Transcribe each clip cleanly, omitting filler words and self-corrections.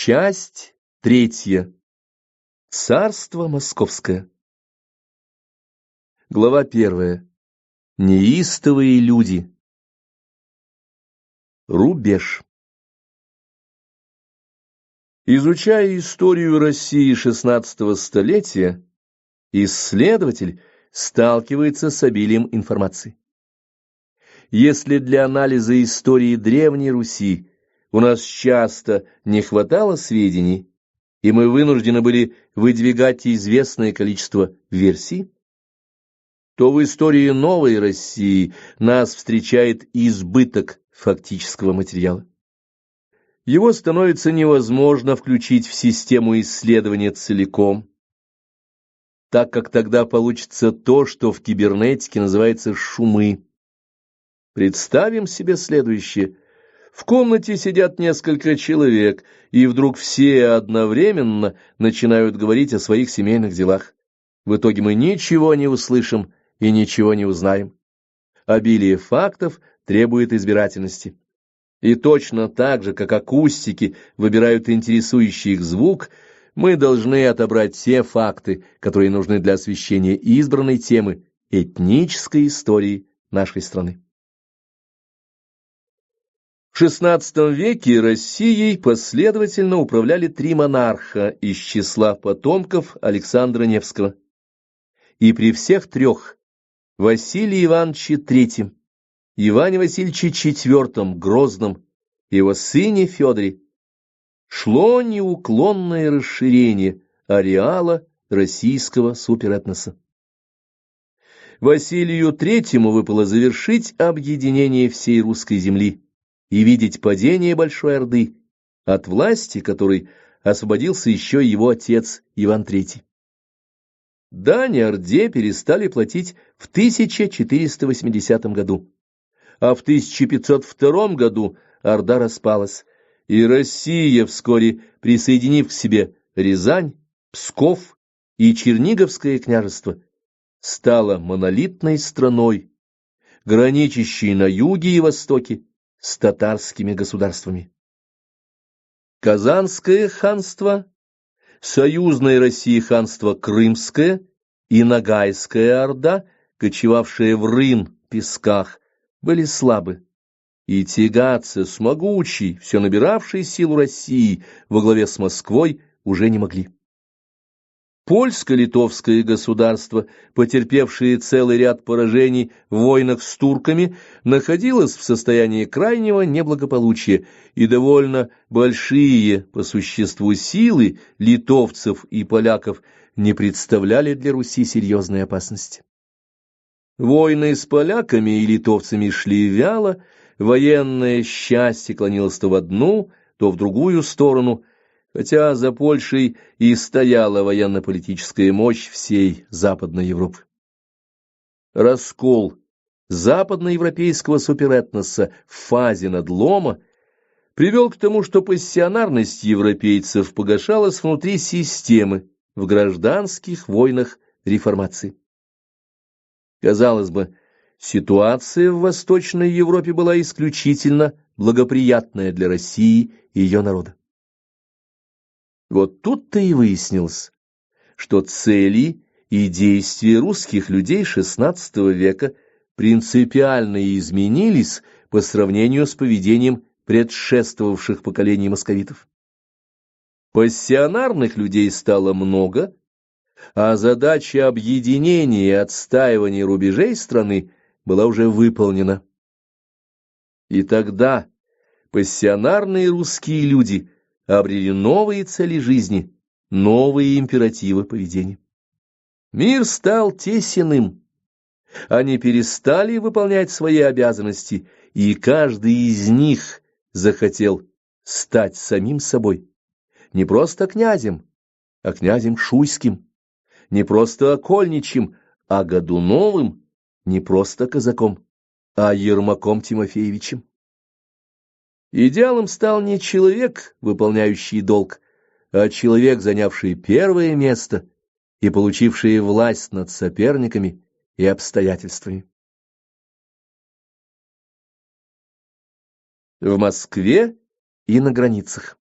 Часть третья. Царство Московское. Глава первая. Неистовые люди. Рубеж. Изучая историю России XVI столетия, исследователь сталкивается с обилием информации. Если для анализа истории Древней Руси у нас часто не хватало сведений, и мы вынуждены были выдвигать известное количество версий, то в истории новой России нас встречает избыток фактического материала. Его становится невозможно включить в систему исследования целиком, так как тогда получится то, что в кибернетике называется шумы. Представим себе следующее. В комнате сидят несколько человек, и вдруг все одновременно начинают говорить о своих семейных делах. В итоге мы ничего не услышим и ничего не узнаем. Обилие фактов требует избирательности. И точно так же, как акустики выбирают интересующий их звук, мы должны отобрать те факты, которые нужны для освещения избранной темы этнической истории нашей страны. В XVI веке Россией последовательно управляли три монарха из числа потомков Александра Невского. И при всех трех – Василии Ивановиче III, Иване Васильевиче IV Грозном и его сыне Федоре – шло неуклонное расширение ареала российского суперэтноса. Василию III выпало завершить объединение всей русской земли и видеть падение Большой Орды, от власти которой освободился еще его отец Иван III. Дань Орде перестали платить в 1480 году, а в 1502 году Орда распалась, и Россия, вскоре присоединив к себе Рязань, Псков и Черниговское княжество, стала монолитной страной, граничащей на юге и востоке с татарскими государствами. Казанское ханство, союзное России ханство Крымское и Ногайская Орда, кочевавшая в Рын-Песках, были слабы, и тягаться с могучей, все набиравшей силу России во главе с Москвой уже не могли. Польско-литовское государство, потерпевшее целый ряд поражений в войнах с турками, находилось в состоянии крайнего неблагополучия, и довольно большие по существу силы литовцев и поляков не представляли для Руси серьезной опасности. Войны с поляками и литовцами шли вяло, военное счастье клонилось то в одну, то в другую сторону, хотя за Польшей и стояла военно-политическая мощь всей Западной Европы. Раскол западноевропейского суперэтноса в фазе надлома привел к тому, что пассионарность европейцев погашалась внутри системы в гражданских войнах реформации. Казалось бы, ситуация в Восточной Европе была исключительно благоприятная для России и ее народа. Вот тут-то и выяснилось, что цели и действия русских людей XVI века принципиально изменились по сравнению с поведением предшествовавших поколений московитов. Пассионарных людей стало много, а задача объединения и отстаивания рубежей страны была уже выполнена. И тогда пассионарные русские люди обрели новые цели жизни, новые императивы поведения. Мир стал тесен им. Они перестали выполнять свои обязанности, и каждый из них захотел стать самим собой. Не просто князем, а князем шуйским, не просто окольничьим, а Годуновым, не просто казаком, а Ермаком Тимофеевичем. Идеалом стал не человек, выполняющий долг, а человек, занявший первое место и получивший власть над соперниками и обстоятельствами. В Москве и на границах.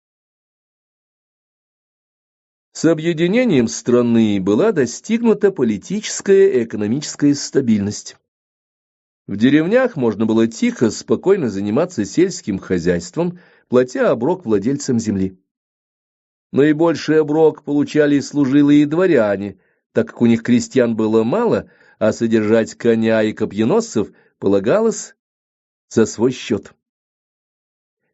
С объединением страны была достигнута политическая и экономическая стабильность. В деревнях можно было тихо, спокойно заниматься сельским хозяйством, платя оброк владельцам земли. Наибольший оброк получали служилые дворяне, так как у них крестьян было мало, а содержать коня и копьеносцев полагалось за свой счет.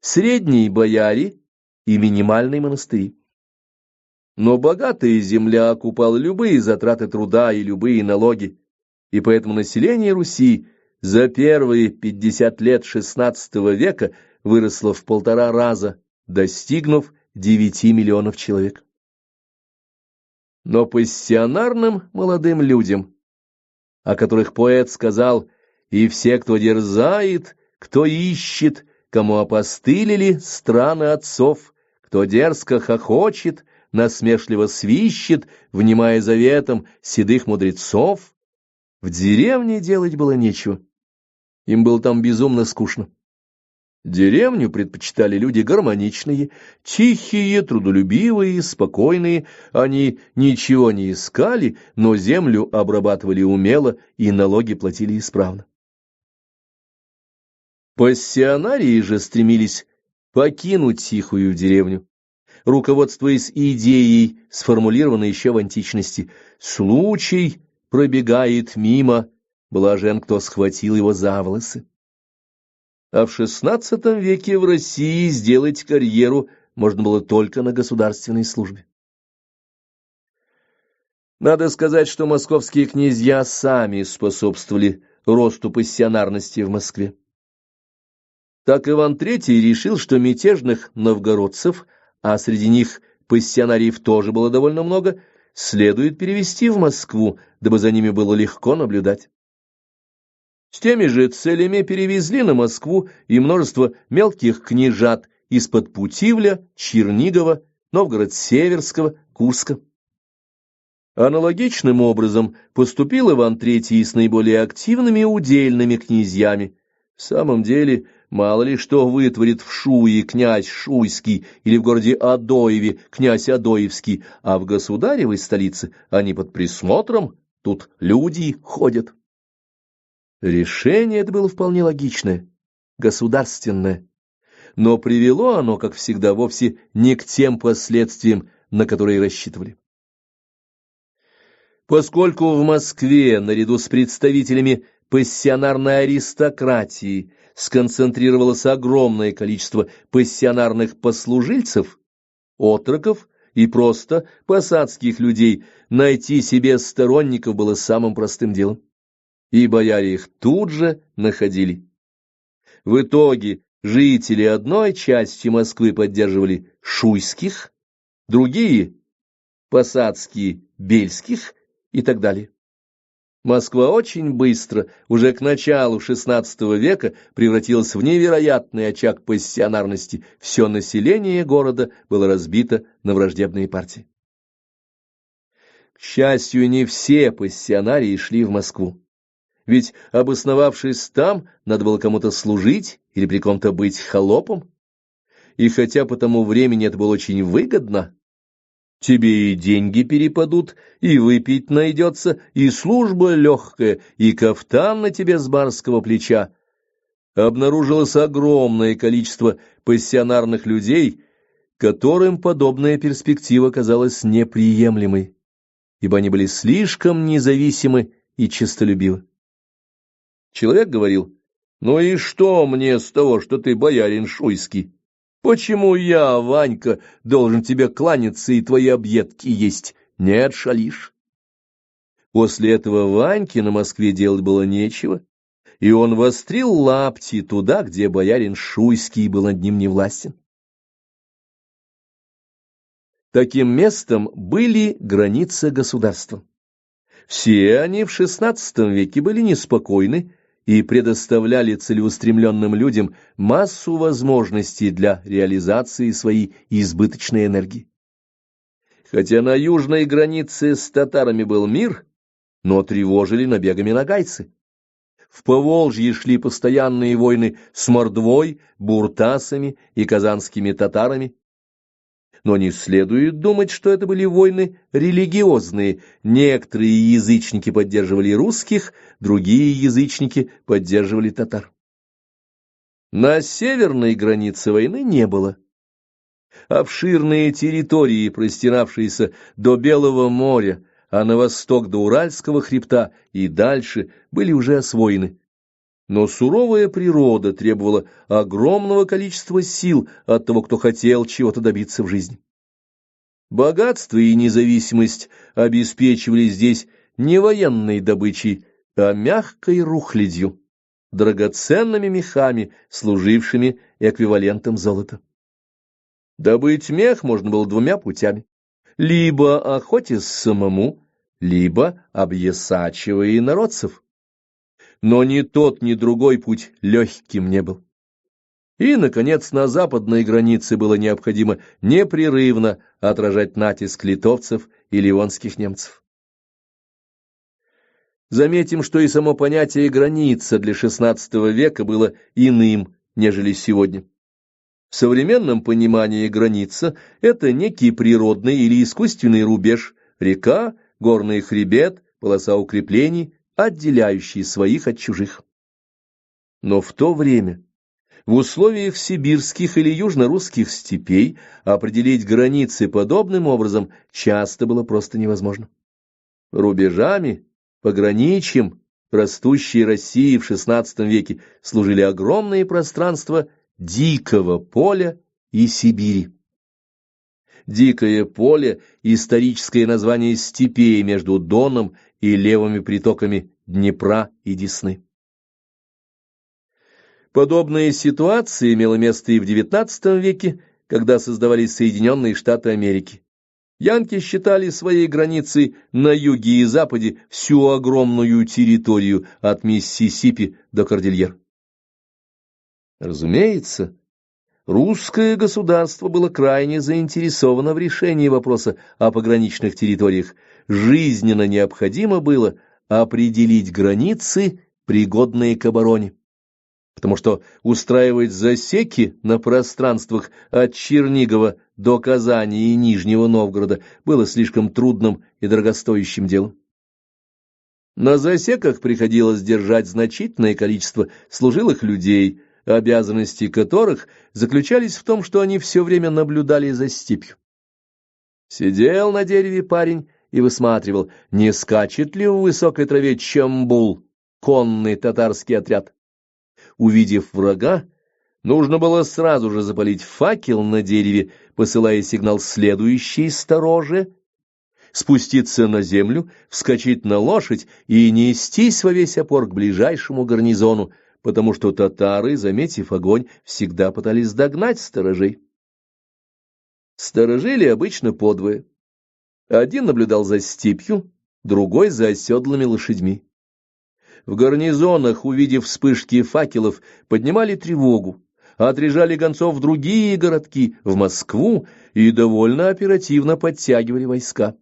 Средние бояре и минимальные монастыри. Но богатая земля окупала любые затраты труда и любые налоги, и поэтому население Руси за первые 50 лет XVI века выросло в 1,5 раза, достигнув 9 миллионов человек. Но пассионарным молодым людям, о которых поэт сказал: «И все, кто дерзает, кто ищет, кому опостылили страны отцов, кто дерзко хохочет, насмешливо свищет, внимая заветам седых мудрецов», в деревне делать было нечего. Им было там безумно скучно. Деревню предпочитали люди гармоничные, тихие, трудолюбивые, спокойные. Они ничего не искали, но землю обрабатывали умело и налоги платили исправно. Пассионарии же стремились покинуть тихую деревню, руководствуясь идеей, сформулированной еще в античности: «Случай пробегает мимо, блажен, кто схватил его за волосы». А в XVI веке в России сделать карьеру можно было только на государственной службе. Надо сказать, что московские князья сами способствовали росту пассионарности в Москве. Так Иван III решил, что мятежных новгородцев, а среди них пассионариев тоже было довольно много, следует перевести в Москву, дабы за ними было легко наблюдать. С теми же целями перевезли на Москву и множество мелких княжат из-под Путивля, Чернигова, Новгород-Северского, Курска. Аналогичным образом поступил Иван III с наиболее активными удельными князьями. В самом деле, мало ли что вытворит в Шуе князь Шуйский или в городе Адоеве князь Адоевский, а в государевой столице они под присмотром, тут люди ходят. Решение это было вполне логичное, государственное, но привело оно, как всегда, вовсе не к тем последствиям, на которые рассчитывали. Поскольку в Москве, наряду с представителями пассионарной аристократии, сконцентрировалось огромное количество пассионарных послужильцев, отроков и просто посадских людей, найти себе сторонников было самым простым делом. И бояре их тут же находили. В итоге жители одной части Москвы поддерживали шуйских, другие — посадские, бельских и так далее. Москва очень быстро, уже к началу XVI века, превратилась в невероятный очаг пассионарности. Все население города было разбито на враждебные партии. К счастью, не все пассионарии шли в Москву. Ведь, обосновавшись там, надо было кому-то служить или при ком-то быть холопом. И хотя по тому времени это было очень выгодно, тебе и деньги перепадут, и выпить найдется, и служба легкая, и кафтан на тебе с барского плеча, обнаружилось огромное количество пассионарных людей, которым подобная перспектива казалась неприемлемой, ибо они были слишком независимы и честолюбивы. Человек говорил: «Ну и что мне с того, что ты боярин шуйский? Почему я, Ванька, должен тебе кланяться и твои объедки есть? Нет, шалишь». После этого Ваньке на Москве делать было нечего, и он вострил лапти туда, где боярин шуйский был над ним невластен. Таким местом были границы государства. Все они в XVI веке были неспокойны и предоставляли целеустремленным людям массу возможностей для реализации своей избыточной энергии. Хотя на южной границе с татарами был мир, но тревожили набегами нагайцы. В Поволжье шли постоянные войны с Мордвой, буртасами и казанскими татарами. Но не следует думать, что это были войны религиозные. Некоторые язычники поддерживали русских, другие язычники поддерживали татар. На северной границе войны не было. Обширные территории, простиравшиеся до Белого моря, а на восток до Уральского хребта и дальше, были уже освоены. Но суровая природа требовала огромного количества сил от того, кто хотел чего-то добиться в жизни. Богатство и независимость обеспечивали здесь не военной добычей, а мягкой рухлядью, драгоценными мехами, служившими эквивалентом золота. Добыть мех можно было двумя путями: либо охотясь самому, либо объясачивая инородцев. Но ни тот, ни другой путь легким не был. И, наконец, на западной границе было необходимо непрерывно отражать натиск литовцев и ливонских немцев. Заметим, что и само понятие «граница» для XVI века было иным, нежели сегодня. В современном понимании граница – это некий природный или искусственный рубеж, река, горный хребет, полоса укреплений, отделяющие своих от чужих. Но в то время, в условиях сибирских или южно-русских степей, определить границы подобным образом часто было просто невозможно. Рубежами, пограничьем растущей России в XVI веке служили огромные пространства Дикого поля и Сибири. Дикое поле – историческое название степей между Доном и левыми притоками Днепра и Десны. Подобная ситуация имела место и в XIX веке, когда создавались Соединенные Штаты Америки. Янки считали своей границей на юге и западе всю огромную территорию от Миссисипи до Кордильер. Разумеется, русское государство было крайне заинтересовано в решении вопроса о пограничных территориях. Жизненно необходимо было определить границы, пригодные к обороне, потому что устраивать засеки на пространствах от Чернигова до Казани и Нижнего Новгорода было слишком трудным и дорогостоящим делом. На засеках приходилось держать значительное количество служилых людей, обязанности которых заключались в том, что они все время наблюдали за степью. Сидел на дереве парень и высматривал, не скачет ли в высокой траве Чамбул, конный татарский отряд. Увидев врага, нужно было сразу же запалить факел на дереве, посылая сигнал следующей стороже, спуститься на землю, вскочить на лошадь и нестись во весь опор к ближайшему гарнизону, потому что татары, заметив огонь, всегда пытались догнать сторожей. Сторожили обычно подвое. Один наблюдал за степью, другой за оседлыми лошадьми. В гарнизонах, увидев вспышки факелов, поднимали тревогу, отряжали гонцов в другие городки, в Москву, и довольно оперативно подтягивали войска.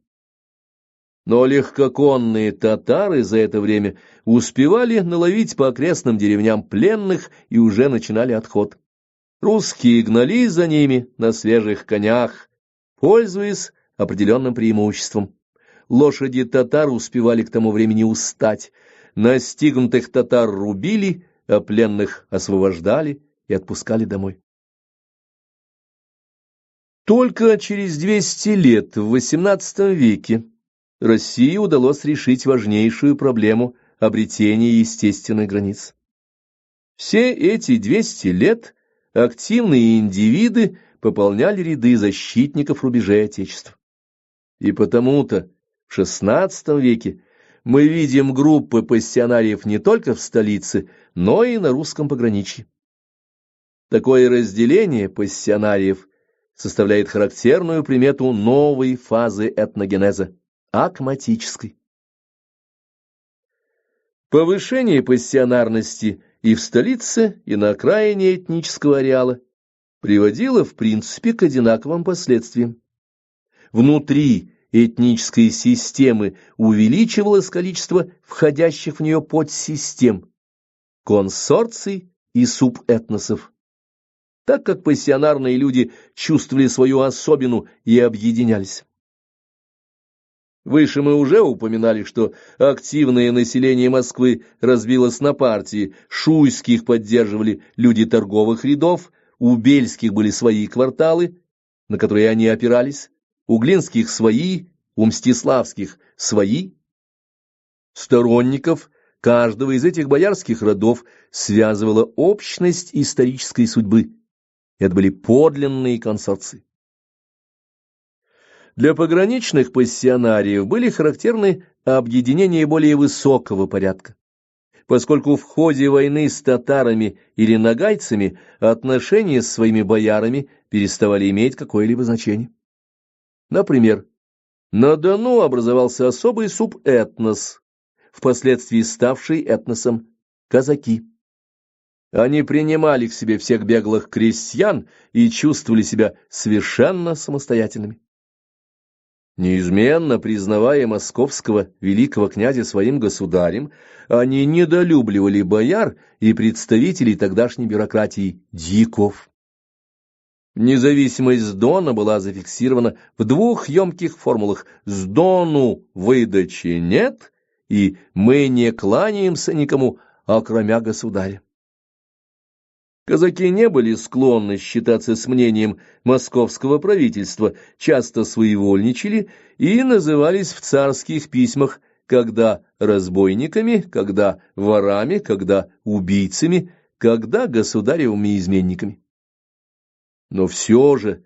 Но легкоконные татары за это время успевали наловить по окрестным деревням пленных и уже начинали отход. Русские гнались за ними на свежих конях, пользуясь определенным преимуществом. Лошади татар успевали к тому времени устать. Настигнутых татар рубили, а пленных освобождали и отпускали домой. Только через 200 лет, в XVIII веке, России удалось решить важнейшую проблему обретения естественных границ. Все эти 200 лет активные индивиды пополняли ряды защитников рубежей Отечества. И потому-то в XVI веке мы видим группы пассионариев не только в столице, но и на русском пограничье. Такое разделение пассионариев составляет характерную примету новой фазы этногенеза – акматической. Повышение пассионарности и в столице, и на окраине этнического ареала приводило, в принципе, к одинаковым последствиям. Внутри этнической системы увеличивалось количество входящих в нее подсистем, консорций и субэтносов. так как пассионарные люди чувствовали свою особину и объединялись. Выше мы уже упоминали, что активное население Москвы разбилось на партии, шуйских поддерживали люди торговых рядов, у бельских были свои кварталы, на которые они опирались, у глинских свои, у мстиславских свои. Сторонников каждого из этих боярских родов связывала общность исторической судьбы. Это были подлинные консорции. Для пограничных пассионариев были характерны объединения более высокого порядка, поскольку в ходе войны с татарами или нагайцами отношения с своими боярами переставали иметь какое-либо значение. Например, на Дону образовался особый субэтнос, впоследствии ставший этносом казаки. Они принимали к себе всех беглых крестьян и чувствовали себя совершенно самостоятельными. Неизменно признавая московского великого князя своим государем, они недолюбливали бояр и представителей тогдашней бюрократии дьяков. Независимость Дона была зафиксирована в двух емких формулах: «С Дону выдачи нет» и «Мы не кланяемся никому, окромя государя». Казаки не были склонны считаться с мнением московского правительства, часто своевольничали и назывались в царских письмах когда разбойниками, когда ворами, когда убийцами, когда государевыми изменниками. Но все же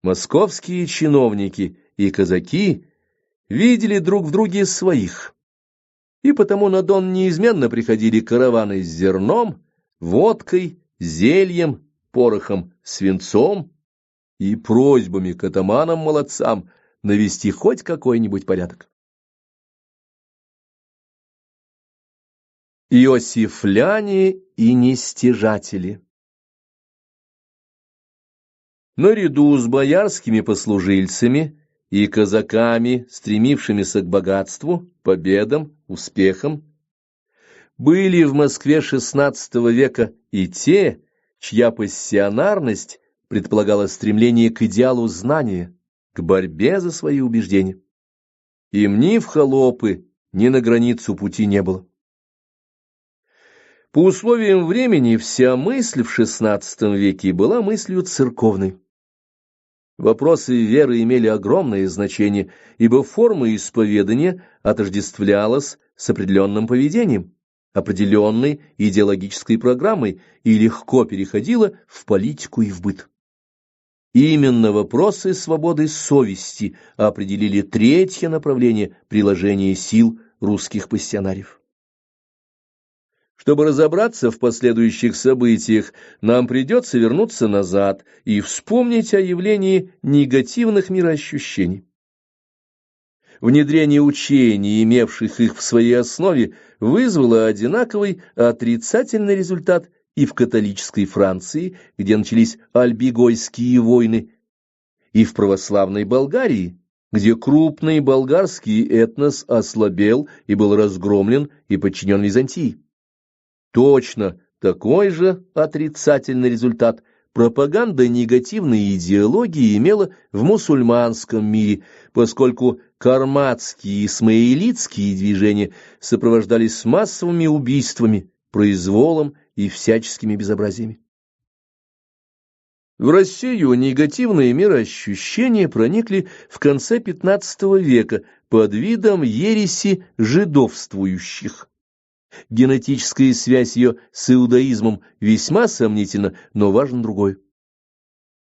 московские чиновники и казаки видели друг в друге своих, и потому на Дон неизменно приходили караваны с зерном, водкой, зельем, порохом, свинцом и просьбами к атаманам-молодцам навести хоть какой-нибудь порядок. Иосифляне и нестяжатели. Наряду с боярскими послужильцами и казаками, стремившимися к богатству, победам, успехам, были в Москве XVI века и те, чья пассионарность предполагала стремление к идеалу знания, к борьбе за свои убеждения. Им ни в холопы, ни на границу пути не было. По условиям времени вся мысль в XVI веке была мыслью церковной. Вопросы веры имели огромное значение, ибо форма исповедания отождествлялась с определенным поведением, определенной идеологической программой и легко переходила в политику и в быт. Именно вопросы свободы совести определили третье направление приложения сил русских пассионариев. Чтобы разобраться в последующих событиях, нам придется вернуться назад и вспомнить о явлении негативных мироощущений. Внедрение учений, имевших их в своей основе, вызвало одинаковый отрицательный результат и в католической Франции, где начались альбигойские войны, и в православной Болгарии, где крупный болгарский этнос ослабел и был разгромлен и подчинен Византии. Точно такой же отрицательный результат пропаганда негативной идеологии имела в мусульманском мире, поскольку карматские и исмаилитские движения сопровождались массовыми убийствами, произволом и всяческими безобразиями. В Россию негативные мироощущения проникли в конце XV века под видом ереси жидовствующих. Генетическая связь ее с иудаизмом весьма сомнительна, но важен другой.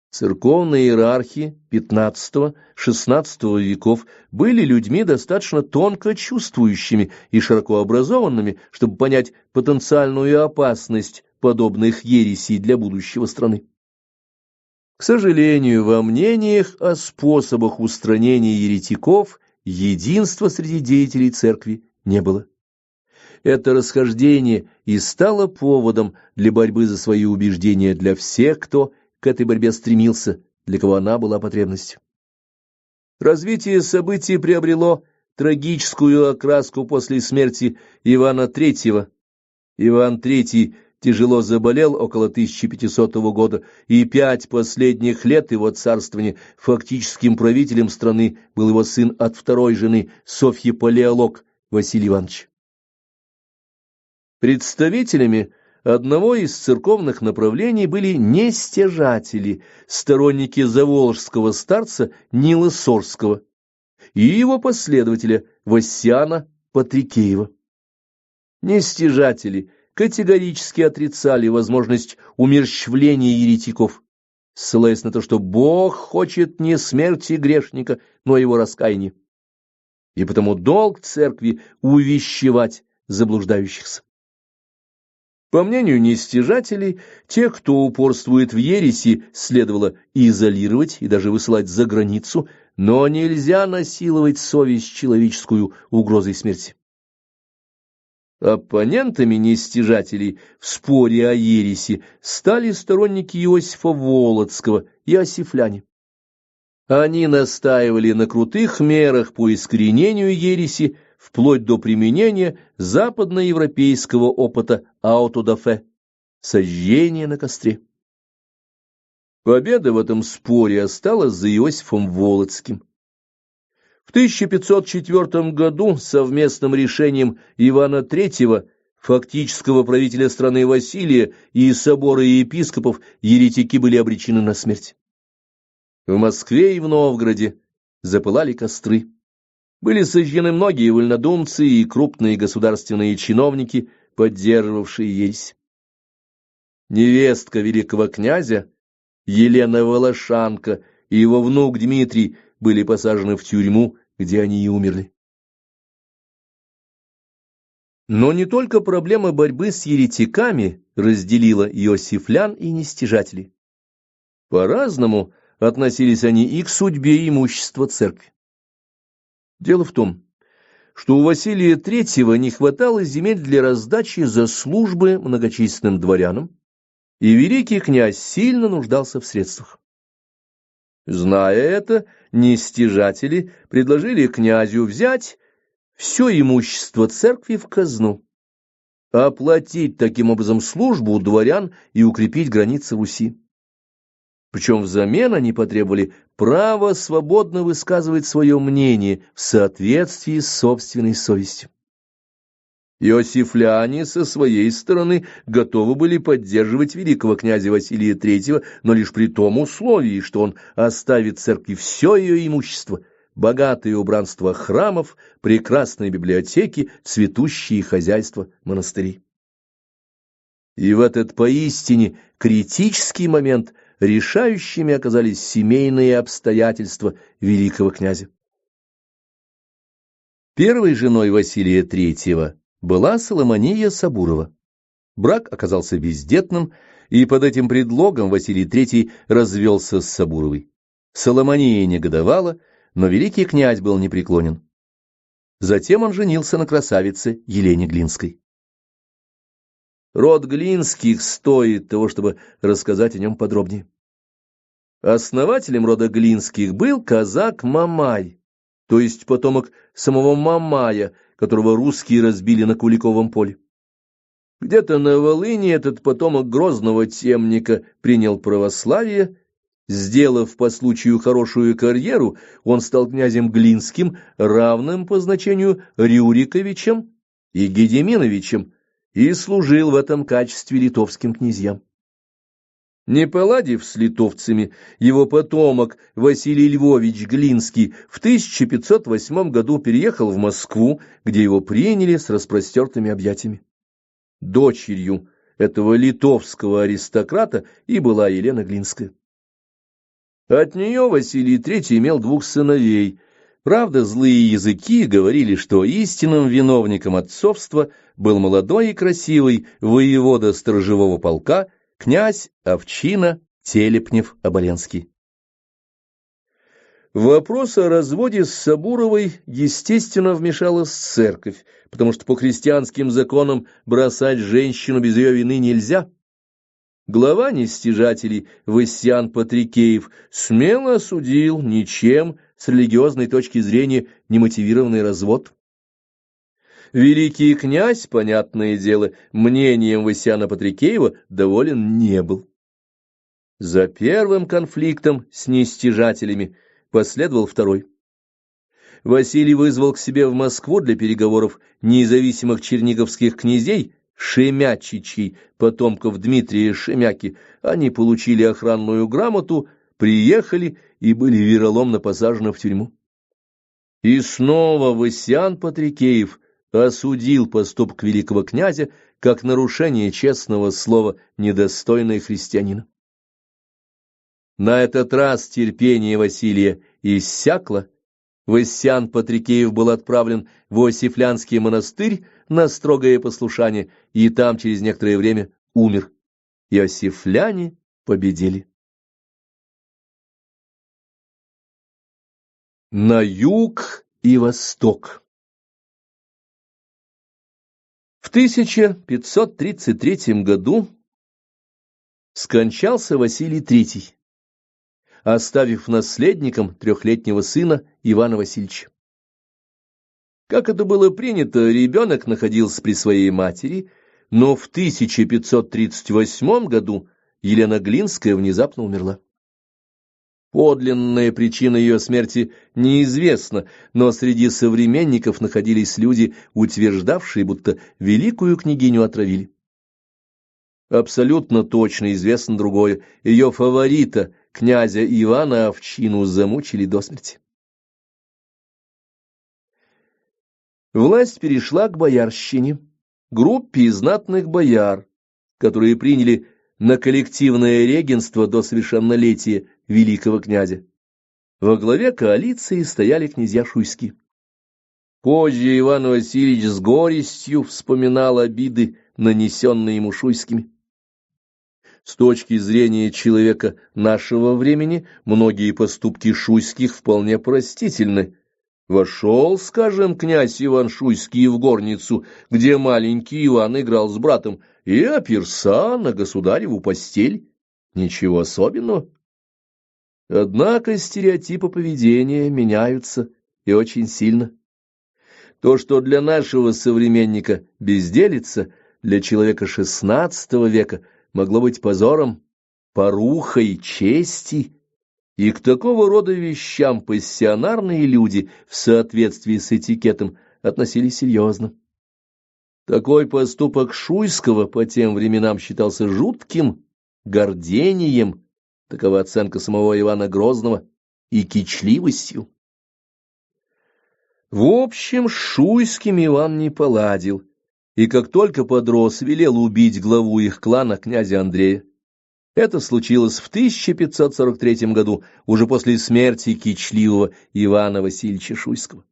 Церковные иерархи XV-XVI веков были людьми достаточно тонко чувствующими и широко образованными, чтобы понять потенциальную опасность подобных ересей для будущего страны. К сожалению, во мнениях о способах устранения еретиков единства среди деятелей церкви не было. Это расхождение и стало поводом для борьбы за свои убеждения для всех, кто к этой борьбе стремился, для кого она была потребностью. Развитие событий приобрело трагическую окраску после смерти Ивана III. Иван III тяжело заболел около 1500 года, и 5 последних лет его царствования фактическим правителем страны был его сын от второй жены Софьи Палеолог Василий Иванович. Представителями одного из церковных направлений были нестяжатели, сторонники заволжского старца Нила Сорского и его последователя Вассиана Патрикеева. Нестяжатели категорически отрицали возможность умерщвления еретиков, ссылаясь на то, что Бог хочет не смерти грешника, но его раскаяния, и потому долг церкви увещевать заблуждающихся. По мнению нестяжателей, тех, кто упорствует в ереси, следовало изолировать и даже высылать за границу, но нельзя насиловать совесть человеческую угрозой смерти. Оппонентами нестяжателей в споре о ереси стали сторонники Иосифа Волоцкого и осифляне. Они настаивали на крутых мерах по искоренению ереси, вплоть до применения западноевропейского опыта аутодафе – сожжения на костре. Победа в этом споре осталась за Иосифом Волоцким. В 1504 году совместным решением Ивана III, фактического правителя страны Василия, и собора епископов еретики были обречены на смерть. В Москве и в Новгороде запылали костры. Были сожжены многие вольнодумцы и крупные государственные чиновники, поддерживавшие ересь. Невестка великого князя Елена Волошанка и его внук Дмитрий были посажены в тюрьму, где они и умерли. Но не только проблема борьбы с еретиками разделила иосифлян и нестяжателей. По-разному относились они и к судьбе имущества церкви. Дело в том, что у Василия III не хватало земель для раздачи за службы многочисленным дворянам, и великий князь сильно нуждался в средствах. Зная это, нестяжатели предложили князю взять все имущество церкви в казну, оплатить таким образом службу у дворян и укрепить границы Руси. Причем взамен они потребовали права свободно высказывать свое мнение в соответствии с собственной совестью. Иосифляне со своей стороны готовы были поддерживать великого князя Василия III, но лишь при том условии, что он оставит церкви все ее имущество, богатое убранство храмов, прекрасные библиотеки, цветущие хозяйства монастырей. И в этот поистине критический момент решающими оказались семейные обстоятельства великого князя. Первой женой Василия III была Соломония Сабурова. Брак оказался бездетным, и под этим предлогом Василий III развелся с Сабуровой. Соломония негодовала, но великий князь был непреклонен. Затем он женился на красавице Елене Глинской. Род Глинских стоит того, чтобы рассказать о нем подробнее. Основателем рода Глинских был казак Мамай, то есть потомок самого Мамая, которого русские разбили на Куликовом поле. Где-то на Волыни этот потомок грозного темника принял православие. Сделав по случаю хорошую карьеру, он стал князем Глинским, равным по значению Рюриковичем и Гедеминовичем, и служил в этом качестве литовским князьям. Не поладив с литовцами, его потомок Василий Львович Глинский в 1508 году переехал в Москву, где его приняли с распростертыми объятиями. Дочерью этого литовского аристократа и была Елена Глинская. От нее Василий III имел 2 сыновей. Правда, злые языки говорили, что истинным виновником отцовства был молодой и красивый воевода сторожевого полка князь Овчина Телепнев-Оболенский. В вопрос о разводе с Сабуровой, естественно, вмешалась церковь, потому что по христианским законам бросать женщину без ее вины нельзя. Глава нестяжателей Вассиан Патрикеев смело осудил ничем с религиозной точки зрения немотивированный развод. Великий князь, понятное дело, мнением Васяна Патрикеева доволен не был. За первым конфликтом с нестяжателями последовал второй. Василий вызвал к себе в Москву для переговоров независимых черниговских князей Шемячичей, потомков Дмитрия Шемяки. Они получили охранную грамоту, приехали и были вероломно посажены в тюрьму. И снова Васян Патрикеев осудил поступок великого князя как нарушение честного слова, недостойное христианина. На этот раз терпение Василия иссякло. Васян Патрикеев был отправлен в Иосифлянский монастырь на строгое послушание, и там через некоторое время умер. Иосифляне победили. На юг и восток. В 1533 году скончался Василий III, оставив наследником трехлетнего сына Ивана Васильевича. Как это было принято, ребенок находился при своей матери, но в 1538 году Елена Глинская внезапно умерла. Подлинная причина ее смерти неизвестна, но среди современников находились люди, утверждавшие, будто великую княгиню отравили. Абсолютно точно известно другое: ее фаворита, князя Ивана Овчину, замучили до смерти. Власть перешла к боярщине, группе знатных бояр, которые приняли на коллективное регенство до совершеннолетия великого князя. Во главе коалиции стояли князья шуйские. Позже Иван Васильевич с горестью вспоминал обиды, нанесенные ему шуйскими. С точки зрения человека нашего времени, многие поступки шуйских вполне простительны. Вошел, скажем, князь Иван Шуйский в горницу, где маленький Иван играл с братом, и оперся на государеву постель. Ничего особенного. Однако стереотипы поведения меняются, и очень сильно. То, что для нашего современника безделица, для человека XVI века могло быть позором, порухой чести, и к такого рода вещам пассионарные люди в соответствии с этикетом относились серьезно. Такой поступок Шуйского по тем временам считался жутким гордением, такова оценка самого Ивана Грозного, и кичливостью. В общем, с Шуйскими Иван не поладил, и как только подрос, велел убить главу их клана, князя Андрея. Это случилось в 1543 году, уже после смерти кичливого Ивана Васильевича Шуйского.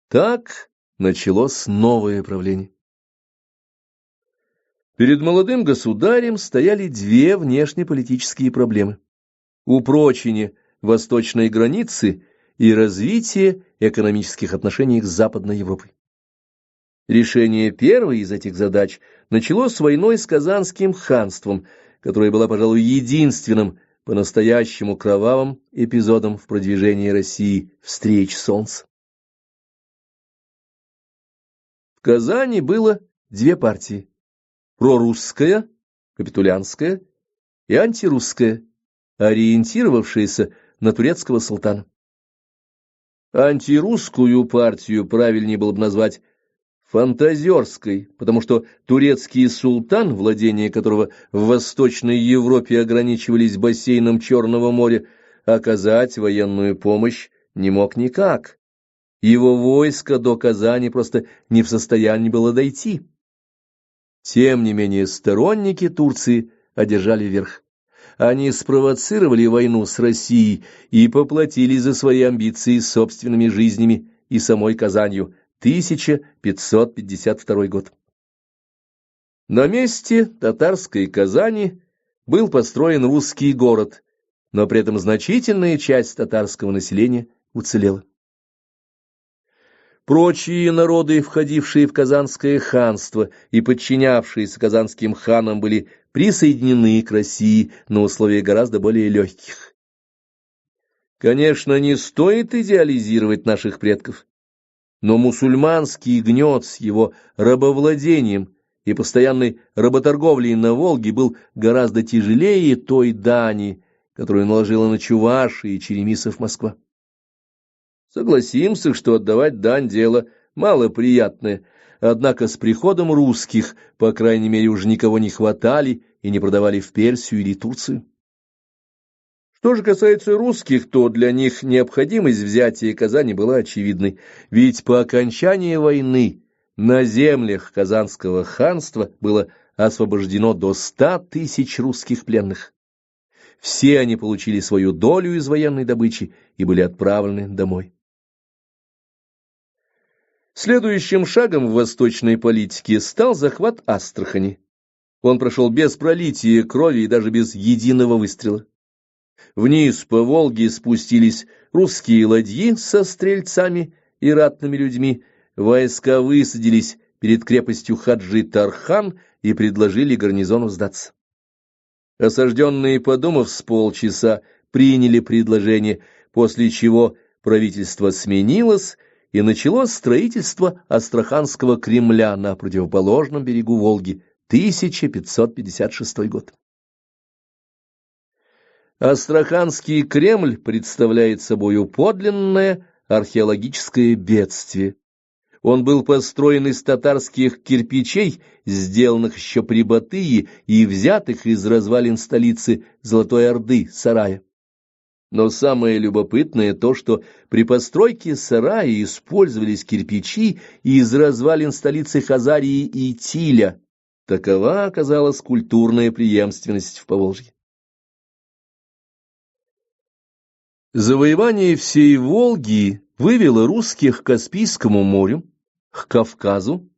Так началось новое правление. Перед молодым государем стояли две внешнеполитические проблемы: упрочение восточной границы и развитие экономических отношений с Западной Европой. Решение первой из этих задач началось с войной с Казанским ханством, которая была, пожалуй, единственным по-настоящему кровавым эпизодом в продвижении России встреч солнца. В Казани было две партии: прорусская, капитулянская, и антирусская, ориентировавшаяся на турецкого султана. Антирусскую партию правильнее было бы назвать фантазерской, потому что турецкий султан, владения которого в Восточной Европе ограничивались бассейном Черного моря, оказать военную помощь не мог никак. Его войско до Казани просто не в состоянии было дойти. Тем не менее, сторонники Турции одержали верх. Они спровоцировали войну с Россией и поплатились за свои амбиции собственными жизнями и самой Казанью. 1552 год. На месте татарской Казани был построен русский город, но при этом значительная часть татарского населения уцелела. Прочие народы, входившие в Казанское ханство и подчинявшиеся казанским ханам, были присоединены к России на условиях гораздо более легких. Конечно, не стоит идеализировать наших предков. Но мусульманский гнет с его рабовладением и постоянной работорговлей на Волге был гораздо тяжелее той дани, которую наложила на Чуваши и черемисов Москва. Согласимся, что отдавать дань — дело малоприятное, однако с приходом русских, по крайней мере, уже никого не хватали и не продавали в Персию или Турцию. Что же касается русских, то для них необходимость взятия Казани была очевидной, ведь по окончании войны на землях Казанского ханства было освобождено до 100 тысяч русских пленных. Все они получили свою долю из военной добычи и были отправлены домой. Следующим шагом в восточной политике стал захват Астрахани. Он прошел без пролития крови и даже без единого выстрела. Вниз по Волге спустились русские ладьи со стрельцами и ратными людьми, войска высадились перед крепостью Хаджи-Тархан и предложили гарнизону сдаться. Осажденные, подумав с полчаса, приняли предложение, после чего правительство сменилось, и началось строительство Астраханского Кремля на противоположном берегу Волги, 1556 год. Астраханский Кремль представляет собою подлинное археологическое бедствие. Он был построен из татарских кирпичей, сделанных еще при Батыя и взятых из развалин столицы Золотой Орды, Сарая. Но самое любопытное то, что при постройке сарая использовались кирпичи из развалин столицы Хазарии и Тиля. Такова оказалась культурная преемственность в Поволжье. Завоевание всей Волги вывело русских к Каспийскому морю, к Кавказу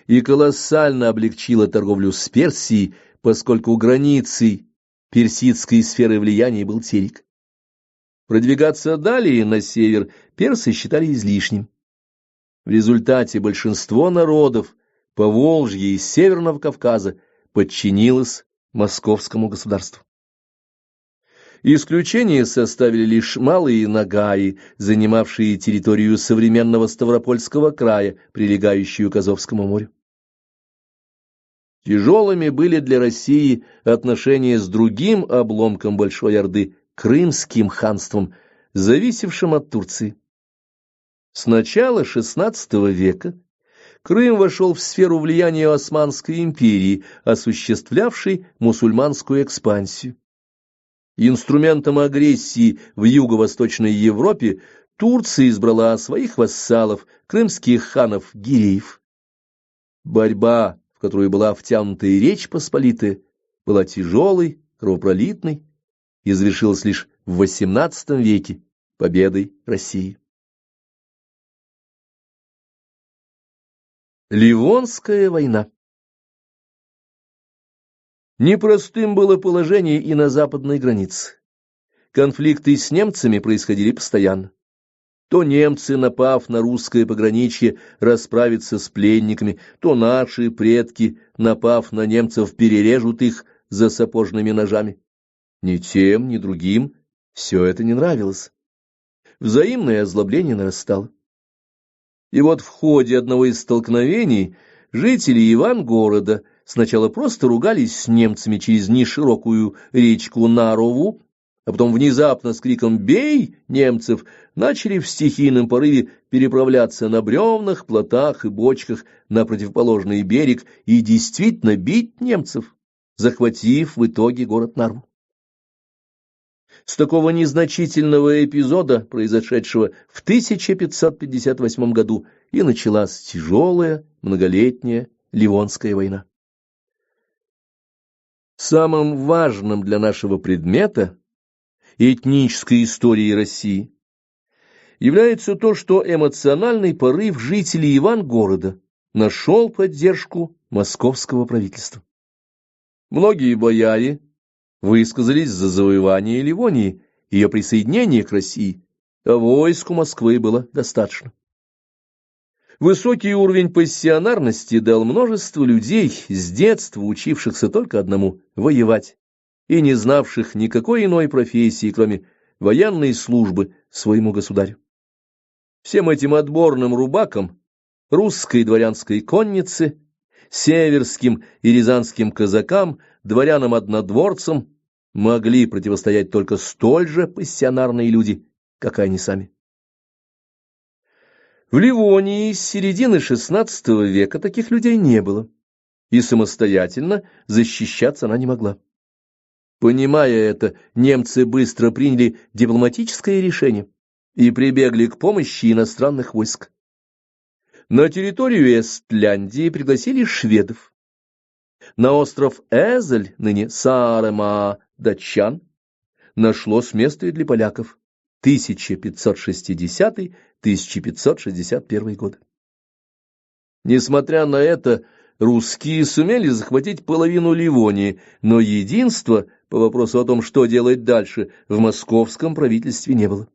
и колоссально облегчило торговлю с Персией, поскольку границей персидской сферы влияния был Терек. Продвигаться далее на север персы считали излишним. В результате большинство народов Поволжья и Северного Кавказа подчинилось московскому государству. Исключение составили лишь малые нагаи, занимавшие территорию современного Ставропольского края, прилегающую к Азовскому морю. Тяжелыми были для России отношения с другим обломком Большой Орды, Крымским ханством, зависевшим от Турции. С начала XVI века Крым вошел в сферу влияния Османской империи, осуществлявшей мусульманскую экспансию. Инструментом агрессии в юго-восточной Европе Турция избрала своих вассалов, крымских ханов-гиреев. Борьба, в которую была втянута и Речь Посполитая, была тяжелой, кровопролитной и завершилась лишь в XVIII веке победой России. Ливонская война. Непростым было положение и на западной границе. Конфликты с немцами происходили постоянно. То немцы, напав на русское пограничье, расправятся с пленниками, то наши предки, напав на немцев, перережут их за сапожными ножами. Ни тем, ни другим все это не нравилось. Взаимное озлобление нарастало. И вот в ходе одного из столкновений жители Ивангорода сначала просто ругались с немцами через неширокую речку Нарову, а потом внезапно с криком «Бей немцев!» начали в стихийном порыве переправляться на бревнах, плотах и бочках на противоположный берег и действительно бить немцев, захватив в итоге город Нарву. С такого незначительного эпизода, произошедшего в 1558 году, и началась тяжелая многолетняя Ливонская война. Самым важным для нашего предмета этнической истории России является то, что эмоциональный порыв жителей Ивангорода нашел поддержку московского правительства. Многие бояре высказались за завоевание Ливонии, ее присоединение к России, а войску Москвы было достаточно. Высокий уровень пассионарности дал множество людей, с детства учившихся только одному — воевать, и не знавших никакой иной профессии, кроме военной службы своему государю. Всем этим отборным рубакам, русской дворянской коннице, северским и рязанским казакам, дворянам-однодворцам могли противостоять только столь же пассионарные люди, как и они сами. В Ливонии с середины XVI века таких людей не было, и самостоятельно защищаться она не могла. Понимая это, немцы быстро приняли дипломатическое решение и прибегли к помощи иностранных войск. На территорию Эстляндии пригласили шведов. На остров Эзель, ныне Сааремаа, датчан, нашлось место и для поляков. 1560-1561 годы. Несмотря на это, русские сумели захватить половину Ливонии, но единства по вопросу о том, что делать дальше, в московском правительстве не было.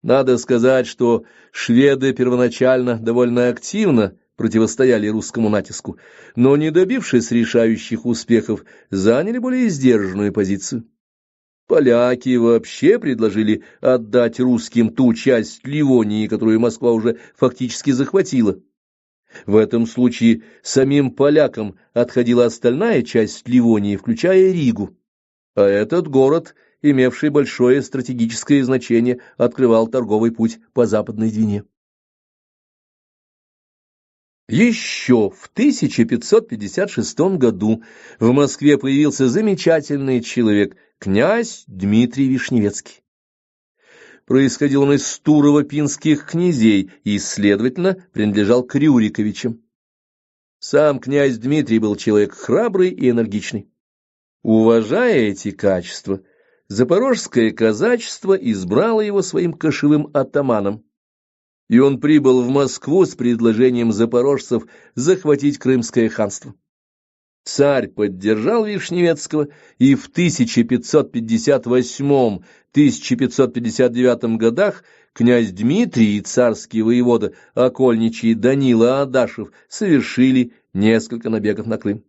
Надо сказать, что шведы первоначально довольно активно противостояли русскому натиску, но, не добившись решающих успехов, заняли более сдержанную позицию. Поляки вообще предложили отдать русским ту часть Ливонии, которую Москва уже фактически захватила. В этом случае самим полякам отходила остальная часть Ливонии, включая Ригу, а этот город, имевший большое стратегическое значение, открывал торговый путь по Западной Двине. Еще в 1556 году в Москве появился замечательный человек, князь Дмитрий Вишневецкий. Происходил он из Турово-Пинских князей и, следовательно, принадлежал к Рюриковичам. Сам князь Дмитрий был человек храбрый и энергичный. Уважая эти качества, запорожское казачество избрало его своим кошевым атаманом, и он прибыл в Москву с предложением запорожцев захватить Крымское ханство. Царь поддержал Вишневецкого, и в 1558-1559 годах князь Дмитрий и царский воевода окольничий Данила Адашев совершили несколько набегов на Крым.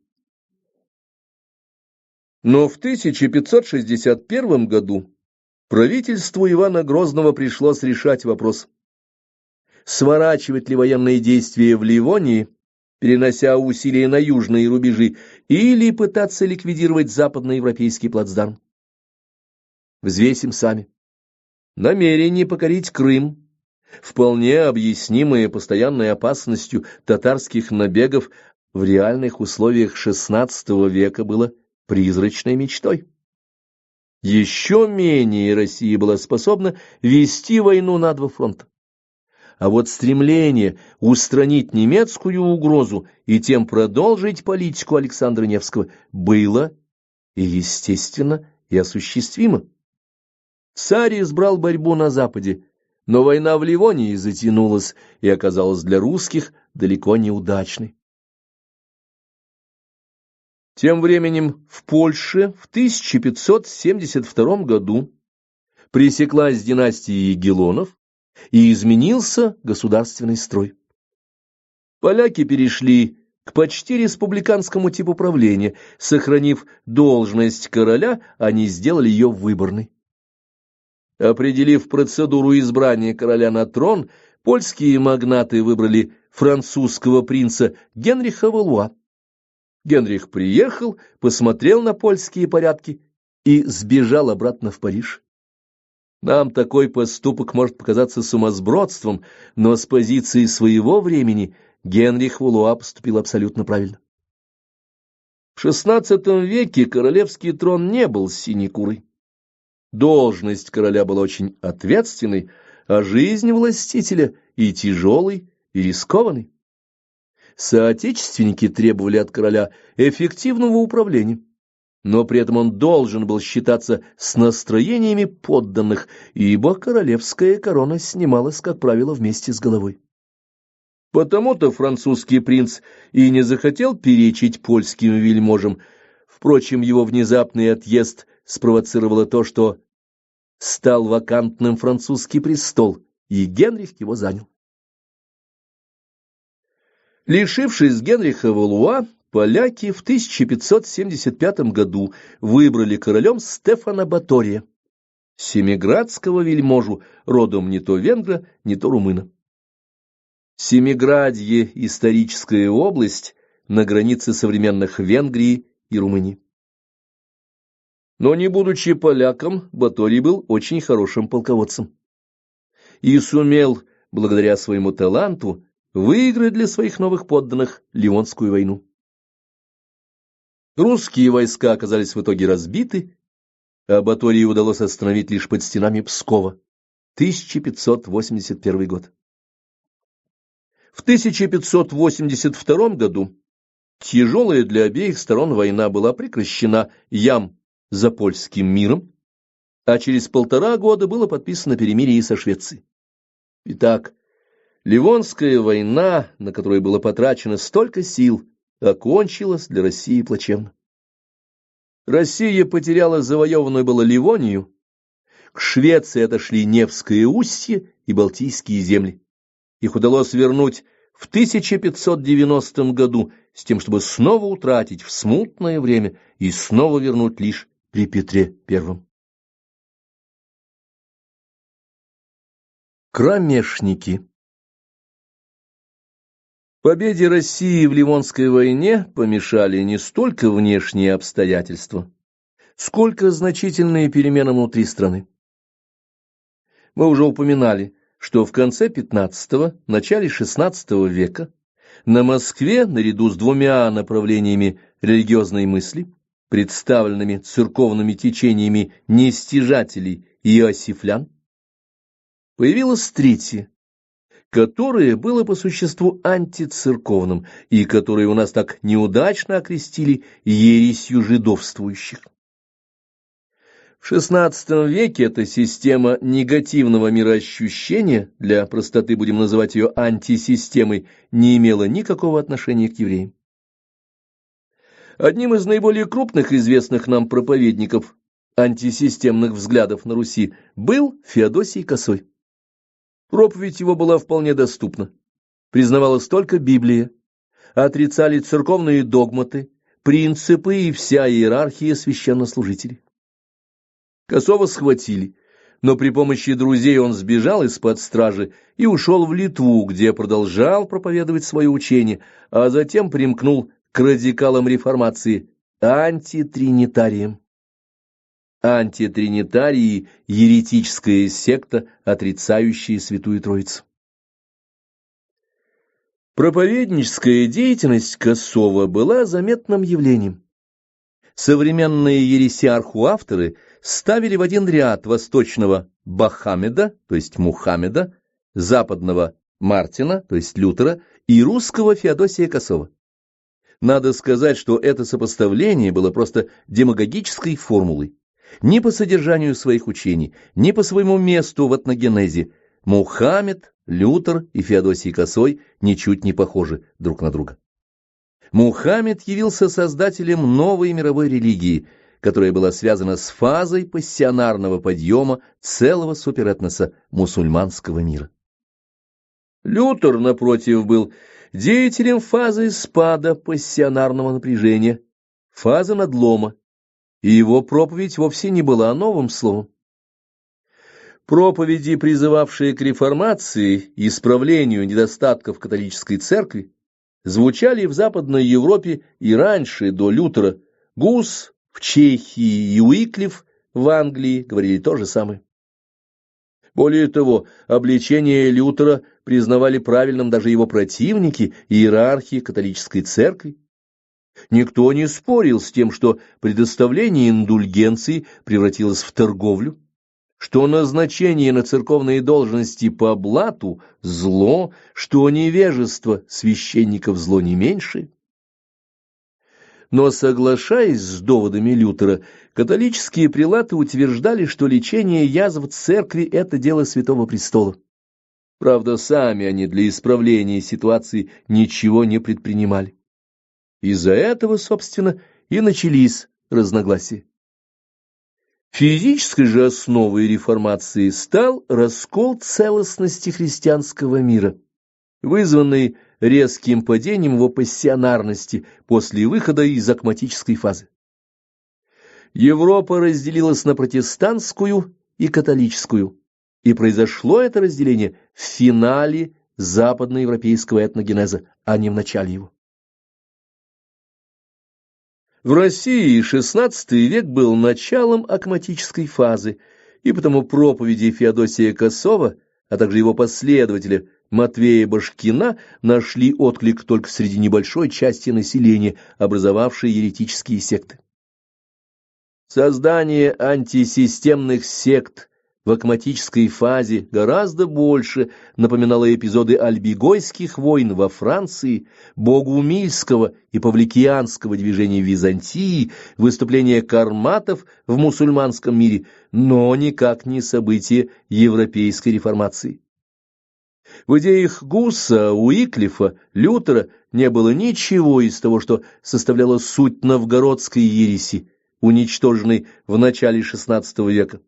Но в 1561 году правительству Ивана Грозного пришлось решать вопрос: сворачивать ли военные действия в Ливонии, перенося усилия на южные рубежи, или пытаться ликвидировать западноевропейский плацдарм. Взвесим сами. Намерение покорить Крым, вполне объяснимое постоянной опасностью татарских набегов, в реальных условиях XVI века было призрачной мечтой. Еще менее Россия была способна вести войну на два фронта. А вот стремление устранить немецкую угрозу и тем продолжить политику Александра Невского было и естественно, и осуществимо. Царь избрал борьбу на Западе, но война в Ливонии затянулась и оказалась для русских далеко неудачной. Тем временем в Польше в 1572 году пресеклась династия Ягеллонов, и изменился государственный строй. Поляки перешли к почти республиканскому типу правления, сохранив должность короля, они сделали ее выборной. Определив процедуру избрания короля на трон, польские магнаты выбрали французского принца Генриха Валуа. Генрих приехал, посмотрел на польские порядки и сбежал обратно в Париж. Нам такой поступок может показаться сумасбродством, но с позиции своего времени Генрих Валуа поступил абсолютно правильно. В XVI веке королевский трон не был синекурой. Должность короля была очень ответственной, а жизнь властителя и тяжелой, и рискованной. Соотечественники требовали от короля эффективного управления, но при этом он должен был считаться с настроениями подданных, ибо королевская корона снималась, как правило, вместе с головой. Потому-то французский принц и не захотел перечить польским вельможам. Впрочем, его внезапный отъезд спровоцировало то, что стал вакантным французский престол, и Генрих его занял. Лишившись Генриха Валуа, поляки в 1575 году выбрали королем Стефана Батория, семиградского вельможу, родом не то венгра, не то румына. Семиградье — историческая область на границе современных Венгрии и Румынии. Но не будучи поляком, Баторий был очень хорошим полководцем и сумел, благодаря своему таланту, выиграть для своих новых подданных Ливонскую войну. Русские войска оказались в итоге разбиты, а Баторию удалось остановить лишь под стенами Пскова, 1581 год. В 1582 году тяжелая для обеих сторон война была прекращена Запольским миром, а через 1,5 года было подписано перемирие со Швецией. Итак, Ливонская война, на которую было потрачено столько сил, окончилась для России плачевно. Россия потеряла завоеванную было Ливонию, к Швеции отошли Невское устье и Балтийские земли. Их удалось вернуть в 1590 году с тем, чтобы снова утратить в смутное время и снова вернуть лишь при Петре I. Кромешники. Победе России в Ливонской войне помешали не столько внешние обстоятельства, сколько значительные перемены внутри страны. Мы уже упоминали, что в конце XV – начале XVI века на Москве, наряду с 2 направлениями религиозной мысли, представленными церковными течениями нестяжателей и иосифлян, появилось третье, которое было по существу антицерковным и которое у нас так неудачно окрестили ересью жидовствующих. В XVI веке эта система негативного мироощущения, для простоты будем называть ее антисистемой, не имела никакого отношения к евреям. Одним из наиболее крупных известных нам проповедников антисистемных взглядов на Руси был Феодосий Косой. Проповедь его была вполне доступна. Признавалась только Библия, отрицали церковные догматы, принципы и вся иерархия священнослужителей. Косого схватили, но при помощи друзей он сбежал из-под стражи и ушел в Литву, где продолжал проповедовать свое учение, а затем примкнул к радикалам реформации, антитринитариям. Антитринитарии – еретическая секта, отрицающая Святую Троицу. Проповедническая деятельность Косого была заметным явлением. Современные ересиарху-авторы ставили в один ряд восточного Бахамеда, то есть Мухаммеда, западного Мартина, то есть Лютера, и русского Феодосия Косого. Надо сказать, что это сопоставление было просто демагогической формулой. Ни по содержанию своих учений, ни по своему месту в этногенезе Мухаммед, Лютер и Феодосий Косой ничуть не похожи друг на друга. Мухаммед явился создателем новой мировой религии, которая была связана с фазой пассионарного подъема целого суперэтноса мусульманского мира. Лютер, напротив, был деятелем фазы спада пассионарного напряжения, фазы надлома, и его проповедь вовсе не была новым словом. Проповеди, призывавшие к реформации и исправлению недостатков католической церкви, звучали в Западной Европе и раньше, до Лютера. Гус в Чехии и Уиклиф в Англии говорили то же самое. Более того, обличение Лютера признавали правильным даже его противники, иерархи католической церкви. Никто не спорил с тем, что предоставление индульгенций превратилось в торговлю, что назначение на церковные должности по блату – зло, что невежество священников зло не меньше. Но, соглашаясь с доводами Лютера, католические прелаты утверждали, что лечение язв церкви – это дело Святого Престола. Правда, сами они для исправления ситуации ничего не предпринимали. Из-за этого, собственно, и начались разногласия. Физической же основой реформации стал раскол целостности христианского мира, вызванный резким падением его пассионарности после выхода из акматической фазы. Европа разделилась на протестантскую и католическую, и произошло это разделение в финале западноевропейского этногенеза, а не в начале его. В России XVI век был началом акматической фазы, и потому проповеди Феодосия Косова, а также его последователя Матвея Башкина нашли отклик только среди небольшой части населения, образовавшей еретические секты. Создание антисистемных сект в акматической фазе гораздо больше напоминало эпизоды альбигойских войн во Франции, богоумильского и павликианского движения в Византии, выступления карматов в мусульманском мире, но никак не события европейской реформации. В идеях Гусса, Уиклифа, Лютера не было ничего из того, что составляло суть новгородской ереси, уничтоженной в начале XVI века.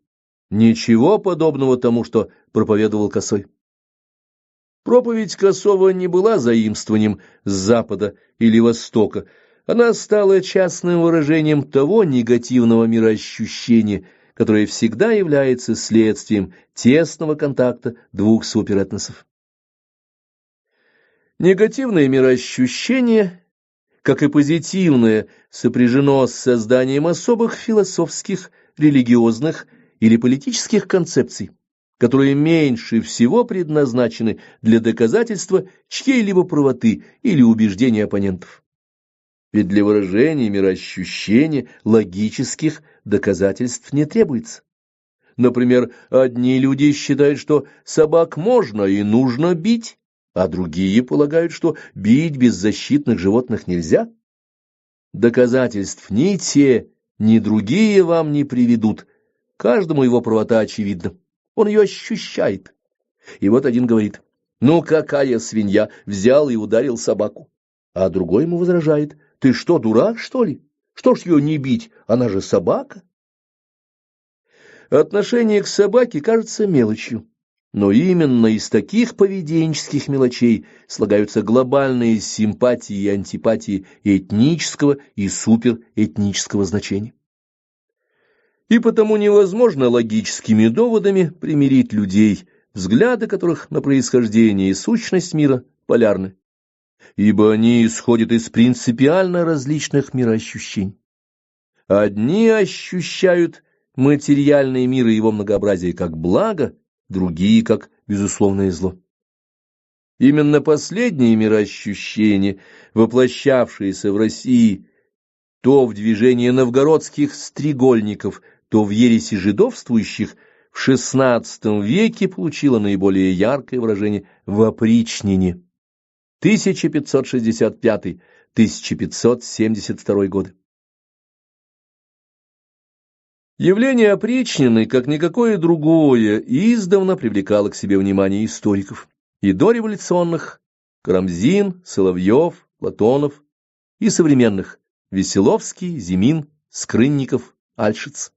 Ничего подобного тому, что проповедовал Косой. Проповедь Косова не была заимствованием с Запада или Востока, она стала частным выражением того негативного мироощущения, которое всегда является следствием тесного контакта двух суперэтносов. Негативное мироощущение, как и позитивное, сопряжено с созданием особых философских, религиозных или политических концепций, которые меньше всего предназначены для доказательства чьей-либо правоты или убеждения оппонентов. Ведь для выражения мироощущения логических доказательств не требуется. Например, одни люди считают, что собак можно и нужно бить, а другие полагают, что бить беззащитных животных нельзя. Доказательств ни те, ни другие вам не приведут. Каждому его правота очевидна. Он ее ощущает. И вот один говорит: «Ну какая свинья, взял и ударил собаку». А другой ему возражает: «Ты что, дурак, что ли? Что ж ее не бить? Она же собака». Отношение к собаке кажется мелочью. Но именно из таких поведенческих мелочей слагаются глобальные симпатии и антипатии этнического и суперэтнического значения. И потому невозможно логическими доводами примирить людей, взгляды которых на происхождение и сущность мира полярны, ибо они исходят из принципиально различных мироощущений. Одни ощущают материальный мир и его многообразие как благо, другие как безусловное зло. Именно последние мироощущения, воплощавшиеся в России то в движении новгородских стрегольников, то в ереси жидовствующих, в XVI веке получило наиболее яркое выражение в опричнине 1565-1572 годы. Явление опричнины, как никакое другое, издавна привлекало к себе внимание историков, и дореволюционных – Карамзин, Соловьев, Платонов, и современных – Веселовский, Зимин, Скрынников, Альшиц.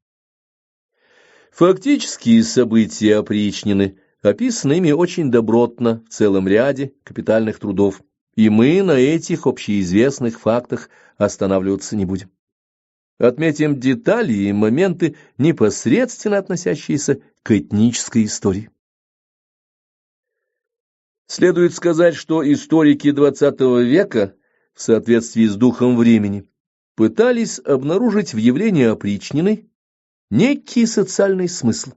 Фактические события опричнины описаны ими очень добротно в целом ряде капитальных трудов, и мы на этих общеизвестных фактах останавливаться не будем. Отметим детали и моменты, непосредственно относящиеся к этнической истории. Следует сказать, что историки XX века, в соответствии с духом времени, пытались обнаружить в явлении опричнины некий социальный смысл,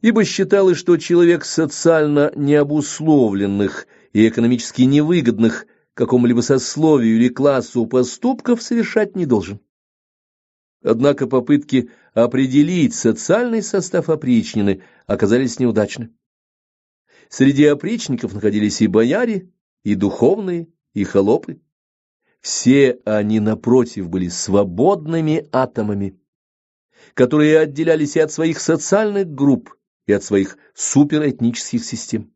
ибо считалось, что человек социально необусловленных и экономически невыгодных какому-либо сословию или классу поступков совершать не должен. Однако попытки определить социальный состав опричнины оказались неудачны. Среди опричников находились и бояре, и духовные, и холопы. Все они, напротив, были свободными атомами, которые отделялись и от своих социальных групп, и от своих суперэтнических систем.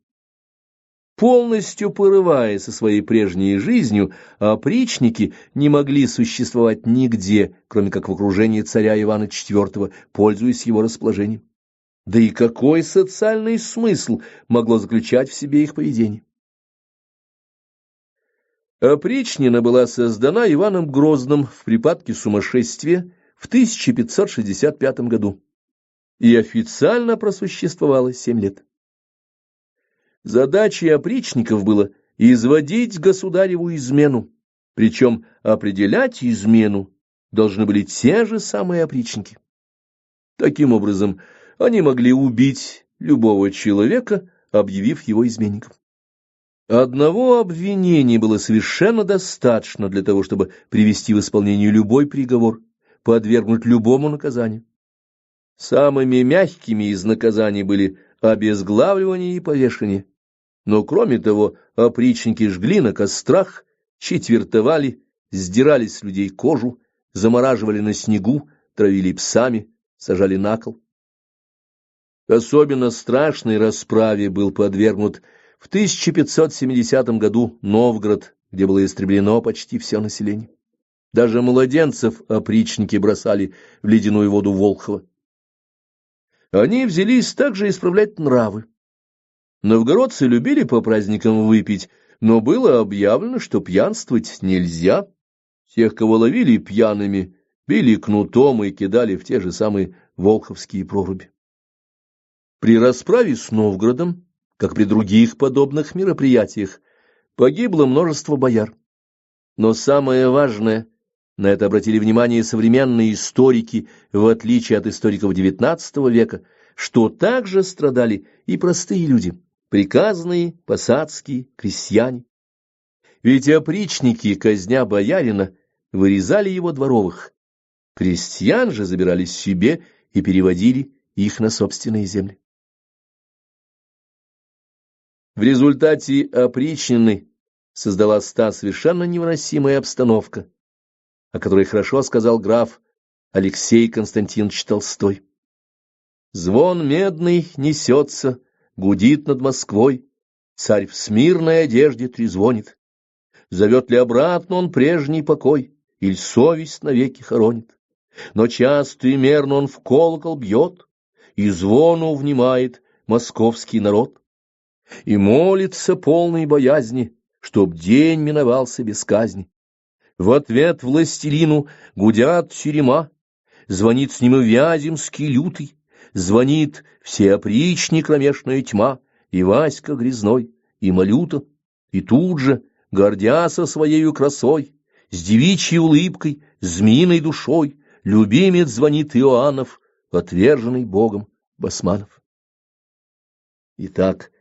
Полностью порывая со своей прежней жизнью, опричники не могли существовать нигде, кроме как в окружении царя Ивана IV, пользуясь его расположением. Да и какой социальный смысл могло заключать в себе их поведение? Опричнина была создана Иваном Грозным в припадке сумасшествия в 1565 году. и официально просуществовала 7 лет. Задачей опричников было изводить государеву измену, причем определять измену должны были те же самые опричники. Таким образом, они могли убить любого человека, объявив его изменником. Одного обвинения было совершенно достаточно для того, чтобы привести в исполнение любой приговор, подвергнуть любому наказанию. Самыми мягкими из наказаний были обезглавливание и повешение. Но, кроме того, опричники жгли на кострах, четвертовали, сдирали с людей кожу, замораживали на снегу, травили псами, сажали на кол. Особенно страшной расправе был подвергнут в 1570 году Новгород, где было истреблено почти все население. Даже младенцев опричники бросали в ледяную воду Волхова. Они взялись также исправлять нравы. Новгородцы любили по праздникам выпить, но было объявлено, что пьянствовать нельзя. Тех, кого ловили пьяными, били кнутом и кидали в те же самые волховские проруби. При расправе с Новгородом, как при других подобных мероприятиях, погибло множество бояр. Но самое важное, на это обратили внимание современные историки, в отличие от историков XIX века, что также страдали и простые люди, приказные, посадские, крестьяне. Ведь опричники, казня боярина, вырезали его дворовых, крестьян же забирали себе и переводили их на собственные земли. В результате опричнины создалась та совершенно невыносимая обстановка, о которой хорошо сказал граф Алексей Константинович Толстой. Звон медный несется, гудит над Москвой, царь в смирной одежде трезвонит. Зовет ли обратно он прежний покой, иль совесть навеки хоронит? Но часто и мерно он в колокол бьет, и звону внимает московский народ. И молится полной боязни, чтоб день миновался без казни. В ответ властелину гудят терема, звонит с ним и Вяземский лютый, звонит всеопричник кромешная тьма, и Васька Грязной, и Малюта, и тут же, гордяся своею красой, с девичьей улыбкой, змеиной душой, любимец звонит Иоаннов, отверженный Богом Басманов. Итак,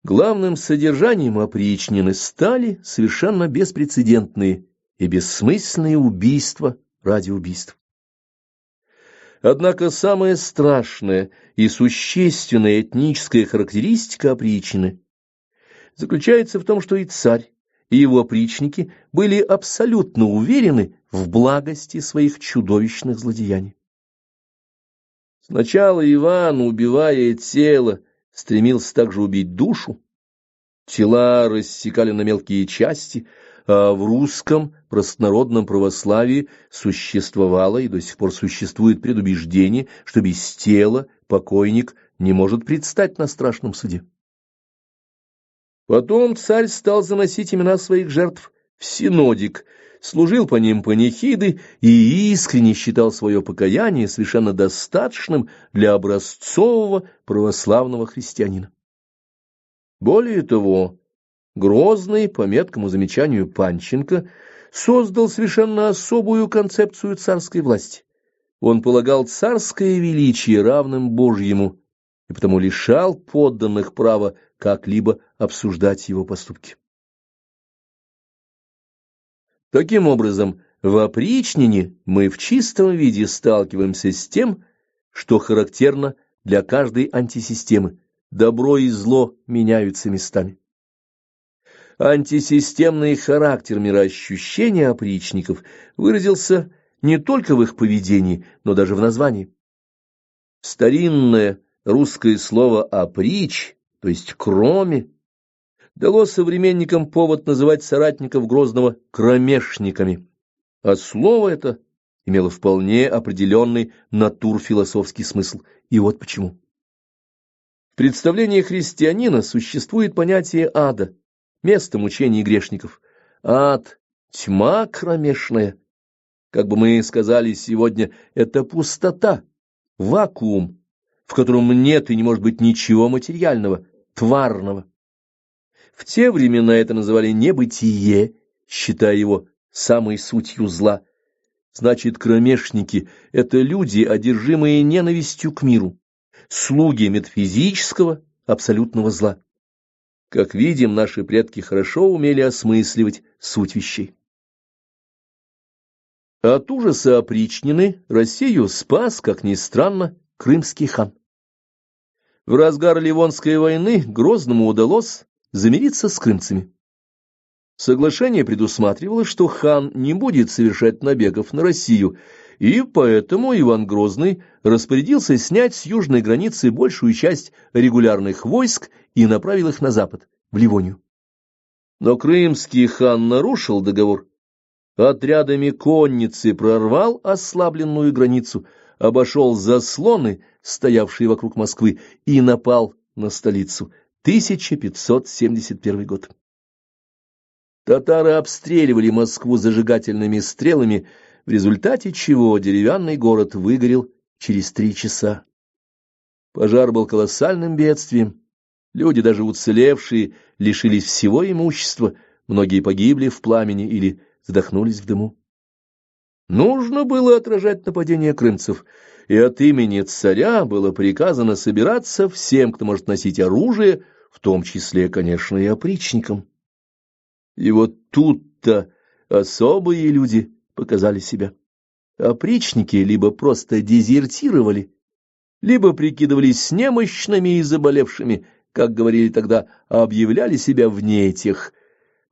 главным содержанием опричнины стали совершенно беспрецедентные и бессмысленные убийства ради убийств. Однако самая страшная и существенная этническая характеристика опричнины заключается в том, что и царь, и его опричники были абсолютно уверены в благости своих чудовищных злодеяний. Сначала Иван, убивая тело, стремился также убить душу. Тела рассекали на мелкие части, а в русском простонародном православии существовало и до сих пор существует предубеждение, что без тела покойник не может предстать на страшном суде. Потом царь стал заносить имена своих жертв в синодик, служил по ним панихиды и искренне считал свое покаяние совершенно достаточным для образцового православного христианина. Более того, Грозный, по меткому замечанию Панченко, создал совершенно особую концепцию царской власти. Он полагал царское величие равным Божьему, и потому лишал подданных права как-либо обсуждать его поступки. Таким образом, в опричнине мы в чистом виде сталкиваемся с тем, что характерно для каждой антисистемы. Добро и зло меняются местами. Антисистемный характер мироощущения опричников выразился не только в их поведении, но даже в названии. Старинное русское слово «опричь», то есть «кроме», дало современникам повод называть соратников Грозного кромешниками, а слово это имело вполне определенный натурфилософский смысл. И вот почему. В представлении христианина существует понятие ада, место мучений грешников. Ад — тьма кромешная. Как бы мы сказали сегодня, это пустота, вакуум, в котором нет и не может быть ничего материального, тварного. В те времена это называли небытие, считая его самой сутью зла. Значит, кромешники — это люди, одержимые ненавистью к миру, слуги метафизического абсолютного зла. Как видим, наши предки хорошо умели осмысливать суть вещей. От ужаса опричнины Россию спас, как ни странно, крымский хан. В разгар Ливонской войны Грозному удалось замириться с крымцами. Соглашение предусматривало, что хан не будет совершать набегов на Россию, и поэтому Иван Грозный распорядился снять с южной границы большую часть регулярных войск и направил их на запад, в Ливонию. Но крымский хан нарушил договор. Отрядами конницы прорвал ослабленную границу, обошел заслоны, стоявшие вокруг Москвы, и напал на столицу. 1571 год. Татары обстреливали Москву зажигательными стрелами, в результате чего деревянный город выгорел через 3 часа. Пожар был колоссальным бедствием. Люди, даже уцелевшие, лишились всего имущества, многие погибли в пламени или задохнулись в дыму. Нужно было отражать нападение крымцев, и от имени царя было приказано собираться всем, кто может носить оружие, в том числе, конечно, и опричникам. И вот тут-то особые люди показали себя. Опричники либо просто дезертировали, либо прикидывались немощными и заболевшими, как говорили тогда, а объявляли себя вне тех.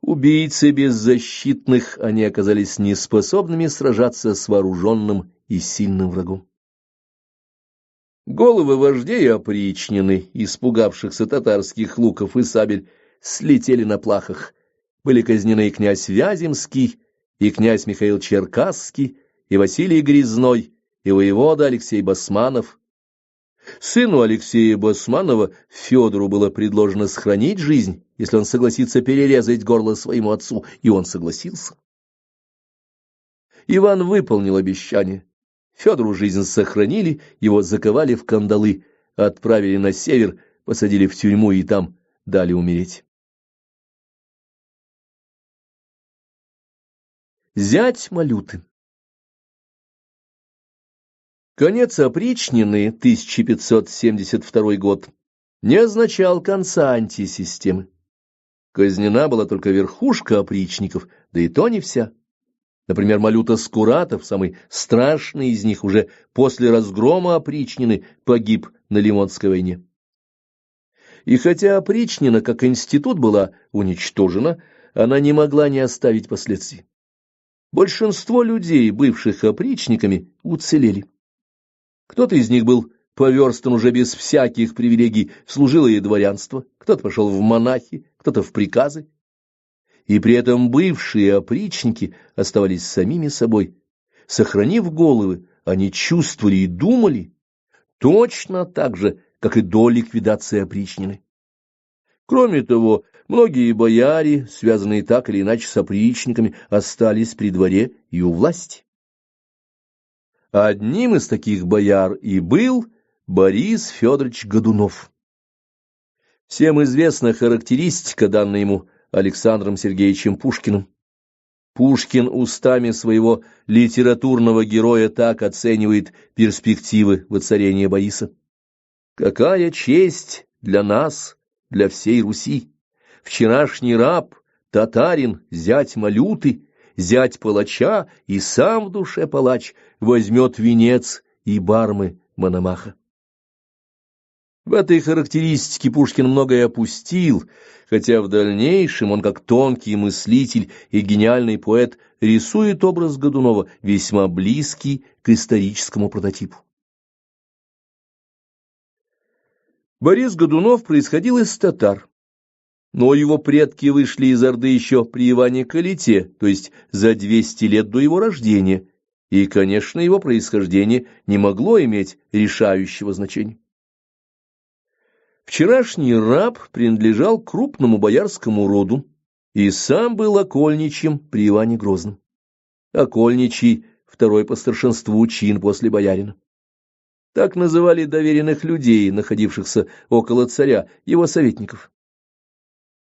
Убийцы беззащитных, они оказались неспособными сражаться с вооруженным и сильным врагом. Головы вождей опричнины, испугавшихся татарских луков и сабель, слетели на плахах. Были казнены и князь Вяземский, и князь Михаил Черкасский, и Василий Грязной, и воевода Алексей Басманов. Сыну Алексея Басманова, Федору, было предложено сохранить жизнь, если он согласится перерезать горло своему отцу, и он согласился. Иван выполнил обещание. Федору жизнь сохранили, его заковали в кандалы, отправили на север, посадили в тюрьму и там дали умереть. Зять Малюты. Конец опричнины, 1572 год, не означал конца антисистемы. Казнена была только верхушка опричников, да и то не вся. Например, Малюта Скуратов, самый страшный из них, уже после разгрома опричнины погиб на Ливонской войне. И хотя опричнина как институт была уничтожена, она не могла не оставить последствий. Большинство людей, бывших опричниками, уцелели. Кто-то из них был поверстан уже без всяких привилегий в служилое дворянство, кто-то пошел в монахи, кто-то в приказы. И при этом бывшие опричники оставались самими собой. Сохранив головы, они чувствовали и думали точно так же, как и до ликвидации опричнины. Кроме того, многие бояре, связанные так или иначе с опричниками, остались при дворе и у власти. Одним из таких бояр и был Борис Федорович Годунов. Всем известна характеристика, данная ему Александром Сергеевичем Пушкиным. Пушкин устами своего литературного героя так оценивает перспективы воцарения Бориса. «Какая честь для нас, для всей Руси! Вчерашний раб, татарин, зять Малюты, зять палача и сам в душе палач возьмет венец и бармы Мономаха». В этой характеристике Пушкин многое опустил, хотя в дальнейшем он, как тонкий мыслитель и гениальный поэт, рисует образ Годунова, весьма близкий к историческому прототипу. Борис Годунов происходил из татар, но его предки вышли из Орды еще при Иване Калите, то есть за 200 лет до его рождения, и, конечно, его происхождение не могло иметь решающего значения. Вчерашний раб принадлежал крупному боярскому роду и сам был окольничьим при Иване Грозном. Окольничий — второй по старшинству чин после боярина. Так называли доверенных людей, находившихся около царя, его советников.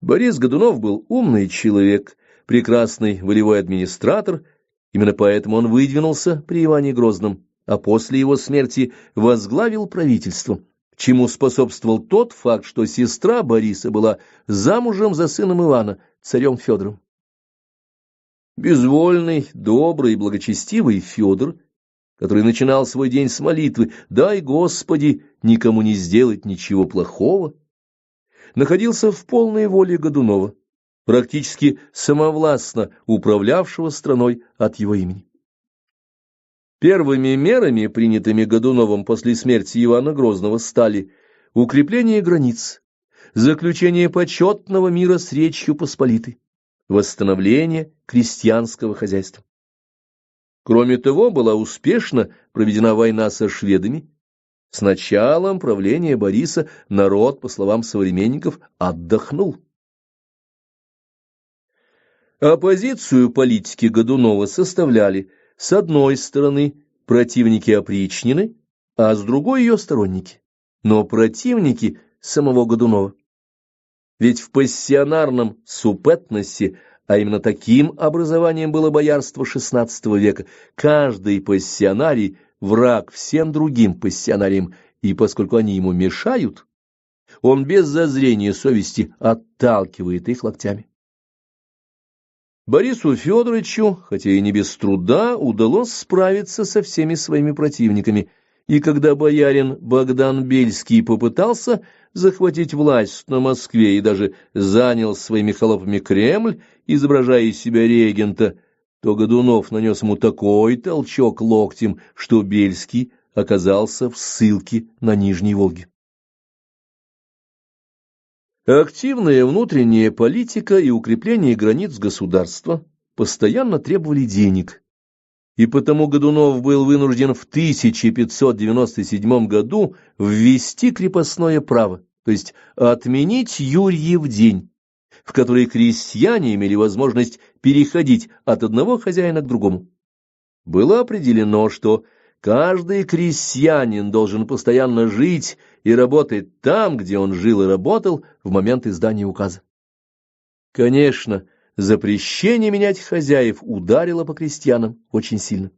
Борис Годунов был умный человек, прекрасный волевой администратор, именно поэтому он выдвинулся при Иване Грозном, а после его смерти возглавил правительство, чему способствовал тот факт, что сестра Бориса была замужем за сыном Ивана, царем Федором. Безвольный, добрый и благочестивый Федор, который начинал свой день с молитвы «Дай, Господи, никому не сделать ничего плохого», находился в полной воле Годунова, практически самовластно управлявшего страной от его имени. Первыми мерами, принятыми Годуновым после смерти Ивана Грозного, стали укрепление границ, заключение почетного мира с Речью Посполитой, восстановление крестьянского хозяйства. Кроме того, была успешно проведена война со шведами. С началом правления Бориса народ, по словам современников, отдохнул. Оппозицию политики Годунова составляли с одной стороны противники опричнины, а с другой ее сторонники, но противники самого Годунова. Ведь в пассионарном супетносе, а именно таким образованием было боярство XVI века, каждый пассионарий враг всем другим пассионариям, и поскольку они ему мешают, он без зазрения совести отталкивает их локтями. Борису Федоровичу, хотя и не без труда, удалось справиться со всеми своими противниками, и когда боярин Богдан Бельский попытался захватить власть на Москве и даже занял своими холопами Кремль, изображая из себя регента, то Годунов нанес ему такой толчок локтем, что Бельский оказался в ссылке на Нижней Волге. Активная внутренняя политика и укрепление границ государства постоянно требовали денег, и потому Годунов был вынужден в 1597 году ввести крепостное право, то есть отменить Юрьев день, в который крестьяне имели возможность переходить от одного хозяина к другому. Было определено, что каждый крестьянин должен постоянно жить и работать там, где он жил и работал в момент издания указа. Конечно, запрещение менять хозяев ударило по крестьянам очень сильно.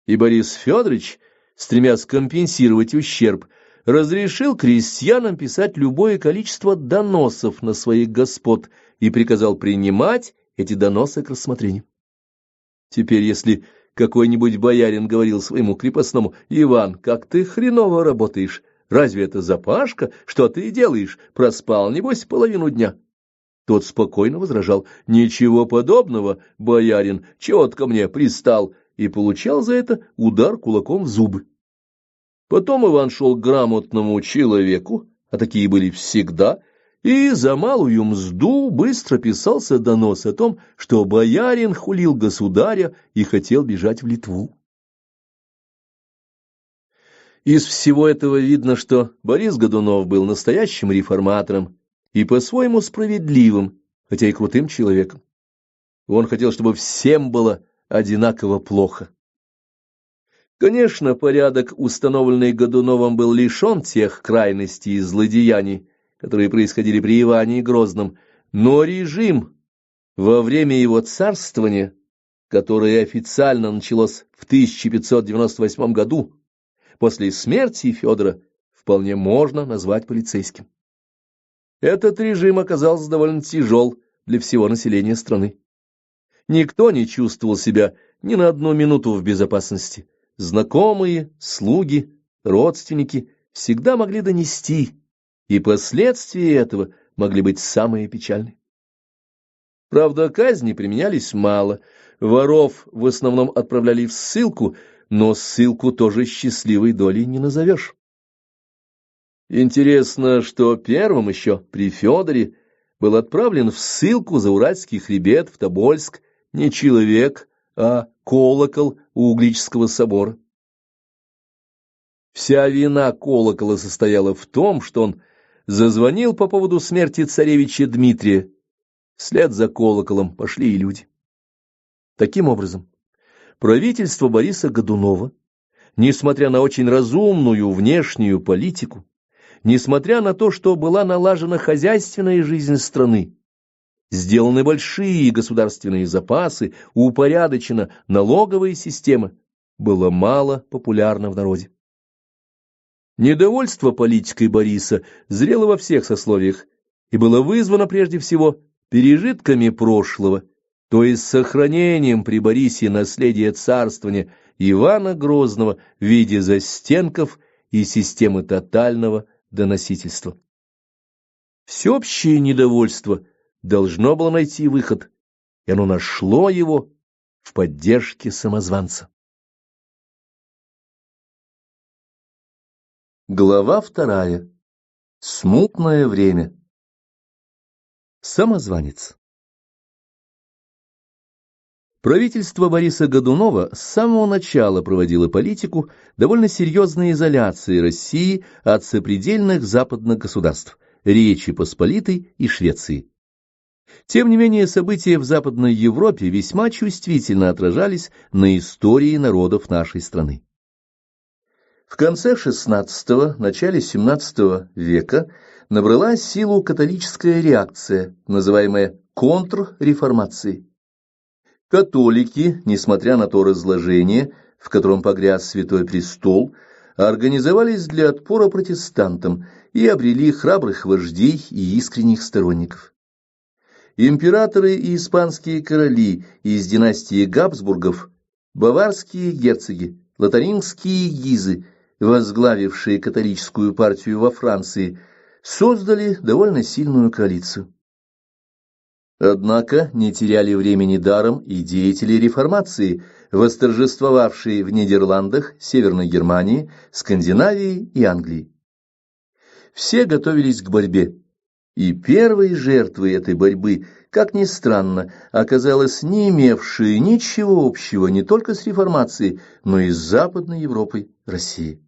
И Борис Федорович, стремясь компенсировать ущерб, разрешил крестьянам писать любое количество доносов на своих господ и приказал принимать эти доносы к рассмотрению. Теперь, если какой-нибудь боярин говорил своему крепостному: «Иван, как ты хреново работаешь! Разве это запашка? Что ты делаешь? Проспал, небось, половину дня?» Тот спокойно возражал: «Ничего подобного, боярин, чего ты ко мне пристал?» и получал за это удар кулаком в зубы. Потом Иван шел к грамотному человеку, а такие были всегда, и за малую мзду быстро писался донос о том, что боярин хулил государя и хотел бежать в Литву. Из всего этого видно, что Борис Годунов был настоящим реформатором и по-своему справедливым, хотя и крутым человеком. Он хотел, чтобы всем было одинаково плохо. Конечно, порядок, установленный Годуновым, был лишен тех крайностей и злодеяний, которые происходили при Иване Грозном, но режим во время его царствования, которое официально началось в 1598 году, после смерти Федора, вполне можно назвать полицейским. Этот режим оказался довольно тяжел для всего населения страны. Никто не чувствовал себя ни на одну минуту в безопасности. Знакомые, слуги, родственники всегда могли донести, и последствия этого могли быть самые печальные. Правда, казни применялись мало, воров в основном отправляли в ссылку, но ссылку тоже счастливой долей не назовешь. Интересно, что первым еще при Федоре был отправлен в ссылку за Уральский хребет в Тобольск не человек, а колокол у Угличского собора. Вся вина колокола состояла в том, что он зазвонил по поводу смерти царевича Дмитрия. Вслед за колоколом пошли и люди. Таким образом, правительство Бориса Годунова несмотря на очень разумную внешнюю политику, несмотря на то, что была налажена хозяйственная жизнь страны, сделаны большие государственные запасы, упорядочена налоговая система, было мало популярно в народе. Недовольство политикой Бориса зрело во всех сословиях и было вызвано прежде всего пережитками прошлого, то есть сохранением при Борисе наследия царствования Ивана Грозного в виде застенков и системы тотального доносительства. Всеобщее недовольство должно было найти выход, и оно нашло его в поддержке самозванца. Глава 2. Смутное время. Самозванец. Правительство Бориса Годунова с самого начала проводило политику довольно серьезной изоляции России от сопредельных западных государств, Речи Посполитой и Швеции. Тем не менее, события в Западной Европе весьма чувствительно отражались на истории народов нашей страны. В конце XVI – начале XVII века набрала силу католическая реакция, называемая контрреформацией. Католики, несмотря на то разложение, в котором погряз Святой Престол, организовались для отпора протестантам и обрели храбрых вождей и искренних сторонников. Императоры и испанские короли из династии Габсбургов, баварские герцоги, лотарингские гизы, возглавившие католическую партию во Франции, создали довольно сильную коалицию. Однако не теряли времени даром и деятели реформации, восторжествовавшие в Нидерландах, Северной Германии, Скандинавии и Англии. Все готовились к борьбе, и первой жертвой этой борьбы, как ни странно, оказалась не имевшая ничего общего не только с реформацией, но и с Западной Европой Россия.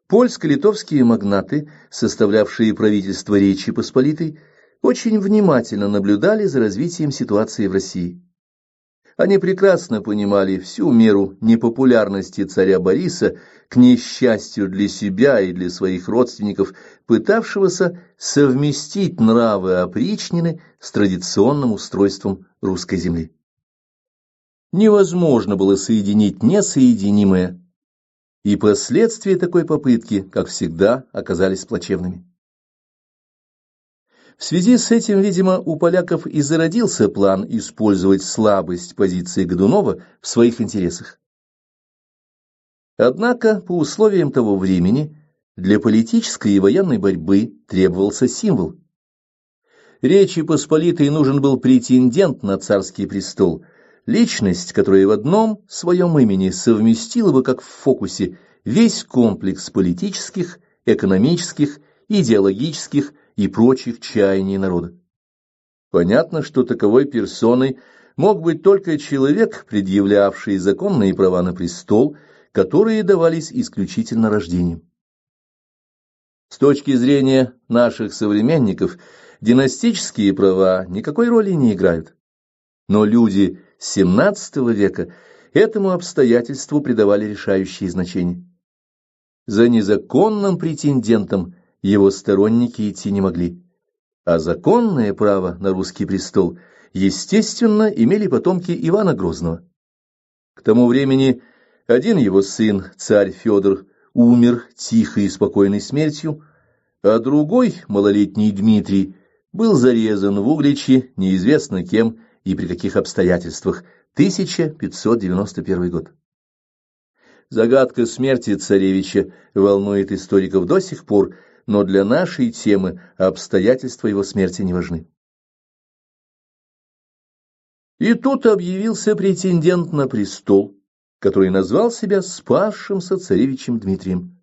Польско-литовские магнаты, составлявшие правительство Речи Посполитой, очень внимательно наблюдали за развитием ситуации в России. Они прекрасно понимали всю меру непопулярности царя Бориса, к несчастью для себя и для своих родственников, пытавшегося совместить нравы опричнины с традиционным устройством русской земли. Невозможно было соединить несоединимое, и последствия такой попытки, как всегда, оказались плачевными. В связи с этим, видимо, у поляков и зародился план использовать слабость позиции Годунова в своих интересах. Однако, по условиям того времени, для политической и военной борьбы требовался символ. Речи Посполитой нужен был претендент на царский престол, личность, которая в одном своем имени совместила бы, как в фокусе, весь комплекс политических, экономических, идеологических и прочих чаяний народа. Понятно, что таковой персоной мог быть только человек, предъявлявший законные права на престол, которые давались исключительно рождением. С точки зрения наших современников, династические права никакой роли не играют. Но люди XVII века этому обстоятельству придавали решающее значение. За незаконным претендентом его сторонники идти не могли, а законное право на русский престол, естественно, имели потомки Ивана Грозного. К тому времени один его сын, царь Федор, умер тихой и спокойной смертью, а другой, малолетний Дмитрий, был зарезан в Угличе неизвестно кем и при каких обстоятельствах, 1591 год. Загадка смерти царевича волнует историков до сих пор, но для нашей темы обстоятельства его смерти не важны. И тут объявился претендент на престол, который назвал себя спасшимся царевичем Дмитрием.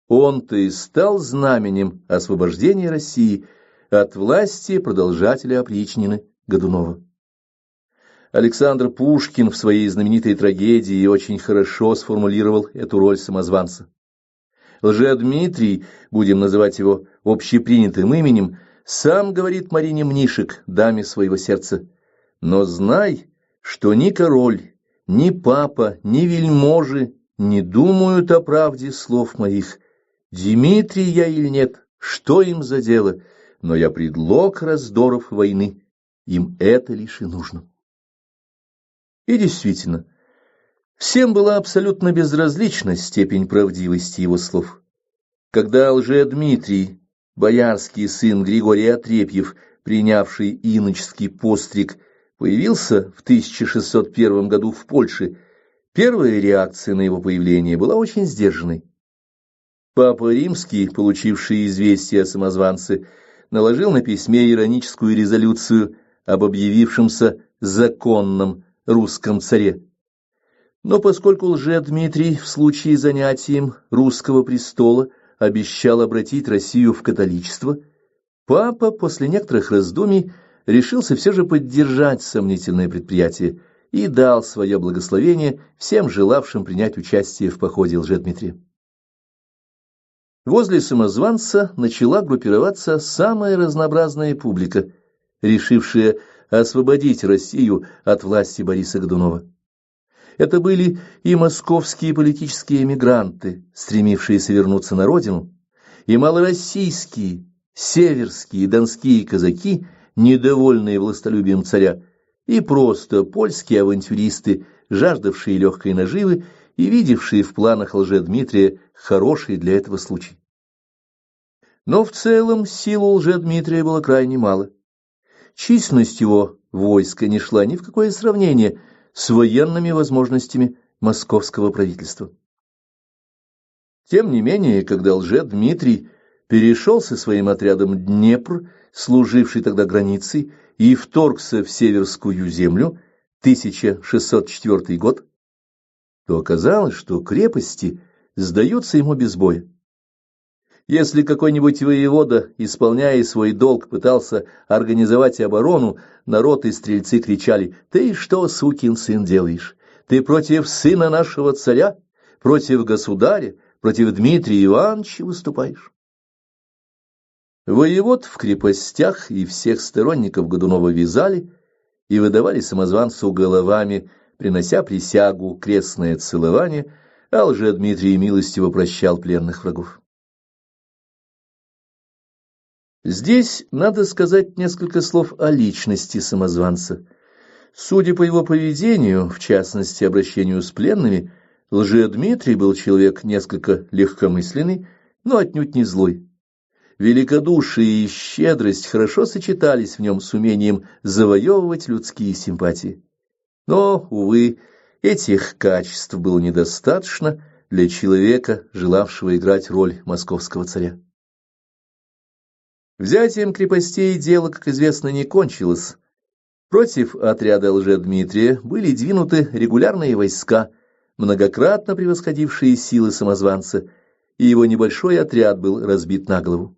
Он-то и стал знаменем освобождения России от власти продолжателя опричнины Годунова. Александр Пушкин в своей знаменитой трагедии очень хорошо сформулировал эту роль самозванца. Лжедмитрий, будем называть его общепринятым именем, сам говорит Марине Мнишек, даме своего сердца: «Но знай, что ни король, ни папа, ни вельможи не думают о правде слов моих. Дмитрий я или нет, что им за дело, но я предлог раздоров войны, им это лишь и нужно. И действительно, всем была абсолютно безразлична степень правдивости его слов. Когда Лжедмитрий, боярский сын Григорий Отрепьев, принявший иноческий постриг, появился в 1601 году в Польше, первая реакция на его появление была очень сдержанной. Папа Римский, получивший известие о самозванце, наложил на письме ироническую резолюцию об объявившемся законном русском царе. Но поскольку Лжедмитрий в случае занятия им русского престола обещал обратить Россию в католичество, папа после некоторых раздумий решился все же поддержать сомнительное предприятие и дал свое благословение всем желавшим принять участие в походе Лжедмитрия. Возле самозванца начала группироваться самая разнообразная публика, решившая освободить Россию от власти Бориса Годунова. Это были и московские политические эмигранты, стремившиеся вернуться на родину, и малороссийские, северские и донские казаки, недовольные властолюбием царя, и просто польские авантюристы, жаждавшие легкой наживы и видевшие в планах Лжедмитрия хороший для этого случай. Но в целом силу Лжедмитрия было крайне мало. Численность его войска не шла ни в какое сравнение с военными возможностями московского правительства. Тем не менее, когда Лжедмитрий перешел со своим отрядом Днепр, служивший тогда границей, и вторгся в Северскую землю, 1604 год, то оказалось, что крепости сдаются ему без боя. Если какой-нибудь воевода, исполняя свой долг, пытался организовать оборону, народ и стрельцы кричали: «Ты что, сукин сын, делаешь? Ты против сына нашего царя, против государя, против Дмитрия Ивановича выступаешь?» Воевод в крепостях и всех сторонников Годунова вязали и выдавали самозванцу головами, принося присягу крестное целование, а Лжедмитрий милостиво прощал пленных врагов. Здесь надо сказать несколько слов о личности самозванца. Судя по его поведению, в частности, обращению с пленными, Лжедмитрий был человек несколько легкомысленный, но отнюдь не злой. Великодушие и щедрость хорошо сочетались в нем с умением завоевывать людские симпатии. Но, увы, этих качеств было недостаточно для человека, желавшего играть роль московского царя. Взятием крепостей дело, как известно, не кончилось. Против отряда Лжедмитрия были двинуты регулярные войска, многократно превосходившие силы самозванца, и его небольшой отряд был разбит на голову.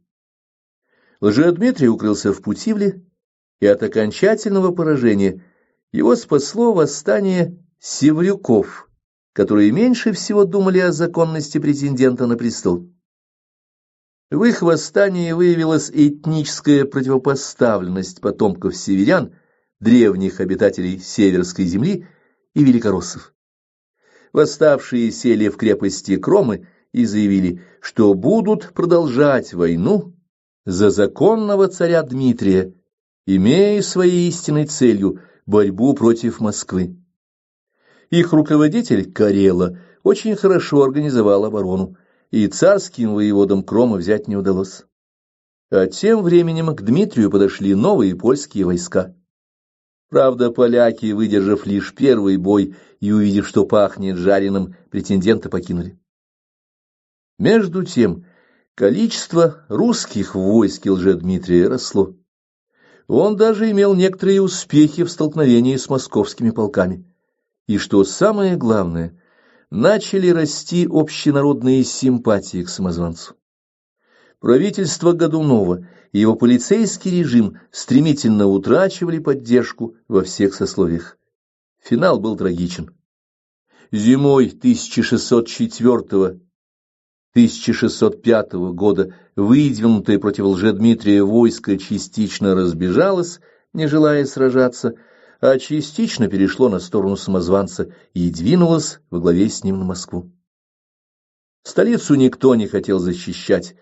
Лжедмитрий укрылся в Путивле, и от окончательного поражения его спасло восстание севрюков, которые меньше всего думали о законности претендента на престол. В их восстании выявилась этническая противопоставленность потомков северян, древних обитателей Северской земли и великороссов. Восставшие сели в крепости Кромы и заявили, что будут продолжать войну за законного царя Дмитрия, имея своей истинной целью борьбу против Москвы. Их руководитель Карела очень хорошо организовал оборону, и царским воеводам Крома взять не удалось. А тем временем к Дмитрию подошли новые польские войска. Правда, поляки, выдержав лишь первый бой и увидев, что пахнет жареным, претендента покинули. Между тем, количество русских в войске Лжедмитрия росло. Он даже имел некоторые успехи в столкновении с московскими полками. И что самое главное, начали расти общенародные симпатии к самозванцу. Правительство Годунова и его полицейский режим стремительно утрачивали поддержку во всех сословиях. Финал был трагичен. Зимой 1604-1605 года выдвинутое против Лжедмитрия войско частично разбежалось, не желая сражаться, а частично перешло на сторону самозванца и двинулось во главе с ним на Москву. Столицу никто не хотел защищать,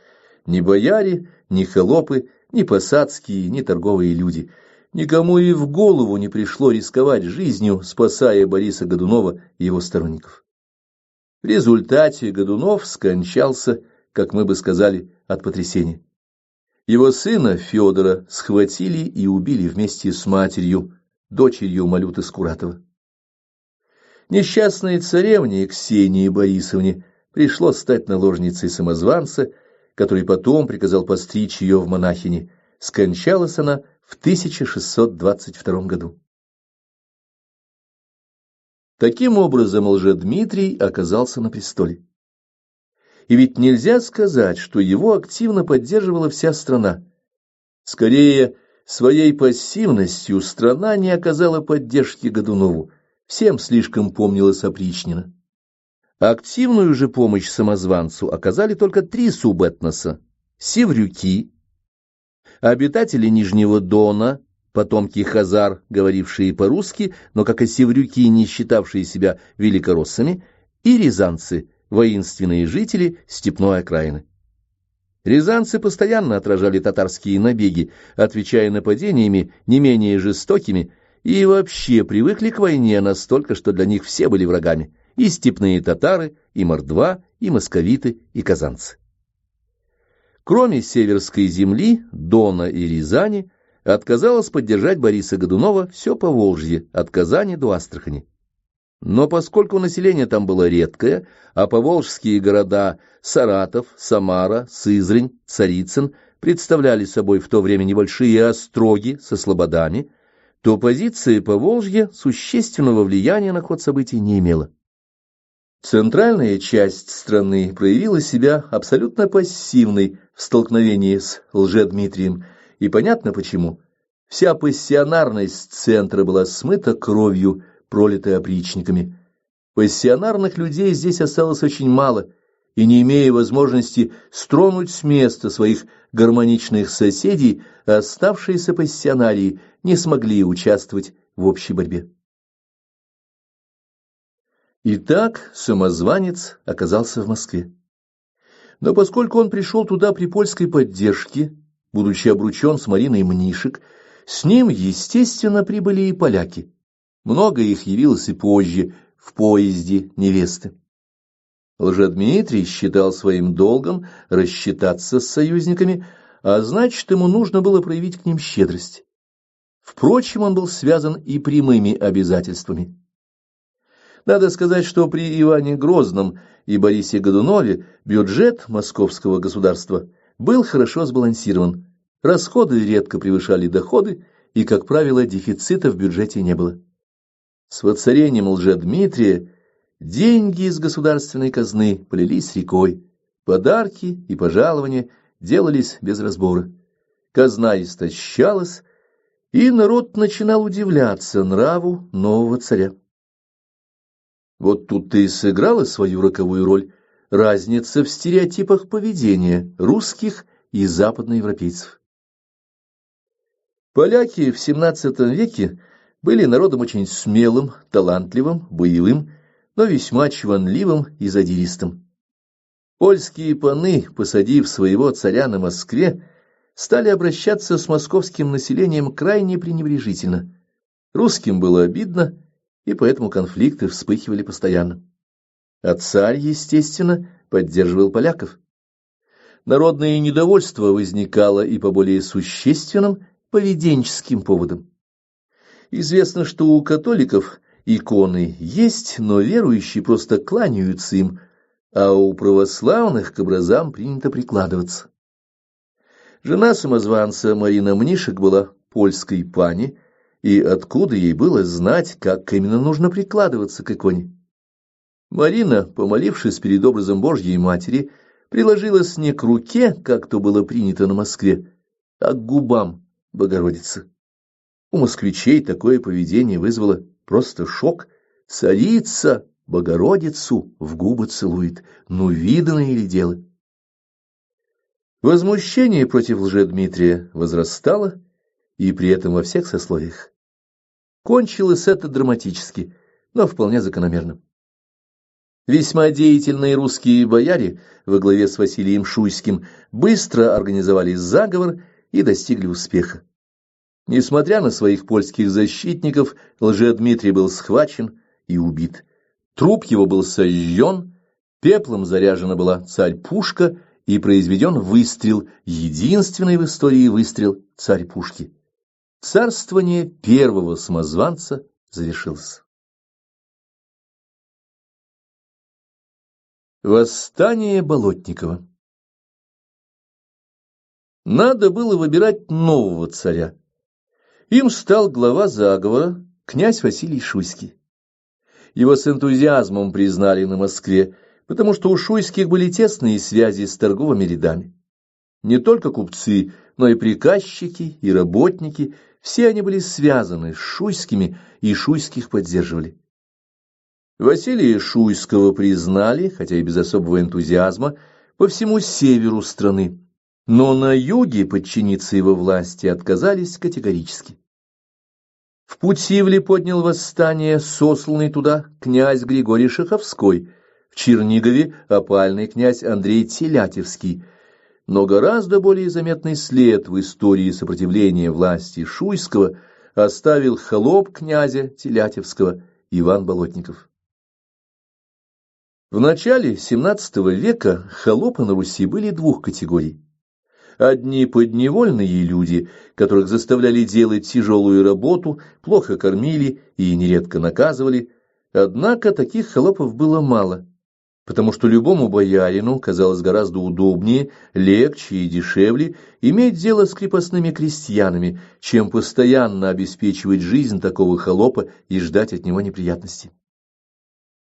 ни бояре, ни холопы, ни посадские, ни торговые люди. Никому и в голову не пришло рисковать жизнью, спасая Бориса Годунова и его сторонников. В результате Годунов скончался, как мы бы сказали, от потрясения. Его сына Федора схватили и убили вместе с матерью, дочерью Малюты Скуратова. Несчастной царевне Ксении Борисовне пришлось стать наложницей самозванца, который потом приказал постричь ее в монахини. Скончалась она в 1622 году. Таким образом, Лжедмитрий оказался на престоле. И ведь нельзя сказать, что его активно поддерживала вся страна. Скорее, своей пассивностью страна не оказала поддержки Годунову, всем слишком помнилась опричнина. Активную же помощь самозванцу оказали только 3 субэтноса – севрюки, обитатели Нижнего Дона, потомки хазар, говорившие по-русски, но, как и севрюки, не считавшие себя великороссами, и рязанцы, воинственные жители степной окраины. Рязанцы постоянно отражали татарские набеги, отвечая нападениями не менее жестокими, и вообще привыкли к войне настолько, что для них все были врагами – и степные татары, и мордва, и московиты, и казанцы. Кроме Северской земли, Дона и Рязани, отказалось поддержать Бориса Годунова все Поволжье, от Казани до Астрахани. Но поскольку население там было редкое, а поволжские города Саратов, Самара, Сызрань, Царицын представляли собой в то время небольшие остроги со слободами, то позиция Поволжья существенного влияния на ход событий не имела. Центральная часть страны проявила себя абсолютно пассивной в столкновении с Лжедмитрием, и понятно почему. Вся пассионарность центра была смыта кровью, пролитой опричниками. Пассионарных людей здесь осталось очень мало, и, не имея возможности стронуть с места своих гармоничных соседей, оставшиеся пассионарии не смогли участвовать в общей борьбе. Итак, самозванец оказался в Москве. Но поскольку он пришел туда при польской поддержке, будучи обручен с Мариной Мнишек, с ним, естественно, прибыли и поляки. Много их явилось и позже, в поезде невесты. Лжедмитрий считал своим долгом рассчитаться с союзниками, а значит, ему нужно было проявить к ним щедрость. Впрочем, он был связан и прямыми обязательствами. Надо сказать, что при Иване Грозном и Борисе Годунове бюджет московского государства был хорошо сбалансирован. Расходы редко превышали доходы, и, как правило, дефицита в бюджете не было. С воцарением Лжедмитрия деньги из государственной казны полились рекой, подарки и пожалования делались без разбора. Казна истощалась, и народ начинал удивляться нраву нового царя. Вот тут-то и сыграла свою роковую роль разница в стереотипах поведения русских и западноевропейцев. Поляки в XVII веке были народом очень смелым, талантливым, боевым, но весьма чванливым и задиристым. Польские паны, посадив своего царя на Москве, стали обращаться с московским населением крайне пренебрежительно. Русским было обидно, и поэтому конфликты вспыхивали постоянно. А царь, естественно, поддерживал поляков. Народное недовольство возникало и по более существенным поведенческим поводам. Известно, что у католиков иконы есть, но верующие просто кланяются им, а у православных к образам принято прикладываться. Жена самозванца Марина Мнишек была польской пани, и откуда ей было знать, как именно нужно прикладываться к иконе? Марина, помолившись перед образом Божьей Матери, приложилась не к руке, как то было принято на Москве, а к губам Богородицы. У москвичей такое поведение вызвало просто шок. Царица Богородицу в губы целует. Ну, видано ли дело? Возмущение против Лжедмитрия возрастало, и при этом во всех сословиях. Кончилось это драматически, но вполне закономерно. Весьма деятельные русские бояре во главе с Василием Шуйским быстро организовали заговор и достигли успеха. Несмотря на своих польских защитников, Лжедмитрий был схвачен и убит. Труп его был сожжен, пеплом заряжена была царь-пушка и произведен выстрел, единственный в истории выстрел царь-пушки. Царствование первого самозванца завершилось. Восстание Болотникова. Надо было выбирать нового царя. Им стал глава заговора, князь Василий Шуйский. Его с энтузиазмом признали на Москве, потому что у Шуйских были тесные связи с торговыми рядами. Не только купцы, но и приказчики, и работники, все они были связаны с Шуйскими и Шуйских поддерживали. Василия Шуйского признали, хотя и без особого энтузиазма, по всему северу страны, но на юге подчиниться его власти отказались категорически. В Путивле поднял восстание сосланный туда князь Григорий Шаховской, в Чернигове опальный князь Андрей Телятевский, но гораздо более заметный след в истории сопротивления власти Шуйского оставил холоп князя Телятевского Иван Болотников. В начале XVII века холопы на Руси были двух категорий. Одни подневольные люди, которых заставляли делать тяжелую работу, плохо кормили и нередко наказывали, однако таких холопов было мало, потому что любому боярину казалось гораздо удобнее, легче и дешевле иметь дело с крепостными крестьянами, чем постоянно обеспечивать жизнь такого холопа и ждать от него неприятностей.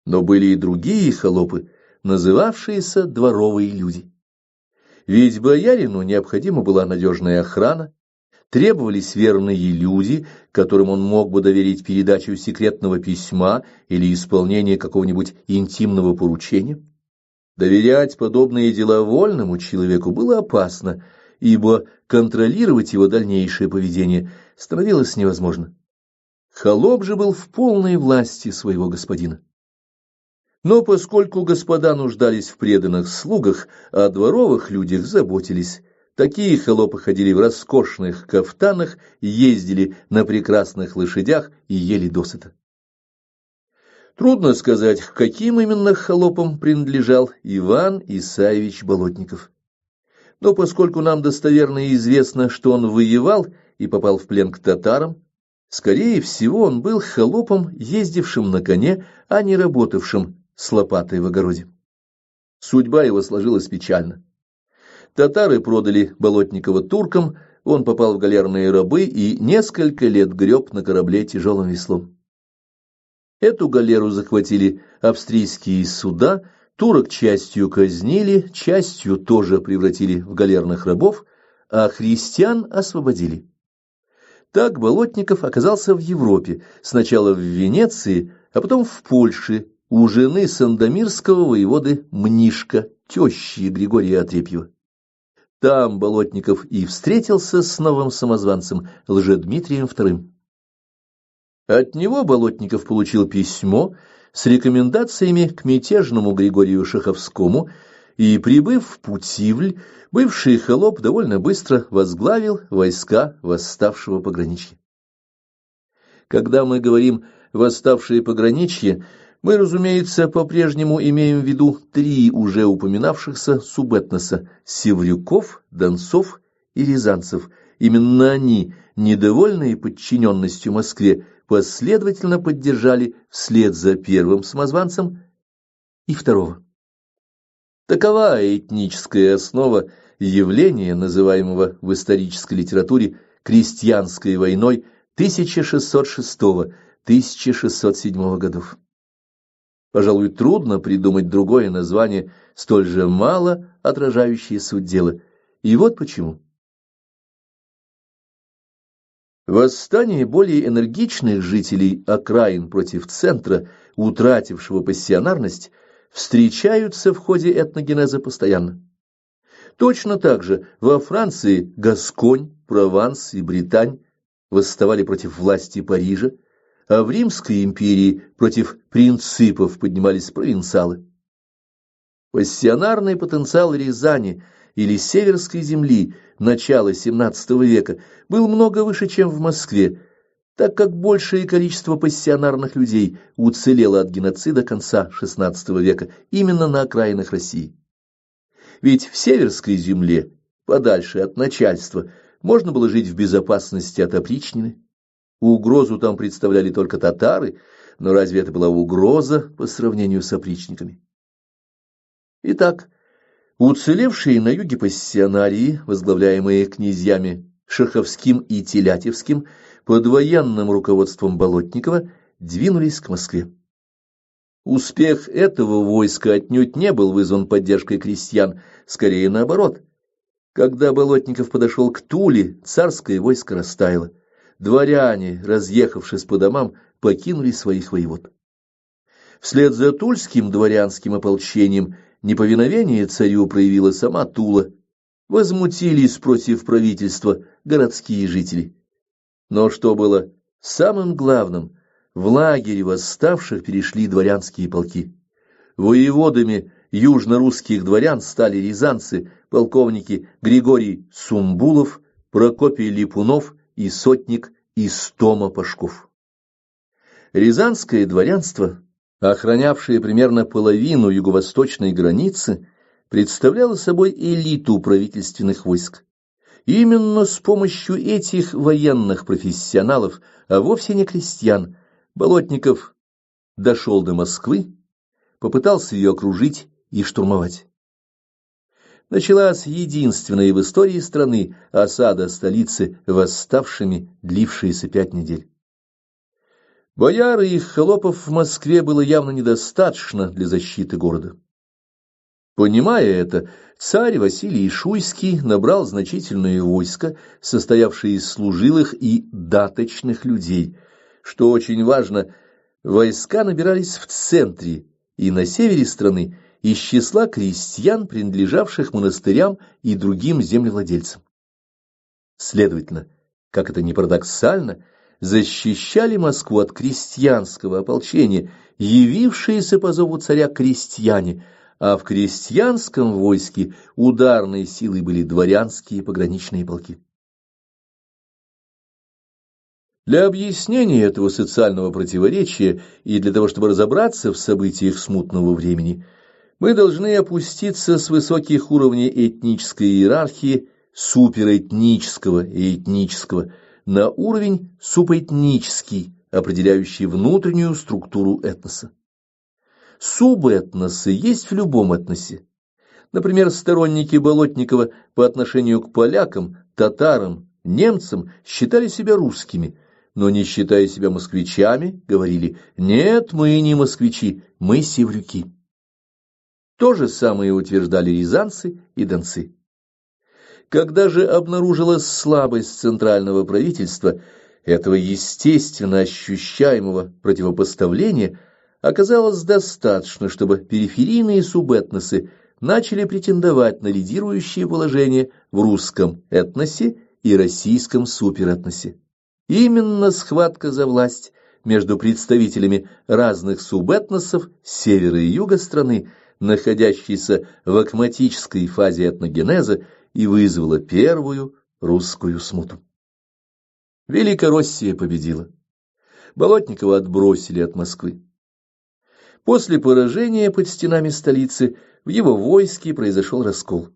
Но были и другие холопы, называвшиеся дворовые люди. Ведь боярину необходима была надежная охрана, требовались верные люди, которым он мог бы доверить передачу секретного письма или исполнение какого-нибудь интимного поручения. Доверять подобные дела вольному человеку было опасно, ибо контролировать его дальнейшее поведение становилось невозможно. Холоп же был в полной власти своего господина. Но поскольку господа нуждались в преданных слугах, о дворовых людях заботились, такие холопы ходили в роскошных кафтанах, ездили на прекрасных лошадях и ели досыта. Трудно сказать, к каким именно холопам принадлежал Иван Исаевич Болотников. Но поскольку нам достоверно известно, что он воевал и попал в плен к татарам, скорее всего, он был холопом, ездившим на коне, а не работавшим с лопатой в огороде. Судьба его сложилась печально. Татары продали Болотникова туркам, он попал в галерные рабы и несколько лет греб на корабле тяжелым веслом. Эту галеру захватили австрийские суда, турок частью казнили, частью тоже превратили в галерных рабов, а христиан освободили. Так Болотников оказался в Европе, сначала в Венеции, а потом в Польше, у жены сандомирского воеводы Мнишка, тещи Григория Отрепьева. Там Болотников и встретился с новым самозванцем Лжедмитрием II. От него Болотников получил письмо с рекомендациями к мятежному Григорию Шаховскому, и, прибыв в Путивль, бывший холоп довольно быстро возглавил войска восставшего пограничья. Когда мы говорим «восставшие пограничье», мы, разумеется, по-прежнему имеем в виду три уже упоминавшихся субэтноса – севрюков, донцов и рязанцев. Именно они, недовольные подчиненностью Москве, последовательно поддержали вслед за первым самозванцем и второго. Такова этническая основа явления, называемого в исторической литературе крестьянской войной 1606-1607 годов. Пожалуй, трудно придумать другое название, столь же мало отражающее суть дела. И вот почему. Восстание более энергичных жителей окраин против центра, утратившего пассионарность, встречаются в ходе этногенеза постоянно. Точно так же во Франции Гасконь, Прованс и Британь восставали против власти Парижа, а в Римской империи против принципов поднимались провинциалы. Пассионарный потенциал Рязани или Северской земли начала XVII века был много выше, чем в Москве, так как большее количество пассионарных людей уцелело от геноцида конца XVI века именно на окраинах России. Ведь в Северской земле, подальше от начальства, можно было жить в безопасности от опричнины. Угрозу там представляли только татары, но разве это была угроза по сравнению с опричниками? Итак, уцелевшие на юге пассионарии, возглавляемые князьями Шаховским и Телятевским, под военным руководством Болотникова, двинулись к Москве. Успех этого войска отнюдь не был вызван поддержкой крестьян, скорее наоборот. Когда Болотников подошел к Туле, царское войско растаяло. Дворяне, разъехавшись по домам, покинули своих воевод. Вслед за тульским дворянским ополчением неповиновение царю проявила сама Тула. Возмутились против правительства городские жители. Но что было самым главным, в лагерь восставших перешли дворянские полки. Воеводами южно-русских дворян стали рязанцы, полковники Григорий Сумбулов, Прокопий Липунов и сотник Истома Пашков. Рязанское дворянство, охранявшее примерно половину юго-восточной границы, представляло собой элиту правительственных войск. Именно с помощью этих военных профессионалов, а вовсе не крестьян, Болотников дошел до Москвы, попытался ее окружить и штурмовать. Началась единственная в истории страны осада столицы восставшими, длившаяся 5 недель. Бояр и их холопов в Москве было явно недостаточно для защиты города. Понимая это, царь Василий Шуйский набрал значительное войско, состоявшее из служилых и даточных людей. Что очень важно, войска набирались в центре и на севере страны из числа крестьян, принадлежавших монастырям и другим землевладельцам. Следовательно, как это ни парадоксально, защищали Москву от крестьянского ополчения, явившиеся по зову царя крестьяне, а в крестьянском войске ударной силой были дворянские пограничные полки. Для объяснения этого социального противоречия и для того, чтобы разобраться в событиях смутного времени, мы должны опуститься с высоких уровней этнической иерархии суперэтнического и этнического на уровень субэтнический, определяющий внутреннюю структуру этноса. Субэтносы есть в любом этносе. Например, сторонники Болотникова по отношению к полякам, татарам, немцам считали себя русскими, но, не считая себя москвичами, говорили: «Нет, мы не москвичи, мы севрюки». То же самое утверждали рязанцы и донцы. Когда же обнаружилась слабость центрального правительства, этого естественно ощущаемого противопоставления оказалось достаточно, чтобы периферийные субэтносы начали претендовать на лидирующее положение в русском этносе и российском суперэтносе. Именно схватка за власть между представителями разных субэтносов севера и юга страны, находящейся в акматической фазе этногенеза, и вызвала первую русскую смуту. Великороссия победила. Болотникова отбросили от Москвы. После поражения под стенами столицы в его войске произошел раскол.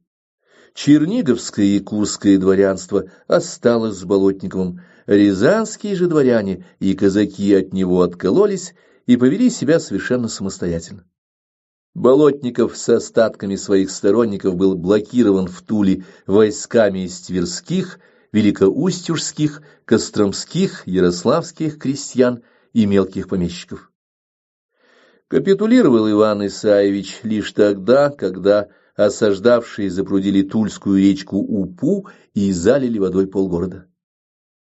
Черниговское и курское дворянство осталось с Болотниковым, рязанские же дворяне и казаки от него откололись и повели себя совершенно самостоятельно. Болотников с остатками своих сторонников был блокирован в Туле войсками из тверских, великоустюжских, костромских, ярославских крестьян и мелких помещиков. Капитулировал Иван Исаевич лишь тогда, когда осаждавшие запрудили Тульскую речку Упу и залили водой полгорода.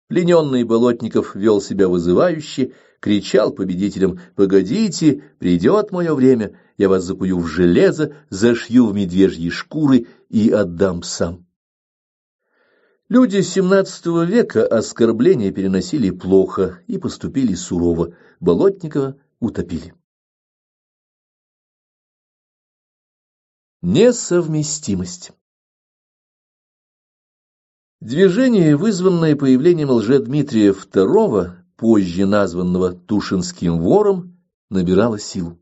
Плененный Болотников вел себя вызывающе, кричал победителям: «Погодите, придет мое время, я вас закую в железо, зашью в медвежьи шкуры и отдам сам». Люди XVII века оскорбления переносили плохо и поступили сурово. Болотникова утопили. Несовместимость. Движение, вызванное появлением Лжедмитрия II, позже названного Тушинским вором, набирало силу.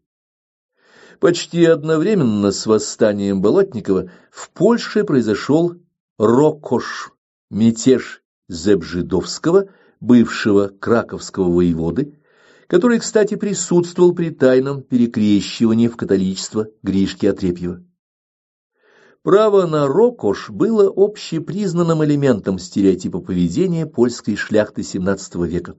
Почти одновременно с восстанием Болотникова в Польше произошел Рокош, мятеж Зебжидовского, бывшего краковского воеводы, который, кстати, присутствовал при тайном перекрещивании в католичество Гришки Отрепьева. Право на рокош было общепризнанным элементом стереотипа поведения польской шляхты XVII века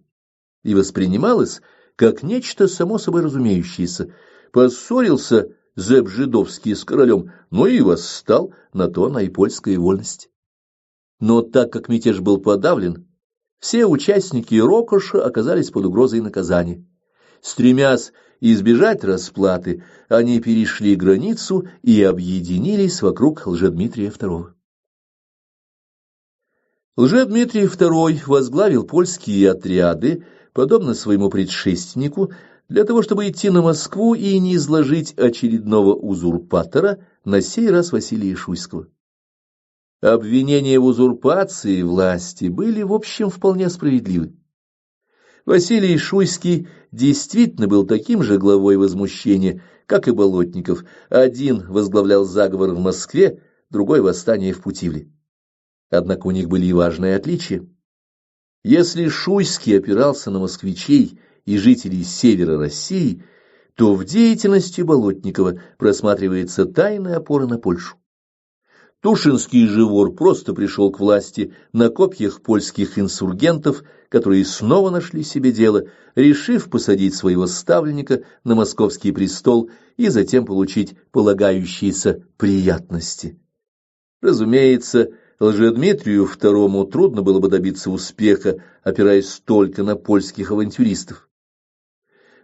и воспринималось как нечто само собой разумеющееся. Поссорился Зебжидовский с королем, но и восстал, на то она и польская вольность. Но так как мятеж был подавлен, все участники рокоша оказались под угрозой наказания. Стремясь избежать расплаты, они перешли границу и объединились вокруг Лжедмитрия II. Лжедмитрий II возглавил польские отряды, подобно своему предшественнику, для того, чтобы идти на Москву и не изложить очередного узурпатора, на сей раз Василия Шуйского. Обвинения в узурпации власти были, в общем, вполне справедливы. Василий Шуйский действительно был таким же главой возмущения, как и Болотников. Один возглавлял заговор в Москве, другой — восстание в Путивле. Однако у них были и важные отличия. Если Шуйский опирался на москвичей и жителей севера России, то в деятельности Болотникова просматривается тайная опора на Польшу. Тушинский же вор просто пришел к власти на копьях польских инсургентов, которые снова нашли себе дело, решив посадить своего ставленника на московский престол и затем получить полагающиеся приятности. Разумеется, Лжедмитрию II трудно было бы добиться успеха, опираясь только на польских авантюристов.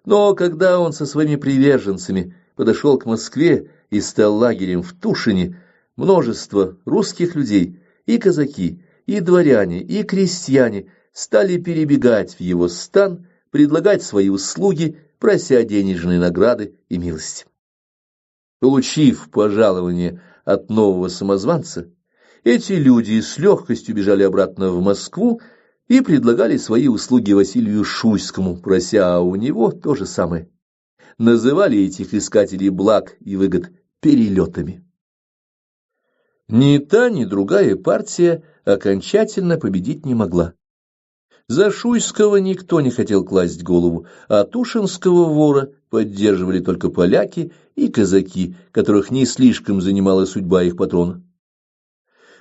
Но когда он со своими приверженцами подошел к Москве и стал лагерем в Тушине, множество русских людей, и казаки, и дворяне, и крестьяне стали перебегать в его стан, предлагать свои услуги, прося денежные награды и милости. Получив пожалование от нового самозванца, эти люди с легкостью бежали обратно в Москву и предлагали свои услуги Василию Шуйскому, прося у него то же самое. Называли этих искателей благ и выгод перелетами. Ни та, ни другая партия окончательно победить не могла. За Шуйского никто не хотел класть голову, а Тушинского вора поддерживали только поляки и казаки, которых не слишком занимала судьба их патрона.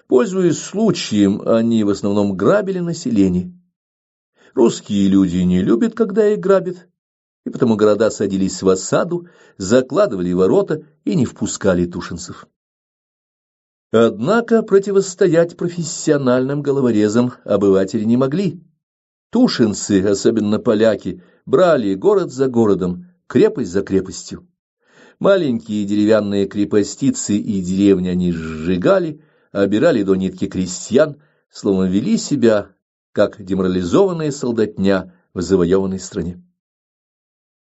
Пользуясь случаем, они в основном грабили население. Русские люди не любят, когда их грабят, и потому города садились в осаду, закладывали ворота и не впускали тушинцев. Однако противостоять профессиональным головорезам обыватели не могли. Тушинцы, особенно поляки, брали город за городом, крепость за крепостью. Маленькие деревянные крепостицы и деревни они сжигали, обирали до нитки крестьян, словно вели себя, как деморализованная солдатня в завоеванной стране.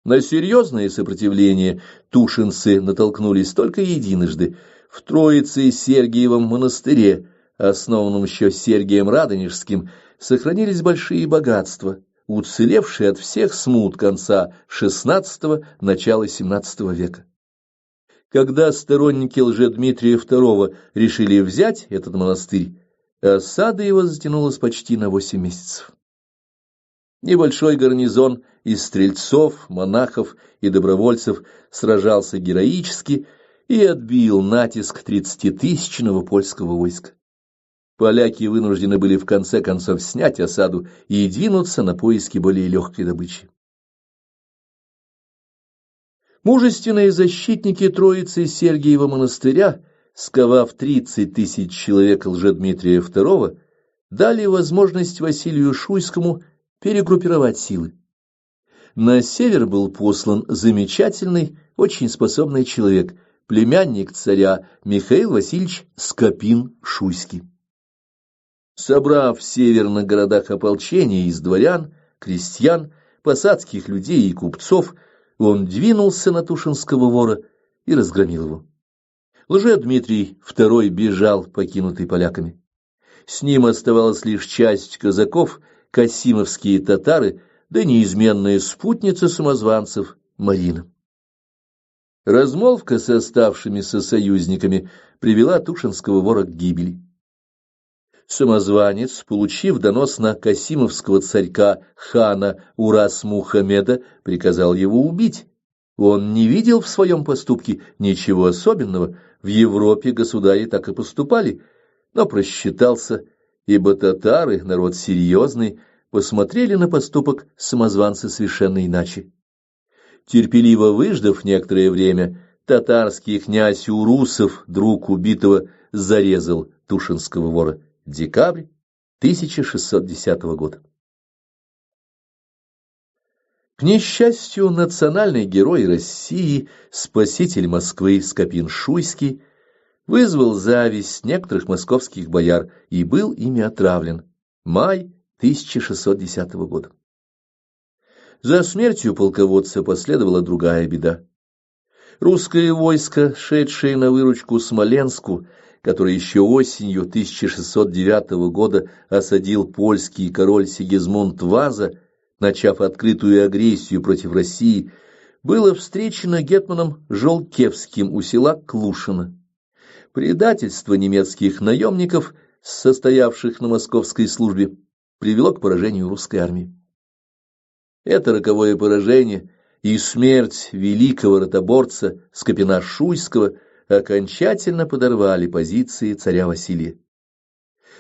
На серьезное сопротивление тушинцы натолкнулись только единожды в Троице-Сергиевом монастыре, основанном еще Сергием Радонежским, сохранились большие богатства, уцелевшие от всех смут конца XVI – начала XVII века. Когда сторонники Лжедмитрия II решили взять этот монастырь, осада его затянулась почти на 8 месяцев. Небольшой гарнизон из стрельцов, монахов и добровольцев сражался героически и отбил натиск 30-тысячного польского войска. Поляки вынуждены были в конце концов снять осаду и двинуться на поиски более легкой добычи. Мужественные защитники Троицы Сергиева монастыря, сковав 30 тысяч человек Лжедмитрия II, дали возможность Василию Шуйскому перегруппировать силы. На север был послан замечательный, очень способный человек, племянник царя Михаил Васильевич Скопин-Шуйский. Собрав в северных городах ополчение из дворян, крестьян, посадских людей и купцов, он двинулся на Тушинского вора и разгромил его. Лжедмитрий II бежал, покинутый поляками. С ним оставалась лишь часть казаков, касимовские татары, да неизменная спутница самозванцев Марина. Размолвка с оставшимися союзниками привела тушинского вора к гибели. Самозванец, получив донос на касимовского царька хана Урас-Мухаммеда, приказал его убить. Он не видел в своем поступке ничего особенного, в Европе государи так и поступали, но просчитался, ибо татары, народ серьезный, посмотрели на поступок самозванца совершенно иначе. Терпеливо выждав некоторое время, татарский князь Урусов, друг убитого, зарезал тушинского вора. Декабрь 1610 года. К несчастью, национальный герой России, спаситель Москвы Скопин-Шуйский, вызвал зависть некоторых московских бояр и был ими отравлен. Май 1610 года. За смертью полководца последовала другая беда. Русское войско, шедшее на выручку Смоленску, который еще осенью 1609 года осадил польский король Сигизмунд Ваза, начав открытую агрессию против России, было встречено гетманом Жолкевским у села Клушино. Предательство немецких наемников, состоявших на московской службе, привело к поражению русской армии. Это роковое поражение и смерть великого ротоборца Скопина-Шуйского окончательно подорвали позиции царя Василия.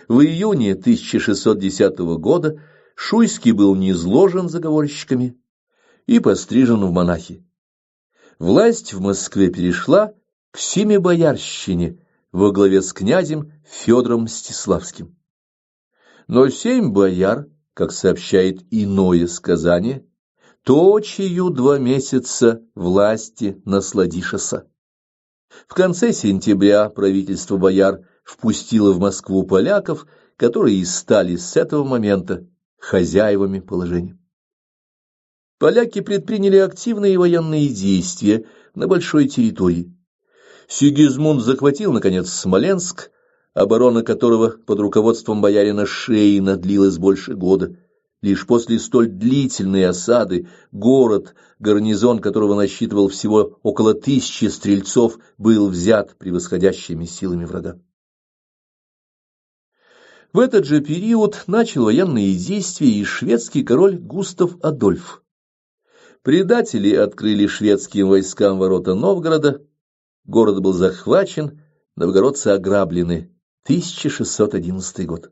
В июне 1610 года Шуйский был низложен заговорщиками и пострижен в монахи. Власть в Москве перешла к семибоярщине во главе с князем Федором Мстиславским. Но 7 бояр, как сообщает иное сказание, точию 2 месяца власти насладишася. В конце сентября правительство бояр впустило в Москву поляков, которые и стали с этого момента хозяевами положения. Поляки предприняли активные военные действия на большой территории. Сигизмунд захватил, наконец, Смоленск, оборона которого под руководством боярина Шейна длилась больше года. Лишь после столь длительной осады город, гарнизон которого насчитывал всего около 1000 стрельцов, был взят превосходящими силами врага. В этот же период начал военные действия и шведский король Густав Адольф. Предатели открыли шведским войскам ворота Новгорода, город был захвачен, новгородцы ограблены. 1611 год.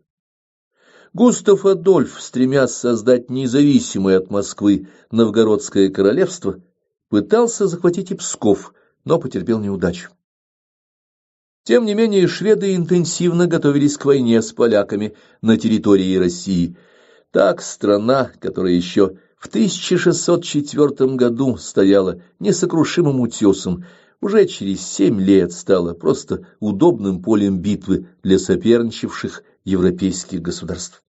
Густав Адольф, стремясь создать независимое от Москвы новгородское королевство, пытался захватить и Псков, но потерпел неудачу. Тем не менее, шведы интенсивно готовились к войне с поляками на территории России. Так страна, которая еще в 1604 году стояла несокрушимым утесом, уже через 7 лет стала просто удобным полем битвы для соперничавших европейских государств.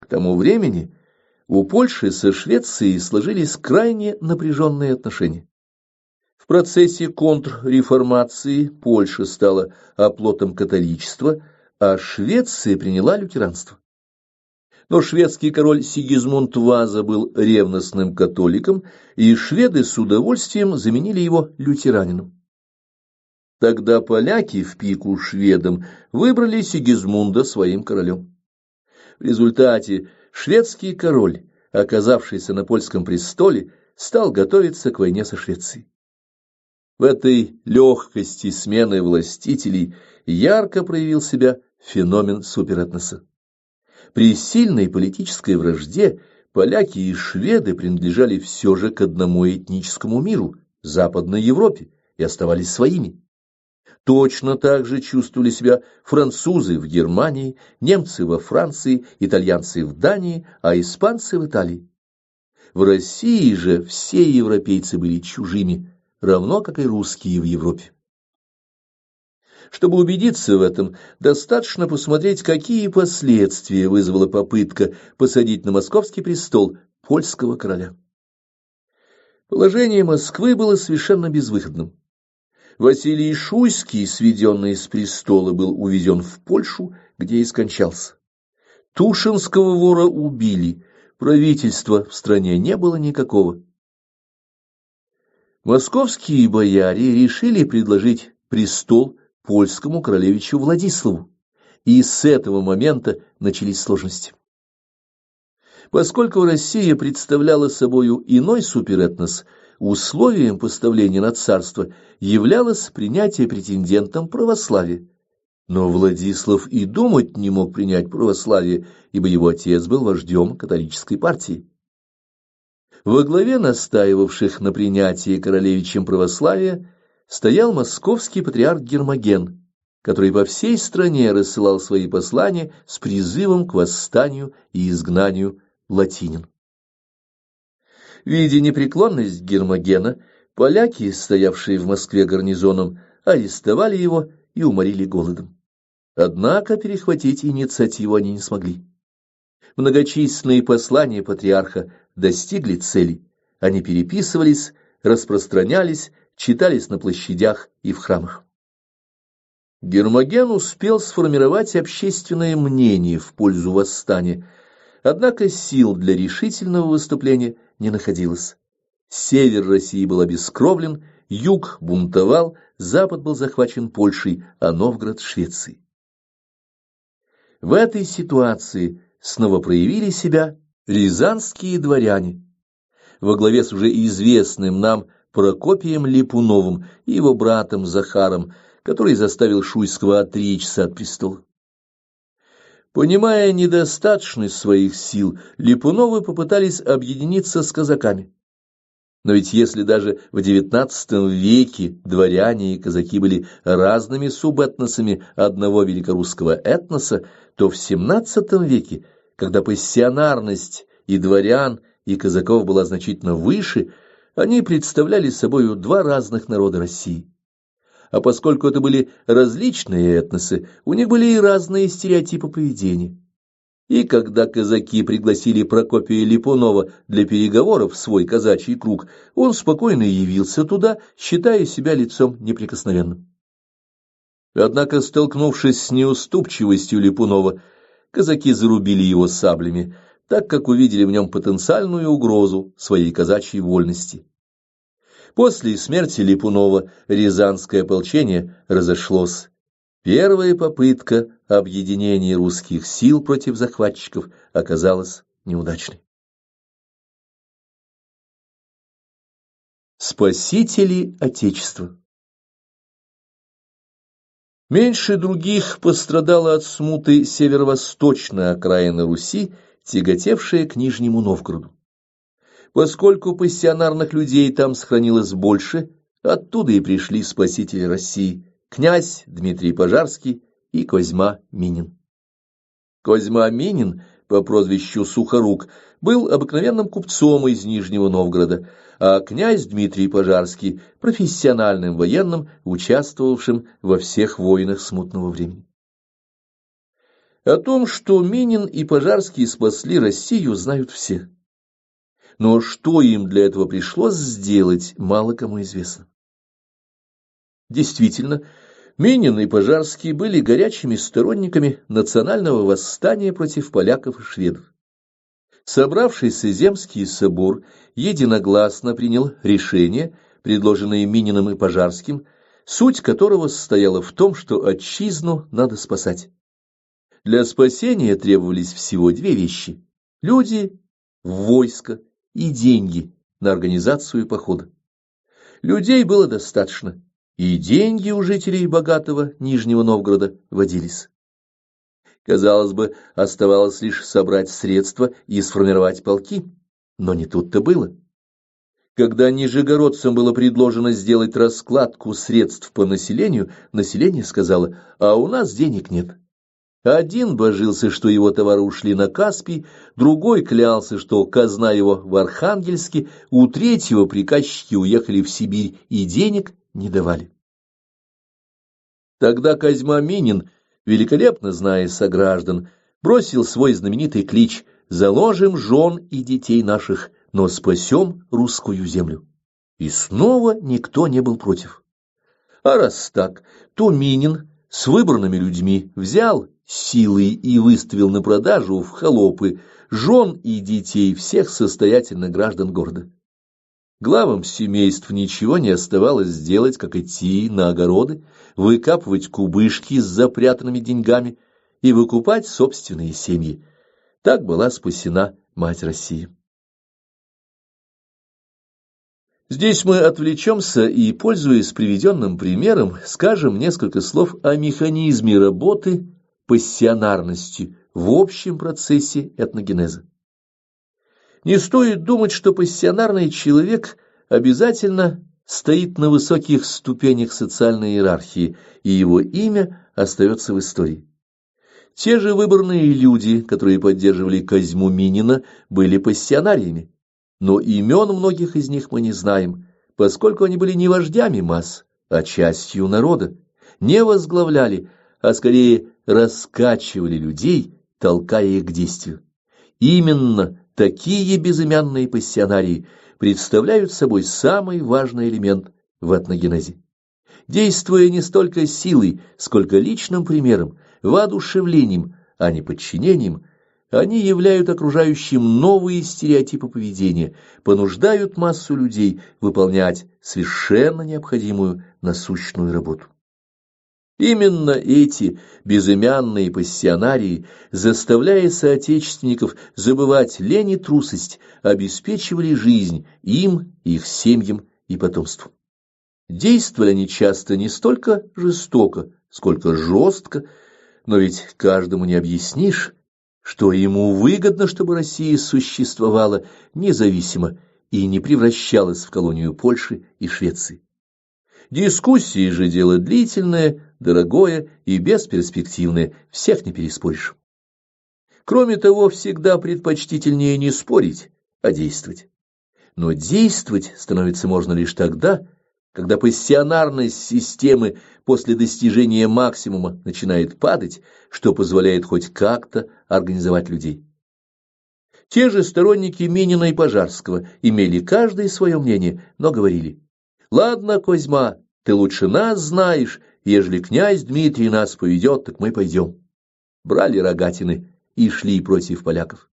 К тому времени у Польши со Швецией сложились крайне напряженные отношения. В процессе контрреформации Польша стала оплотом католичества, а Швеция приняла лютеранство. Но шведский король Сигизмунд Ваза был ревностным католиком, и шведы с удовольствием заменили его лютеранином. Тогда поляки в пику шведам выбрали Сигизмунда своим королем. В результате шведский король, оказавшийся на польском престоле, стал готовиться к войне со Швецией. В этой легкости смены властителей ярко проявил себя феномен суперэтноса. При сильной политической вражде поляки и шведы принадлежали все же к одному этническому миру – Западной Европе, и оставались своими. Точно так же чувствовали себя французы в Германии, немцы во Франции, итальянцы в Дании, а испанцы в Италии. В России же все европейцы были чужими, равно как и русские в Европе. Чтобы убедиться в этом, достаточно посмотреть, какие последствия вызвала попытка посадить на московский престол польского короля. Положение Москвы было совершенно безвыходным. Василий Шуйский, сведенный с престола, был увезен в Польшу, где и скончался. Тушинского вора убили, правительства в стране не было никакого. Московские бояре решили предложить престол польскому королевичу Владиславу, и с этого момента начались сложности. Поскольку Россия представляла собою иной суперэтнос, условием поставления на царство являлось принятие претендентом православия. Но Владислав и думать не мог принять православие, ибо его отец был вождем католической партии. Во главе настаивавших на принятии королевичем православия стоял московский патриарх Гермоген, который по всей стране рассылал свои послания с призывом к восстанию и изгнанию латинин. Видя непреклонность Гермогена, поляки, стоявшие в Москве гарнизоном, арестовали его и уморили голодом. Однако перехватить инициативу они не смогли. Многочисленные послания патриарха достигли цели. Они переписывались, распространялись, читались на площадях и в храмах. Гермоген успел сформировать общественное мнение в пользу восстания, однако сил для решительного выступления не находилось. Север России был обескровлен, юг бунтовал, запад был захвачен Польшей, а Новгород — Швецией. В этой ситуации снова проявили себя рязанские дворяне во главе с уже известным нам Прокопием Липуновым и его братом Захаром, который заставил Шуйского отречься от престола. Понимая недостаточность своих сил, Липуновы попытались объединиться с казаками. Но ведь если даже в XIX веке дворяне и казаки были разными субэтносами одного великорусского этноса, то в XVII веке, когда пассионарность и дворян, и казаков была значительно выше, они представляли собою два разных народа России. А поскольку это были различные этносы, у них были и разные стереотипы поведения. И когда казаки пригласили Прокопия Липунова для переговоров в свой казачий круг, он спокойно явился туда, считая себя лицом неприкосновенным. Однако, столкнувшись с неуступчивостью Липунова, казаки зарубили его саблями, так как увидели в нем потенциальную угрозу своей казачьей вольности. После смерти Липунова рязанское ополчение разошлось. Первая попытка объединения русских сил против захватчиков оказалась неудачной. Спасители Отечества. Меньше других пострадала от смуты северо-восточная окраина Руси, тяготевшая к Нижнему Новгороду. Поскольку пассионарных людей там сохранилось больше, оттуда и пришли спасители России — князь Дмитрий Пожарский и Козьма Минин. Козьма Минин по прозвищу Сухорук был обыкновенным купцом из Нижнего Новгорода, а князь Дмитрий Пожарский — профессиональным военным, участвовавшим во всех войнах смутного времени. О том, что Минин и Пожарский спасли Россию, знают все. Но что им для этого пришлось сделать, мало кому известно. Действительно, Минин и Пожарский были горячими сторонниками национального восстания против поляков и шведов. Собравшийся Земский собор единогласно принял решение, предложенное Мининым и Пожарским, суть которого состояла в том, что отчизну надо спасать. Для спасения требовались всего две вещи – люди, войско и деньги на организацию похода. Людей было достаточно, и деньги у жителей богатого Нижнего Новгорода водились. Казалось бы, оставалось лишь собрать средства и сформировать полки, но не тут-то было. Когда нижегородцам было предложено сделать раскладку средств по населению, население сказало: «А у нас денег нет». Один божился, что его товары ушли на Каспий, другой клялся, что казна его в Архангельске, у третьего приказчики уехали в Сибирь и денег не давали. Тогда Козьма Минин, великолепно зная сограждан, бросил свой знаменитый клич: «Заложим жен и детей наших, но спасем русскую землю». И снова никто не был против. А раз так, то Минин с выбранными людьми взял силой и выставил на продажу в холопы жен и детей всех состоятельных граждан города. Главам семейств ничего не оставалось сделать, как идти на огороды, выкапывать кубышки с запрятанными деньгами и выкупать собственные семьи. Так была спасена мать России. Здесь мы отвлечемся и, пользуясь приведенным примером, скажем несколько слов о механизме работы пассионарности в общем процессе этногенеза. Не стоит думать, что пассионарный человек обязательно стоит на высоких ступенях социальной иерархии, и его имя остается в истории. Те же выборные люди, которые поддерживали Козьму Минина, были пассионариями, но имен многих из них мы не знаем, поскольку они были не вождями масс, а частью народа, не возглавляли, а скорее раскачивали людей, толкая их к действию. Именно такие безымянные пассионарии представляют собой самый важный элемент в этногенезе. Действуя не столько силой, сколько личным примером, воодушевлением, а не подчинением, они являют окружающим новые стереотипы поведения, понуждают массу людей выполнять совершенно необходимую насущную работу. Именно эти безымянные пассионарии, заставляя соотечественников забывать лень и трусость, обеспечивали жизнь им, их семьям и потомству. Действовали они часто не столько жестоко, сколько жестко, но ведь каждому не объяснишь, что ему выгодно, чтобы Россия существовала независимо и не превращалась в колонию Польши и Швеции. Дискуссии же дело длительное, дорогое и бесперспективное, всех не переспоришь. Кроме того, всегда предпочтительнее не спорить, а действовать. Но действовать становится можно лишь тогда, когда пассионарность системы после достижения максимума начинает падать, что позволяет хоть как-то организовать людей. Те же сторонники Минина и Пожарского имели каждое свое мнение, но говорили: «Ладно, Козьма, ты лучше нас знаешь, ежели князь Дмитрий нас поведет, так мы пойдем». Брали рогатины и шли против поляков.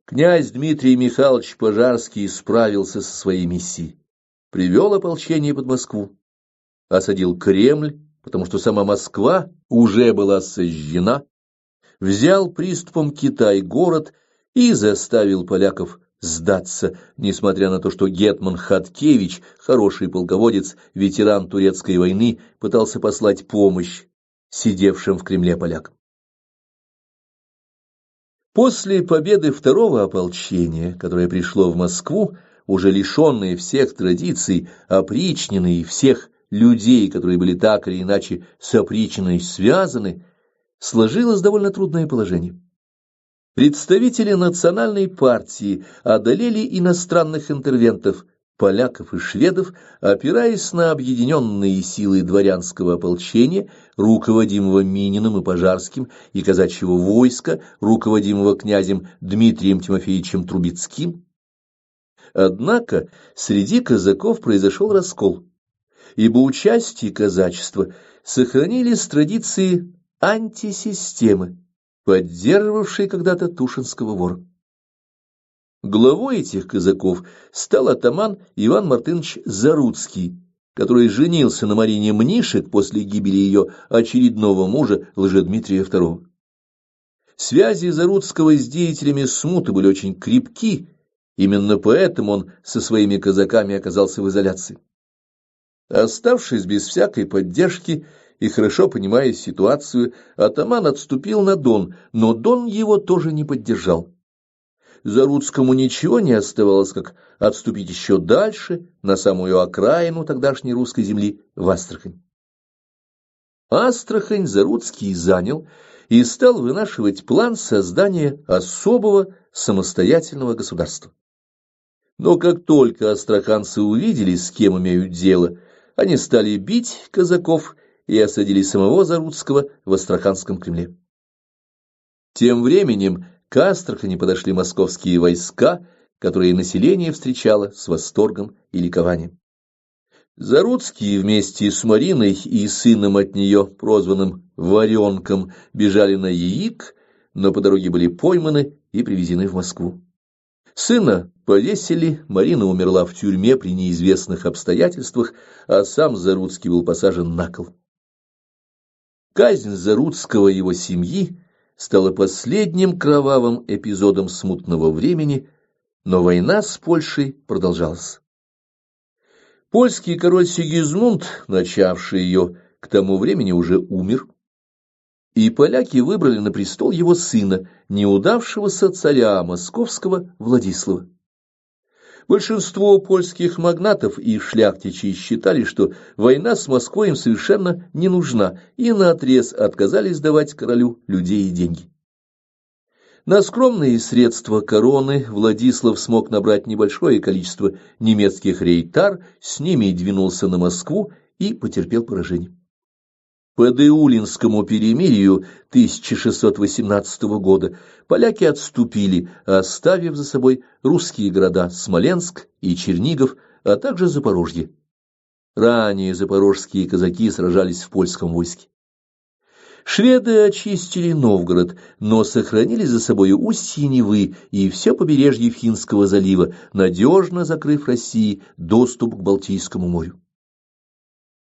Князь Дмитрий Михайлович Пожарский справился со своей миссией. Привел ополчение под Москву, осадил Кремль, потому что сама Москва уже была сожжена, взял приступом Китай-город и заставил поляков сдаться, несмотря на то, что гетман Хаткевич, хороший полководец, ветеран турецкой войны, пытался послать помощь сидевшим в Кремле полякам. После победы второго ополчения, которое пришло в Москву, уже лишенные всех традиций, опричненные всех людей, которые были так или иначе с опричниной связаны, сложилось довольно трудное положение. Представители национальной партии одолели иностранных интервентов, поляков и шведов, опираясь на объединенные силы дворянского ополчения, руководимого Мининым и Пожарским, и казачьего войска, руководимого князем Дмитрием Тимофеевичем Трубецким. Однако среди казаков произошел раскол, ибо у части казачества сохранились традиции антисистемы, поддерживавшей когда-то Тушинского вора. Главой этих казаков стал атаман Иван Мартынович Заруцкий, который женился на Марине Мнишек после гибели ее очередного мужа Лжедмитрия II. Связи Заруцкого с деятелями смуты были очень крепки, именно поэтому он со своими казаками оказался в изоляции. Оставшись без всякой поддержки и хорошо понимая ситуацию, атаман отступил на Дон, но Дон его тоже не поддержал. Заруцкому ничего не оставалось, как отступить еще дальше, на самую окраину тогдашней русской земли, в Астрахань. Астрахань Заруцкий занял и стал вынашивать план создания особого самостоятельного государства. Но как только астраханцы увидели, с кем имеют дело, они стали бить казаков и осадили самого Заруцкого в Астраханском Кремле. Тем временем к Астрахани подошли московские войска, которые население встречало с восторгом и ликованием. Заруцкие вместе с Мариной и сыном от нее, прозванным Варенком, бежали на Яик, но по дороге были пойманы и привезены в Москву. Сына повесили, Марина умерла в тюрьме при неизвестных обстоятельствах, а сам Заруцкий был посажен на кол. Казнь Заруцкого и его семьи стала последним кровавым эпизодом смутного времени, но война с Польшей продолжалась. Польский король Сигизмунд, начавший ее, к тому времени уже умер, и поляки выбрали на престол его сына, неудавшегося царя московского Владислава. Большинство польских магнатов и шляхтичей считали, что война с Москвой им совершенно не нужна, и наотрез отказались давать королю людей и деньги. На скромные средства короны Владислав смог набрать небольшое количество немецких рейтар, с ними и двинулся на Москву и потерпел поражение. По Деулинскому перемирию 1618 года поляки отступили, оставив за собой русские города Смоленск и Чернигов, а также Запорожье. Ранее запорожские казаки сражались в польском войске. Шведы очистили Новгород, но сохранили за собой устье Невы и все побережье Финского залива, надежно закрыв России доступ к Балтийскому морю.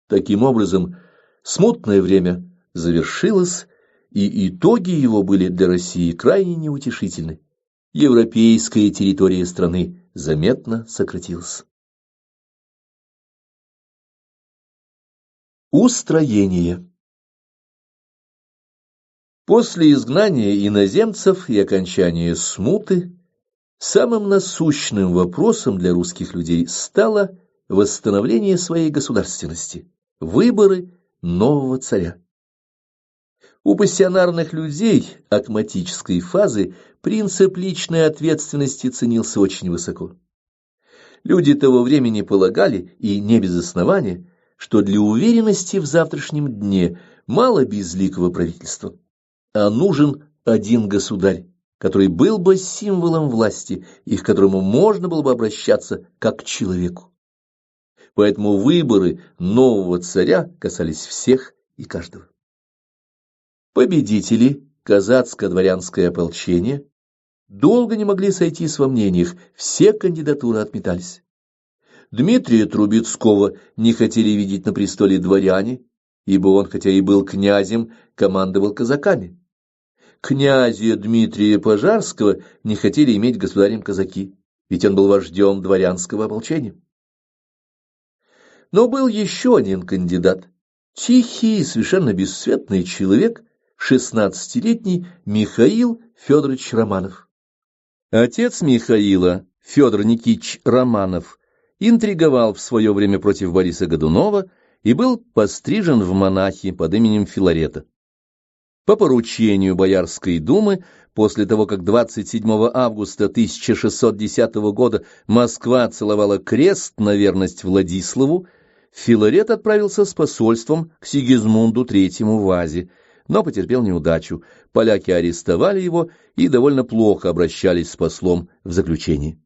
Таким образом, смутное время завершилось, и итоги его были для России крайне неутешительны. Европейская территория страны заметно сократилась. Устроение. После изгнания иноземцев и окончания смуты самым насущным вопросом для русских людей стало восстановление своей государственности, выборы нового царя. У пассионарных людей акматической фазы принцип личной ответственности ценился очень высоко. Люди того времени полагали, и не без основания, что для уверенности в завтрашнем дне мало безликого правительства, а нужен один государь, который был бы символом власти и к которому можно было бы обращаться как к человеку. Поэтому выборы нового царя касались всех и каждого. Победители, казацко-дворянское ополчение, долго не могли сойтись во мнениях, все кандидатуры отметались. Дмитрия Трубецкого не хотели видеть на престоле дворяне, ибо он, хотя и был князем, командовал казаками. Князя Дмитрия Пожарского не хотели иметь государем казаки, ведь он был вождем дворянского ополчения. Но был еще один кандидат, тихий и совершенно бесцветный человек, 16-летний Михаил Федорович Романов. Отец Михаила, Федор Никитич Романов, интриговал в свое время против Бориса Годунова и был пострижен в монахи под именем Филарета. По поручению Боярской думы, после того, как 27 августа 1610 года Москва целовала крест на верность Владиславу, Филарет отправился с посольством к Сигизмунду III Вазе, но потерпел неудачу. Поляки арестовали его и довольно плохо обращались с послом в заключении.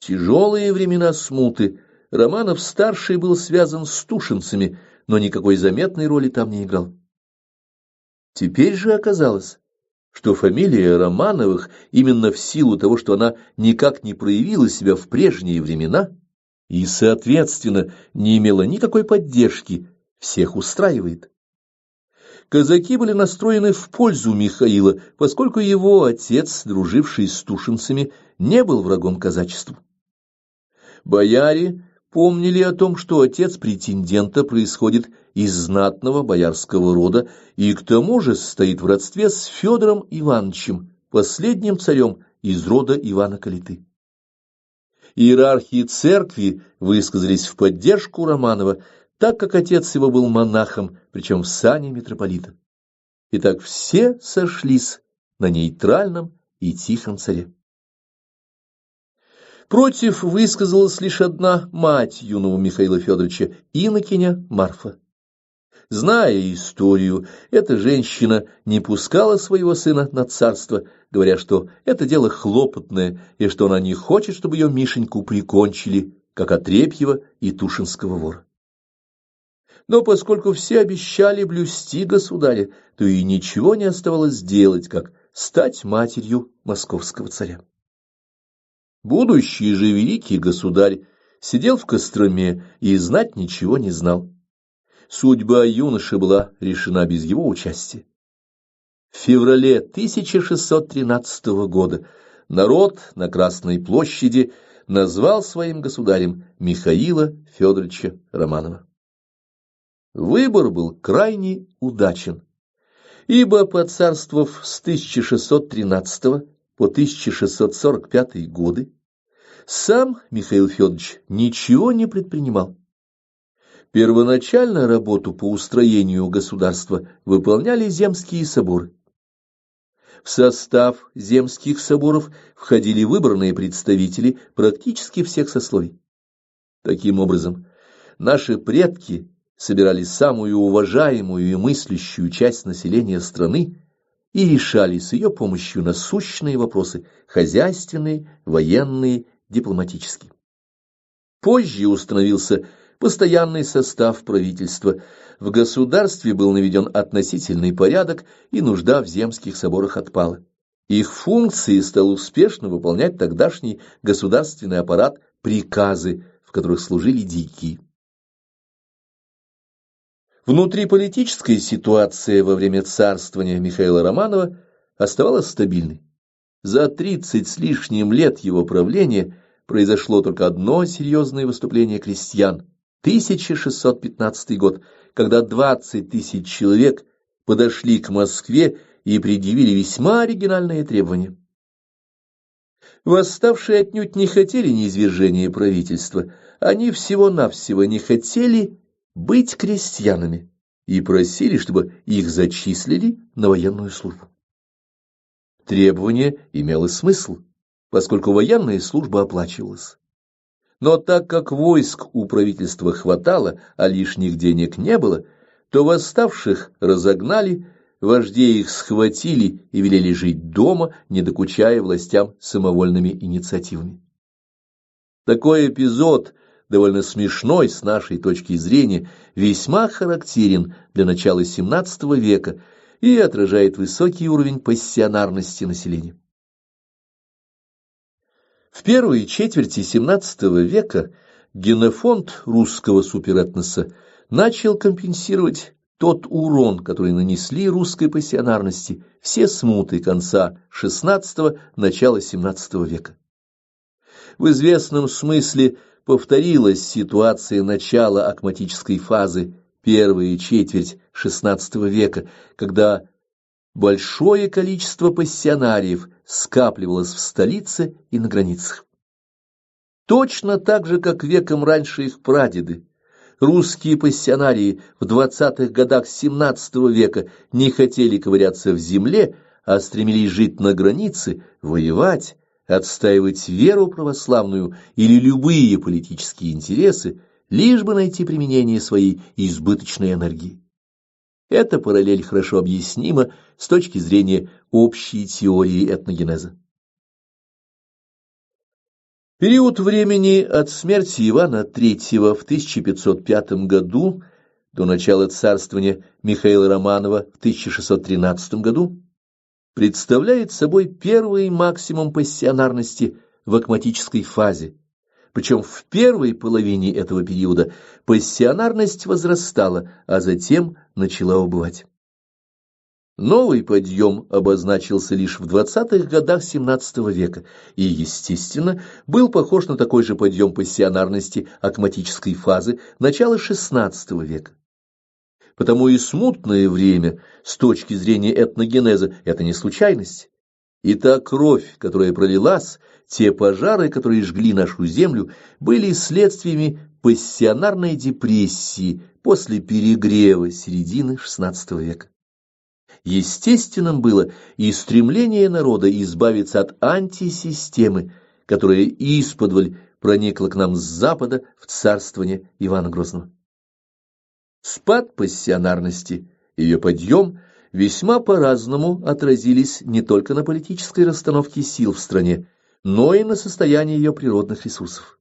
В тяжелые времена смуты Романов-старший был связан с тушинцами, но никакой заметной роли там не играл. Теперь же оказалось, что фамилия Романовых, именно в силу того, что она никак не проявила себя в прежние времена и, соответственно, не имела никакой поддержки, всех устраивает. Казаки были настроены в пользу Михаила, поскольку его отец, друживший с тушинцами, не был врагом казачеству. Бояре помнили о том, что отец претендента происходит из знатного боярского рода и к тому же состоит в родстве с Федором Ивановичем, последним царем из рода Ивана Калиты. Иерархи церкви высказались в поддержку Романова, так как отец его был монахом, причем в сане митрополита. Итак, все сошлись на нейтральном и тихом царе. Против высказалась лишь одна мать юного Михаила Федоровича, инокиня Марфа. Зная историю, эта женщина не пускала своего сына на царство, говоря, что это дело хлопотное, и что она не хочет, чтобы ее Мишеньку прикончили как Отрепьева и Тушинского вора. Но поскольку все обещали блюсти государя, то и ничего не оставалось делать, как стать матерью московского царя. Будущий же великий государь сидел в Костроме и знать ничего не знал. Судьба юноши была решена без его участия. В феврале 1613 года народ на Красной площади назвал своим государем Михаила Федоровича Романова. Выбор был крайне удачен, ибо, поцарствовав с 1613 по 1645 годы, сам Михаил Федорович ничего не предпринимал. Первоначально работу по устроению государства выполняли земские соборы. В состав земских соборов входили выбранные представители практически всех сословий. Таким образом, наши предки собирали самую уважаемую и мыслящую часть населения страны и решали с ее помощью насущные вопросы хозяйственные, военные, дипломатические. Позже установился постоянный состав правительства, в государстве был наведен относительный порядок, и нужда в земских соборах отпала. Их функции стал успешно выполнять тогдашний государственный аппарат приказы, в которых служили дьяки. Внутриполитическая ситуация во время царствования Михаила Романова оставалась стабильной. За 30 с лишним лет его правления произошло только одно серьезное выступление крестьян – 1615 год, когда 20 тысяч человек подошли к Москве и предъявили весьма оригинальные требования. Восставшие отнюдь не хотели низвержения правительства, они всего-навсего не хотели быть крестьянами и просили, чтобы их зачислили на военную службу. Требование имело смысл, поскольку военная служба оплачивалась. Но так как войск у правительства хватало, а лишних денег не было, то восставших разогнали, вождей их схватили и велели жить дома, не докучая властям самовольными инициативами. Такой эпизод, довольно смешной с нашей точки зрения, весьма характерен для начала XVII века и отражает высокий уровень пассионарности населения. В первой четверти XVII века генофонд русского суперэтноса начал компенсировать тот урон, который нанесли русской пассионарности все смуты конца XVI – начала XVII века. В известном смысле повторилась ситуация начала акматической фазы первой четверть XVI века, когда большое количество пассионариев скапливалось в столице и на границах. Точно так же, как веком раньше их прадеды, русские пассионарии в 20-х годах XVII века не хотели ковыряться в земле, а стремились жить на границе, воевать, отстаивать веру православную или любые политические интересы, лишь бы найти применение своей избыточной энергии. Эта параллель хорошо объяснима с точки зрения общей теории этногенеза. Период времени от смерти Ивана III в 1505 году до начала царствования Михаила Романова в 1613 году представляет собой первый максимум пассионарности в акматической фазе, причем в первой половине этого периода пассионарность возрастала, а затем начала убывать. Новый подъем обозначился лишь в 20-х годах XVII века и, естественно, был похож на такой же подъем пассионарности акматической фазы начала XVI века. Потому и смутное время, с точки зрения этногенеза, это не случайность. И та кровь, которая пролилась, те пожары, которые жгли нашу землю, были следствиями пассионарной депрессии после перегрева середины XVI века. Естественным было и стремление народа избавиться от антисистемы, которая исподволь проникла к нам с запада в царствование Ивана Грозного. Спад пассионарности и ее подъем весьма по-разному отразились не только на политической расстановке сил в стране, но и на состоянии ее природных ресурсов.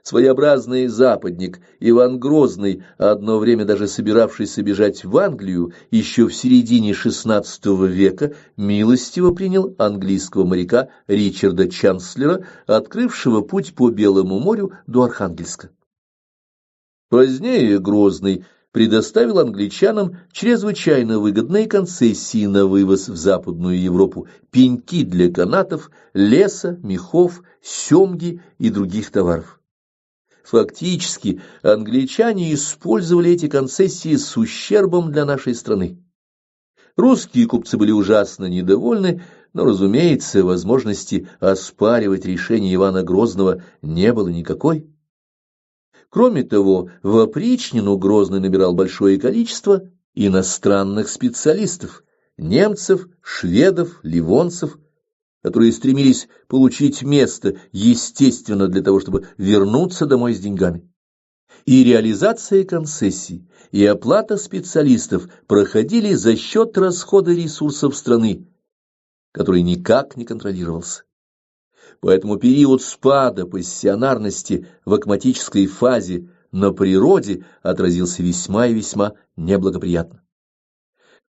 Своеобразный западник Иван Грозный, одно время даже собиравшийся бежать в Англию, еще в середине XVI века милостиво принял английского моряка Ричарда Чанслера, открывшего путь по Белому морю до Архангельска. Позднее Грозный предоставил англичанам чрезвычайно выгодные концессии на вывоз в Западную Европу пеньки для канатов, леса, мехов, семги и других товаров. Фактически, англичане использовали эти концессии с ущербом для нашей страны. Русские купцы были ужасно недовольны, но, разумеется, возможности оспаривать решение Ивана Грозного не было никакой. Кроме того, в опричнину Грозный набирал большое количество иностранных специалистов, немцев, шведов, ливонцев, которые стремились получить место, естественно, для того, чтобы вернуться домой с деньгами. И реализация концессий, и оплата специалистов проходили за счет расхода ресурсов страны, который никак не контролировался. Поэтому период спада пассионарности в акматической фазе на природе отразился весьма и весьма неблагоприятно.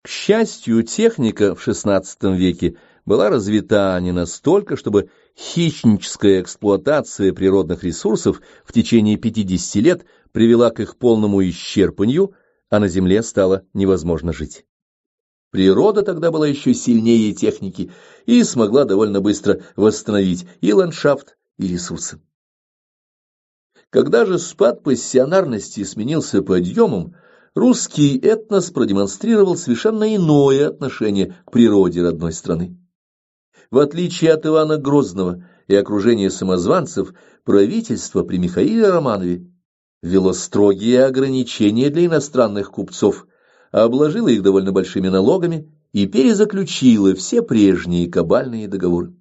К счастью, техника в XVI веке была развита не настолько, чтобы хищническая эксплуатация природных ресурсов в течение 50 лет привела к их полному исчерпанию, а на Земле стало невозможно жить. Природа тогда была еще сильнее техники и смогла довольно быстро восстановить и ландшафт, и ресурсы. Когда же спад пассионарности сменился подъемом, русский этнос продемонстрировал совершенно иное отношение к природе родной страны. В отличие от Ивана Грозного и окружения самозванцев, правительство при Михаиле Романове ввело строгие ограничения для иностранных купцов, обложила их довольно большими налогами и перезаключила все прежние кабальные договоры.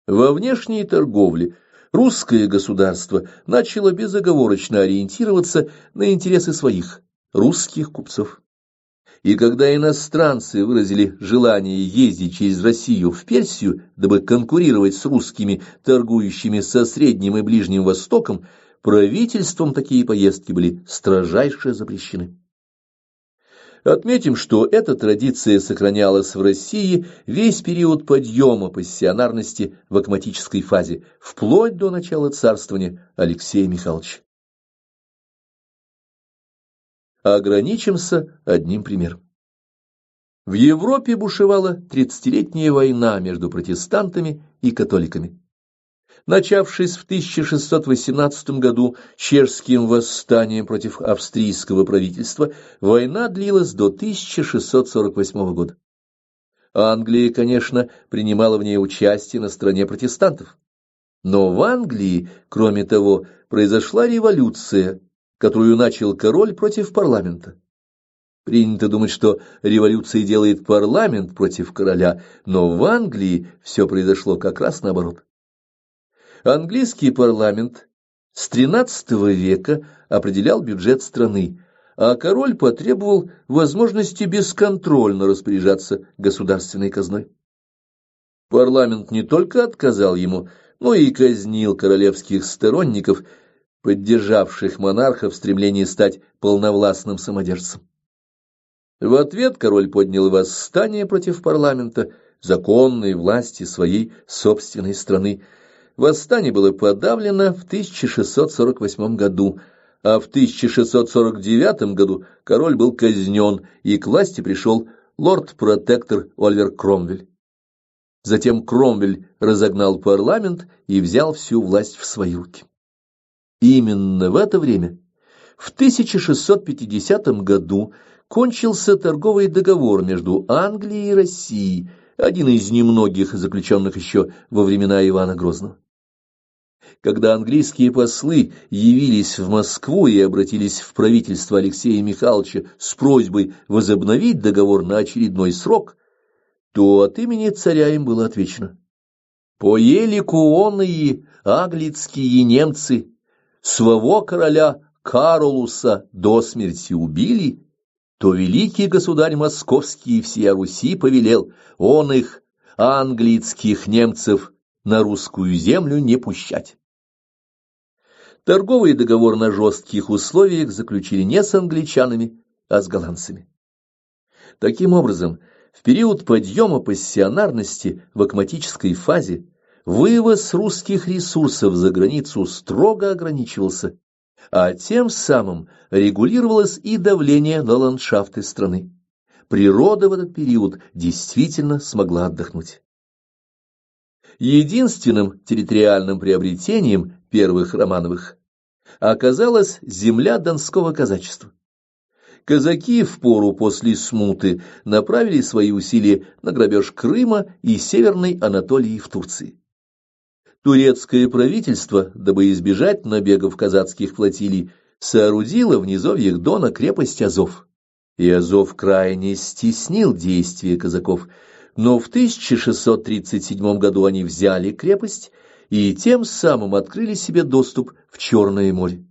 Во внешней торговле русское государство начало безоговорочно ориентироваться на интересы своих, русских купцов. И когда иностранцы выразили желание ездить через Россию в Персию, дабы конкурировать с русскими, торгующими со Средним и Ближним Востоком, правительством такие поездки были строжайше запрещены. Отметим, что эта традиция сохранялась в России весь период подъема пассионарности в акматической фазе, вплоть до начала царствования Алексея Михайловича. Ограничимся одним примером. В Европе бушевала 30-летняя война между протестантами и католиками. Начавшись в 1618 году чешским восстанием против австрийского правительства, война длилась до 1648 года. Англия, конечно, принимала в ней участие на стороне протестантов. Но в Англии, кроме того, произошла революция, которую начал король против парламента. Принято думать, что революция делает парламент против короля, но в Англии все произошло как раз наоборот. Английский парламент с XIII века определял бюджет страны, а король потребовал возможности бесконтрольно распоряжаться государственной казной. Парламент не только отказал ему, но и казнил королевских сторонников, поддержавших монарха в стремлении стать полновластным самодержцем. В ответ король поднял восстание против парламента, законной власти своей собственной страны. Восстание было подавлено в 1648 году, а в 1649 году король был казнен, и к власти пришел лорд-протектор Оливер Кромвель. Затем Кромвель разогнал парламент и взял всю власть в свои руки. Именно в это время, в 1650 году, кончился торговый договор между Англией и Россией, один из немногих заключенных еще во времена Ивана Грозного. Когда английские послы явились в Москву и обратились в правительство Алексея Михайловича с просьбой возобновить договор на очередной срок, то от имени царя им было отвечено: «По елику оные аглицкие немцы своего короля Каролуса до смерти убили, то великий государь московский и всея Руси повелел он их, английских немцев, на русскую землю не пущать». Торговый договор на жестких условиях заключили не с англичанами, а с голландцами. Таким образом, в период подъема пассионарности в акматической фазе вывоз русских ресурсов за границу строго ограничивался, а тем самым регулировалось и давление на ландшафты страны. Природа в этот период действительно смогла отдохнуть. Единственным территориальным приобретением первых Романовых оказалась земля донского казачества. Казаки в пору после смуты направили свои усилия на грабеж Крыма и Северной Анатолии в Турции. Турецкое правительство, дабы избежать набегов казацких флотилий, соорудило в низовьях Дона крепость Азов. И Азов крайне стеснил действия казаков, но в 1637 году они взяли крепость и тем самым открыли себе доступ в Черное море.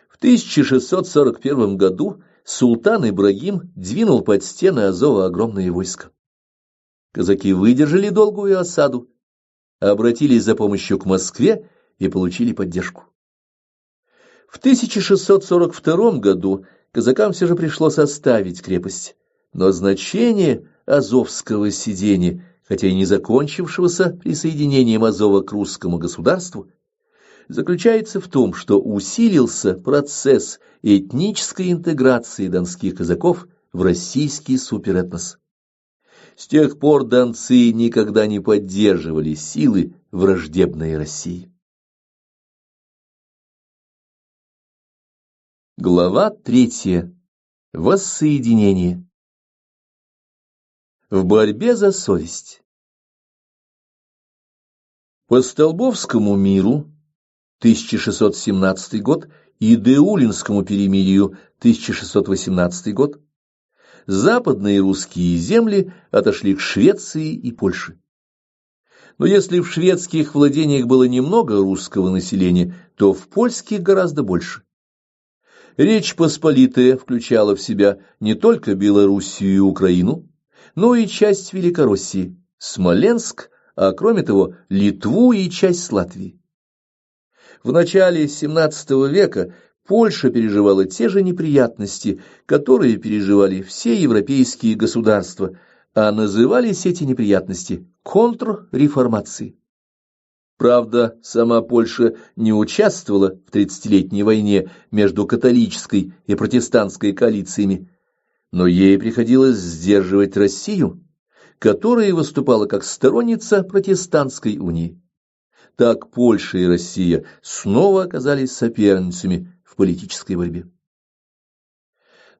В 1641 году султан Ибрагим двинул под стены Азова огромное войско. Казаки выдержали долгую осаду, обратились за помощью к Москве и получили поддержку. В 1642 году казакам все же пришлось оставить крепость, но значение азовского сидения, хотя и не закончившегося присоединением Азова к русскому государству, заключается в том, что усилился процесс этнической интеграции донских казаков в российский суперэтнос. С тех пор донцы никогда не поддерживали силы враждебной России. Глава 3. Воссоединение. В борьбе за совесть. По Столбовскому миру 1617 год и Деулинскому перемирию 1618 год западные русские земли отошли к Швеции и Польше. Но если в шведских владениях было немного русского населения, то в польских гораздо больше. Речь Посполитая включала в себя не только Белоруссию и Украину, но и часть Великороссии, Смоленск, а кроме того Литву и часть Латвии. В начале XVII века Польша переживала те же неприятности, которые переживали все европейские государства, а назывались эти неприятности контрреформацией. Правда, сама Польша не участвовала в 30-летней войне между католической и протестантской коалициями, но ей приходилось сдерживать Россию, которая выступала как сторонница протестантской унии. Так Польша и Россия снова оказались соперницами в политической борьбе.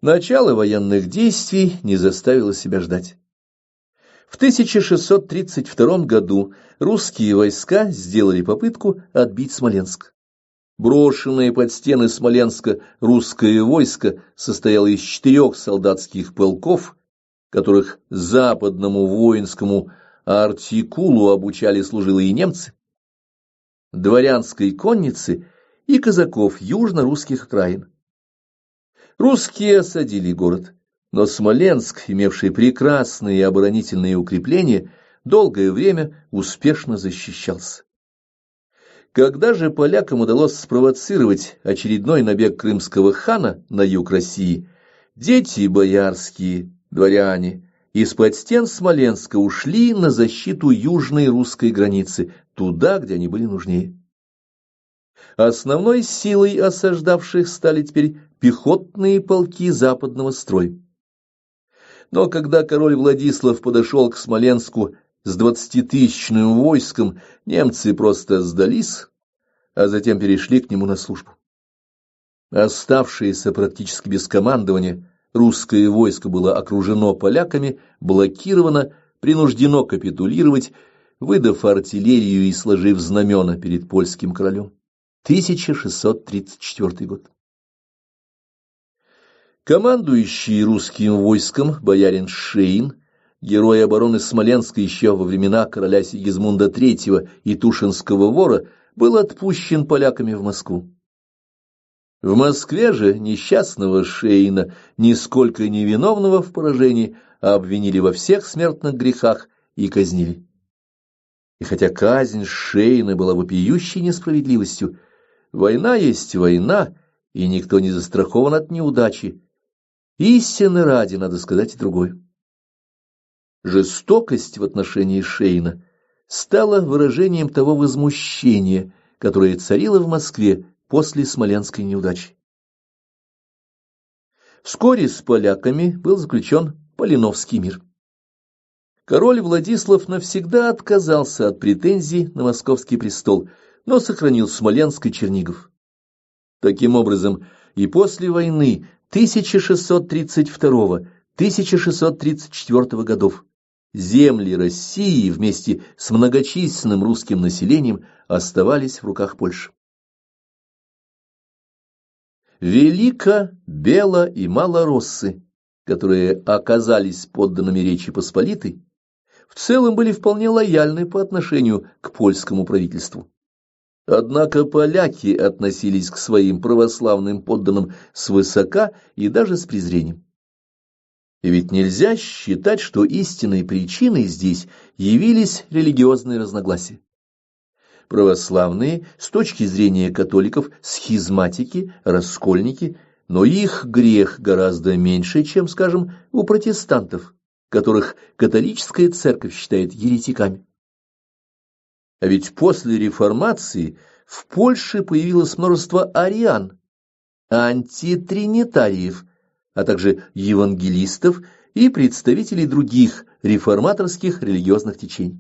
Начало военных действий не заставило себя ждать. В 1632 году русские войска сделали попытку отбить Смоленск. Брошенное под стены Смоленска русское войско состояло из 4 солдатских полков, которых западному воинскому артикулу обучали служилые немцы, дворянской конницы и казаков южно-русских окраин. Русские осадили город, но Смоленск, имевший прекрасные оборонительные укрепления, долгое время успешно защищался. Когда же полякам удалось спровоцировать очередной набег крымского хана на юг России, дети боярские, дворяне, из-под стен Смоленска ушли на защиту южной русской границы, туда, где они были нужнее. Основной силой осаждавших стали теперь пехотные полки западного строя. Но когда король Владислав подошел к Смоленску с 20-тысячным войском, немцы просто сдались, а затем перешли к нему на службу. Оставшееся практически без командования, русское войско было окружено поляками, блокировано, принуждено капитулировать, выдав артиллерию и сложив знамена перед польским королем. 1634 год. Командующий русским войском боярин Шейн, герой обороны Смоленска еще во времена короля Сигизмунда III и Тушинского вора, был отпущен поляками в Москву. В Москве же несчастного Шейна, нисколько невиновного в поражении, обвинили во всех смертных грехах и казнили. И хотя казнь Шейна была вопиющей несправедливостью, Война есть война, и никто не застрахован от неудачи. Истины ради, надо сказать, и другое. Жестокость в отношении Шейна стала выражением того возмущения, которое царило в Москве после Смоленской неудачи. Вскоре с поляками был заключен Полиновский мир. Король Владислав навсегда отказался от претензий на московский престол, но сохранил Смоленск и Чернигов. Таким образом, и после войны 1632-1634 годов земли России вместе с многочисленным русским населением оставались в руках Польши. Велико, Бело и Малороссы, которые оказались подданными Речи Посполитой, в целом были вполне лояльны по отношению к польскому правительству. Однако поляки относились к своим православным подданным свысока и даже с презрением. И ведь нельзя считать, что истинной причиной здесь явились религиозные разногласия. Православные, с точки зрения католиков, схизматики, раскольники, но их грех гораздо меньше, чем, скажем, у протестантов, которых католическая церковь считает еретиками. А ведь после реформации в Польше появилось множество ариан, антитринитариев, а также евангелистов и представителей других реформаторских религиозных течений.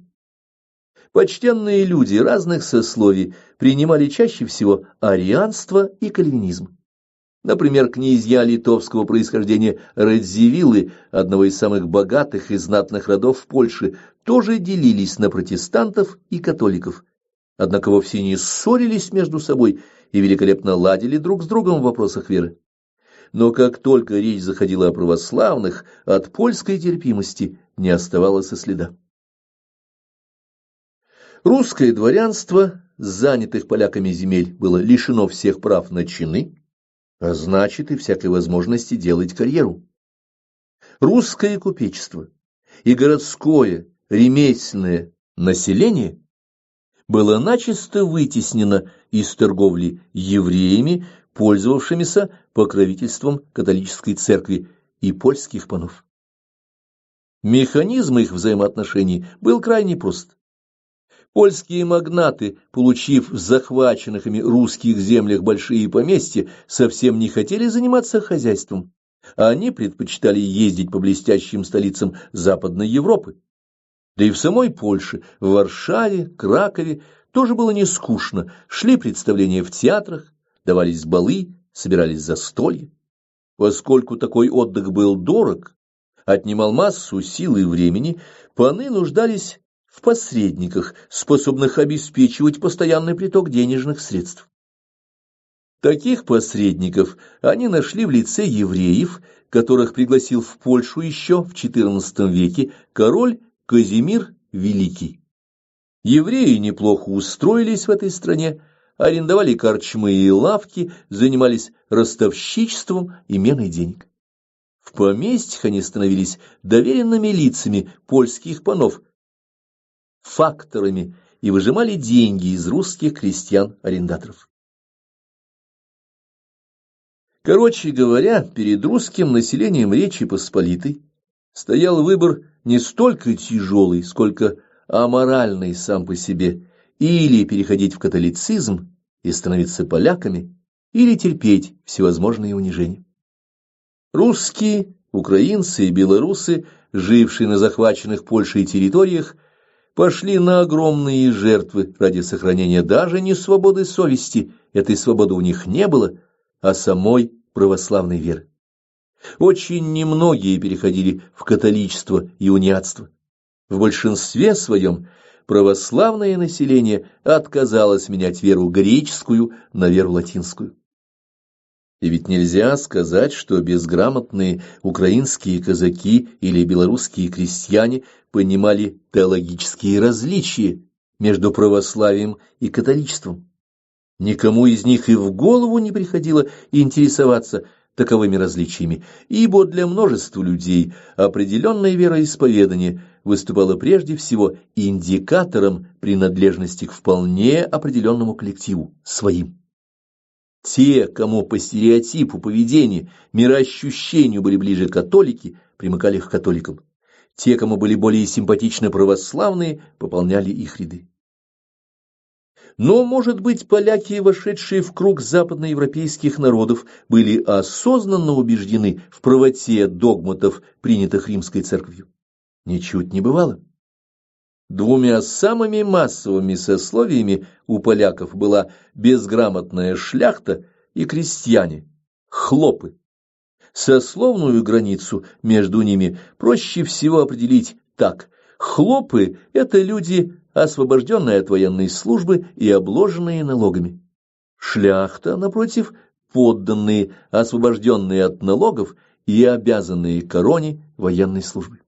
Почтенные люди разных сословий принимали чаще всего арианство и кальвинизм. Например, князья литовского происхождения Радзивиллы, одного из самых богатых и знатных родов в Польше, тоже делились на протестантов и католиков, однако вовсе не ссорились между собой и великолепно ладили друг с другом в вопросах веры. Но как только речь заходила о православных, от польской терпимости не оставалось и следа. Русское дворянство с занятых поляками земель было лишено всех прав на чины, а значит и всякой возможности делать карьеру. Русское купечество и городское ремесленное население было начисто вытеснено из торговли евреями, пользовавшимися покровительством католической церкви и польских панов. Механизм их взаимоотношений был крайне прост. Польские магнаты, получив в захваченных ими русских землях большие поместья, совсем не хотели заниматься хозяйством, а они предпочитали ездить по блестящим столицам Западной Европы. Да и в самой Польше, в Варшаве, Кракове тоже было не скучно, шли представления в театрах, давались балы, собирались застолья. Поскольку такой отдых был дорог, отнимал массу сил и времени, паны нуждались в посредниках, способных обеспечивать постоянный приток денежных средств. Таких посредников они нашли в лице евреев, которых пригласил в Польшу еще в XIV веке король Казимир Великий. Евреи неплохо устроились в этой стране, арендовали корчмы и лавки, занимались ростовщичеством и меной денег. В поместьях они становились доверенными лицами польских панов, факторами, и выжимали деньги из русских крестьян-арендаторов. Короче говоря, перед русским населением Речи Посполитой стоял выбор не столько тяжелый, сколько аморальный сам по себе: или переходить в католицизм и становиться поляками, или терпеть всевозможные унижения. Русские, украинцы и белорусы, жившие на захваченных Польшей территориях, пошли на огромные жертвы ради сохранения даже не свободы совести, этой свободы у них не было, а самой православной веры. Очень немногие переходили в католичество и униатство. В большинстве своем православное население отказалось менять веру греческую на веру латинскую. И ведь нельзя сказать, что безграмотные украинские казаки или белорусские крестьяне понимали теологические различия между православием и католичеством. Никому из них и в голову не приходило интересоваться таковыми различиями, ибо для множества людей определенное вероисповедание выступало прежде всего индикатором принадлежности к вполне определенному коллективу, своим. Те, кому по стереотипу поведения, мироощущению были ближе католики, примыкали к католикам. Те, кому были более симпатичны православные, пополняли их ряды. Но, может быть, поляки, вошедшие в круг западноевропейских народов, были осознанно убеждены в правоте догматов, принятых Римской Церковью? Ничуть не бывало. Двумя самыми массовыми сословиями у поляков была безграмотная шляхта и крестьяне, хлопы. Сословную границу между ними проще всего определить так. Хлопы – это люди, освобожденные от военной службы и обложенные налогами. Шляхта, напротив, подданные, освобожденные от налогов и обязанные короне военной службы.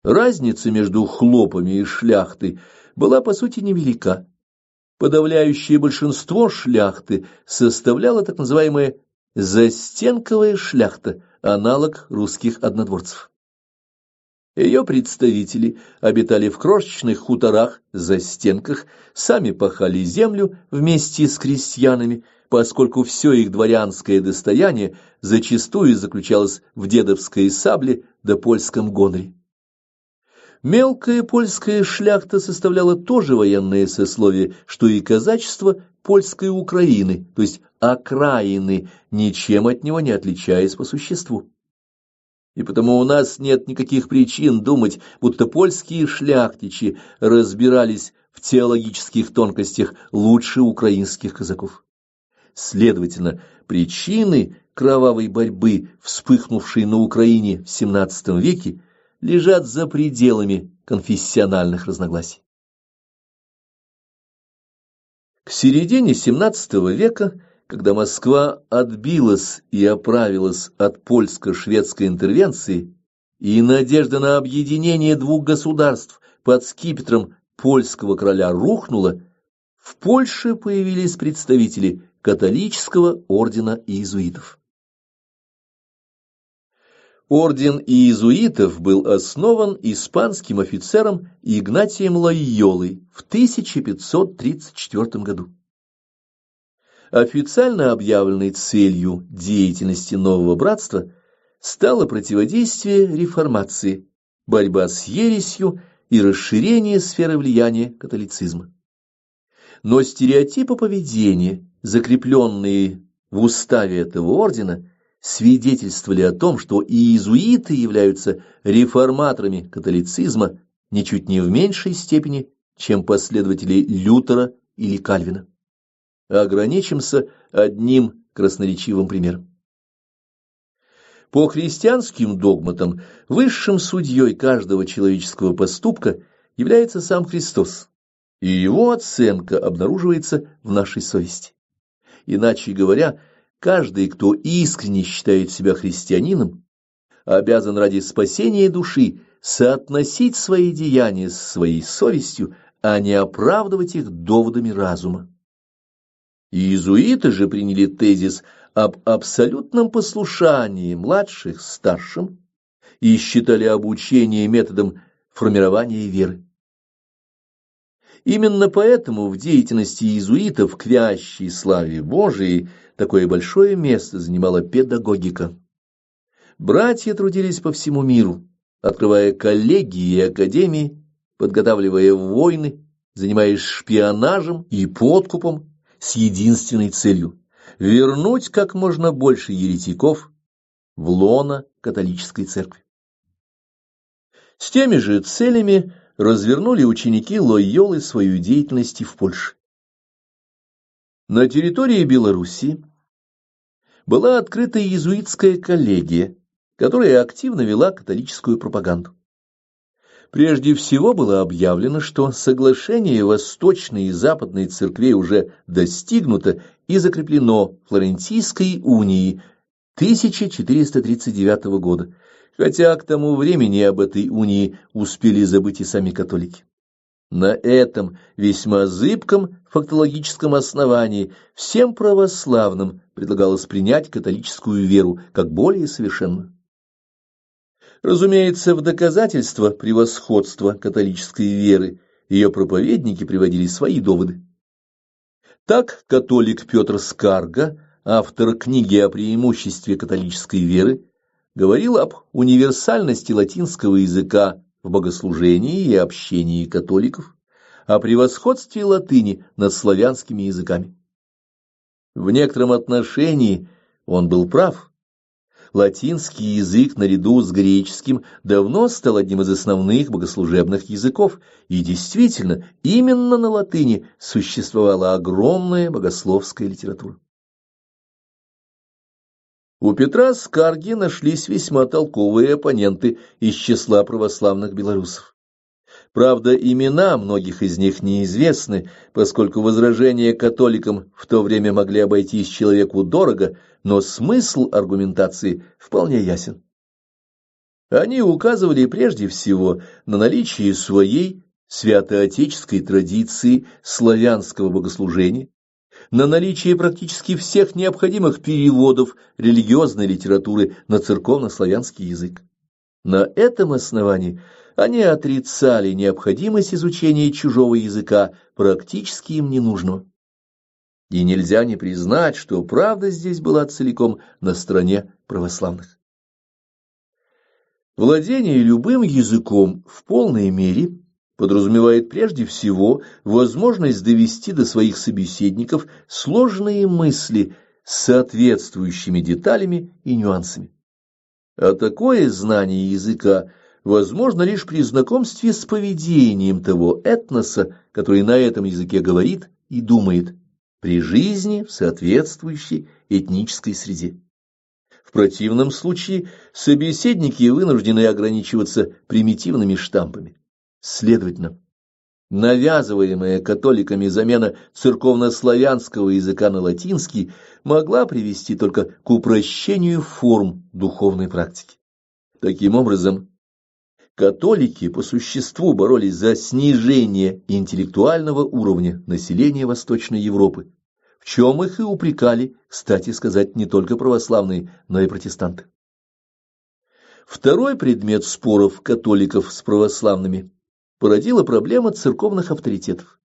Разница между хлопами и шляхтой была, по сути, невелика. Подавляющее большинство шляхты составляло так называемая застенковая шляхта, аналог русских однодворцев. Ее представители обитали в крошечных хуторах, застенках, сами пахали землю вместе с крестьянами, поскольку все их дворянское достояние зачастую заключалось в дедовской сабле да польском гоноре. Мелкая польская шляхта составляла тоже военное сословие, что и казачество польской Украины, то есть окраины, ничем от него не отличаясь по существу. И потому у нас нет никаких причин думать, будто польские шляхтичи разбирались в теологических тонкостях лучше украинских казаков. Следовательно, причины кровавой борьбы, вспыхнувшей на Украине в XVII веке, лежат за пределами конфессиональных разногласий. К середине XVII века, когда Москва отбилась и оправилась от польско-шведской интервенции, и надежда на объединение двух государств под скипетром польского короля рухнула, в Польше появились представители католического ордена иезуитов. Орден иезуитов был основан испанским офицером Игнатием Лойолой в 1534 году. Официально объявленной целью деятельности нового братства стало противодействие реформации, борьба с ересью и расширение сферы влияния католицизма. Но стереотипы поведения, закрепленные в уставе этого ордена, свидетельствовали о том, что иезуиты являются реформаторами католицизма ничуть не в меньшей степени, чем последователи Лютера или Кальвина. Ограничимся одним красноречивым примером. По христианским догматам высшим судьей каждого человеческого поступка является сам Христос, и его оценка обнаруживается в нашей совести. Иначе говоря, каждый, кто искренне считает себя христианином, обязан ради спасения души соотносить свои деяния с своей совестью, а не оправдывать их доводами разума. Иезуиты же приняли тезис об абсолютном послушании младших старшим и считали обучение методом формирования веры. Именно поэтому в деятельности иезуитов к вящей славе Божией такое большое место занимала педагогика. Братья трудились по всему миру, открывая коллегии и академии, подготавливая войны, занимаясь шпионажем и подкупом с единственной целью – вернуть как можно больше еретиков в лоно католической церкви. С теми же целями развернули ученики Лойолы свою деятельность и в Польше. На территории Белоруссии была открыта иезуитская коллегия, которая активно вела католическую пропаганду. Прежде всего было объявлено, что соглашение Восточной и Западной церквей уже достигнуто и закреплено Флорентийской унией 1439 года, хотя к тому времени об этой унии успели забыть и сами католики. На этом весьма зыбком фактологическом основании всем православным предлагалось принять католическую веру как более совершенную. Разумеется, в доказательство превосходства католической веры ее проповедники приводили свои доводы. Так католик Петр Скарга, автор книги о преимуществе католической веры, говорил об универсальности латинского языка в богослужении и общении католиков, о превосходстве латыни над славянскими языками. В некотором отношении он был прав. Латинский язык наряду с греческим давно стал одним из основных богослужебных языков, и действительно, именно на латыни существовала огромная богословская литература. У Петра Скарги нашлись весьма толковые оппоненты из числа православных белорусов. Правда, имена многих из них неизвестны, поскольку возражения католикам в то время могли обойтись человеку дорого, но смысл аргументации вполне ясен. Они указывали прежде всего на наличие своей святоотеческой традиции славянского богослужения, на наличие практически всех необходимых переводов религиозной литературы на церковно-славянский язык. На этом основании они отрицали необходимость изучения чужого языка, практически им ненужного. И нельзя не признать, что правда здесь была целиком на стороне православных. Владение любым языком в полной мере подразумевает прежде всего возможность довести до своих собеседников сложные мысли с соответствующими деталями и нюансами. А такое знание языка возможно лишь при знакомстве с поведением того этноса, который на этом языке говорит и думает, при жизни в соответствующей этнической среде. В противном случае собеседники вынуждены ограничиваться примитивными штампами. Следовательно, навязываемая католиками замена церковнославянского языка на латинский могла привести только к упрощению форм духовной практики. Таким образом, католики по существу боролись за снижение интеллектуального уровня населения Восточной Европы, в чем их и упрекали, кстати сказать, не только православные, но и протестанты. Второй предмет споров католиков с православными породила проблема церковных авторитетов.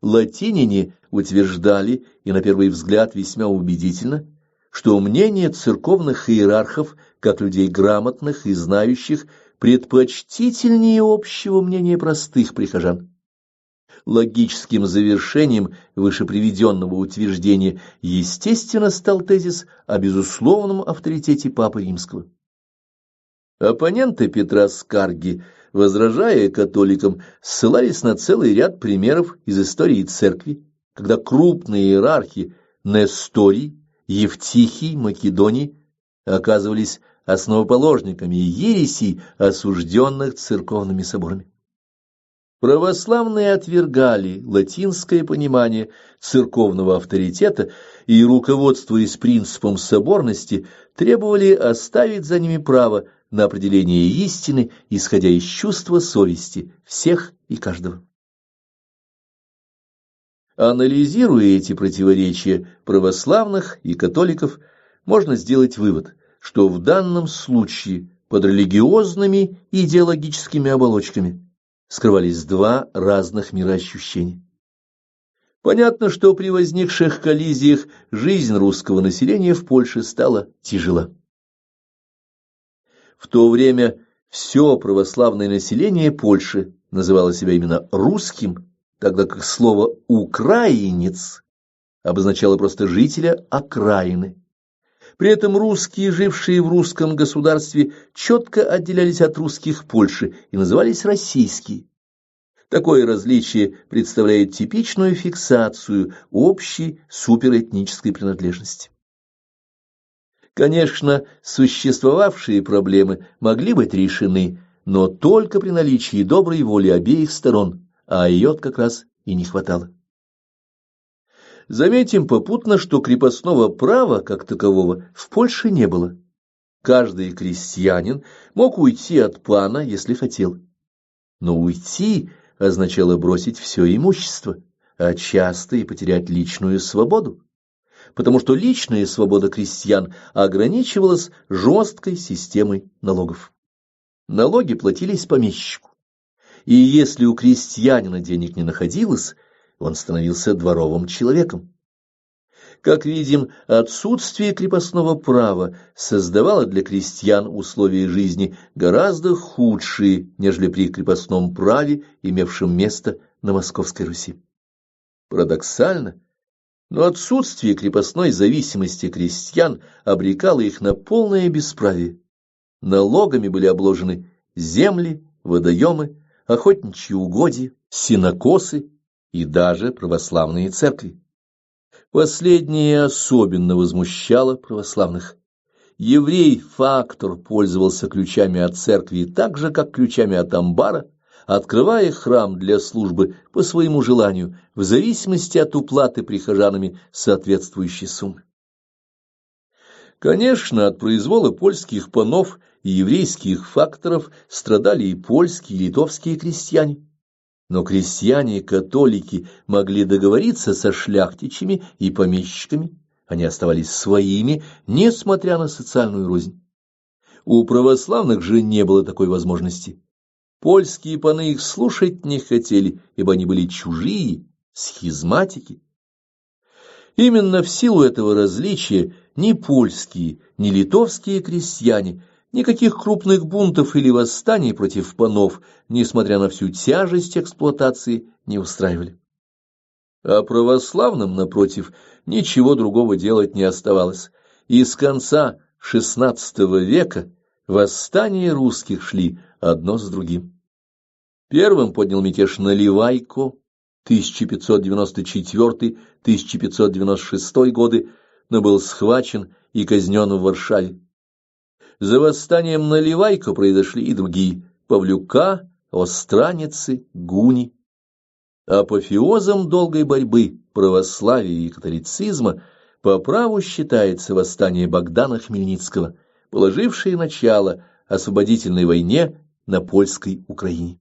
Латиняне утверждали, и на первый взгляд весьма убедительно, что мнение церковных иерархов, как людей грамотных и знающих, предпочтительнее общего мнения простых прихожан. Логическим завершением вышеприведенного утверждения, естественно, стал тезис о безусловном авторитете Папы Римского. Оппоненты Петра Скарги, возражая католикам, ссылались на целый ряд примеров из истории церкви, когда крупные иерархи Несторий, Евтихий, Македоний оказывались основоположниками ересей, осужденных церковными соборами. Православные отвергали латинское понимание церковного авторитета и, руководствуясь принципом соборности, требовали оставить за ними право на определение истины, исходя из чувства совести всех и каждого. Анализируя эти противоречия православных и католиков, можно сделать вывод, что в данном случае под религиозными и идеологическими оболочками скрывались два разных мироощущения. Понятно, что при возникших коллизиях жизнь русского населения в Польше стала тяжела. В то время все православное население Польши называло себя именно русским, тогда как слово «украинец» обозначало просто жителя окраины. При этом русские, жившие в русском государстве, четко отделялись от русских Польши и назывались российские. Такое различие представляет типичную фиксацию общей суперэтнической принадлежности. Конечно, существовавшие проблемы могли быть решены, но только при наличии доброй воли обеих сторон, а ее как раз и не хватало. Заметим попутно, что крепостного права, как такового, в Польше не было. Каждый крестьянин мог уйти от пана, если хотел. Но уйти означало бросить все имущество, а часто и потерять личную свободу, потому что личная свобода крестьян ограничивалась жесткой системой налогов. Налоги платились помещику, и если у крестьянина денег не находилось, он становился дворовым человеком. Как видим, отсутствие крепостного права создавало для крестьян условия жизни гораздо худшие, нежели при крепостном праве, имевшем место на Московской Руси. Парадоксально, но отсутствие крепостной зависимости крестьян обрекало их на полное бесправие. Налогами были обложены земли, водоемы, охотничьи угодья, сенокосы и даже православные церкви. Последнее особенно возмущало православных. Еврей-фактор пользовался ключами от церкви так же, как ключами от амбара, открывая храм для службы по своему желанию, в зависимости от уплаты прихожанами соответствующей суммы. Конечно, от произвола польских панов и еврейских факторов страдали и польские, и литовские крестьяне. Но крестьяне-католики могли договориться со шляхтичами и помещиками, они оставались своими, несмотря на социальную рознь. У православных же не было такой возможности. Польские паны их слушать не хотели, ибо они были чужие, схизматики. Именно в силу этого различия ни польские, ни литовские крестьяне никаких крупных бунтов или восстаний против панов, несмотря на всю тяжесть эксплуатации, не устраивали. А православным, напротив, ничего другого делать не оставалось, и с конца XVI века восстания русских шли одно с другим. Первым поднял мятеж Наливайко, 1594-1596 годы, но был схвачен и казнен в Варшаве. За восстанием Наливайко произошли и другие – Павлюка, Остраницы, Гуни. Апофеозом долгой борьбы православия и католицизма по праву считается восстание Богдана Хмельницкого, положившее начало освободительной войне на польской Украине.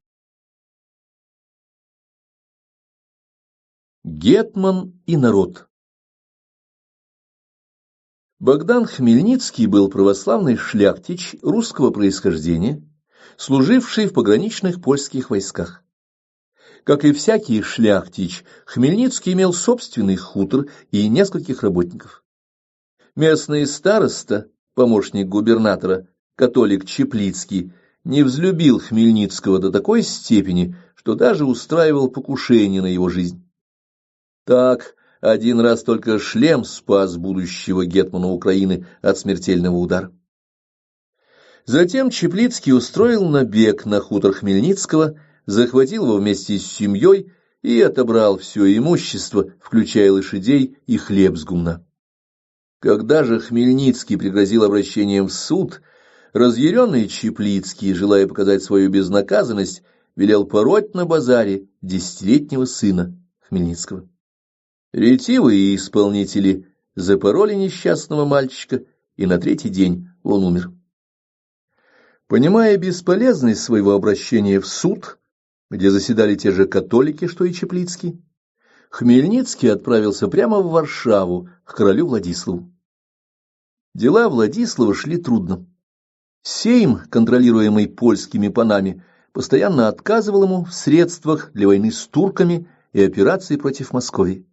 Гетман и народ. Богдан Хмельницкий был православный шляхтич русского происхождения, служивший в пограничных польских войсках. Как и всякий шляхтич, Хмельницкий имел собственный хутор и нескольких работников. Местный староста, помощник губернатора, католик Чеплицкий, не взлюбил Хмельницкого до такой степени, что даже устраивал покушение на его жизнь. Так, один раз только шлем спас будущего гетмана Украины от смертельного удара. Затем Чеплицкий устроил набег на хутор Хмельницкого, захватил его вместе с семьей и отобрал все имущество, включая лошадей и хлеб с гумна. Когда же Хмельницкий пригрозил обращением в суд, разъяренный Чеплицкий, желая показать свою безнаказанность, велел пороть на базаре 10-летнего сына Хмельницкого. Ретивые исполнители запороли несчастного мальчика, и на третий день он умер. Понимая бесполезность своего обращения в суд, где заседали те же католики, что и Чеплицкий, Хмельницкий отправился прямо в Варшаву к королю Владиславу. Дела Владислава шли трудно. Сейм, контролируемый польскими панами, постоянно отказывал ему в средствах для войны с турками и операций против Московии.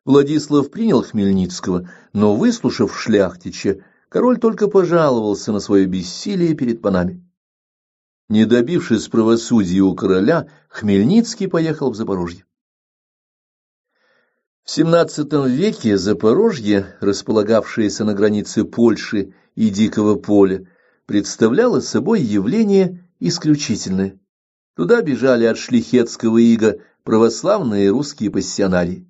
Владислав принял Хмельницкого, но, выслушав шляхтича, король только пожаловался на свое бессилие перед панами. Не добившись правосудия у короля, Хмельницкий поехал в Запорожье. В XVII веке Запорожье, располагавшееся на границе Польши и Дикого поля, представляло собой явление исключительное. Туда бежали от шляхетского ига православные русские пассионарии.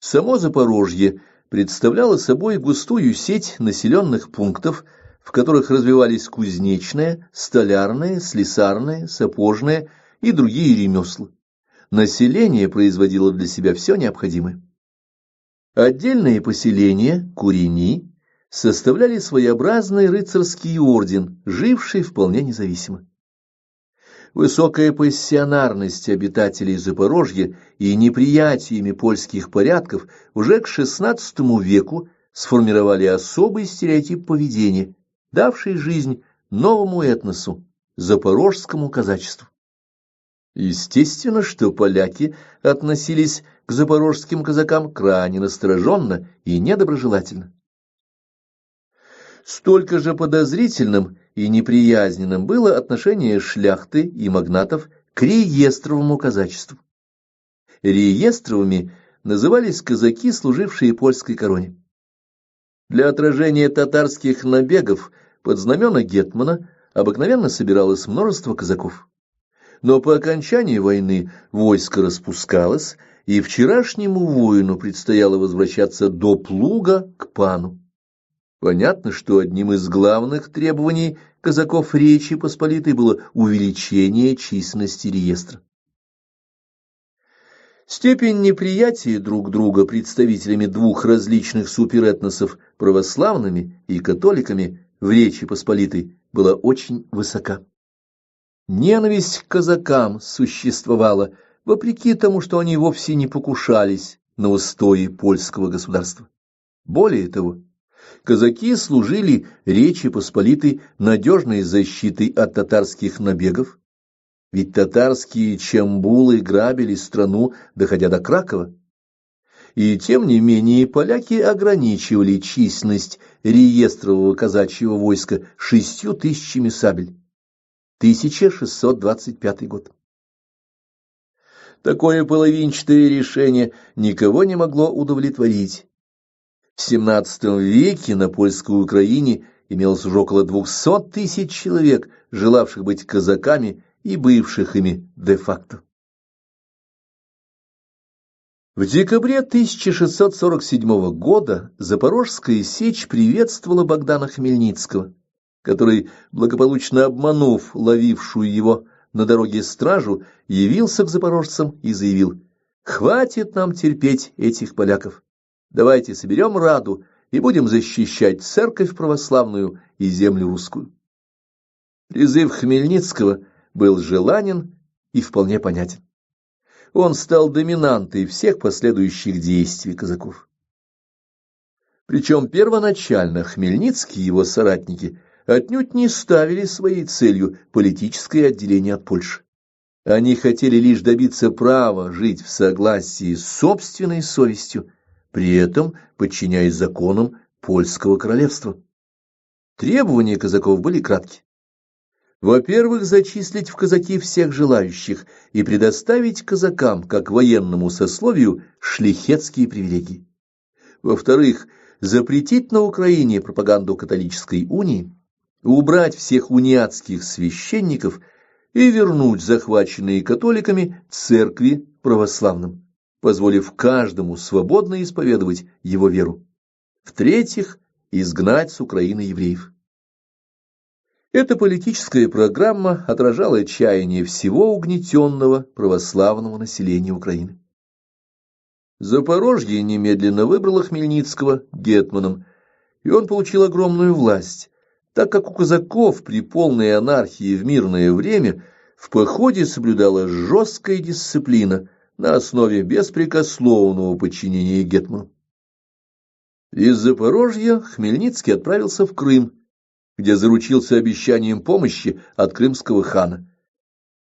Само Запорожье представляло собой густую сеть населенных пунктов, в которых развивались кузнечное, столярное, слесарное, сапожное и другие ремесла. Население производило для себя все необходимое. Отдельные поселения, курени, составляли своеобразный рыцарский орден, живший вполне независимо. Высокая пассионарность обитателей Запорожья и неприятиями польских порядков уже к XVI веку сформировали особый стереотип поведения, давший жизнь новому этносу – запорожскому казачеству. Естественно, что поляки относились к запорожским казакам крайне настороженно и недоброжелательно. Столько же подозрительным и неприязненным было отношение шляхты и магнатов к реестровому казачеству. Реестровыми назывались казаки, служившие польской короне. Для отражения татарских набегов под знамена гетмана обыкновенно собиралось множество казаков. Но по окончании войны войско распускалось, и вчерашнему воину предстояло возвращаться до плуга к пану. Понятно, что одним из главных требований казаков Речи Посполитой было увеличение численности реестра. Степень неприятия друг друга представителями двух различных суперэтносов, православными и католиками, в Речи Посполитой была очень высока. Ненависть к казакам существовала, вопреки тому, что они вовсе не покушались на устои польского государства. Более того, казаки служили Речи Посполитой надежной защитой от татарских набегов, ведь татарские чамбулы грабили страну, доходя до Кракова. И тем не менее поляки ограничивали численность реестрового казачьего войска 6000 сабель. 1625 год. Такое половинчатое решение никого не могло удовлетворить. В XVII веке на польской Украине имелось уже около 200 000 человек, желавших быть казаками и бывших ими де-факто. В декабре 1647 года Запорожская сечь приветствовала Богдана Хмельницкого, который, благополучно обманув ловившую его на дороге стражу, явился к запорожцам и заявил: «Хватит нам терпеть этих поляков. Давайте соберем раду и будем защищать церковь православную и землю русскую». Призыв Хмельницкого был желанен и вполне понятен. Он стал доминантой всех последующих действий казаков. Причем первоначально Хмельницкий и его соратники отнюдь не ставили своей целью политическое отделение от Польши. Они хотели лишь добиться права жить в согласии с собственной совестью, при этом подчиняясь законам польского королевства. Требования казаков были кратки. Во-первых, зачислить в казаки всех желающих и предоставить казакам, как военному сословию, шляхетские привилегии. Во-вторых, запретить на Украине пропаганду католической унии, убрать всех униатских священников и вернуть захваченные католиками церкви православным, позволив каждому свободно исповедовать его веру. В-третьих, изгнать с Украины евреев. Эта политическая программа отражала чаяние всего угнетенного православного населения Украины. Запорожье немедленно выбрало Хмельницкого гетманом, и он получил огромную власть, так как у казаков при полной анархии в мирное время в походе соблюдалась жесткая дисциплина на основе беспрекословного подчинения гетману. Из Запорожья Хмельницкий отправился в Крым, где заручился обещанием помощи от крымского хана.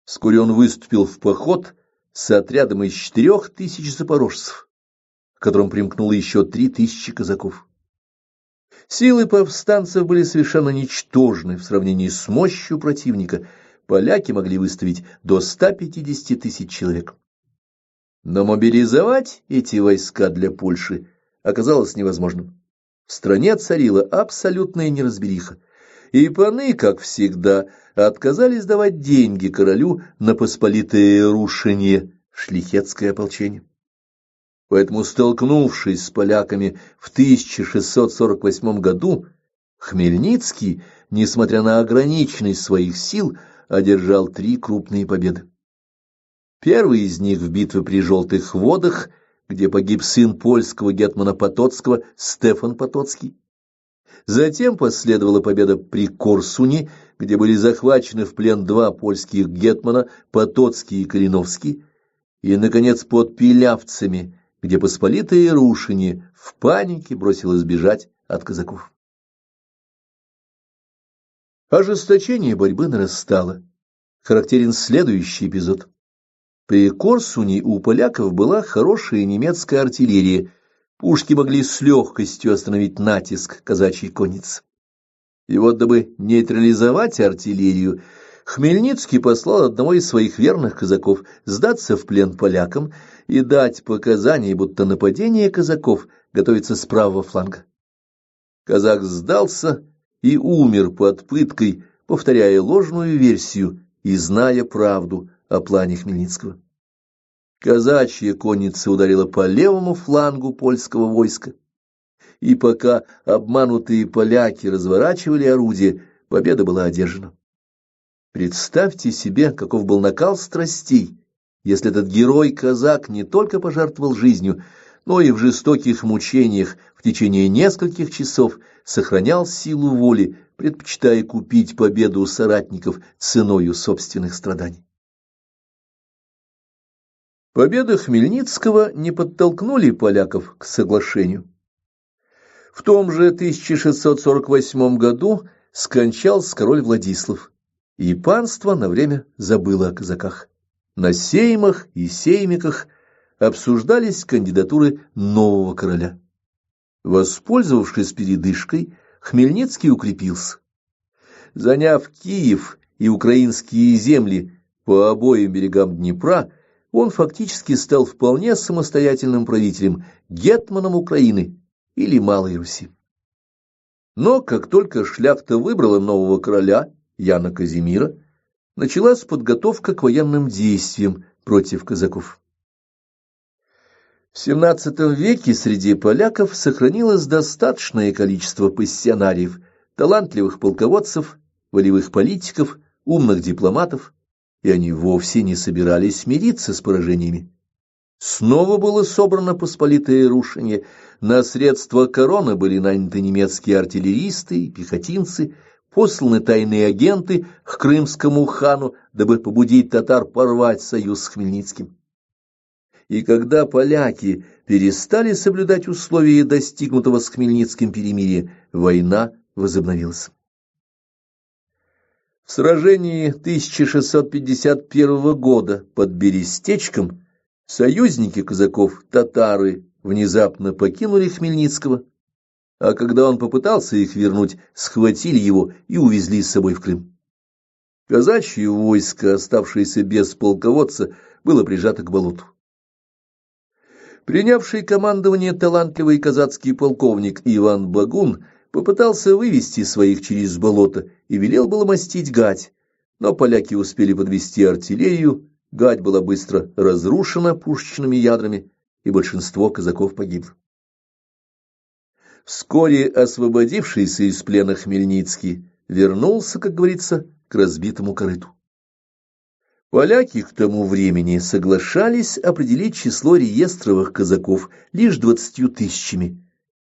Вскоре он выступил в поход с отрядом из 4000 запорожцев, к которым примкнуло еще 3000 казаков. Силы повстанцев были совершенно ничтожны в сравнении с мощью противника. Поляки могли выставить до 150 000 человек. Но мобилизовать эти войска для Польши оказалось невозможным. В стране царила абсолютная неразбериха, и паны, как всегда, отказались давать деньги королю на посполитое рушение шляхетское ополчение. Поэтому, столкнувшись с поляками в 1648 году, Хмельницкий, несмотря на ограниченность своих сил, одержал 3 крупные победы. Первый из них в битве при Желтых водах, где погиб сын польского гетмана Потоцкого Стефан Потоцкий. Затем последовала победа при Корсуне, где были захвачены в плен 2 польских гетмана Потоцкий и Калиновский, и, наконец, под Пилявцами, где посполитое рушение в панике бросилось бежать от казаков. Ожесточение борьбы нарастало. Характерен следующий эпизод. При Корсуне у поляков была хорошая немецкая артиллерия, пушки могли с легкостью остановить натиск казачьей конницы. И вот, дабы нейтрализовать артиллерию, Хмельницкий послал одного из своих верных казаков сдаться в плен полякам и дать показания, будто нападение казаков готовится с правого фланга. Казак сдался и умер под пыткой, повторяя ложную версию и зная правду о плане Хмельницкого. Казачья конница ударила по левому флангу польского войска, и пока обманутые поляки разворачивали орудие, победа была одержана. Представьте себе, каков был накал страстей, если этот герой-казак не только пожертвовал жизнью, но и в жестоких мучениях в течение нескольких часов сохранял силу воли, предпочитая купить победу у соратников ценою собственных страданий. Победы Хмельницкого не подтолкнули поляков к соглашению. В том же 1648 году скончался король Владислав, и панство на время забыло о казаках. На сеймах и сеймиках обсуждались кандидатуры нового короля. Воспользовавшись передышкой, Хмельницкий укрепился. Заняв Киев и украинские земли по обоим берегам Днепра, он фактически стал вполне самостоятельным правителем, гетманом Украины или Малой Руси. Но как только шляхта выбрала нового короля, Яна Казимира, началась подготовка к военным действиям против казаков. В XVII веке среди поляков сохранилось достаточное количество пассионариев, талантливых полководцев, волевых политиков, умных дипломатов, и они вовсе не собирались мириться с поражениями. Снова было собрано посполитое рушение, на средства короны были наняты немецкие артиллеристы и пехотинцы, посланы тайные агенты к крымскому хану, дабы побудить татар порвать союз с Хмельницким. И когда поляки перестали соблюдать условия достигнутого с Хмельницким перемирия, война возобновилась. В сражении 1651 года под Берестечком союзники казаков, татары, внезапно покинули Хмельницкого, а когда он попытался их вернуть, схватили его и увезли с собой в Крым. Казачье войско, оставшееся без полководца, было прижато к болоту. Принявший командование талантливый казацкий полковник Иван Багун попытался вывести своих через болото и велел было мастить гать, но поляки успели подвести артиллерию, гать была быстро разрушена пушечными ядрами, и большинство казаков погибло. Вскоре освободившийся из плена Хмельницкий вернулся, как говорится, к разбитому корыту. Поляки к тому времени соглашались определить число реестровых казаков лишь 20 тысячами,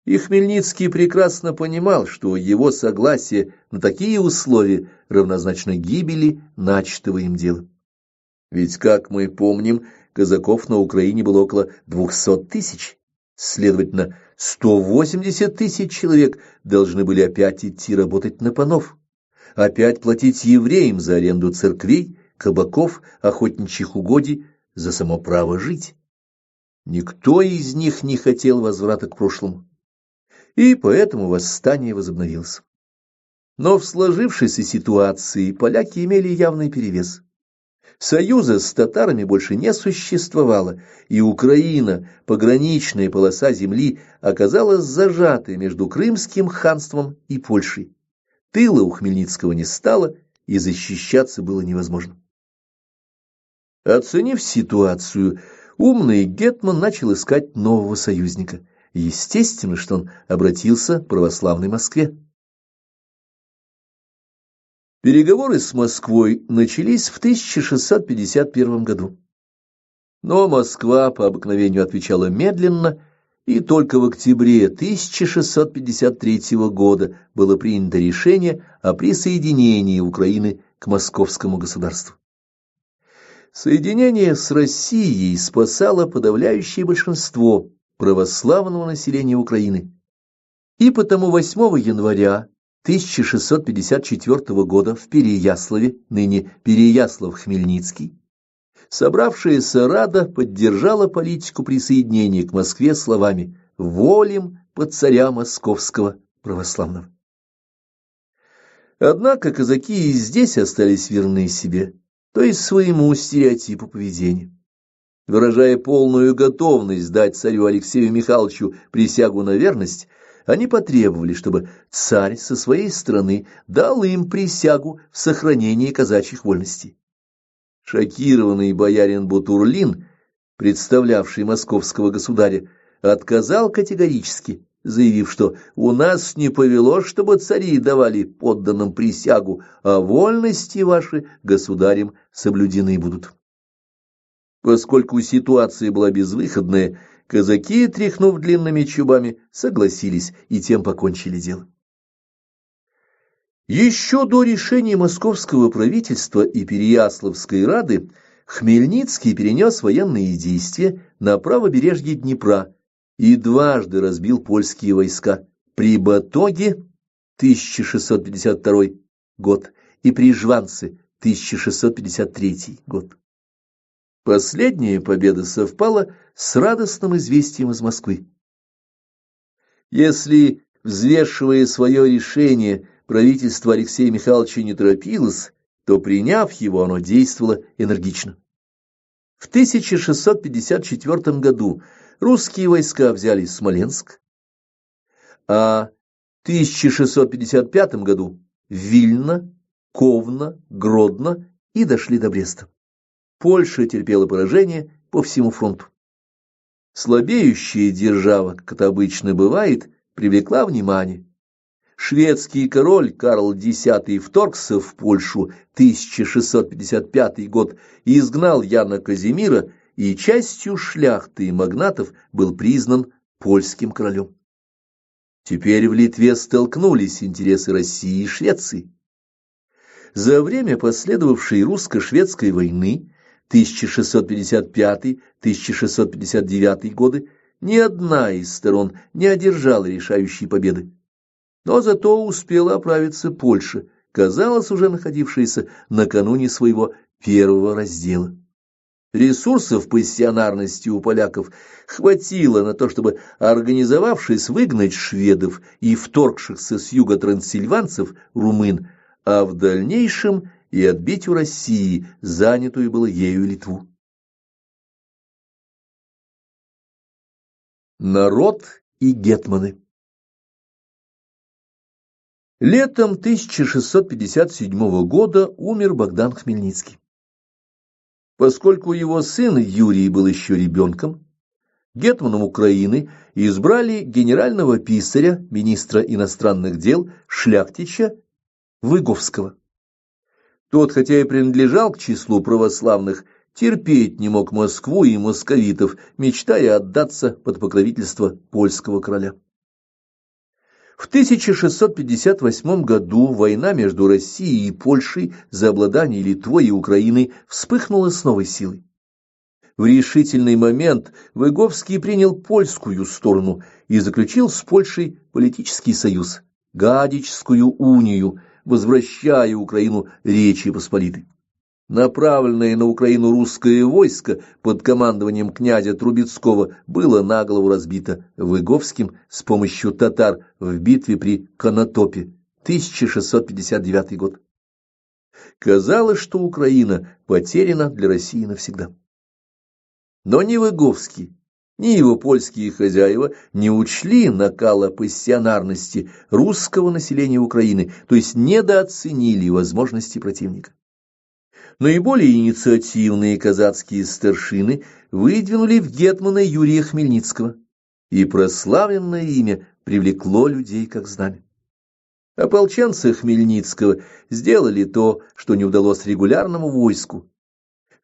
и Хмельницкий прекрасно понимал, что его согласие на такие условия равнозначно гибели начатого им дела. Ведь, как мы помним, казаков на Украине было около 200 тысяч, следовательно, 180 тысяч человек должны были опять идти работать на панов, опять платить евреям за аренду церквей, кабаков, охотничьих угодий, за само право жить. Никто из них не хотел возврата к прошлому, и поэтому восстание возобновилось. Но в сложившейся ситуации поляки имели явный перевес. Союза с татарами больше не существовало, и Украина, пограничная полоса земли, оказалась зажатой между Крымским ханством и Польшей. Тыла у Хмельницкого не стало, и защищаться было невозможно. Оценив ситуацию, умный гетман начал искать нового союзника. Естественно, что он обратился к православной Москве. Переговоры с Москвой начались в 1651 году. Но Москва по обыкновению отвечала медленно, и только в октябре 1653 года было принято решение о присоединении Украины к московскому государству. Соединение с Россией спасало подавляющее большинство православного населения Украины, и потому 8 января 1654 года в Переяславе, ныне Переяслав-Хмельницкий, Собравшаяся Рада поддержала политику присоединения к Москве словами «Волим под царя московского православного». Однако казаки и здесь остались верны себе, то есть своему стереотипу поведения. Выражая полную готовность дать царю Алексею Михайловичу присягу на верность, они потребовали, чтобы царь со своей стороны дал им присягу в сохранении казачьих вольностей. Шокированный боярин Бутурлин, представлявший московского государя, отказал категорически, заявив, что у нас не повелось, чтобы цари давали подданным присягу, а вольности ваши государем соблюдены будут. Поскольку ситуация была безвыходная, казаки, тряхнув длинными чубами, согласились и тем покончили дело. Еще до решения московского правительства и Переяславской рады Хмельницкий перенес военные действия на правобережье Днепра и дважды разбил польские войска при Батоге 1652 год и при Жванце 1653 год. Последняя победа совпала с радостным известием из Москвы. Если, взвешивая свое решение, правительство Алексея Михайловича не торопилось, то, приняв его, оно действовало энергично. В 1654 году русские войска взяли Смоленск, а в 1655 году Вильно, Ковно, Гродно и дошли до Бреста. Польша терпела поражение по всему фронту. Слабеющая держава, как это обычно бывает, привлекла внимание. Шведский король Карл X вторгся в Польшу 1655 год и изгнал Яна Казимира, и частью шляхты и магнатов был признан польским королем. Теперь в Литве столкнулись интересы России и Швеции. За время последовавшей русско-шведской войны 1655-1659 годы ни одна из сторон не одержала решающей победы. Но зато успела оправиться Польша, казалось, уже находившаяся накануне своего первого раздела. Ресурсов пассионарности у поляков хватило на то, чтобы, организовавшись, выгнать шведов и вторгшихся с юга трансильванцев, румын, а в дальнейшем и отбить у России занятую было ею Литву. Народ и гетманы. Летом 1657 года умер Богдан Хмельницкий. Поскольку его сын Юрий был еще ребенком, гетманом Украины избрали генерального писаря, министра иностранных дел, шляхтича Выговского. Тот, хотя и принадлежал к числу православных, терпеть не мог Москву и московитов, мечтая отдаться под покровительство польского короля. В 1658 году война между Россией и Польшей за обладание Литвой и Украиной вспыхнула с новой силой. В решительный момент Выговский принял польскую сторону и заключил с Польшей политический союз, Гадичскую унию, возвращая Украину Речи Посполитой. Направленное на Украину русское войско под командованием князя Трубецкого было на голову разбито Выговским с помощью татар в битве при Конотопе, 1659 год. Казалось, что Украина потеряна для России навсегда. Но ни Выговский, ни его польские хозяева не учли накала пассионарности русского населения Украины, то есть недооценили возможности противника. Наиболее инициативные казацкие старшины выдвинули в гетмана Юрия Хмельницкого, и прославленное имя привлекло людей как знамя. Ополченцы Хмельницкого сделали то, что не удалось регулярному войску.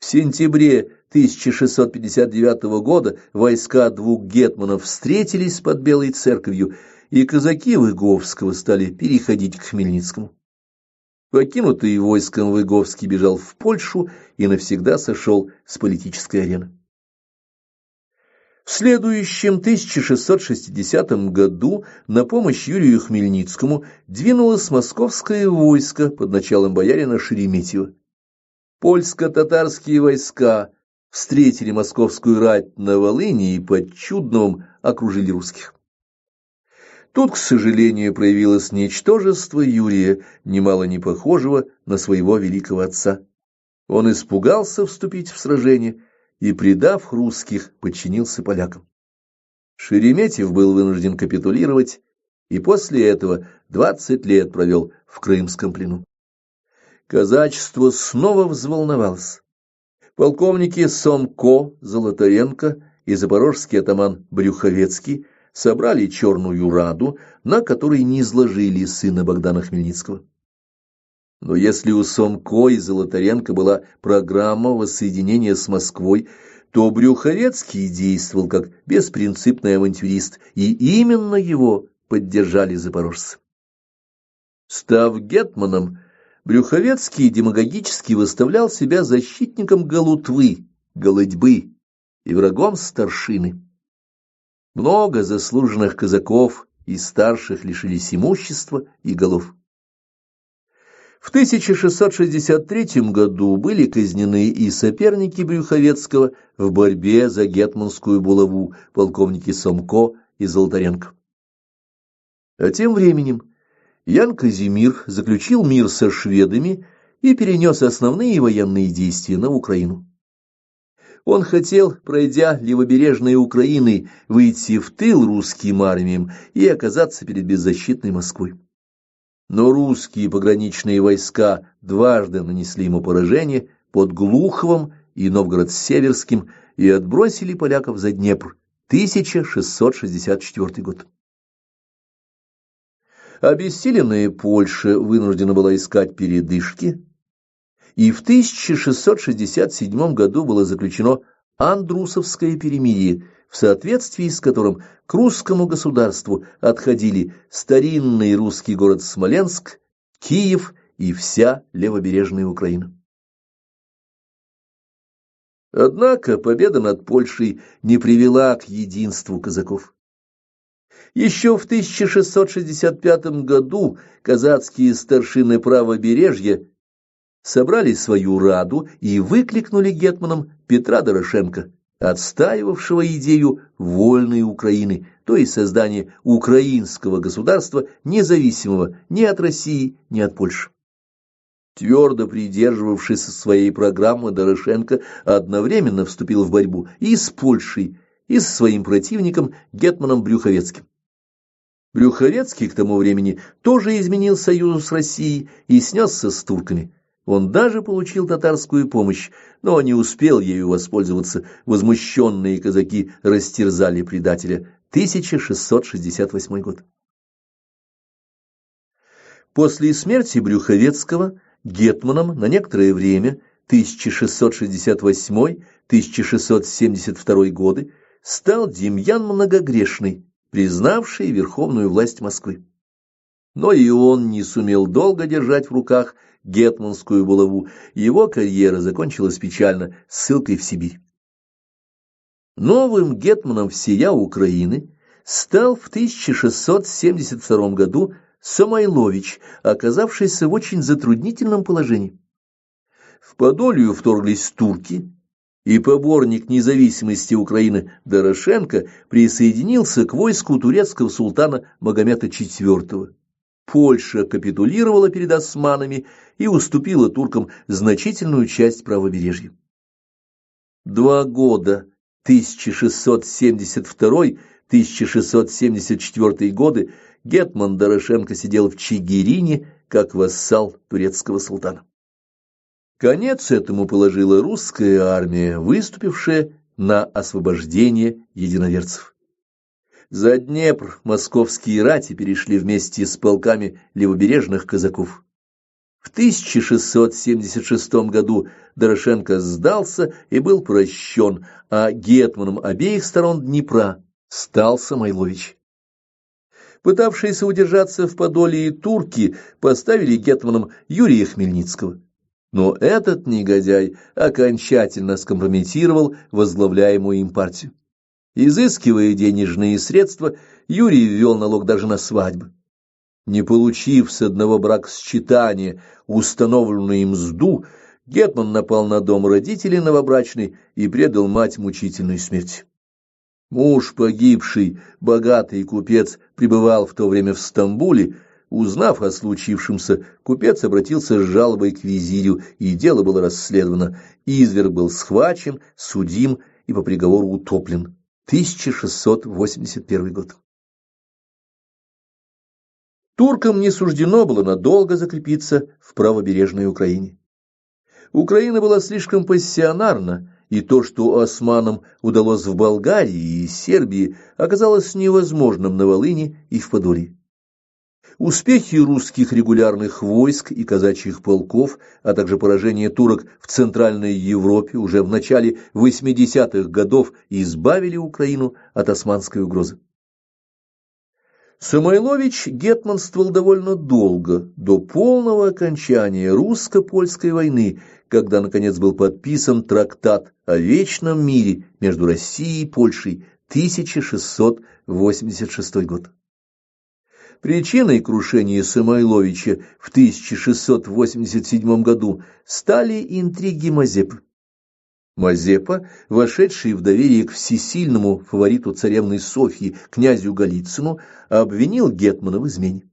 В сентябре 1659 года войска двух гетманов встретились под Белой церковью, и казаки Выговского стали переходить к Хмельницкому. Покинутый войском Выговский бежал в Польшу и навсегда сошел с политической арены. В следующем 1660 году на помощь Юрию Хмельницкому двинулось московское войско под началом боярина Шереметьева. Польско-татарские войска встретили московскую рать на Волыни и под Чудновым окружили русских. Тут, к сожалению, проявилось ничтожество Юрия, немало не похожего на своего великого отца. Он испугался вступить в сражение и, предав русских, подчинился полякам. Шереметьев был вынужден капитулировать, и после этого 20 лет провел в крымском плену. Казачество снова взволновалось. Полковники Сомко, Золотаренко и запорожский атаман Брюховецкий собрали Черную Раду, на которой низложили сына Богдана Хмельницкого. Но если у Сомко и Золотаренко была программа воссоединения с Москвой, то Брюховецкий действовал как беспринципный авантюрист, и именно его поддержали запорожцы. Став гетманом, Брюховецкий демагогически выставлял себя защитником Галутвы, Голодьбы и врагом старшины. Много заслуженных казаков и старших лишились имущества и голов. В 1663 году были казнены и соперники Брюховецкого в борьбе за гетманскую булаву, полковники Сомко и Золотаренко. А тем временем Ян Казимир заключил мир со шведами и перенес основные военные действия на Украину. Он хотел, пройдя левобережной Украиной, выйти в тыл русским армиям и оказаться перед беззащитной Москвой. Но русские пограничные войска дважды нанесли ему поражение под Глуховым и Новгород-Северским и отбросили поляков за Днепр, 1664 год. Обессиленная Польша вынуждена была искать передышки, и в 1667 году было заключено Андрусовское перемирие, в соответствии с которым к русскому государству отходили старинный русский город Смоленск, Киев и вся левобережная Украина. Однако победа над Польшей не привела к единству казаков. Еще в 1665 году казацкие старшины правобережья собрали свою раду и выкликнули гетманом Петра Дорошенко, отстаивавшего идею вольной Украины, то есть создания украинского государства, независимого ни от России, ни от Польши. Твердо придерживавшись своей программы, Дорошенко одновременно вступил в борьбу и с Польшей, и со своим противником гетманом Брюховецким. Брюховецкий к тому времени тоже изменил союз с Россией и снесся с турками. Он даже получил татарскую помощь, но не успел ею воспользоваться. Возмущенные казаки растерзали предателя. 1668 год. После смерти Брюховецкого гетманом на некоторое время, 1668-1672 годы, стал Демьян Многогрешный, признавший верховную власть Москвы. Но и он не сумел долго держать в руках гетманскую булаву, его карьера закончилась печально ссылкой в Сибирь. Новым гетманом всея Украины стал в 1672 году Самойлович, оказавшийся в очень затруднительном положении. В Подолью вторглись турки, и поборник независимости Украины Дорошенко присоединился к войску турецкого султана Магомета IV. Польша капитулировала перед османами и уступила туркам значительную часть правобережья. 2 года, 1672-1674 годы, гетман Дорошенко сидел в Чигирине как вассал турецкого султана. Конец этому положила русская армия, выступившая на освобождение единоверцев. За Днепр московские рати перешли вместе с полками левобережных казаков. В 1676 году Дорошенко сдался и был прощен, а гетманом обеих сторон Днепра стал Самойлович. Пытавшиеся удержаться в Подолии турки поставили гетманом Юрия Хмельницкого. Но этот негодяй окончательно скомпрометировал возглавляемую им партию. Изыскивая денежные средства, Юрий ввел налог даже на свадьбы. Не получив с одного бракосочетания установленную им мзду, Гетман напал на дом родителей новобрачной и предал мать мучительной смерти. Муж погибший, богатый купец, пребывал в то время в Стамбуле. Узнав о случившемся, купец обратился с жалобой к визирю, и дело было расследовано. Изверг был схвачен, судим и по приговору утоплен. 1681 год. Туркам не суждено было надолго закрепиться в правобережной Украине. Украина была слишком пассионарна, и то, что османам удалось в Болгарии и Сербии, оказалось невозможным на Волыни и в Подолье. Успехи русских регулярных войск и казачьих полков, а также поражение турок в Центральной Европе уже в начале 80-х годов избавили Украину от османской угрозы. Самойлович гетманствовал довольно долго, до полного окончания русско-польской войны, когда, наконец, был подписан трактат о вечном мире между Россией и Польшей, 1686 год. Причиной крушения Самойловича в 1687 году стали интриги Мазепы. Мазепа, вошедший в доверие к всесильному фавориту царевны Софьи, князю Голицыну, обвинил гетмана в измене.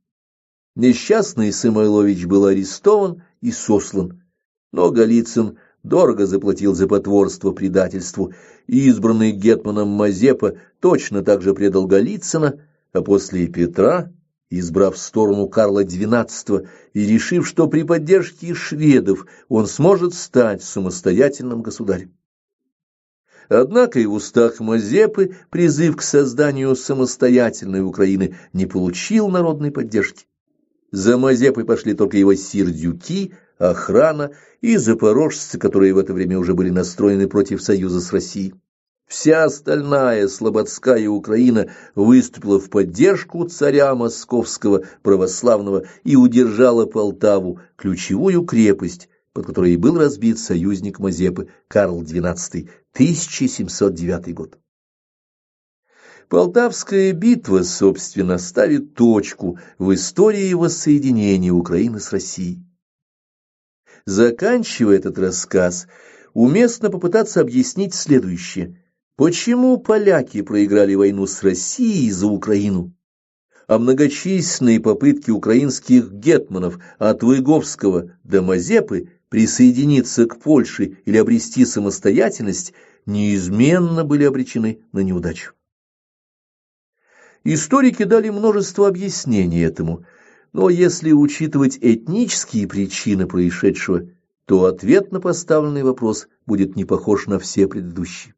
Несчастный Самойлович был арестован и сослан, но Голицын дорого заплатил за потворство предательству, и избранный гетманом Мазепа точно так же предал Голицына, а после Петра, избрав сторону Карла XII и решив, что при поддержке шведов он сможет стать самостоятельным государем. Однако и в устах Мазепы призыв к созданию самостоятельной Украины не получил народной поддержки. За Мазепой пошли только его сердюки, охрана и запорожцы, которые в это время уже были настроены против союза с Россией. Вся остальная слободская Украина выступила в поддержку царя московского православного и удержала Полтаву, ключевую крепость, под которой и был разбит союзник Мазепы Карл XII, 1709 год. Полтавская битва, собственно, ставит точку в истории воссоединения Украины с Россией. Заканчивая этот рассказ, уместно попытаться объяснить следующее. Почему поляки проиграли войну с Россией за Украину, а многочисленные попытки украинских гетманов от Выговского до Мазепы присоединиться к Польше или обрести самостоятельность неизменно были обречены на неудачу? Историки дали множество объяснений этому, но если учитывать этнические причины происшедшего, то ответ на поставленный вопрос будет не похож на все предыдущие.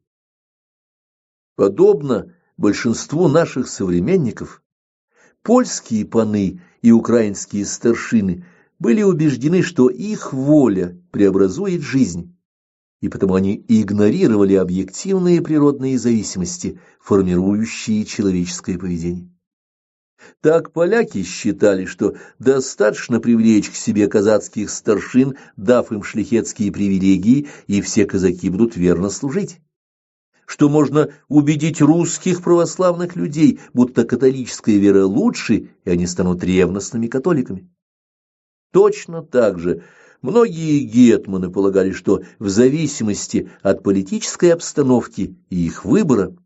Подобно большинству наших современников, польские паны и украинские старшины были убеждены, что их воля преобразует жизнь, и потому они игнорировали объективные природные зависимости, формирующие человеческое поведение. Так поляки считали, что достаточно привлечь к себе казацких старшин, дав им шляхетские привилегии, и все казаки будут верно служить. Что можно убедить русских православных людей, будто католическая вера лучше, и они станут ревностными католиками. Точно так же многие гетманы полагали, что в зависимости от политической обстановки и их выбора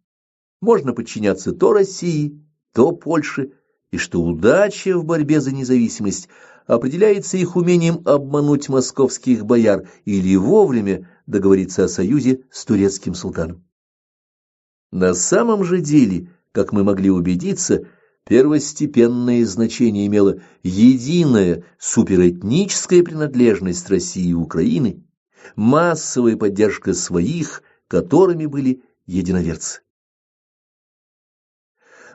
можно подчиняться то России, то Польше, и что удача в борьбе за независимость определяется их умением обмануть московских бояр или вовремя договориться о союзе с турецким султаном. На самом же деле, как мы могли убедиться, первостепенное значение имела единая суперэтническая принадлежность России и Украины, массовая поддержка своих, которыми были единоверцы.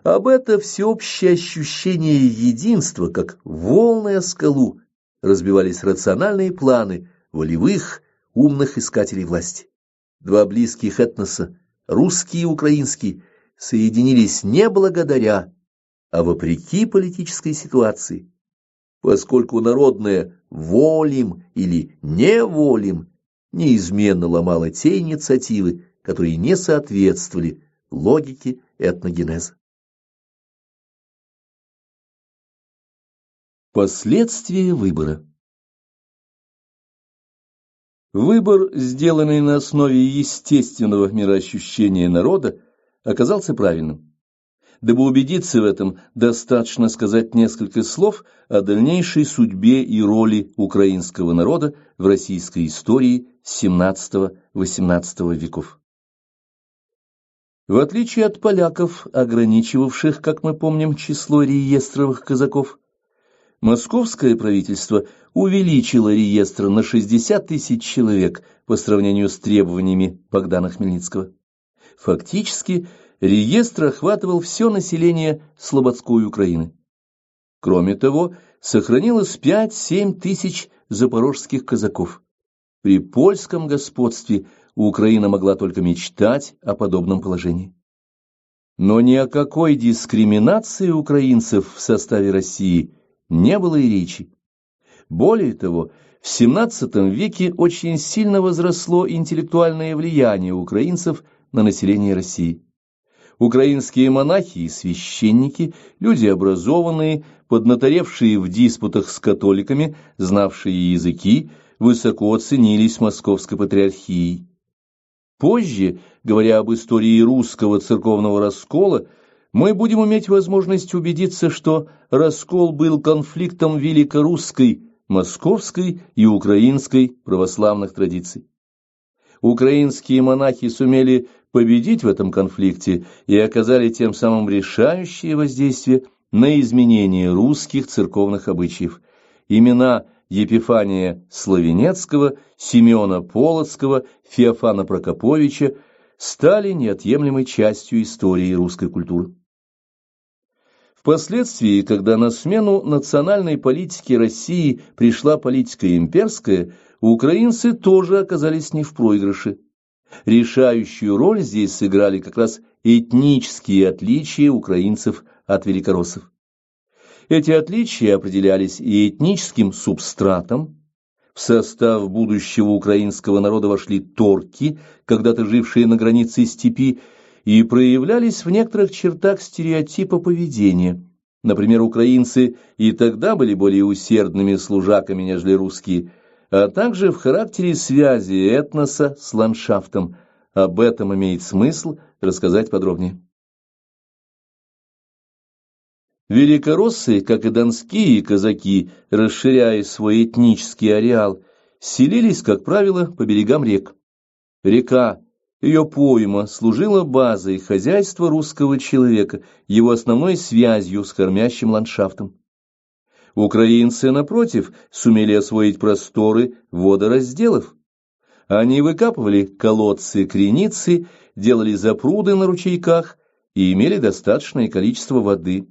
Об это всеобщее ощущение единства, как волны о скалу, разбивались рациональные планы волевых, умных искателей власти. Два близких этноса, русский и украинский, соединились не благодаря, а вопреки политической ситуации, поскольку народное «волим» или «не волим» неизменно ломало те инициативы, которые не соответствовали логике этногенеза. Последствия выбора. Выбор, сделанный на основе естественного мироощущения народа, оказался правильным. Дабы убедиться в этом, достаточно сказать несколько слов о дальнейшей судьбе и роли украинского народа в российской истории XVII-XVIII веков. В отличие от поляков, ограничивавших, как мы помним, число реестровых казаков, московское правительство увеличило реестр на 60 тысяч человек по сравнению с требованиями Богдана Хмельницкого. Фактически, реестр охватывал все население Слободской Украины. Кроме того, сохранилось 5-7 тысяч запорожских казаков. При польском господстве Украина могла только мечтать о подобном положении. Но ни о какой дискриминации украинцев в составе России не было и речи. Более того, в XVII веке очень сильно возросло интеллектуальное влияние украинцев на население России. Украинские монахи и священники, люди образованные, поднаторевшие в диспутах с католиками, знавшие языки, высоко ценились Московской патриархией. Позже, говоря об истории русского церковного раскола, мы будем иметь возможность убедиться, что раскол был конфликтом великорусской, московской и украинской православных традиций. Украинские монахи сумели победить в этом конфликте и оказали тем самым решающее воздействие на изменение русских церковных обычаев. Имена Епифания Славенецкого, Симеона Полоцкого, Феофана Прокоповича стали неотъемлемой частью истории русской культуры. Впоследствии, когда на смену национальной политике России пришла политика имперская, украинцы тоже оказались не в проигрыше. Решающую роль здесь сыграли как раз этнические отличия украинцев от великороссов. Эти отличия определялись и этническим субстратом. В состав будущего украинского народа вошли торки, когда-то жившие на границе степи, и проявлялись в некоторых чертах стереотипа поведения. Например, украинцы и тогда были более усердными служаками, нежели русские, а также в характере связи этноса с ландшафтом. Об этом имеет смысл рассказать подробнее. Великороссы, как и донские казаки, расширяя свой этнический ареал, селились, как правило, по берегам рек. Река, ее пойма, служила базой хозяйства русского человека, его основной связью с кормящим ландшафтом. Украинцы, напротив, сумели освоить просторы водоразделов. Они выкапывали колодцы-креницы, делали запруды на ручейках и имели достаточное количество воды.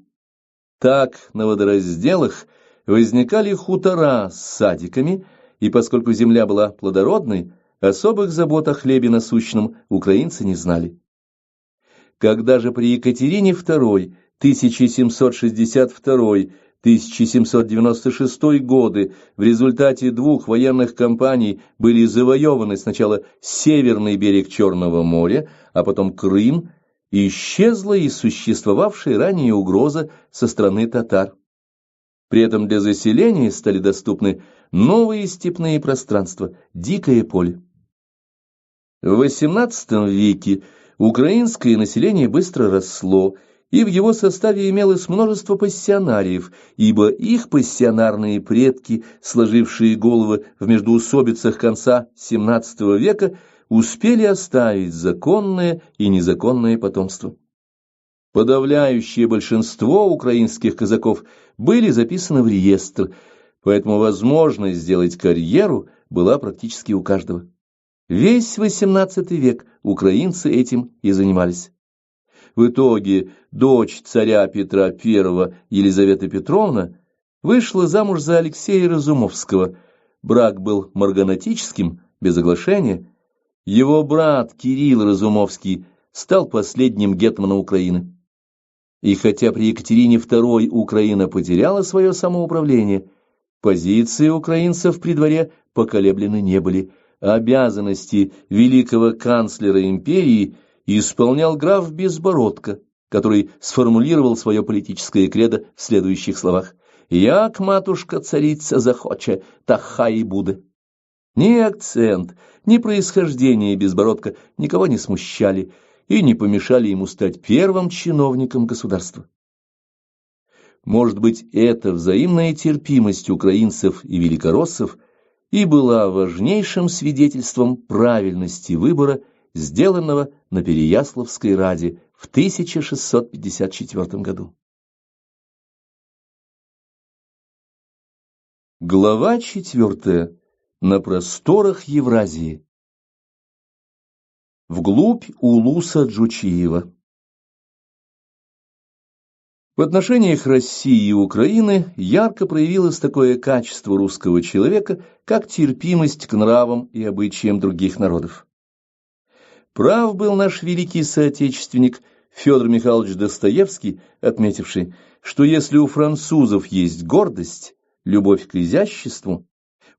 Так на водоразделах возникали хутора с садиками, и поскольку земля была плодородной, особых забот о хлебе насущном украинцы не знали. Когда же при Екатерине II 1762-1796 годы в результате двух военных кампаний были завоеваны сначала северный берег Черного моря, а потом Крым, исчезла и существовавшая ранее угроза со стороны татар. При этом для заселения стали доступны новые степные пространства, дикое поле. В XVIII веке украинское население быстро росло, и в его составе имелось множество пассионариев, ибо их пассионарные предки, сложившие головы в междоусобицах конца XVII века, успели оставить законное и незаконное потомство. Подавляющее большинство украинских казаков были записаны в реестр, поэтому возможность сделать карьеру была практически у каждого. Весь XVIII век украинцы этим и занимались. В итоге дочь царя Петра I, Елизавета Петровна, вышла замуж за Алексея Разумовского. Брак был марганатическим, без оглашения. Его брат Кирилл Разумовский стал последним гетманом Украины. И хотя при Екатерине II Украина потеряла свое самоуправление, позиции украинцев при дворе поколеблены не были. Обязанности великого канцлера империи исполнял граф Безбородко, который сформулировал свое политическое кредо в следующих словах: «Як матушка-царица захоче, так хай и буде». Ни акцент, ни происхождение Безбородка никого не смущали и не помешали ему стать первым чиновником государства. Может быть, эта взаимная терпимость украинцев и великороссов и была важнейшим свидетельством правильности выбора, сделанного на Переяславской Раде в 1654 году. Глава 4. На просторах Евразии. Вглубь улуса Джучиева. В отношениях России и Украины ярко проявилось такое качество русского человека, как терпимость к нравам и обычаям других народов. Прав был наш великий соотечественник Федор Михайлович Достоевский, отметивший, что если у французов есть гордость, любовь к изяществу,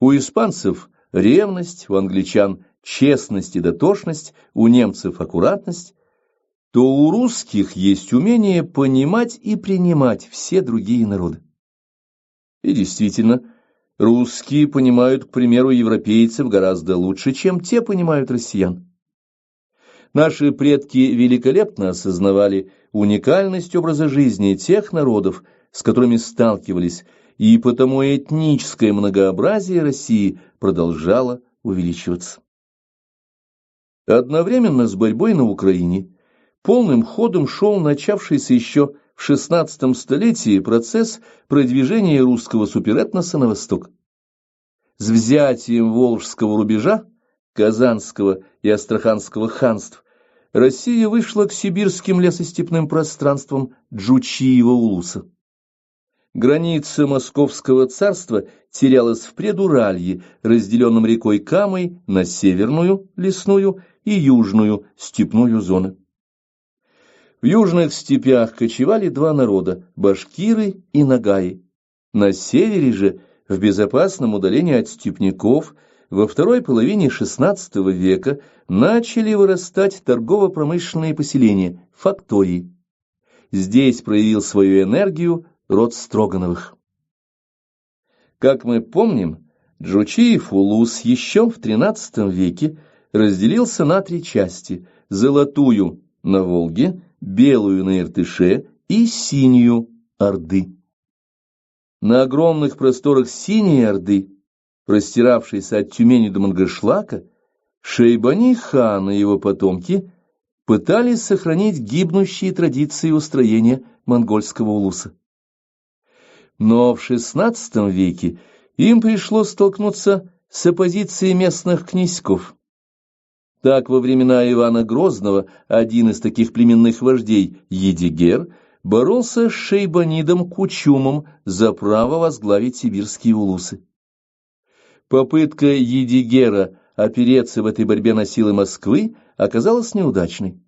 у испанцев ревность, у англичан честность и дотошность, у немцев аккуратность, то у русских есть умение понимать и принимать все другие народы. И действительно, русские понимают, к примеру, европейцев гораздо лучше, чем те понимают россиян. Наши предки великолепно осознавали уникальность образа жизни тех народов, с которыми сталкивались, и потому этническое многообразие России продолжало увеличиваться. Одновременно с борьбой на Украине полным ходом шел начавшийся еще в XVI столетии процесс продвижения русского суперэтноса на восток. С взятием Волжского рубежа, Казанского и Астраханского ханств, Россия вышла к сибирским лесостепным пространствам Джучиева-Улуса. Граница Московского царства терялась в Предуралье, разделенном рекой Камой на северную, лесную, и южную, степную зоны. В южных степях кочевали два народа – башкиры и нагаи. На севере же, в безопасном удалении от степняков, во второй половине XVI века начали вырастать торгово-промышленные поселения – фактории. Здесь проявил свою энергию род Строгановых. Как мы помним, Джучиев-Улус еще в XIII веке разделился на три части – золотую на Волге, белую на Иртыше и синюю Орды. На огромных просторах синей Орды, простиравшейся от Тюмени до Мангышлака, Шейбани-хан и его потомки пытались сохранить гибнущие традиции устроения монгольского улуса. Но в XVI веке им пришлось столкнуться с оппозицией местных князьков. Так, во времена Ивана Грозного один из таких племенных вождей, Едигер, боролся с шейбанидом Кучумом за право возглавить сибирские улусы. Попытка Едигера опереться в этой борьбе на силы Москвы оказалась неудачной.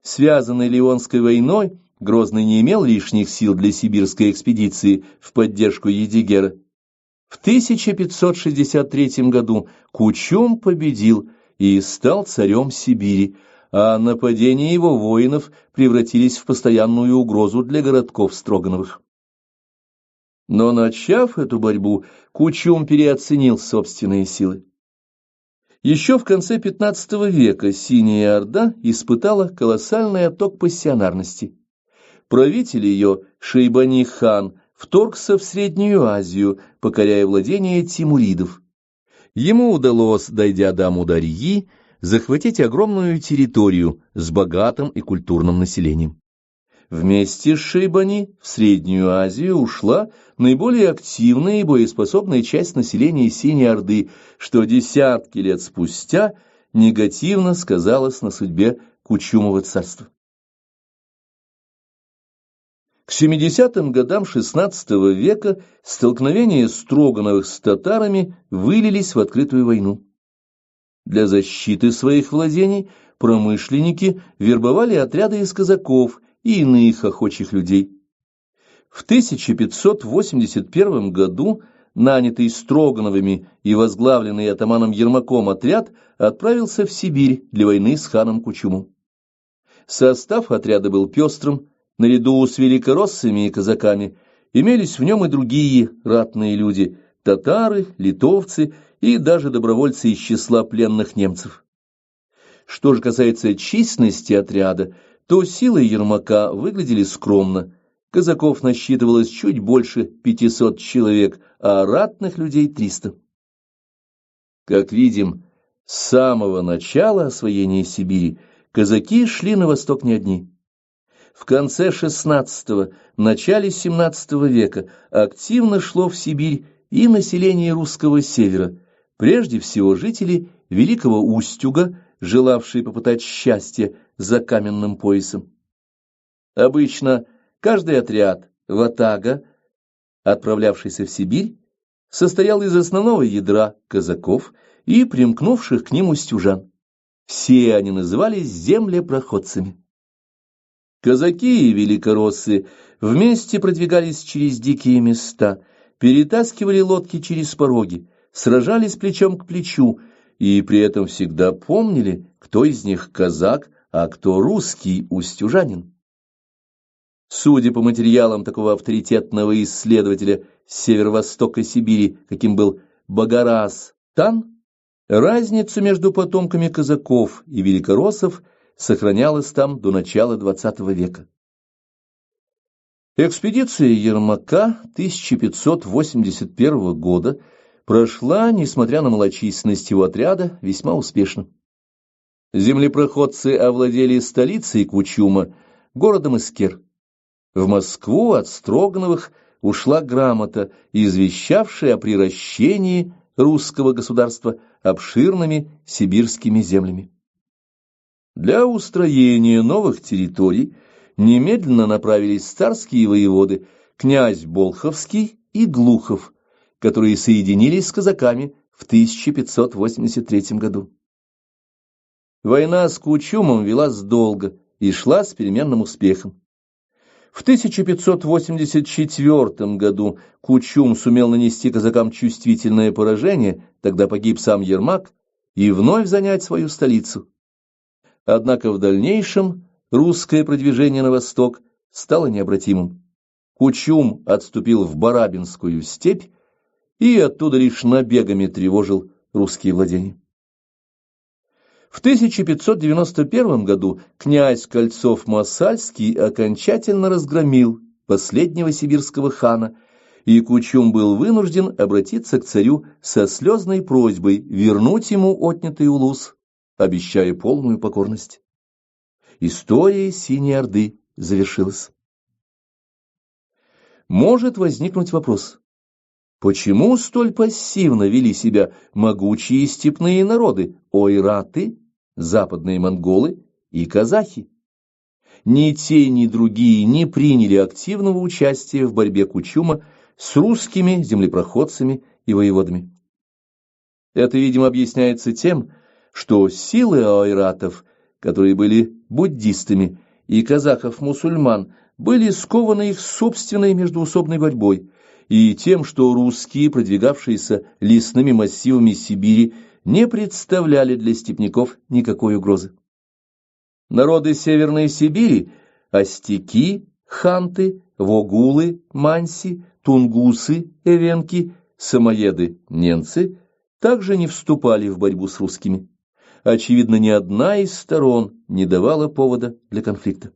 Связанный Ливонской войной, Грозный не имел лишних сил для сибирской экспедиции в поддержку Едигера. В 1563 году Кучум победил и стал царем Сибири, а нападения его воинов превратились в постоянную угрозу для городков Строгановых. Но, начав эту борьбу, Кучум переоценил собственные силы. Еще в конце XV века Синяя Орда испытала колоссальный отток пассионарности. Правитель ее, Шейбани-хан, вторгся в Среднюю Азию, покоряя владения тимуридов. Ему удалось, дойдя до Амударьи, захватить огромную территорию с богатым и культурным населением. Вместе с Шейбани в Среднюю Азию ушла наиболее активная и боеспособная часть населения Синей Орды, что десятки лет спустя негативно сказалось на судьбе Кучумова царства. К 70-м годам XVI века столкновения Строгановых с татарами вылились в открытую войну. Для защиты своих владений промышленники вербовали отряды из казаков и иных охочих людей. В 1581 году нанятый Строгановыми и возглавленный атаманом Ермаком отряд отправился в Сибирь для войны с ханом Кучумом. Состав отряда был пестрым. Наряду с великороссами и казаками имелись в нем и другие ратные люди, татары, литовцы и даже добровольцы из числа пленных немцев. Что же касается численности отряда, то силы Ермака выглядели скромно. Казаков насчитывалось чуть больше 500 человек, а ратных людей 300. Как видим, с самого начала освоения Сибири казаки шли на восток не одни. В конце XVI – начале XVII века активно шло в Сибирь и население русского севера, прежде всего жители Великого Устюга, желавшие попытать счастье за каменным поясом. Обычно каждый отряд, ватага, отправлявшийся в Сибирь, состоял из основного ядра казаков и примкнувших к ним устюжан. Все они назывались землепроходцами. Казаки и великороссы вместе продвигались через дикие места, перетаскивали лодки через пороги, сражались плечом к плечу и при этом всегда помнили, кто из них казак, а кто русский устюжанин. Судя по материалам такого авторитетного исследователя северо-востока Сибири, каким был Багарас Тан, разница между потомками казаков и великороссов сохранялась там до начала XX века. Экспедиция Ермака 1581 года прошла, несмотря на малочисленность его отряда, весьма успешно. Землепроходцы овладели столицей Кучума, городом Искер. В Москву от Строгановых ушла грамота, извещавшая о приращении русского государства обширными сибирскими землями. Для устроения новых территорий немедленно направились царские воеводы, князь Болховский и Глухов, которые соединились с казаками в 1583 году. Война с Кучумом велась долго и шла с переменным успехом. В 1584 году Кучум сумел нанести казакам чувствительное поражение, тогда погиб сам Ермак, и вновь занять свою столицу. Однако в дальнейшем русское продвижение на восток стало необратимым. Кучум отступил в Барабинскую степь и оттуда лишь набегами тревожил русские владения. В 1591 году князь Кольцов-Моссальский окончательно разгромил последнего сибирского хана, и Кучум был вынужден обратиться к царю со слезной просьбой вернуть ему отнятый улус, обещая полную покорность. История Синей Орды завершилась. Может возникнуть вопрос: почему столь пассивно вели себя могучие степные народы, ойраты, западные монголы и казахи? Ни те, ни другие не приняли активного участия в борьбе Кучума с русскими землепроходцами и воеводами. Это, видимо, объясняется тем, что силы ойратов, которые были буддистами, и казахов-мусульман, были скованы их собственной междоусобной борьбой, и тем, что русские, продвигавшиеся лесными массивами Сибири, не представляли для степняков никакой угрозы. Народы Северной Сибири – остяки, ханты, вогулы, манси, тунгусы, эвенки, самоеды, ненцы – также не вступали в борьбу с русскими. Очевидно, ни одна из сторон не давала повода для конфликта.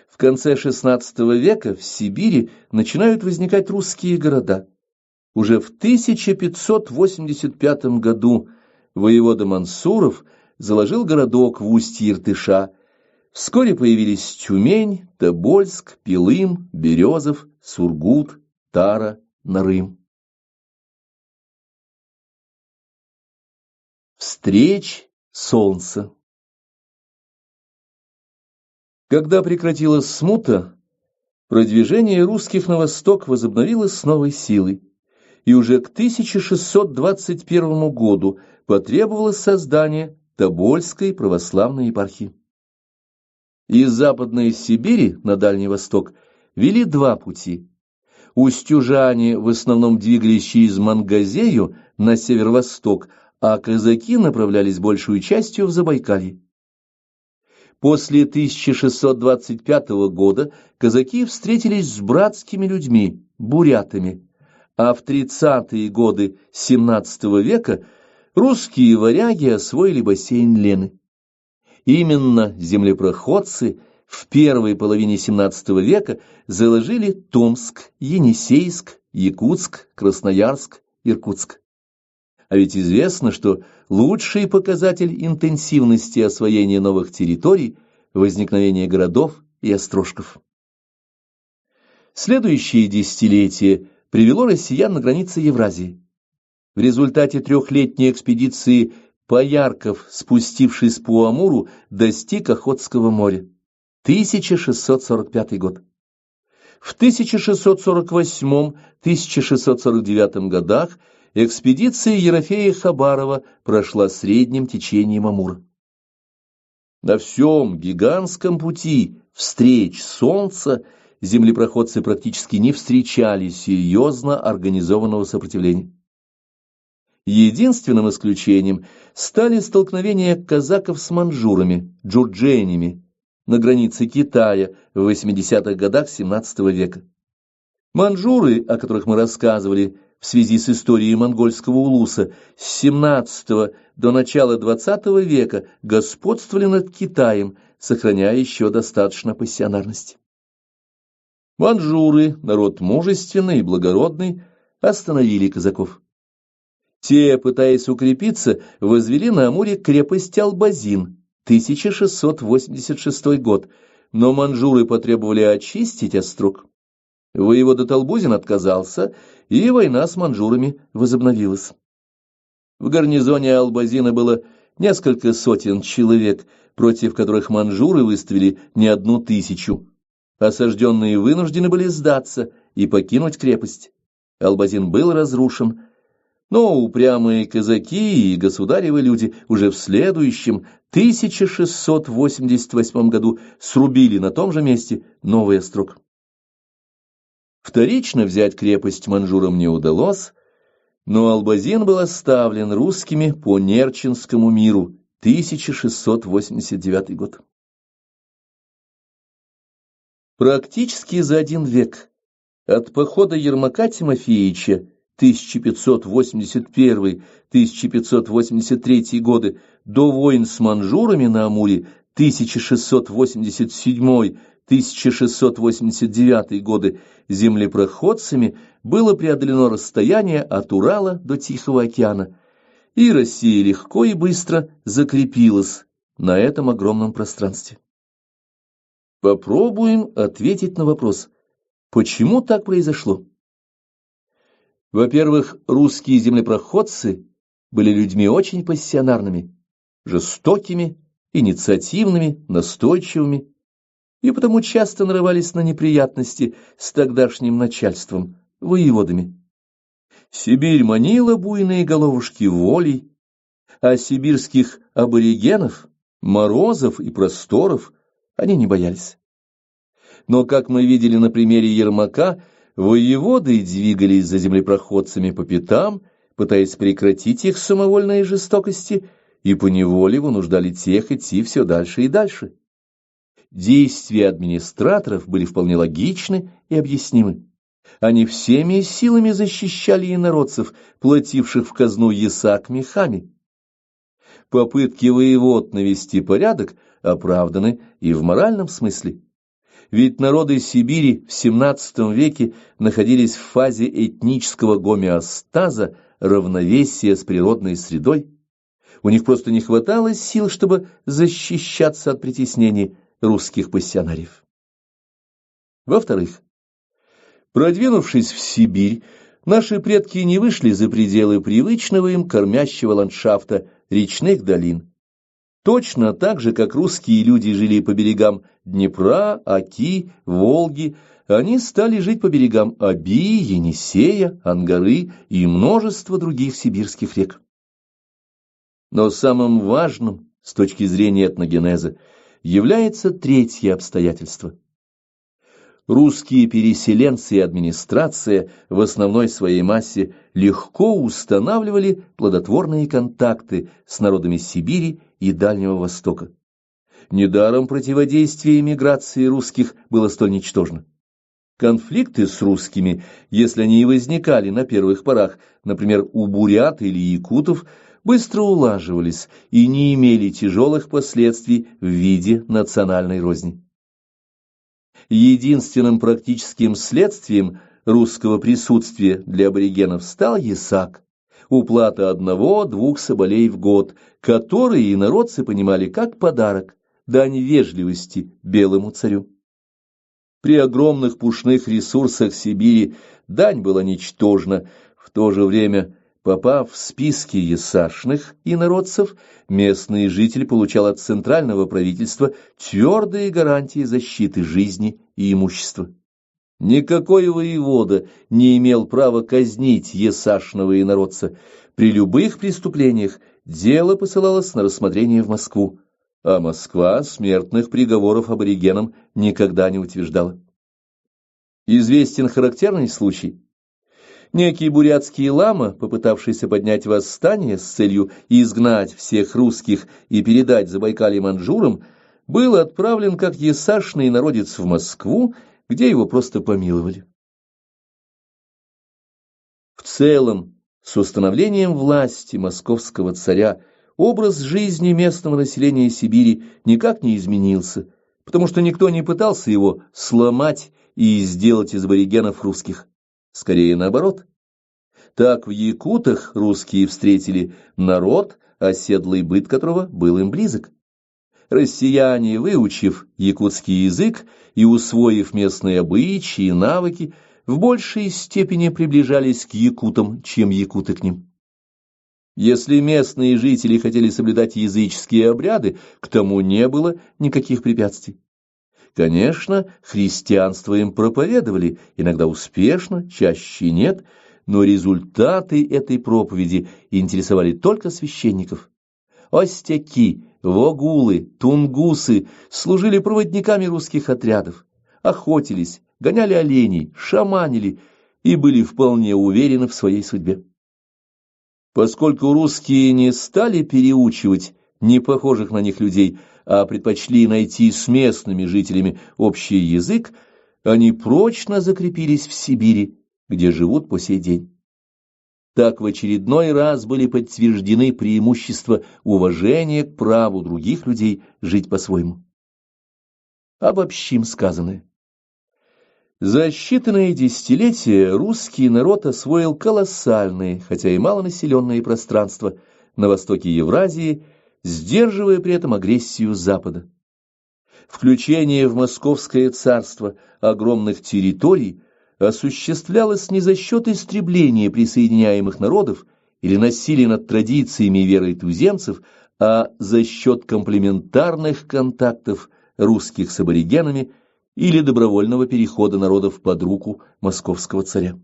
В конце XVI века в Сибири начинают возникать русские города. Уже в 1585 году воевода Мансуров заложил городок в устье Иртыша. Вскоре появились Тюмень, Тобольск, Пилым, Березов, Сургут, Тара, Нарым. Встреч солнца. Когда прекратилась смута, продвижение русских на восток возобновилось с новой силой, и уже к 1621 году потребовалось создание Тобольской православной епархии. Из Западной Сибири на Дальний Восток вели два пути. Устюжане в основном двигались через Мангазею на северо-восток, а казаки направлялись большую частью в Забайкалье. После 1625 года казаки встретились с братскими людьми, бурятами, а в 30-е годы XVII века русские варяги освоили бассейн Лены. Именно землепроходцы в первой половине XVII века заложили Томск, Енисейск, Якутск, Красноярск, Иркутск. А ведь известно, что лучший показатель интенсивности освоения новых территорий – возникновение городов и острожков. Следующее десятилетие привело россиян на границе Евразии. В результате трехлетней экспедиции Поярков, спустившись по Амуру, достиг Охотского моря. 1645 год. В 1648-1649 годах экспедиция Ерофея Хабарова прошла средним течением Амура. На всем гигантском пути встреч Солнца землепроходцы практически не встречали серьезно организованного сопротивления. Единственным исключением стали столкновения казаков с маньчжурами, джурдженями, на границе Китая в 80-х годах XVII века. Маньчжуры, о которых мы рассказывали в связи с историей монгольского улуса, с XVII до начала XX века господствовали над Китаем, сохраняя еще достаточно пассионарность. Маньчжуры, народ мужественный и благородный, остановили казаков. Те, пытаясь укрепиться, возвели на Амуре крепость Албазин, 1686 год, но маньчжуры потребовали очистить острог. Воевода Толбузин отказался, и война с маньчжурами возобновилась. В гарнизоне Албазина было несколько сотен человек, против которых маньчжуры выставили не 1000. Осажденные вынуждены были сдаться и покинуть крепость. Албазин был разрушен, но упрямые казаки и государевы люди уже в следующем, 1688 году, срубили на том же месте новый острог. Вторично взять крепость маньчжурам не удалось, но Албазин был оставлен русскими по Нерчинскому миру, 1689 год. Практически за 1 век от похода Ермака Тимофеевича 1581-1583 годы до войн с маньчжурами на Амуре 1687-1689 годы землепроходцами было преодолено расстояние от Урала до Тихого океана, и Россия легко и быстро закрепилась на этом огромном пространстве. Попробуем ответить на вопрос, почему так произошло? Во-первых, русские землепроходцы были людьми очень пассионарными, жестокими, инициативными, настойчивыми, и потому часто нарывались на неприятности с тогдашним начальством, воеводами. Сибирь манила буйные головушки волей, а сибирских аборигенов, морозов и просторов они не боялись. Но, как мы видели на примере Ермака, воеводы двигались за землепроходцами по пятам, пытаясь прекратить их самовольные жестокости, и поневоле вынуждали тех идти все дальше и дальше. Действия администраторов были вполне логичны и объяснимы. Они всеми силами защищали инородцев, плативших в казну ясак мехами. Попытки воевод навести порядок оправданы и в моральном смысле. Ведь народы Сибири в XVII веке находились в фазе этнического гомеостаза, равновесия с природной средой. У них просто не хватало сил, чтобы защищаться от притеснений русских пассионариев. Во-вторых, продвинувшись в Сибирь, наши предки не вышли за пределы привычного им кормящего ландшафта речных долин. Точно так же, как русские люди жили по берегам Днепра, Оки, Волги, они стали жить по берегам Оби, Енисея, Ангары и множества других сибирских рек. Но самым важным с точки зрения этногенеза является третье обстоятельство. Русские переселенцы и администрация в основной своей массе легко устанавливали плодотворные контакты с народами Сибири и Дальнего Востока. Недаром противодействие эмиграции русских было столь ничтожно. Конфликты с русскими, если они и возникали на первых порах, например, у бурят или якутов, быстро улаживались и не имели тяжелых последствий в виде национальной розни. Единственным практическим следствием русского присутствия для аборигенов стал ясак, уплата 1-2 соболей в год, которые инородцы понимали как подарок, дань вежливости белому царю. При огромных пушных ресурсах Сибири дань была ничтожна, в то же время, попав в списки ясашных инородцев, местный житель получал от центрального правительства твердые гарантии защиты жизни и имущества. Никакой воевода не имел права казнить ясашного инородца. При любых преступлениях дело посылалось на рассмотрение в Москву, а Москва смертных приговоров аборигенам никогда не утверждала. Известен характерный случай. Некий бурятский лама, попытавшийся поднять восстание с целью изгнать всех русских и передать Забайкалье маньчжурам, был отправлен как ясашный народец в Москву, где его просто помиловали. В целом, с установлением власти московского царя образ жизни местного населения Сибири никак не изменился, потому что никто не пытался его сломать и сделать из аборигенов русских. Скорее наоборот. Так в якутах русские встретили народ, оседлый быт которого был им близок. Россияне, выучив якутский язык и усвоив местные обычаи и навыки, в большей степени приближались к якутам, чем якуты к ним. Если местные жители хотели соблюдать языческие обряды, к тому не было никаких препятствий. Конечно, христианство им проповедовали, иногда успешно, чаще нет, но результаты этой проповеди интересовали только священников. Остяки, вогулы, тунгусы служили проводниками русских отрядов, охотились, гоняли оленей, шаманили и были вполне уверены в своей судьбе. Поскольку русские не стали переучивать непохожих на них людей, а предпочли найти с местными жителями общий язык, они прочно закрепились в Сибири, где живут по сей день. Так в очередной раз были подтверждены преимущества уважения к праву других людей жить по-своему. Обобщим сказанное. За считанные десятилетия русский народ освоил колоссальные, хотя и малонаселенные пространства на востоке Евразии, сдерживая при этом агрессию Запада. Включение в Московское царство огромных территорий осуществлялось не за счет истребления присоединяемых народов или насилия над традициями и верой туземцев, а за счет комплементарных контактов русских с аборигенами или добровольного перехода народов под руку московского царя.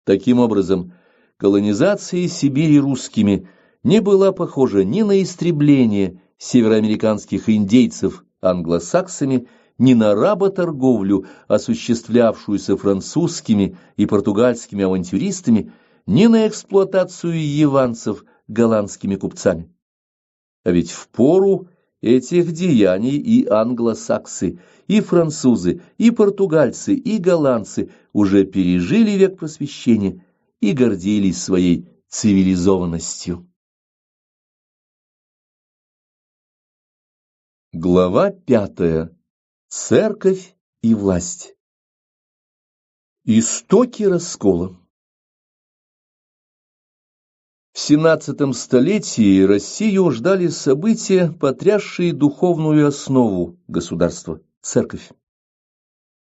Таким образом, колонизация Сибири русскими не была похожа ни на истребление североамериканских индейцев англосаксами, ни на работорговлю, осуществлявшуюся французскими и португальскими авантюристами, ни на эксплуатацию яванцев голландскими купцами. А ведь в пору этих деяний и англосаксы, и французы, и португальцы, и голландцы уже пережили век просвещения и гордились своей цивилизованностью. Глава 5. Церковь и власть. Истоки раскола. В XVII столетии Россию ждали события, потрясшие духовную основу государства – церковь.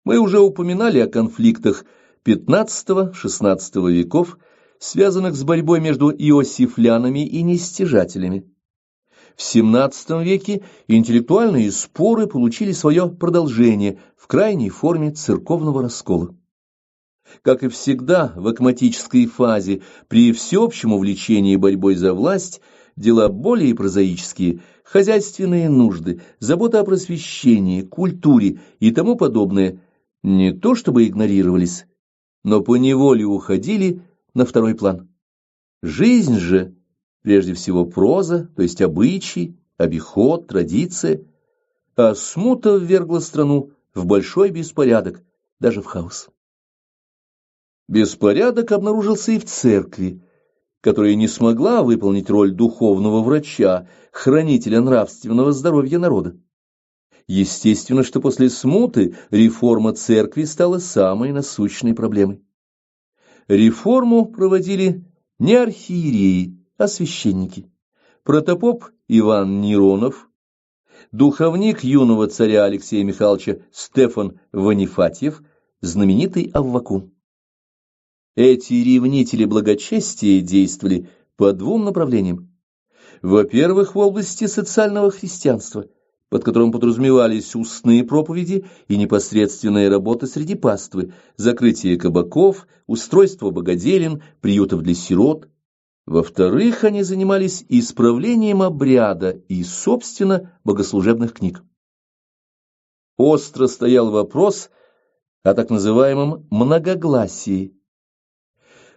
Мы уже упоминали о конфликтах XV-XVI веков, связанных с борьбой между иосифлянами и нестяжателями. В XVII веке интеллектуальные споры получили свое продолжение в крайней форме церковного раскола. Как и всегда в акматической фазе, при всеобщем увлечении борьбой за власть, дела более прозаические, хозяйственные нужды, забота о просвещении, культуре и тому подобное, не то чтобы игнорировались, но поневоле уходили на второй план. Жизнь же, прежде всего проза, то есть обычай, обиход, традиция, а смута ввергла страну в большой беспорядок, даже в хаос. Беспорядок обнаружился и в церкви, которая не смогла выполнить роль духовного врача, хранителя нравственного здоровья народа. Естественно, что после смуты реформа церкви стала самой насущной проблемой. Реформу проводили не архиереи, а священники. Протопоп Иван Неронов, духовник юного царя Алексея Михайловича Стефан Ванифатьев, знаменитый Аввакум. Эти ревнители благочестия действовали по двум направлениям. Во-первых, в области социального христианства, под которым подразумевались устные проповеди и непосредственная работа среди паствы, закрытие кабаков, устройство богоделин, приютов для сирот. Во-вторых, они занимались исправлением обряда и, собственно, богослужебных книг. Остро стоял вопрос о так называемом многогласии.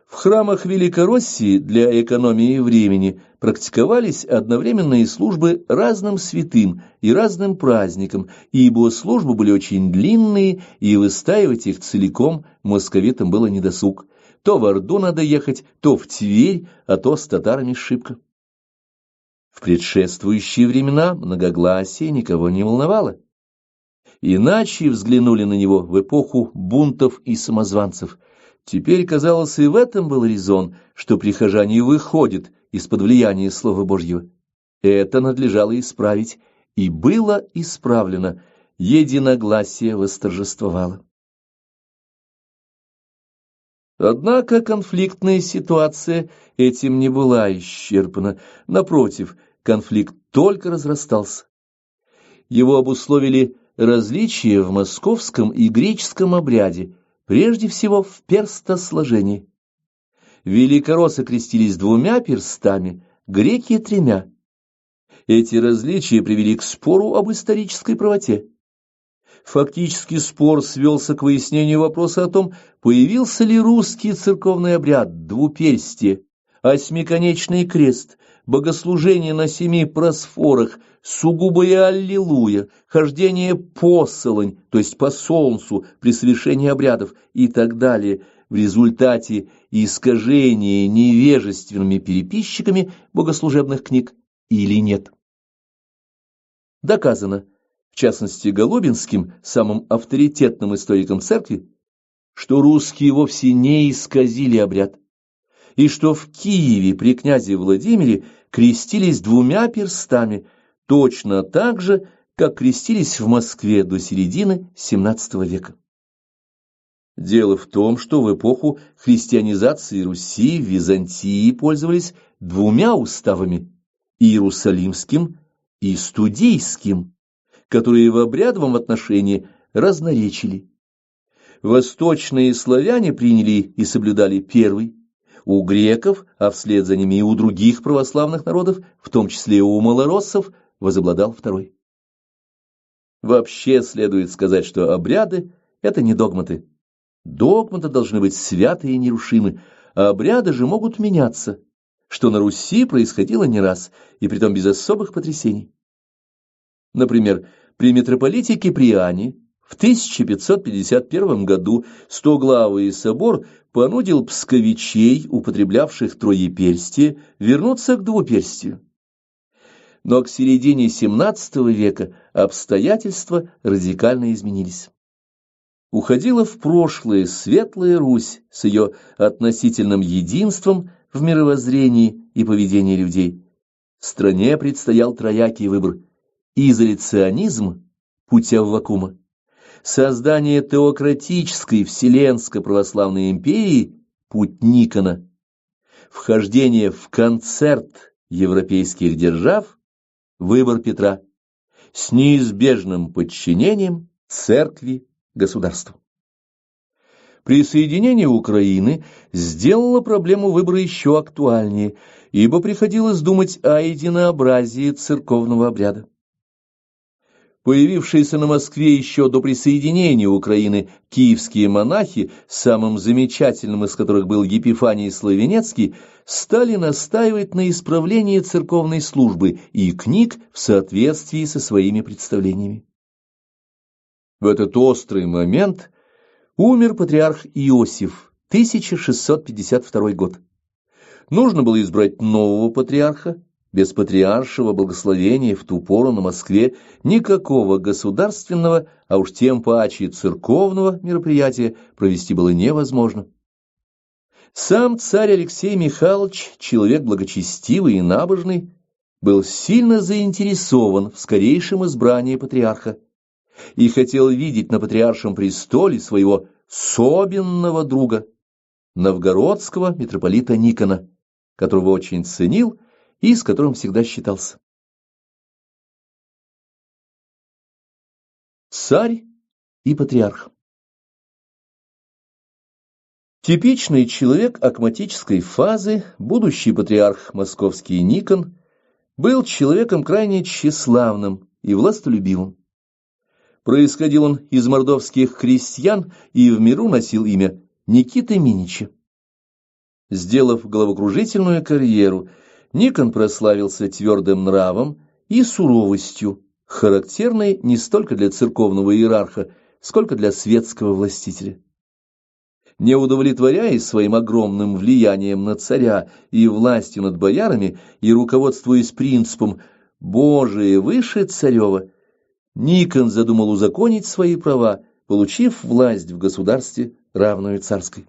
В храмах Великороссии для экономии времени практиковались одновременные службы разным святым и разным праздникам, ибо службы были очень длинные, и выстаивать их целиком московитам было недосуг. То в Орду надо ехать, то в Тверь, а то с татарами шибко. В предшествующие времена многогласие никого не волновало. Иначе взглянули на него в эпоху бунтов и самозванцев. Теперь, казалось, и в этом был резон, что прихожане выходят из-под влияния Слова Божьего. Это надлежало исправить, и было исправлено, единогласие восторжествовало. Однако конфликтная ситуация этим не была исчерпана. Напротив, конфликт только разрастался. Его обусловили различия в московском и греческом обряде, прежде всего в перстосложении. Великороссы крестились 2 перстами, греки 3. Эти различия привели к спору об исторической правоте. Фактически спор свелся к выяснению вопроса о том, появился ли русский церковный обряд двуперстие, осьмиконечный крест, богослужение на 7 просфорах, сугубое аллилуйя, хождение посолонь, то есть по солнцу при совершении обрядов и так далее, в результате искажения невежественными переписчиками богослужебных книг или нет. Доказано, в частности Голубинским, самым авторитетным историком церкви, что русские вовсе не исказили обряд, и что в Киеве при князе Владимире крестились 2 перстами, точно так же, как крестились в Москве до середины XVII века. Дело в том, что в эпоху христианизации Руси в Византии пользовались 2 уставами – иерусалимским и студийским, которые в обрядовом отношении разноречили. Восточные славяне приняли и соблюдали первый, у греков, а вслед за ними и у других православных народов, в том числе и у малороссов, возобладал второй. Вообще следует сказать, что обряды – это не догматы. Догматы должны быть святы и нерушимы, а обряды же могут меняться, что на Руси происходило не раз, и притом без особых потрясений. Например, при митрополите Киприане в 1551 году Стоглавый собор понудил псковичей, употреблявших троеперстие, вернуться к двуперстию. Но к середине XVII века обстоятельства радикально изменились. Уходила в прошлое светлая Русь с ее относительным единством в мировоззрении и поведении людей. Стране предстоял троякий выбор: изоляционизм, путь Аввакума, создание теократической вселенско-православной империи, путь Никона, вхождение в концерт европейских держав, выбор Петра, с неизбежным подчинением церкви государству. Присоединение Украины сделало проблему выбора еще актуальнее, ибо приходилось думать о единообразии церковного обряда. Появившиеся на Москве еще до присоединения Украины киевские монахи, самым замечательным из которых был Епифаний Славенецкий, стали настаивать на исправлении церковной службы и книг в соответствии со своими представлениями. В этот острый момент Умер патриарх Иосиф, 1652 год. Нужно было избрать нового патриарха. Без патриаршего благословения в ту пору на Москве никакого государственного, а уж тем паче церковного мероприятия провести было невозможно. Сам царь Алексей Михайлович, человек благочестивый и набожный, был сильно заинтересован в скорейшем избрании патриарха и хотел видеть на патриаршем престоле своего особенного друга, новгородского митрополита Никона, которого очень ценил и с которым всегда считался. Царь и патриарх. Типичный человек акматической фазы, будущий патриарх московский Никон, был человеком крайне тщеславным и властолюбивым. Происходил он из мордовских крестьян и в миру носил имя Никиты Минича. Сделав головокружительную карьеру, Никон прославился твердым нравом и суровостью, характерной не столько для церковного иерарха, сколько для светского властителя. Не удовлетворяясь своим огромным влиянием на царя и властью над боярами и руководствуясь принципом «Божие выше царева», Никон задумал узаконить свои права, получив власть в государстве, равную царской.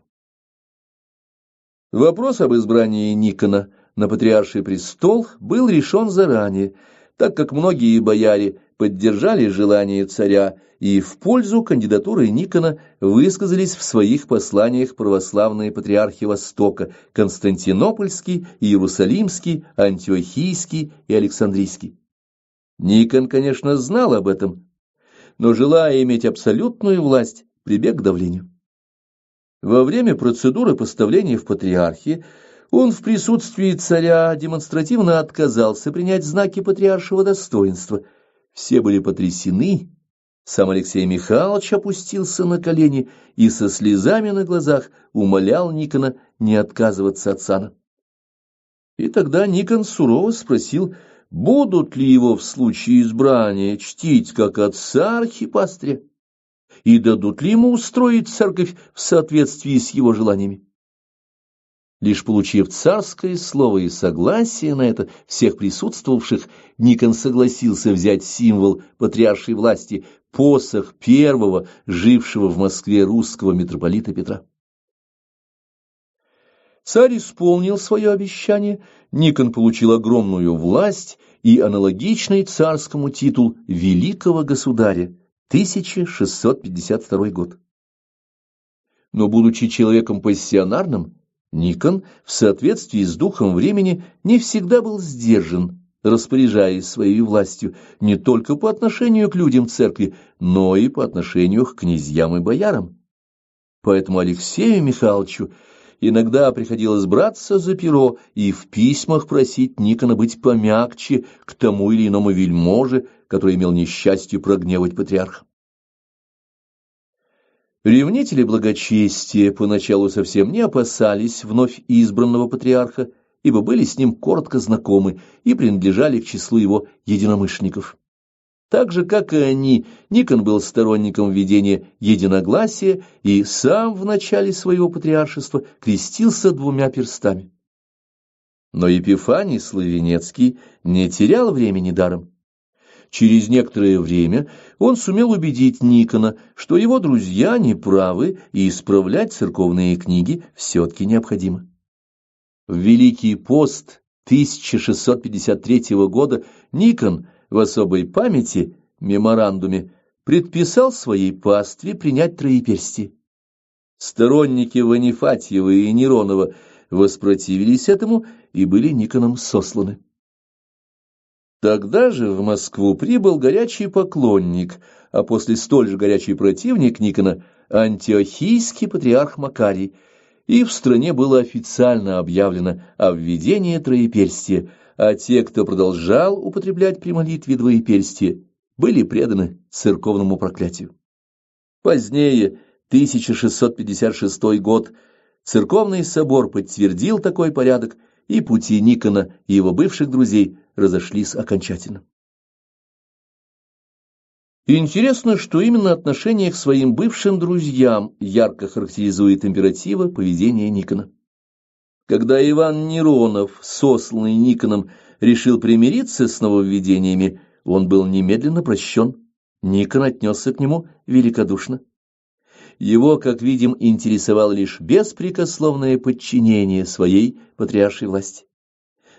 Вопрос об избрании Никона на патриарший престол был решен заранее, так как многие бояре поддержали желание царя и в пользу кандидатуры Никона высказались в своих посланиях православные патриархи Востока – Константинопольский, Иерусалимский, Антиохийский и Александрийский. Никон, конечно, знал об этом, но, желая иметь абсолютную власть, прибег к давлению. Во время процедуры поставления в патриархи он в присутствии царя демонстративно отказался принять знаки патриаршего достоинства. Все были потрясены, сам Алексей Михайлович опустился на колени и со слезами на глазах умолял Никона не отказываться от сана. И тогда Никон сурово спросил, будут ли его в случае избрания чтить как отца архипастыря, и дадут ли ему устроить церковь в соответствии с его желаниями. Лишь получив царское слово и согласие на это всех присутствовавших, Никон согласился взять символ патриаршей власти, посох первого, жившего в Москве русского митрополита Петра. Царь исполнил свое обещание, Никон получил огромную власть и аналогичный царскому титул великого государя, 1652 год. Но, будучи человеком пассионарным, Никон, в соответствии с духом времени, не всегда был сдержан, распоряжаясь своей властью не только по отношению к людям церкви, но и по отношению к князьям и боярам. Поэтому Алексею Михайловичу иногда приходилось браться за перо и в письмах просить Никона быть помягче к тому или иному вельможе, который имел несчастье прогневать патриарха. Ревнители благочестия поначалу совсем не опасались вновь избранного патриарха, ибо были с ним коротко знакомы и принадлежали к числу его единомышленников. Так же, как и они, Никон был сторонником введения единогласия и сам в начале своего патриаршества крестился 2 перстами. Но Епифаний Славенецкий не терял времени даром. Через некоторое время он сумел убедить Никона, что его друзья неправы и исправлять церковные книги все-таки необходимо. В Великий пост 1653 года Никон в особой памяти, меморандуме, предписал своей пастве принять троеперстие. Сторонники Ванифатьева и Неронова воспротивились этому и были Никоном сосланы. Тогда же в Москву прибыл горячий поклонник, а после столь же горячий противник Никона, антиохийский патриарх Макарий, и в стране было официально объявлено о введении троеперстия, а те, кто продолжал употреблять при молитве двоеперстие, были преданы церковному проклятию. Позднее, 1656 год, церковный собор подтвердил такой порядок, и пути Никона и его бывших друзей разошлись окончательно. Интересно, что именно отношение к своим бывшим друзьям ярко характеризует императива поведения Никона. Когда Иван Неронов, сосланный Никоном, решил примириться с нововведениями, он был немедленно прощен. Никон отнесся к нему великодушно. Его, как видим, интересовало лишь беспрекословное подчинение своей патриаршей власти.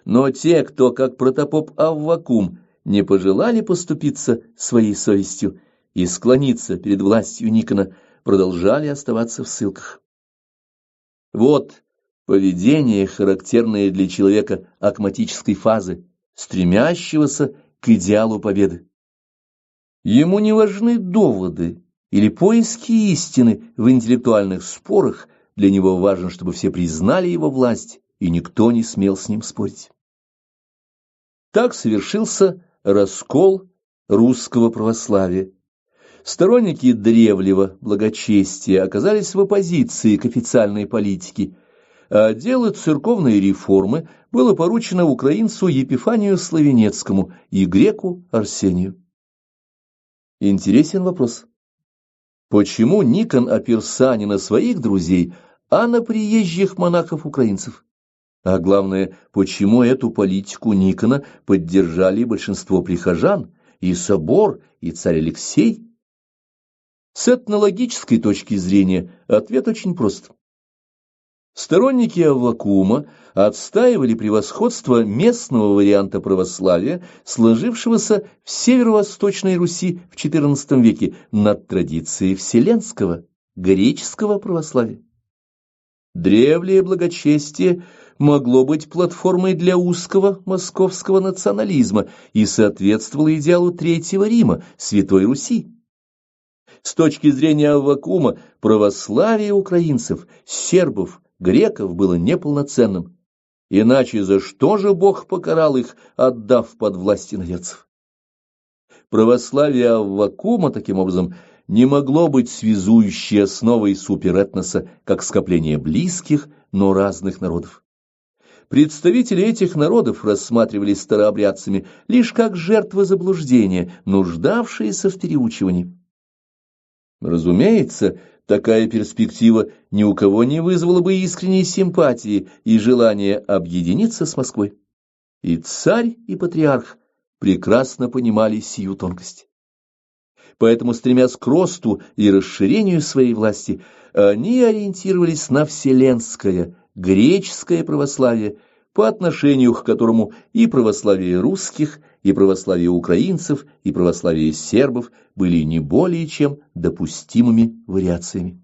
Но те, кто, как протопоп Аввакум, не пожелали поступиться своей совестью и склониться перед властью Никона, продолжали оставаться в ссылках. Вот поведение, характерное для человека акматической фазы, стремящегося к идеалу победы. Ему не важны доводы или поиски истины в интеллектуальных спорах, для него важно, чтобы все признали его власть, и никто не смел с ним спорить. Так совершился раскол русского православия. Сторонники древнего благочестия оказались в оппозиции к официальной политике, а дело церковной реформы было поручено украинцу Епифанию Славенецкому и греку Арсению. Интересен вопрос. Почему Никон оперся не на своих друзей, а на приезжих монахов-украинцев? А главное, почему эту политику Никона поддержали большинство прихожан, и собор, и царь Алексей? С этнологической точки зрения ответ очень прост. Сторонники Аввакума отстаивали превосходство местного варианта православия, сложившегося в северо-восточной Руси в XIV веке, над традицией вселенского, греческого православия. Древнее благочестие могло быть платформой для узкого московского национализма и соответствовало идеалу Третьего Рима, Святой Руси. С точки зрения Аввакума, православие украинцев, сербов, греков было неполноценным. Иначе за что же Бог покарал их, отдав под власть иноверцев? Православие Аввакума, таким образом, не могло быть связующей основой суперэтноса, как скопление близких, но разных народов. Представители этих народов рассматривались старообрядцами лишь как жертвы заблуждения, нуждавшиеся в переучивании. Разумеется, такая перспектива ни у кого не вызвала бы искренней симпатии и желания объединиться с Москвой. И царь, и патриарх прекрасно понимали сию тонкость. Поэтому, стремясь к росту и расширению своей власти, они ориентировались на вселенское, греческое православие, по отношению к которому и православие русских, и православие украинцев, и православие сербов были не более чем допустимыми вариациями.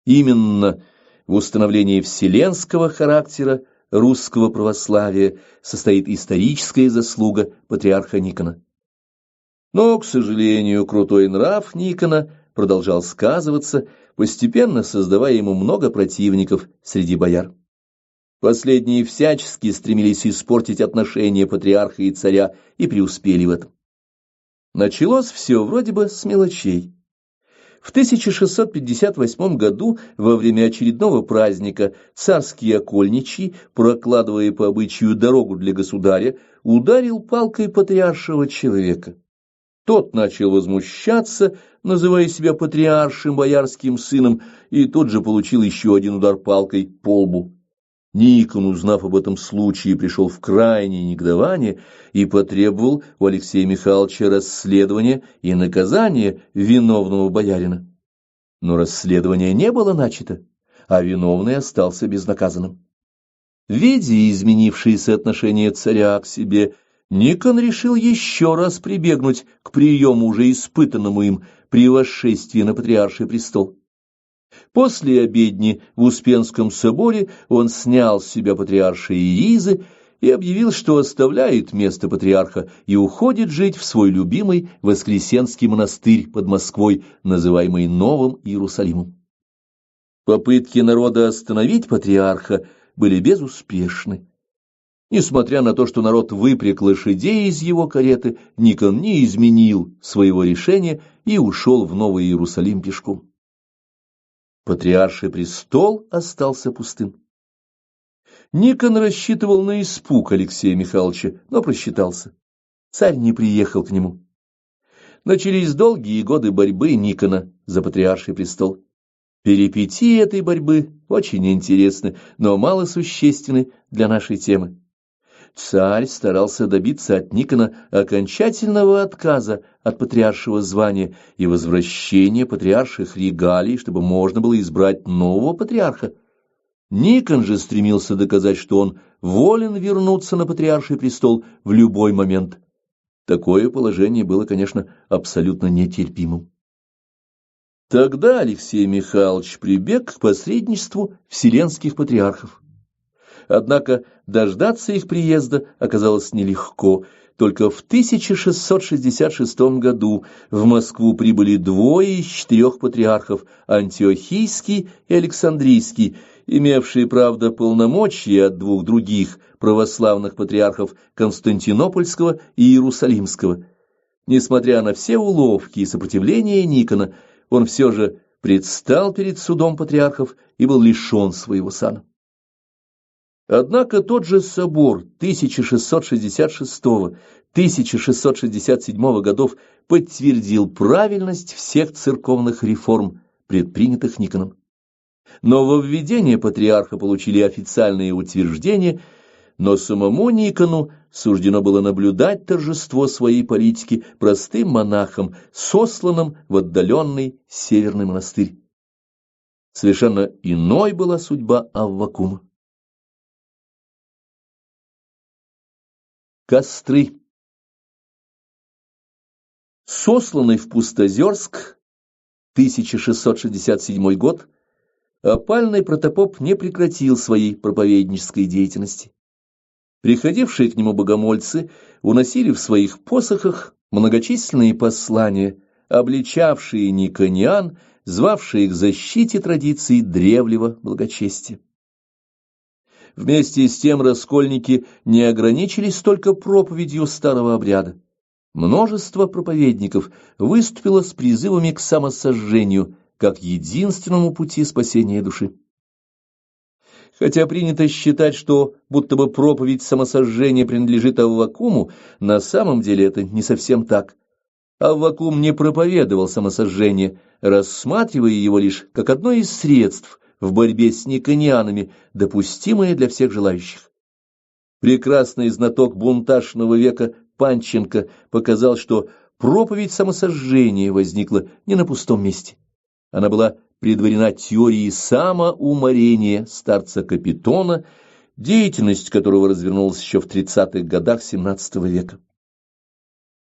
Именно в установлении вселенского характера русского православия состоит историческая заслуга патриарха Никона. Но, к сожалению, крутой нрав Никона продолжал сказываться, постепенно создавая ему много противников среди бояр. Последние всячески стремились испортить отношения патриарха и царя и преуспели в этом. Началось все вроде бы с мелочей. В 1658 году, во время очередного праздника, царский окольничий, прокладывая по обычаю дорогу для государя, ударил палкой патриаршего человека. Тот начал возмущаться, называя себя патриаршим боярским сыном, и тут же получил еще один удар палкой по лбу. Никон, узнав об этом случае, пришел в крайнее негодование и потребовал у Алексея Михайловича расследования и наказания виновного боярина. Но расследование не было начато, а виновный остался безнаказанным. Видя изменившиеся отношения царя к себе, Никон решил еще раз прибегнуть к приему, уже испытанному им при восшествии на патриарший престол. После обедни в Успенском соборе он снял с себя патриаршие ризы и объявил, что оставляет место патриарха и уходит жить в свой любимый Воскресенский монастырь под Москвой, называемый Новым Иерусалимом. Попытки народа остановить патриарха были безуспешны. Несмотря на то, что народ выпряг лошадей из его кареты, Никон не изменил своего решения и ушел в Новый Иерусалим пешком. Патриарший престол остался пустым. Никон рассчитывал на испуг Алексея Михайловича, но просчитался. царь не приехал к нему. Начались долгие годы борьбы Никона за патриарший престол. Перипетии этой борьбы очень интересны, но мало существенны для нашей темы. Царь старался добиться от Никона окончательного отказа от патриаршего звания и возвращения патриарших регалий, чтобы можно было избрать нового патриарха. Никон же стремился доказать, что он волен вернуться на патриарший престол в любой момент. Такое положение было, конечно, абсолютно нетерпимым. Тогда Алексей Михайлович прибег к посредничеству вселенских патриархов. Однако дождаться их приезда оказалось нелегко. Только в 1666 году в Москву прибыли двое из 4 патриархов – Антиохийский и Александрийский, имевшие, правда, полномочия от 2 других православных патриархов Константинопольского и Иерусалимского. Несмотря на все уловки и сопротивление Никона, он все же предстал перед судом патриархов и был лишен своего сана. Однако тот же собор 1666-1667 годов подтвердил правильность всех церковных реформ, предпринятых Никоном. Нововведения патриарха получили официальные утверждения, но самому Никону суждено было наблюдать торжество своей политики простым монахом, сосланным в отдаленный северный монастырь. Совершенно иной была судьба Аввакума. Костры. Сосланный в Пустозерск, 1667 год, опальный протопоп не прекратил своей проповеднической деятельности. Приходившие к нему богомольцы уносили в своих посохах многочисленные послания, обличавшие никониан, звавшие к защите традиций древнего благочестия. Вместе с тем раскольники не ограничились только проповедью старого обряда. Множество проповедников выступило с призывами к самосожжению, как единственному пути спасения души. Хотя принято считать, что будто бы проповедь самосожжения принадлежит Аввакуму, на самом деле это не совсем так. Аввакум не проповедовал самосожжение, рассматривая его лишь как одно из средств в борьбе с никонианами, допустимое для всех желающих. Прекрасный знаток бунтажного века Панченко показал, что проповедь самосожжения возникла не на пустом месте. Она была предварена теорией самоуморения старца Капитона, деятельность которого развернулась еще в 30-х годах XVII века.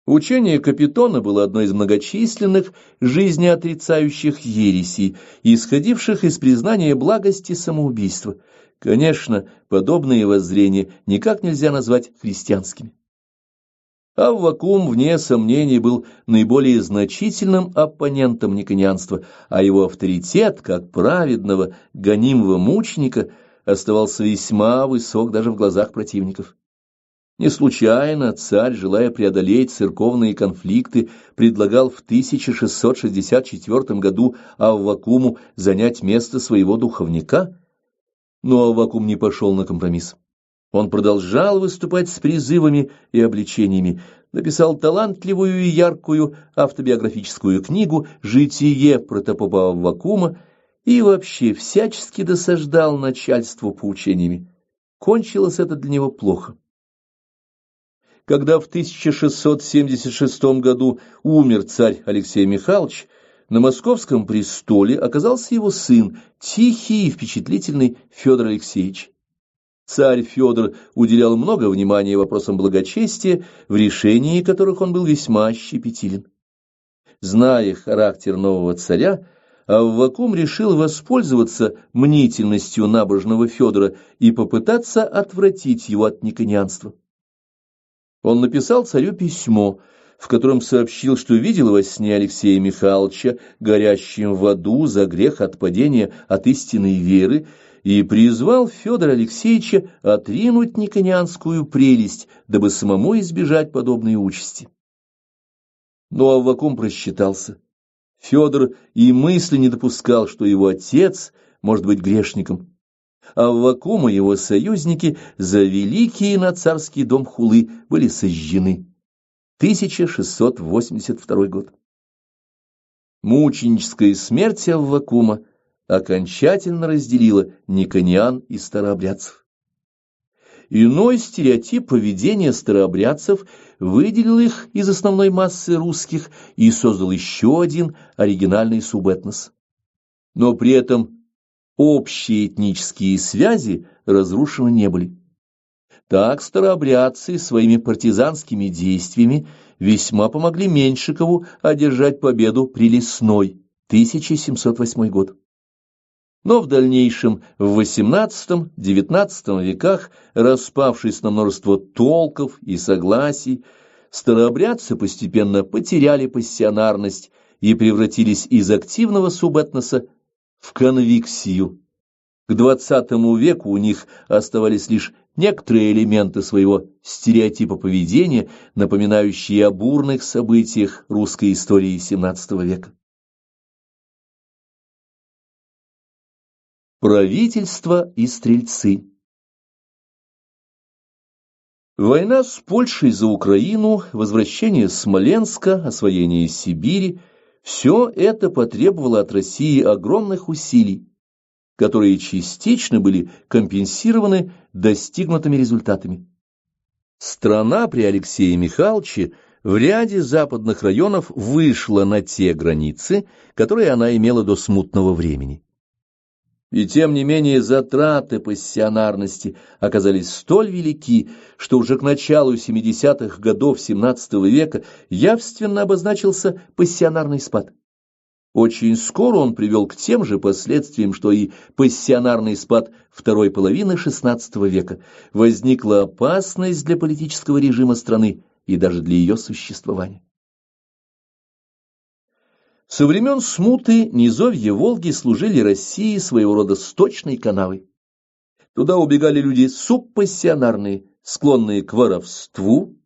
Учение Капитона было одной из многочисленных жизнеотрицающих ересей, исходивших из признания благости самоубийства. Конечно, подобные воззрения никак нельзя назвать христианскими. Аввакум, вне сомнений, был наиболее значительным оппонентом никонианства, а его авторитет, как праведного, гонимого мученика, оставался весьма высок даже в глазах противников. Не случайно царь, желая преодолеть церковные конфликты, предлагал в 1664 году Аввакуму занять место своего духовника, но Аввакум не пошел на компромисс. Он продолжал выступать с призывами и обличениями, написал талантливую и яркую автобиографическую книгу «Житие протопопа Аввакума» и вообще всячески досаждал начальству поучениями. Кончилось это для него плохо. Когда в 1676 году умер царь Алексей Михайлович, на московском престоле оказался его сын, тихий и впечатлительный Федор Алексеевич. Царь Федор уделял много внимания вопросам благочестия, в решении которых он был весьма щепетилен. Зная характер нового царя, Аввакум решил воспользоваться мнительностью набожного Федора и попытаться отвратить его от никонианства. Он написал царю письмо, в котором сообщил, что видел во сне Алексея Михайловича горящим в аду за грех отпадения от истинной веры, и призвал Федора Алексеевича отринуть никонианскую прелесть, дабы самому избежать подобной участи. Но Аввакум просчитался. Федор и мысли не допускал, что его отец может быть грешником. Аввакум и его союзники за великие на царский дом хулы были сожжены. 1682 год. Мученическая смерть Аввакума окончательно разделила никониан и старообрядцев. Иной стереотип поведения старообрядцев выделил их из основной массы русских и создал еще один оригинальный субэтнос. Но при этом общие этнические связи разрушены не были. Так старообрядцы своими партизанскими действиями весьма помогли Меньшикову одержать победу при Лесной, 1708 год. Но в дальнейшем, в XVIII-XIX веках, распавшись на множество толков и согласий, старообрядцы постепенно потеряли пассионарность и превратились из активного субэтноса в конвиксию. К XX веку у них оставались лишь некоторые элементы своего стереотипа поведения, напоминающие о бурных событиях русской истории XVII века. Правительство и стрельцы. Война с Польшей за Украину, возвращение Смоленска, освоение Сибири – все это потребовало от России огромных усилий, которые частично были компенсированы достигнутыми результатами. Страна при Алексее Михайловиче в ряде западных районов вышла на те границы, которые она имела до смутного времени. И тем не менее затраты пассионарности оказались столь велики, что уже к началу 70-х годов XVII века явственно обозначился пассионарный спад. Очень скоро он привел к тем же последствиям, что и пассионарный спад второй половины XVI века. Возникла опасность для политического режима страны и даже для ее существования. Со времен смуты низовья Волги служили России своего рода сточной канавой. Туда убегали люди субпассионарные, склонные к воровству,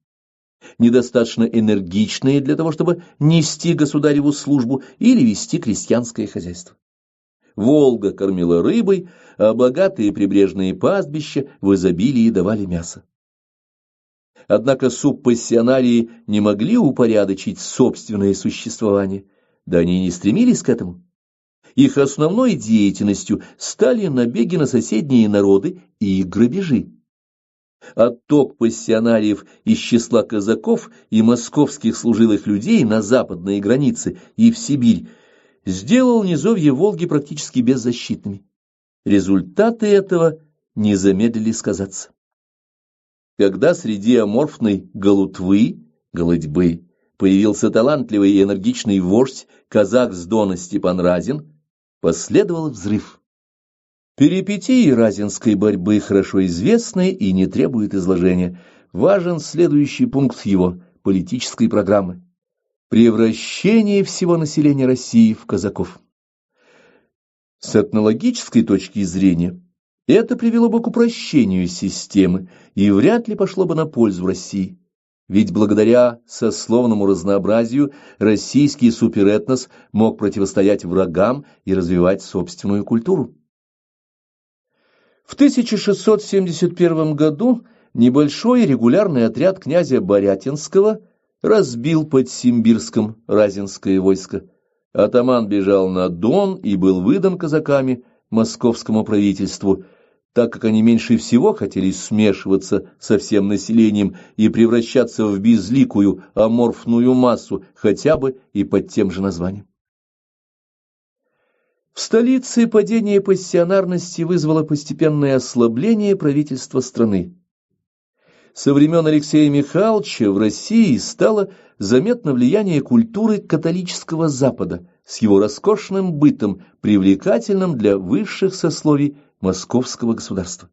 недостаточно энергичные для того, чтобы нести государеву службу или вести крестьянское хозяйство. Волга кормила рыбой, а богатые прибрежные пастбища в изобилии давали мясо. Однако субпассионарии не могли упорядочить собственное существование, да они и не стремились к этому. Их основной деятельностью стали набеги на соседние народы и грабежи. Отток пассионариев из числа казаков и московских служилых людей на западные границы и в Сибирь сделал низовье Волги практически беззащитными. Результаты этого не замедлили сказаться. Когда среди аморфной голутвы, голодьбы, появился талантливый и энергичный вождь, казак с Дона Степан Разин, последовал взрыв. Перипетии разинской борьбы хорошо известны и не требуют изложения. Важен следующий пункт его политической программы – превращение всего населения России в казаков. С этнологической точки зрения это привело бы к упрощению системы и вряд ли пошло бы на пользу России. Ведь благодаря сословному разнообразию российский суперэтнос мог противостоять врагам и развивать собственную культуру. В 1671 году небольшой регулярный отряд князя Борятинского разбил под Симбирском разинское войско. Атаман бежал на Дон и был выдан казаками московскому правительству, так как они меньше всего хотели смешиваться со всем населением и превращаться в безликую аморфную массу, хотя бы и под тем же названием. В столице падение пассионарности вызвало постепенное ослабление правительства страны. Со времен Алексея Михайловича в России стало заметно влияние культуры католического Запада с его роскошным бытом, привлекательным для высших сословий московского государства.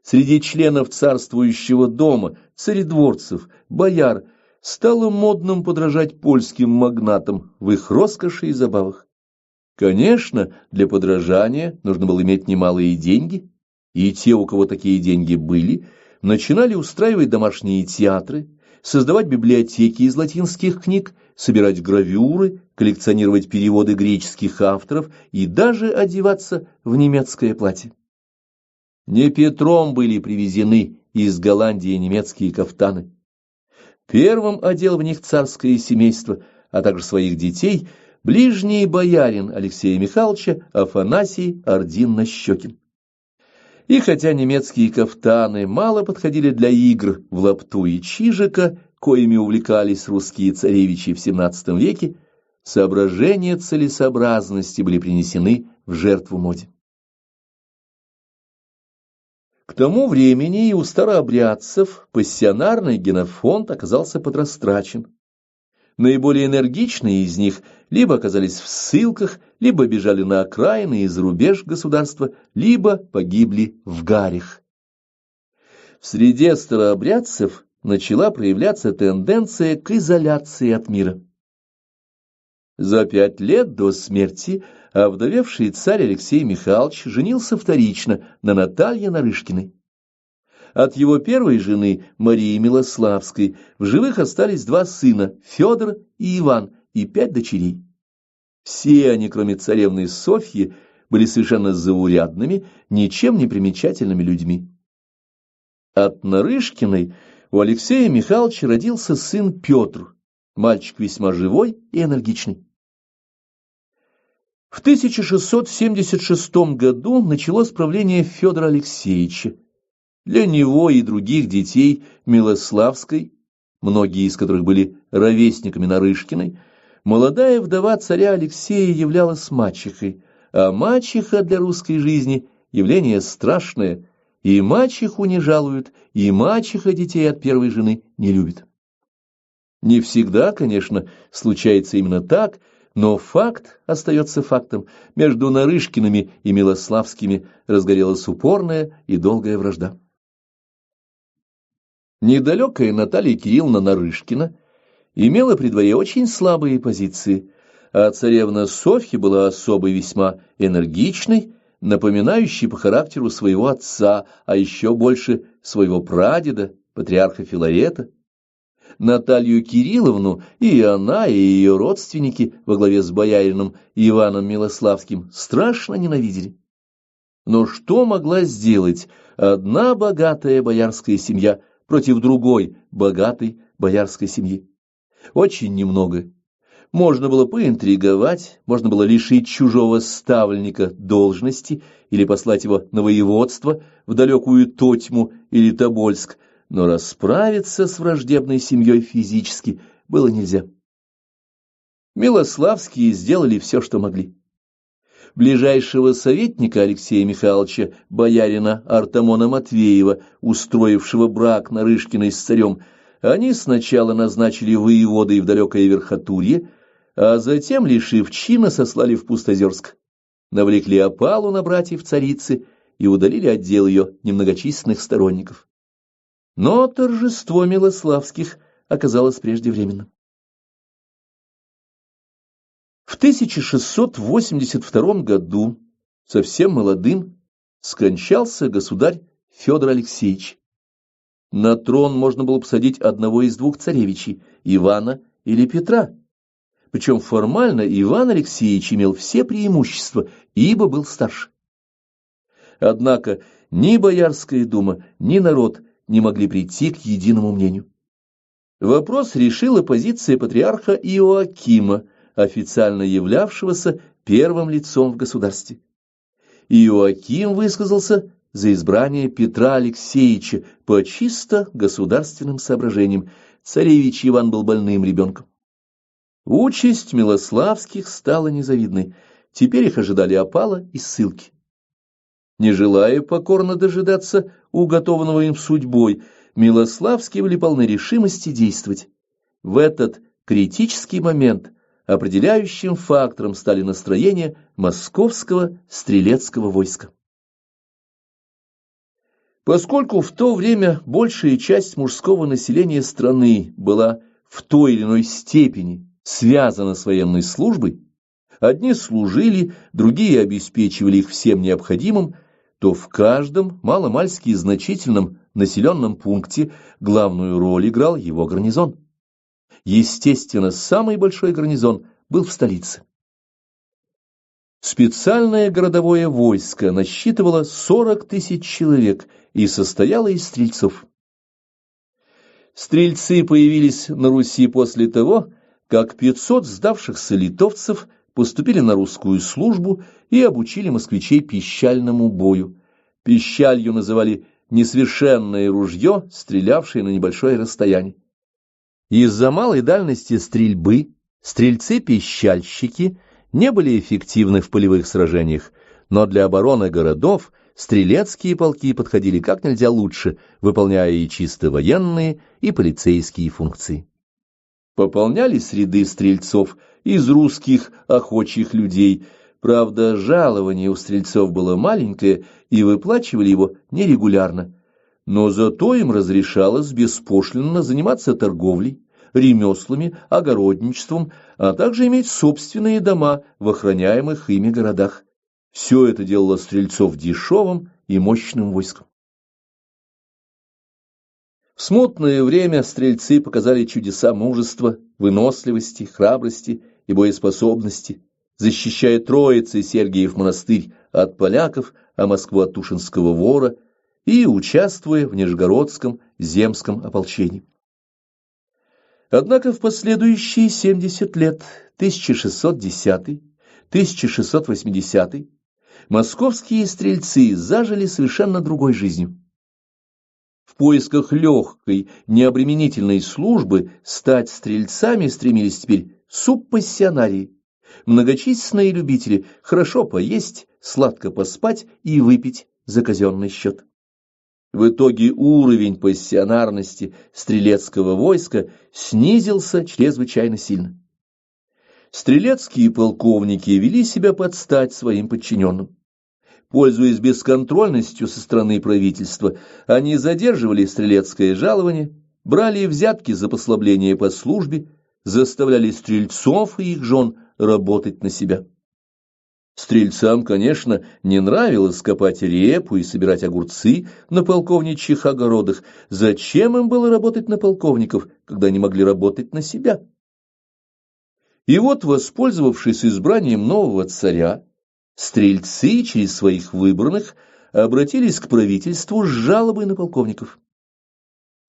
Среди членов царствующего дома, царедворцев, бояр стало модным подражать польским магнатам в их роскоши и забавах. Конечно, для подражания нужно было иметь немалые деньги, и те, у кого такие деньги были, начинали устраивать домашние театры, создавать библиотеки из латинских книг, собирать гравюры, коллекционировать переводы греческих авторов и даже одеваться в немецкое платье. Не Петром были привезены из Голландии немецкие кафтаны. Первым одел в них царское семейство, а также своих детей, ближний боярин Алексея Михайловича Афанасий Ордин-Нащекин. И хотя немецкие кафтаны мало подходили для игр в лапту и чижика, коими увлекались русские царевичи в XVII веке, соображения целесообразности были принесены в жертву моде. К тому времени и у старообрядцев пассионарный генофонд оказался подрастрачен. Наиболее энергичные из них либо оказались в ссылках, либо бежали на окраины и за рубеж государства, либо погибли в гарях. В среде старообрядцев начала проявляться тенденция к изоляции от мира. За 5 лет до смерти овдовевший царь Алексей Михайлович женился вторично на Наталье Нарышкиной. От его первой жены, Марии Милославской, в живых остались 2 сына, Федор и Иван, и 5 дочерей. Все они, кроме царевны Софьи, были совершенно заурядными, ничем не примечательными людьми. От Нарышкиной у Алексея Михайловича родился сын Петр, мальчик весьма живой и энергичный. В 1676 году началось правление Федора Алексеевича. Для него и других детей Милославской, многие из которых были ровесниками Нарышкиной, молодая вдова царя Алексея являлась мачехой, а мачеха для русской жизни – явление страшное, и мачеху не жалуют, и мачеха детей от первой жены не любит. Не всегда, конечно, случается именно так, но факт остается фактом. Между Нарышкиными и Милославскими разгорелась упорная и долгая вражда. Недалекая Наталья Кирилловна Нарышкина имела при дворе очень слабые позиции, а царевна Софья была особой весьма энергичной, напоминающей по характеру своего отца, а еще больше своего прадеда, патриарха Филарета. Наталью Кирилловну и она, и ее родственники во главе с боярином Иваном Милославским страшно ненавидели. Но что могла сделать одна богатая боярская семья против другой богатой боярской семьи? Очень немного. Можно было поинтриговать, можно было лишить чужого ставленника должности или послать его на воеводство в далекую Тотьму или Тобольск, но расправиться с враждебной семьей физически было нельзя. Милославские сделали все, что могли. Ближайшего советника Алексея Михайловича, боярина Артамона Матвеева, устроившего брак Нарышкиной с царем, они сначала назначили воеводой в далекое Верхотурье, а затем, лишив чина, сослали в Пустозерск, навлекли опалу на братьев царицы и удалили от дел ее немногочисленных сторонников. Но торжество Милославских оказалось преждевременным. В 1682 году, совсем молодым, скончался государь Федор Алексеевич. На трон можно было посадить одного из 2 царевичей, Ивана или Петра. Причем формально Иван Алексеевич имел все преимущества, ибо был старше. Однако ни Боярская дума, ни народ не могли прийти к единому мнению. Вопрос решила позиция патриарха Иоакима, официально являвшегося первым лицом в государстве. Иоаким высказался за избрание Петра Алексеевича по чисто государственным соображениям. Царевич Иван был больным ребенком. Участь Милославских стала незавидной. Теперь их ожидали опала и ссылки. Не желая покорно дожидаться уготованного им судьбой, Милославские были полны решимости действовать. В этот критический момент определяющим фактором стали настроения московского стрелецкого войска. Поскольку в то время большая часть мужского населения страны была в той или иной степени связана с военной службой, одни служили, другие обеспечивали их всем необходимым, то в каждом маломальски значительном населенном пункте главную роль играл его гарнизон. Естественно, самый большой гарнизон был в столице. Специальное городовое войско насчитывало 40 000 человек и состояло из стрельцов. Стрельцы появились на Руси после того, как 500 сдавшихся литовцев поступили на русскую службу и обучили москвичей пищальному бою. Пищалью называли несовершенное ружье, стрелявшее на небольшое расстояние. Из-за малой дальности стрельбы стрельцы-пищальщики не были эффективны в полевых сражениях, но для обороны городов стрелецкие полки подходили как нельзя лучше, выполняя и чисто военные, и полицейские функции. Пополнялись ряды стрельцов из русских охотчих людей. Правда, жалование у стрельцов было маленькое, и выплачивали его нерегулярно. Но зато им разрешалось беспошлинно заниматься торговлей, ремеслами, огородничеством, а также иметь собственные дома в охраняемых ими городах. Все это делало стрельцов дешевым и мощным войском. В смутное время стрельцы показали чудеса мужества, выносливости, храбрости и боеспособности, защищая Троицы Сергиев монастырь от поляков, а Москву от Тушинского вора, и участвуя в Нижегородском земском ополчении. Однако в последующие 70 лет, 1610-1680, московские стрельцы зажили совершенно другой жизнью. В поисках легкой, необременительной службы стать стрельцами стремились теперь субпассионарии, многочисленные любители хорошо поесть, сладко поспать и выпить за казенный счет. В итоге уровень пассионарности стрелецкого войска снизился чрезвычайно сильно. Стрелецкие полковники вели себя под стать своим подчиненным. Пользуясь бесконтрольностью со стороны правительства, они задерживали стрелецкое жалование, брали взятки за послабление по службе, заставляли стрельцов и их жен работать на себя. Стрельцам, конечно, не нравилось копать репу и собирать огурцы на полковничьих огородах. Зачем им было работать на полковников, когда они могли работать на себя? И вот, воспользовавшись избранием нового царя, стрельцы через своих выбранных обратились к правительству с жалобой на полковников.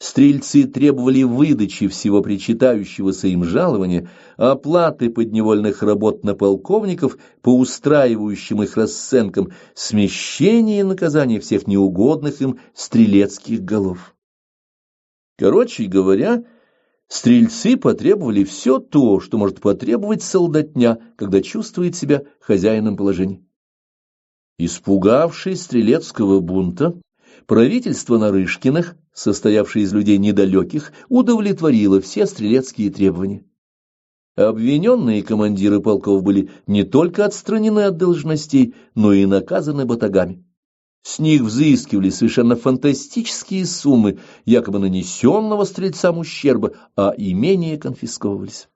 Стрельцы требовали выдачи всего причитающегося им жалования, оплаты подневольных работ на полковников по устраивающим их расценкам, смещения и наказания всех неугодных им стрелецких голов. Короче говоря, стрельцы потребовали все то, что может потребовать солдатня, когда чувствует себя хозяином положения. Испугавшись стрелецкого бунта, правительство Нарышкиных, состоявшее из людей недалеких, удовлетворило все стрелецкие требования. Обвиненные командиры полков были не только отстранены от должностей, но и наказаны батагами. С них взыскивали совершенно фантастические суммы якобы нанесенного стрельцам ущерба, а имения конфисковывались.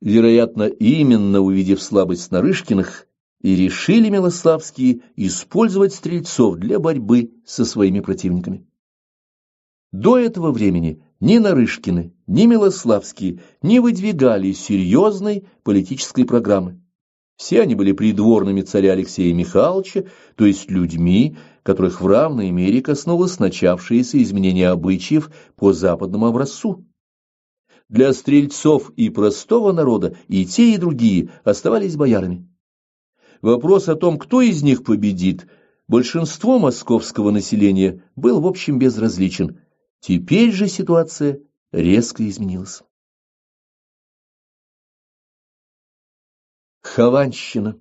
Вероятно, именно увидев слабость Нарышкиных, и решили Милославские использовать стрельцов для борьбы со своими противниками. До этого времени ни Нарышкины, ни Милославские не выдвигали серьезной политической программы. Все они были придворными царя Алексея Михайловича, то есть людьми, которых в равной мере коснулось начавшееся изменение обычаев по западному образцу. Для стрельцов и простого народа и те, и другие оставались боярами. Вопрос о том, кто из них победит, большинство московского населения был в общем безразличен. Теперь же ситуация резко изменилась. Хованщина.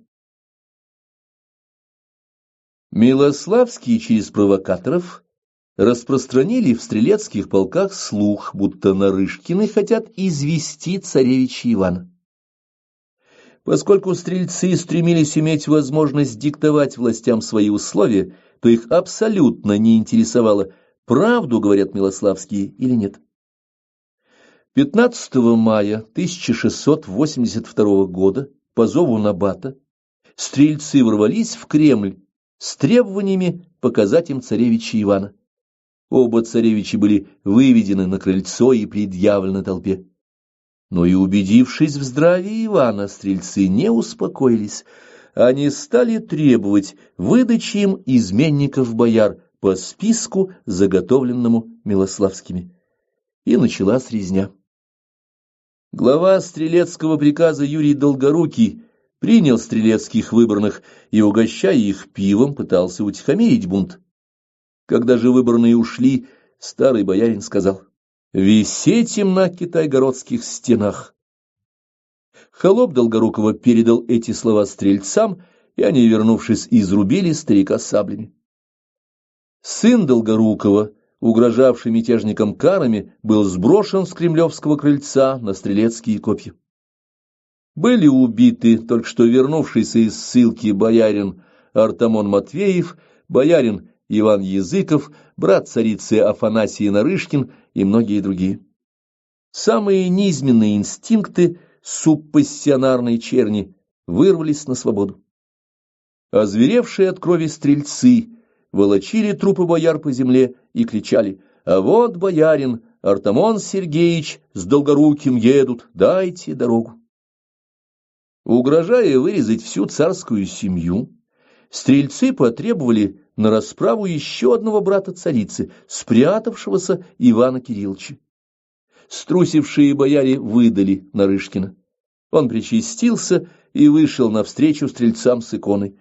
Милославские через провокаторов распространили в стрелецких полках слух, будто Нарышкины хотят извести царевича Ивана. Поскольку стрельцы стремились иметь возможность диктовать властям свои условия, то их абсолютно не интересовало, правду говорят Милославские или нет. 15 мая 1682 года по зову Набата стрельцы ворвались в Кремль с требованиями показать им царевича Ивана. Оба царевича были выведены на крыльцо и предъявлены толпе. Но и убедившись в здравии Ивана, стрельцы не успокоились. Они стали требовать выдачи им изменников-бояр по списку, заготовленному Милославскими. и началась резня. Глава стрелецкого приказа Юрий Долгорукий принял стрелецких выборных и, угощая их пивом, пытался утихомирить бунт. Когда же выборные ушли, старый боярин сказал: «Висеть им на китайгородских стенах». Холоп Долгорукова передал эти слова стрельцам, и они, вернувшись, изрубили старика саблями. Сын Долгорукова, угрожавший мятежникам карами, был сброшен с кремлевского крыльца на стрелецкие копья. Были убиты только что вернувшийся из ссылки боярин Артамон Матвеев, боярин Иван Языков, брат царицы Афанасий Нарышкин и многие другие. Самые низменные инстинкты субпассионарной черни вырвались на свободу. Озверевшие от крови стрельцы волочили трупы бояр по земле и кричали: «А вот боярин Артамон Сергеевич с Долгоруким едут, дайте дорогу». Угрожая вырезать всю царскую семью, стрельцы потребовали на расправу еще одного брата царицы, спрятавшегося Ивана Кирилловича. Струсившие бояре выдали Нарышкина. Он причастился и вышел навстречу стрельцам с иконой.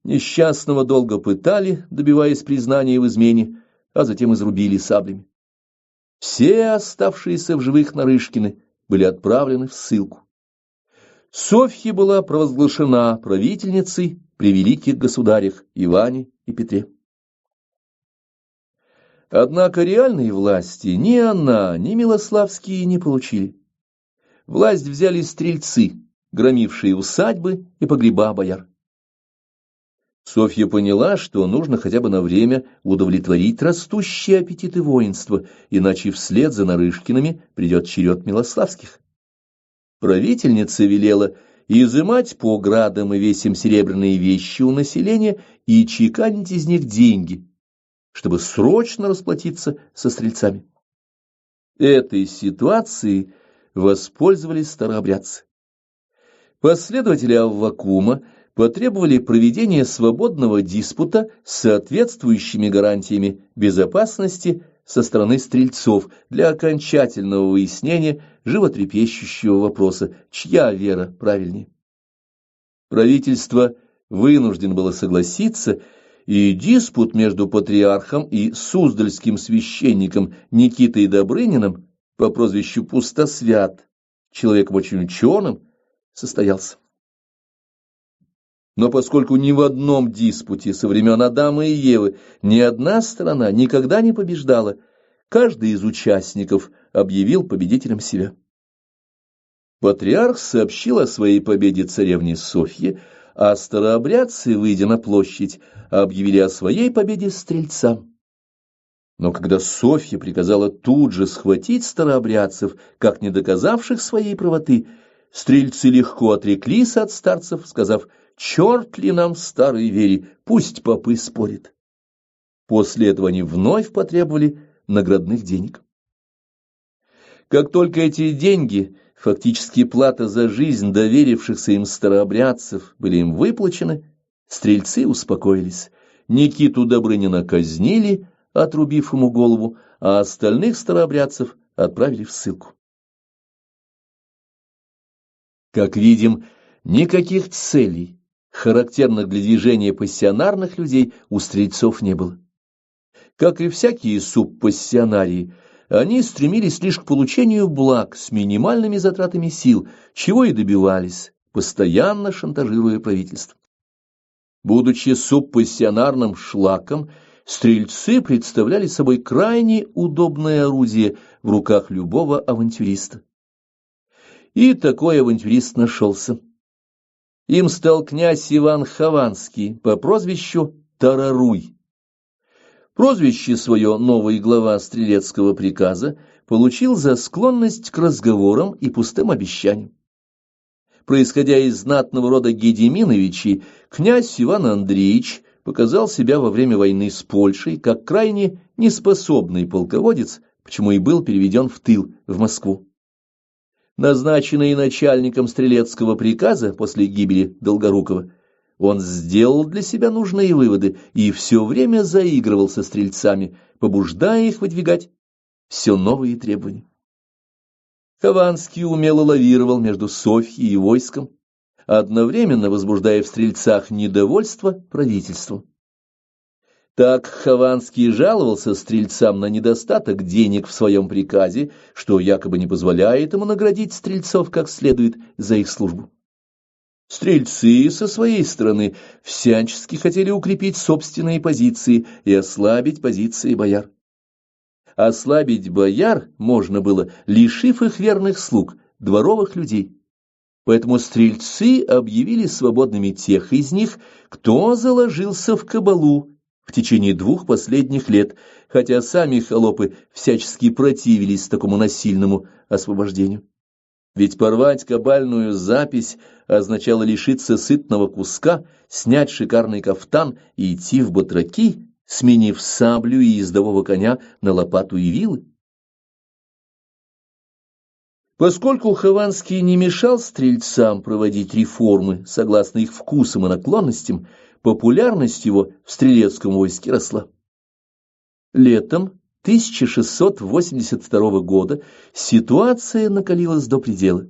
Несчастного долго пытали, добиваясь признания в измене, а затем изрубили саблями. Все оставшиеся в живых Нарышкины были отправлены в ссылку. Софья была провозглашена правительницей при великих государях Иване и Петре. Однако реальной власти ни она, ни Милославские не получили. Власть взяли стрельцы, громившие усадьбы и погреба бояр. Софья поняла, что нужно хотя бы на время удовлетворить растущие аппетиты воинства, иначе вслед за Нарышкиными придет черед Милославских. Правительница велела изымать по градам и весям серебряные вещи у населения и чеканить из них деньги, чтобы срочно расплатиться со стрельцами. Этой ситуацией воспользовались старообрядцы. Последователи Аввакума потребовали проведения свободного диспута с соответствующими гарантиями безопасности со стороны стрельцов для окончательного выяснения животрепещущего вопроса, чья вера правильнее. Правительство вынуждено было согласиться, и диспут между патриархом и суздальским священником Никитой Добрыниным по прозвищу Пустосвят, человеком очень ученым, состоялся. Но поскольку ни в одном диспуте со времен Адама и Евы ни одна сторона никогда не побеждала, каждый из участников объявил победителем себя. Патриарх сообщил о своей победе царевне Софье, а старообрядцы, выйдя на площадь, объявили о своей победе стрельцам. Но когда Софья приказала тут же схватить старообрядцев, как не доказавших своей правоты, стрельцы легко отреклись от старцев, сказав: «Черт ли нам, старой вере, пусть попы спорят». После этого они вновь потребовали наградных денег. Как только эти деньги, фактически плата за жизнь доверившихся им старообрядцев, были им выплачены, стрельцы успокоились. Никиту Добрынина казнили, отрубив ему голову, а остальных старообрядцев отправили в ссылку. Как видим, никаких целей, характерных для движения пассионарных людей, у стрельцов не было. Как и всякие субпассионарии, они стремились лишь к получению благ с минимальными затратами сил, чего и добивались, постоянно шантажируя правительство. Будучи субпассионарным шлаком, стрельцы представляли собой крайне удобное орудие в руках любого авантюриста. И такой авантюрист нашелся. Им стал князь Иван Хованский по прозвищу Тараруй. Прозвище свое новый глава стрелецкого приказа получил за склонность к разговорам и пустым обещаниям. Происходя из знатного рода Гедеминовичей, князь Иван Андреевич показал себя во время войны с Польшей как крайне неспособный полководец, почему и был переведен в тыл, в Москву. Назначенный начальником стрелецкого приказа после гибели Долгорукова, он сделал для себя нужные выводы и все время заигрывал со стрельцами, побуждая их выдвигать все новые требования. Хованский умело лавировал между Софьей и войском, одновременно возбуждая в стрельцах недовольство правительством. Так Хованский жаловался стрельцам на недостаток денег в своем приказе, что якобы не позволяет ему наградить стрельцов как следует за их службу. Стрельцы со своей стороны всячески хотели укрепить собственные позиции и ослабить позиции бояр. Ослабить бояр можно было, лишив их верных слуг, дворовых людей. Поэтому стрельцы объявили свободными тех из них, кто заложился в кабалу в течение 2 последних лет, хотя сами холопы всячески противились такому насильному освобождению. Ведь порвать кабальную запись означало лишиться сытного куска, снять шикарный кафтан и идти в батраки, сменив саблю и ездового коня на лопату и вилы. Поскольку Хованский не мешал стрельцам проводить реформы согласно их вкусам и наклонностям, популярность его в стрелецком войске росла. Летом 1682 года ситуация накалилась до предела.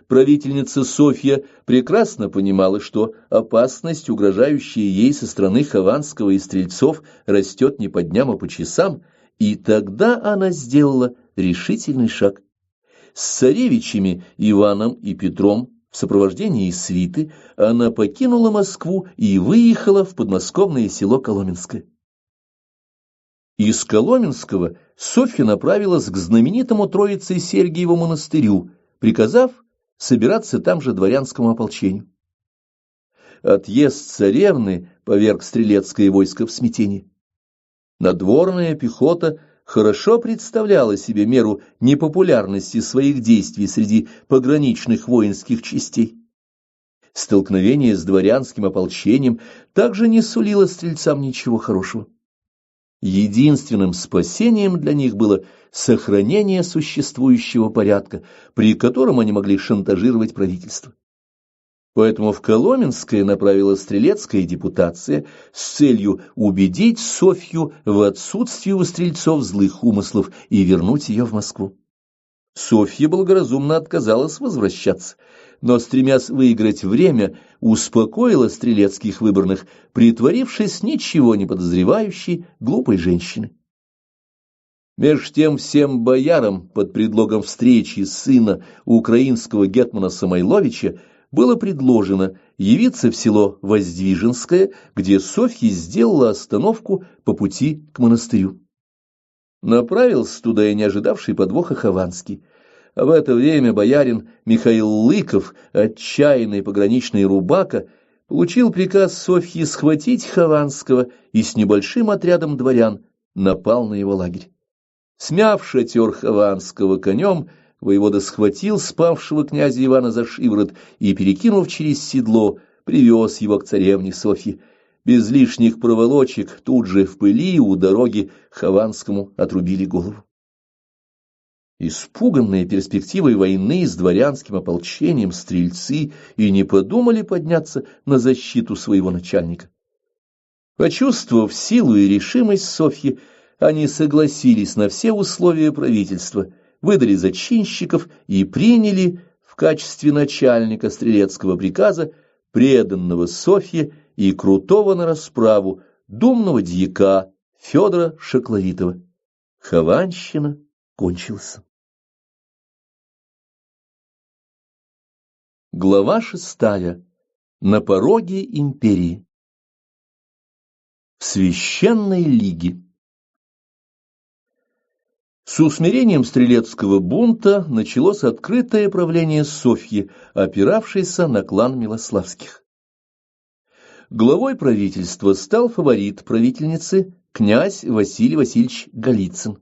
Правительница Софья прекрасно понимала, что опасность, угрожающая ей со стороны Хованского и стрельцов, растет не по дням, а по часам, и тогда она сделала решительный шаг. С царевичами Иваном и Петром в сопровождении свиты она покинула Москву и выехала в подмосковное село Коломенское. Из Коломенского Софья направилась к знаменитому Троице-Сергиеву монастырю, приказав собираться там же дворянскому ополчению. Отъезд царевны поверг стрелецкое войско в смятение. Надворная пехота хорошо представляла себе меру непопулярности своих действий среди пограничных воинских частей. Столкновение с дворянским ополчением также не сулило стрельцам ничего хорошего. Единственным спасением для них было сохранение существующего порядка, при котором они могли шантажировать правительство. Поэтому в Коломенское направилась стрелецкая депутация с целью убедить Софью в отсутствии у стрельцов злых умыслов и вернуть ее в Москву. Софья благоразумно отказалась возвращаться, но, стремясь выиграть время, успокоила стрелецких выборных, притворившись ничего не подозревающей глупой женщиной. Меж тем всем боярам под предлогом встречи сына украинского гетмана Самойловича было предложено явиться в село Воздвиженское, где Софья сделала остановку по пути к монастырю. Направился туда и не ожидавший подвоха Хованский. А в это время боярин Михаил Лыков, отчаянный пограничный рубака, получил приказ Софьи схватить Хованского и с небольшим отрядом дворян напал на его лагерь. Смяв шатер Хованского конем, воевода схватил спавшего князя Ивана за шиворот и, перекинув через седло, привез его к царевне Софье. Без лишних проволочек тут же в пыли у дороги Хованскому отрубили голову. Испуганные перспективой войны с дворянским ополчением стрельцы и не подумали подняться на защиту своего начальника. Почувствовав силу и решимость Софьи, они согласились на все условия правительства, выдали зачинщиков и приняли в качестве начальника стрелецкого приказа преданного Софье и крутого на расправу думного дьяка Федора Шакловитова. Хованщина кончилась. Глава 6. На пороге империи. В священной лиге. С усмирением стрелецкого бунта началось открытое правление Софьи, опиравшееся на клан Милославских. Главой правительства стал фаворит правительницы князь Василий Васильевич Голицын.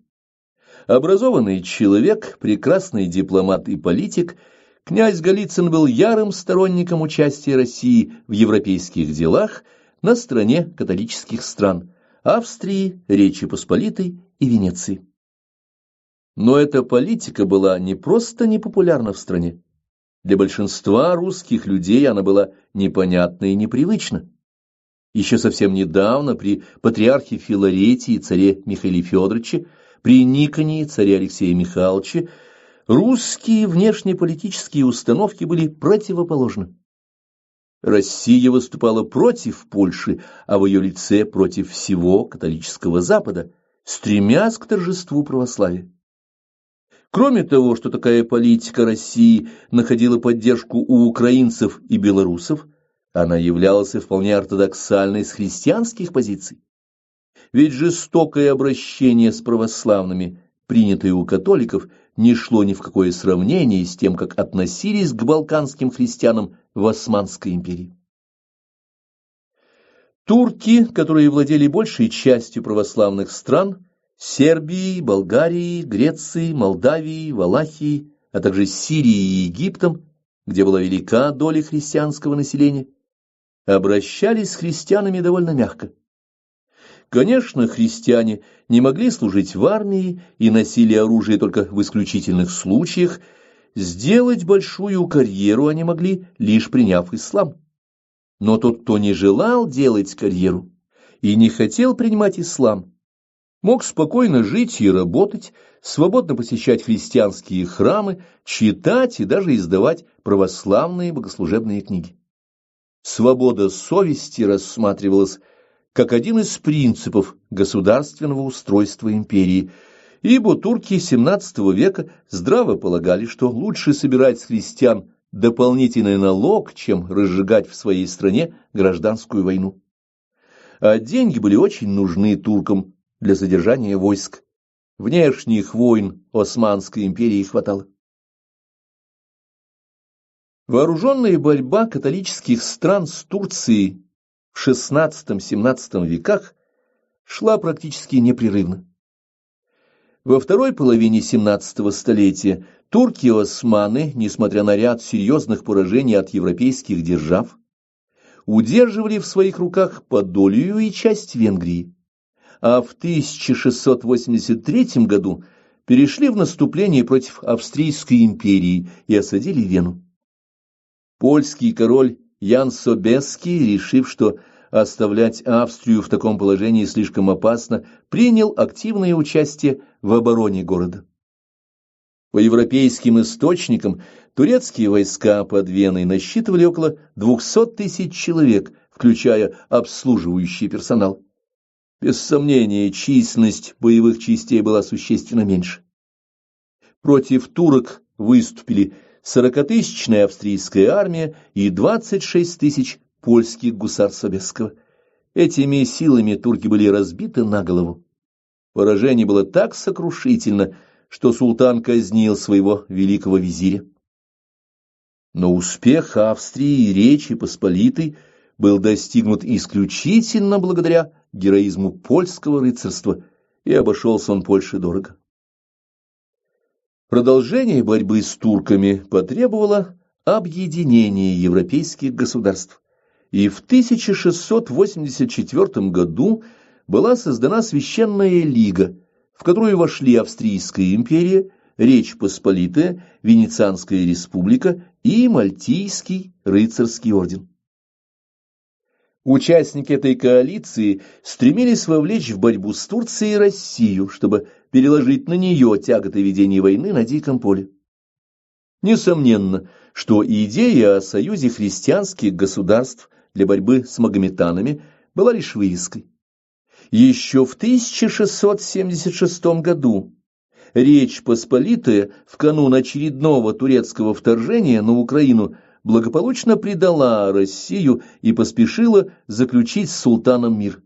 Образованный человек, прекрасный дипломат и политик, князь Голицын был ярым сторонником участия России в европейских делах на стороне католических стран – Австрии, Речи Посполитой и Венеции. Но эта политика была не просто непопулярна в стране. Для большинства русских людей она была непонятна и непривычна. Еще совсем недавно при патриархе Филаретии и царе Михаиле Федоровиче При Никоне царя Алексея Михайловича русские внешнеполитические установки были противоположны. Россия выступала против Польши, а в ее лице против всего католического Запада, стремясь к торжеству православия. Кроме того, что такая политика России находила поддержку у украинцев и белорусов, она являлась и вполне ортодоксальной с христианских позиций. Ведь жестокое обращение с православными, принятое у католиков, не шло ни в какое сравнение с тем, как относились к балканским христианам в Османской империи. Турки, которые владели большей частью православных стран, Сербией, Болгарией, Грецией, Молдавией, Валахией, а также Сирией и Египтом, где была велика доля христианского населения, обращались с христианами довольно мягко. Конечно, христиане не могли служить в армии и носили оружие только в исключительных случаях, сделать большую карьеру они могли, лишь приняв ислам. Но тот, кто не желал делать карьеру и не хотел принимать ислам, мог спокойно жить и работать, свободно посещать христианские храмы, читать и даже издавать православные богослужебные книги. Свобода совести рассматривалась как один из принципов государственного устройства империи, ибо турки XVII века здраво полагали, что лучше собирать с христиан дополнительный налог, чем разжигать в своей стране гражданскую войну. А деньги были очень нужны туркам для содержания войск. Внешних войн Османской империи хватало. Вооруженная борьба католических стран с Турцией в XVI-XVII веках шла практически непрерывно. Во второй половине XVII столетия турки и османы, несмотря на ряд серьезных поражений от европейских держав, удерживали в своих руках Подолию и часть Венгрии, а в 1683 году перешли в наступление против Австрийской империи и осадили Вену. Польский король Ян Собеский, решив, что оставлять Австрию в таком положении слишком опасно, принял активное участие в обороне города. По европейским источникам турецкие войска под Веной насчитывали около 200 тысяч человек, включая обслуживающий персонал. Без сомнения, численность боевых частей была существенно меньше. Против турок выступили 40-тысячная австрийская армия и 26 тысяч польских гусар Собесского. Этими силами турки были разбиты на голову. Поражение было так сокрушительно, что султан казнил своего великого визиря. Но успех Австрии и Речи Посполитой был достигнут исключительно благодаря героизму польского рыцарства, и обошелся он Польше дорого. Продолжение борьбы с турками потребовало объединения европейских государств, и в 1684 году была создана Священная Лига, в которую вошли Австрийская империя, Речь Посполитая, Венецианская республика и Мальтийский рыцарский орден. Участники этой коалиции стремились вовлечь в борьбу с Турцией Россию, чтобы переложить на нее тяготы ведения войны на диком поле. Несомненно, что идея о союзе христианских государств для борьбы с магометанами была лишь вывеской. Еще в 1676 году Речь Посполитая в канун очередного турецкого вторжения на Украину благополучно предала Россию и поспешила заключить с султаном мир.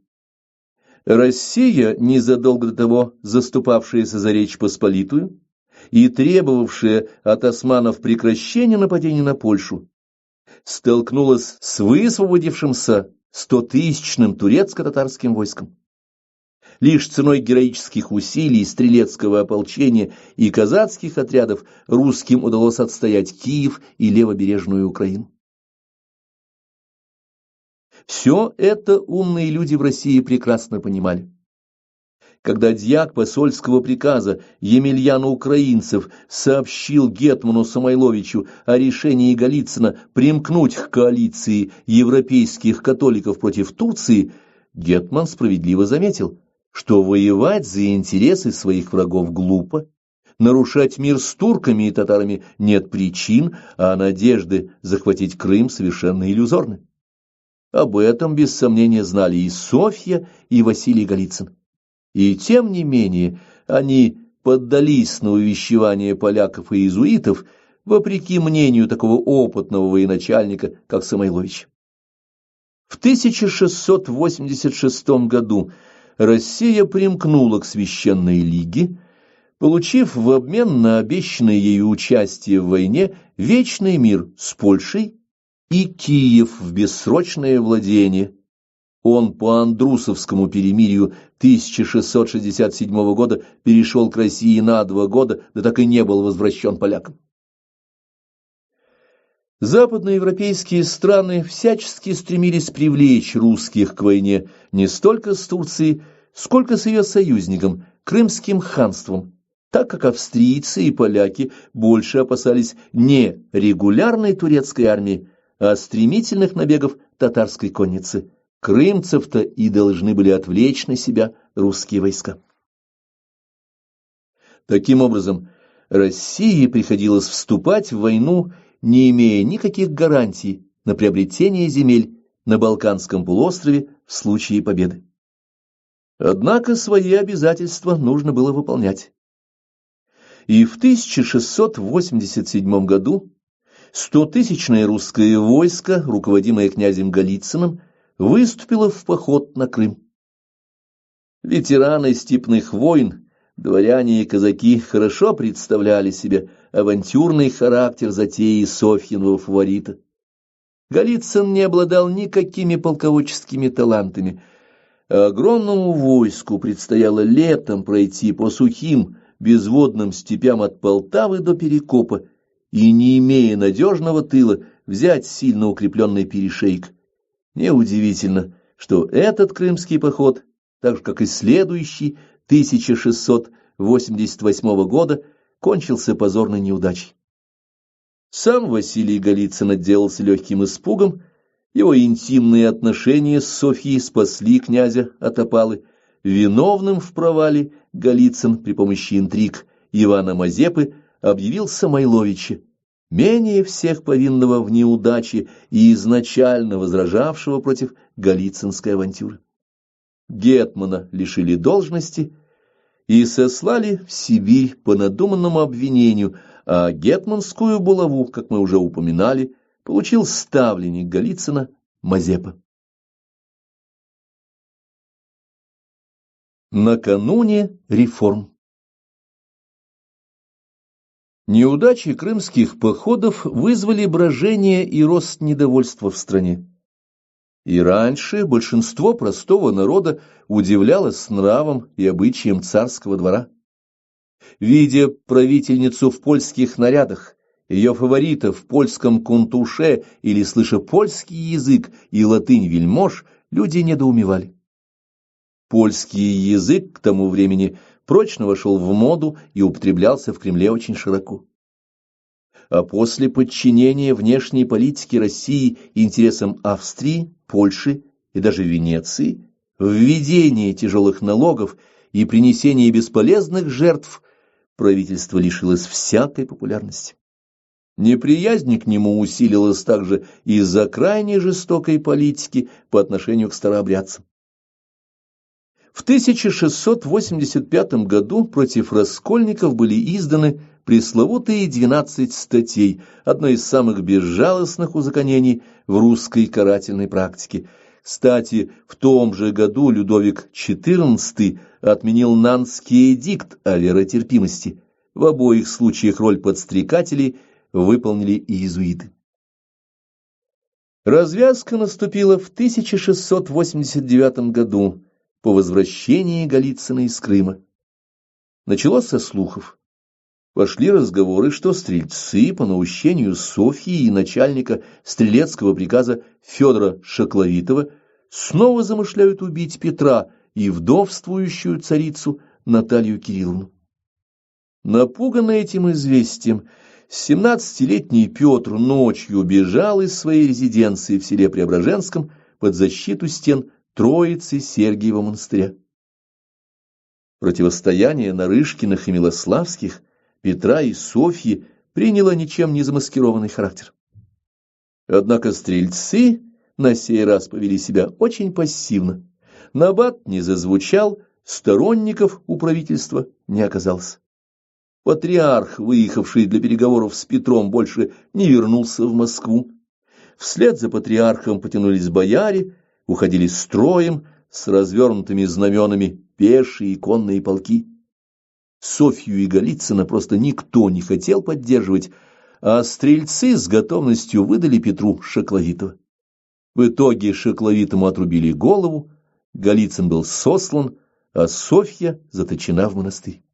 Россия, незадолго до того заступавшаяся за Речь Посполитую и требовавшая от османов прекращения нападений на Польшу, столкнулась с высвободившимся 100-тысячным турецко-татарским войском. Лишь ценой героических усилий стрелецкого ополчения и казацких отрядов русским удалось отстоять Киев и левобережную Украину. Все это умные люди в России прекрасно понимали. Когда дьяк посольского приказа Емельян Украинцев сообщил гетману Самойловичу о решении Голицына примкнуть к коалиции европейских католиков против Турции, гетман справедливо заметил: что воевать за интересы своих врагов глупо, нарушать мир с турками и татарами нет причин, а надежды захватить Крым совершенно иллюзорны. Об этом, без сомнения, знали и Софья, и Василий Голицын. И тем не менее они поддались на увещевание поляков и иезуитов, вопреки мнению такого опытного военачальника, как Самойлович. В 1686 году Россия примкнула к Священной Лиге, получив в обмен на обещанное ею участие в войне вечный мир с Польшей и Киев в бессрочное владение. Он по Андрусовскому перемирию 1667 года перешел к России на 2 года, да так и не был возвращен полякам. Западноевропейские страны всячески стремились привлечь русских к войне не столько с Турцией, сколько с ее союзником, Крымским ханством, так как австрийцы и поляки больше опасались не регулярной турецкой армии, а стремительных набегов татарской конницы. Крымцев-то и должны были отвлечь на себя русские войска. Таким образом, России приходилось вступать в войну, не имея никаких гарантий на приобретение земель на Балканском полуострове в случае победы. Однако свои обязательства нужно было выполнять. И в 1687 году 100-тысячное русское войско, руководимое князем Голицыным, выступило в поход на Крым. Ветераны степных войн, дворяне и казаки хорошо представляли себе авантюрный характер затеи Софьиного фаворита. Голицын не обладал никакими полководческими талантами, а огромному войску предстояло летом пройти по сухим, безводным степям от Полтавы до Перекопа и, не имея надежного тыла, взять сильно укрепленный перешейк. Неудивительно, что этот крымский поход, так же как и следующий 1688 года, кончился позорной неудачей. Сам Василий Голицын отделался легким испугом, его интимные отношения с Софьей спасли князя от опалы. Виновным в провале Голицын при помощи интриг Ивана Мазепы объявил Самойловича, менее всех повинного в неудаче и изначально возражавшего против голицынской авантюры. Гетмана лишили должности и сослали в Сибирь по надуманному обвинению, а гетманскую булаву, как мы уже упоминали, получил ставленник Голицына Мазепа. Накануне реформ. Неудачи крымских походов вызвали брожение и рост недовольства в стране. И раньше большинство простого народа удивлялось нравам и обычаям царского двора. Видя правительницу в польских нарядах, ее фаворита в польском кунтуше или слыша польский язык и латынь вельмож, люди недоумевали. Польский язык к тому времени прочно вошел в моду и употреблялся в Кремле очень широко. А после подчинения внешней политики России интересам Австрии, Польши и даже Венеции, введение тяжелых налогов и принесение бесполезных жертв, правительство лишилось всякой популярности. Неприязнь к нему усилилась также из-за крайне жестокой политики по отношению к старообрядцам. В 1685 году против раскольников были изданы пресловутые 12 статей, одно из самых безжалостных узаконений в русской карательной практике. Кстати, в том же году Людовик XIV отменил Нанский эдикт о веротерпимости. В обоих случаях роль подстрекателей выполнили иезуиты. Развязка наступила в 1689 году по возвращении Голицына из Крыма. Началось со слухов. Пошли разговоры, что стрельцы по наущению Софьи и начальника стрелецкого приказа Федора Шакловитова снова замышляют убить Петра и вдовствующую царицу Наталью Кирилловну. Напуганный этим известием, 17-летний Петр ночью бежал из своей резиденции в селе Преображенском под защиту стен Троицы Сергиева монастыря. Противостояние Нарышкиных и Милославских, Петра и Софьи приняло ничем не замаскированный характер. Однако стрельцы на сей раз повели себя очень пассивно. Набат не зазвучал, сторонников у правительства не оказалось. Патриарх, выехавший для переговоров с Петром, больше не вернулся в Москву. Вслед за патриархом потянулись бояре, уходили строем, с развернутыми знаменами пешие и конные полки. Софью и Голицына просто никто не хотел поддерживать, а стрельцы с готовностью выдали Петру Шекловитова. В итоге Шекловитому отрубили голову, Голицын был сослан, а Софья заточена в монастырь.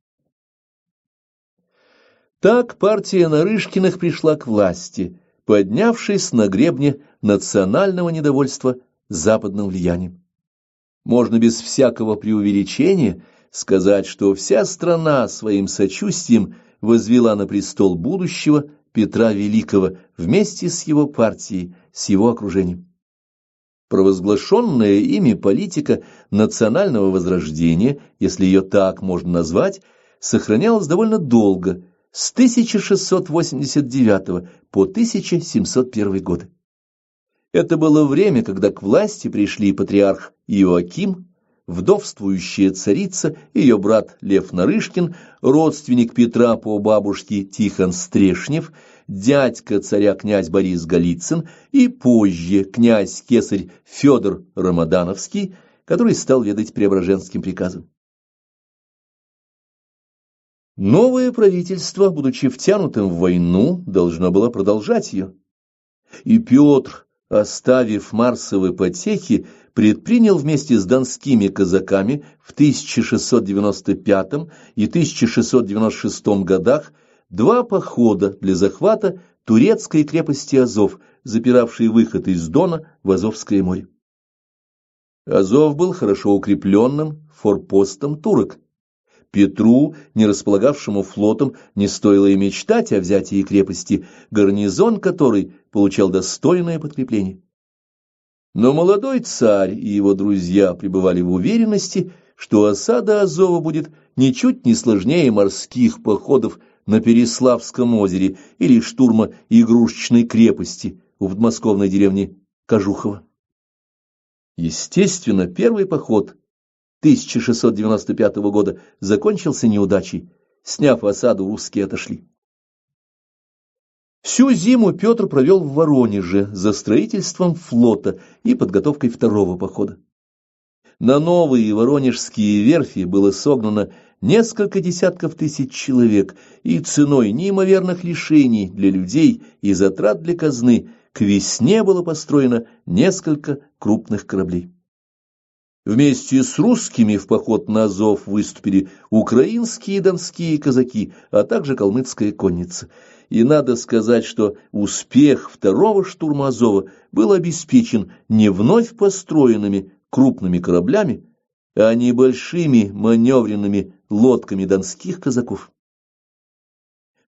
Так партия Нарышкиных пришла к власти, поднявшись на гребне национального недовольства западным влиянием. Можно без всякого преувеличения сказать, что вся страна своим сочувствием возвела на престол будущего Петра Великого вместе с его партией, с его окружением. Провозглашенная ими политика национального возрождения, если ее так можно назвать, сохранялась довольно долго, с 1689 по 1701 годы. Это было время, когда к власти пришли патриарх Иоаким, вдовствующая царица, ее брат Лев Нарышкин, родственник Петра по бабушке Тихон Стрешнев, дядька царя князь Борис Голицын и позже князь-кесарь Федор Рамадановский, который стал ведать Преображенским приказом. Новое правительство, будучи втянутым в войну, должно было продолжать ее. И Петр, оставив марсовые потехи, предпринял вместе с донскими казаками в 1695 и 1696 годах два похода для захвата турецкой крепости Азов, запиравшей выход из Дона в Азовское море. Азов был хорошо укрепленным форпостом турок. Петру, не располагавшему флотом, не стоило и мечтать о взятии крепости, гарнизон которой получал достойное подкрепление. Но молодой царь и его друзья пребывали в уверенности, что осада Азова будет ничуть не сложнее морских походов на Переславском озере или штурма игрушечной крепости у подмосковной деревни Кожухово. Естественно, первый поход 1695 года закончился неудачей. Сняв осаду, русские отошли. Всю зиму Петр провел в Воронеже за строительством флота и подготовкой второго похода. На новые воронежские верфи было согнано несколько десятков тысяч человек, и ценой неимоверных лишений для людей и затрат для казны к весне было построено несколько крупных кораблей. Вместе с русскими в поход на Азов выступили украинские и донские казаки, а также калмыцкая конница. И надо сказать, что успех второго штурма Азова был обеспечен не вновь построенными крупными кораблями, а небольшими маневренными лодками донских казаков.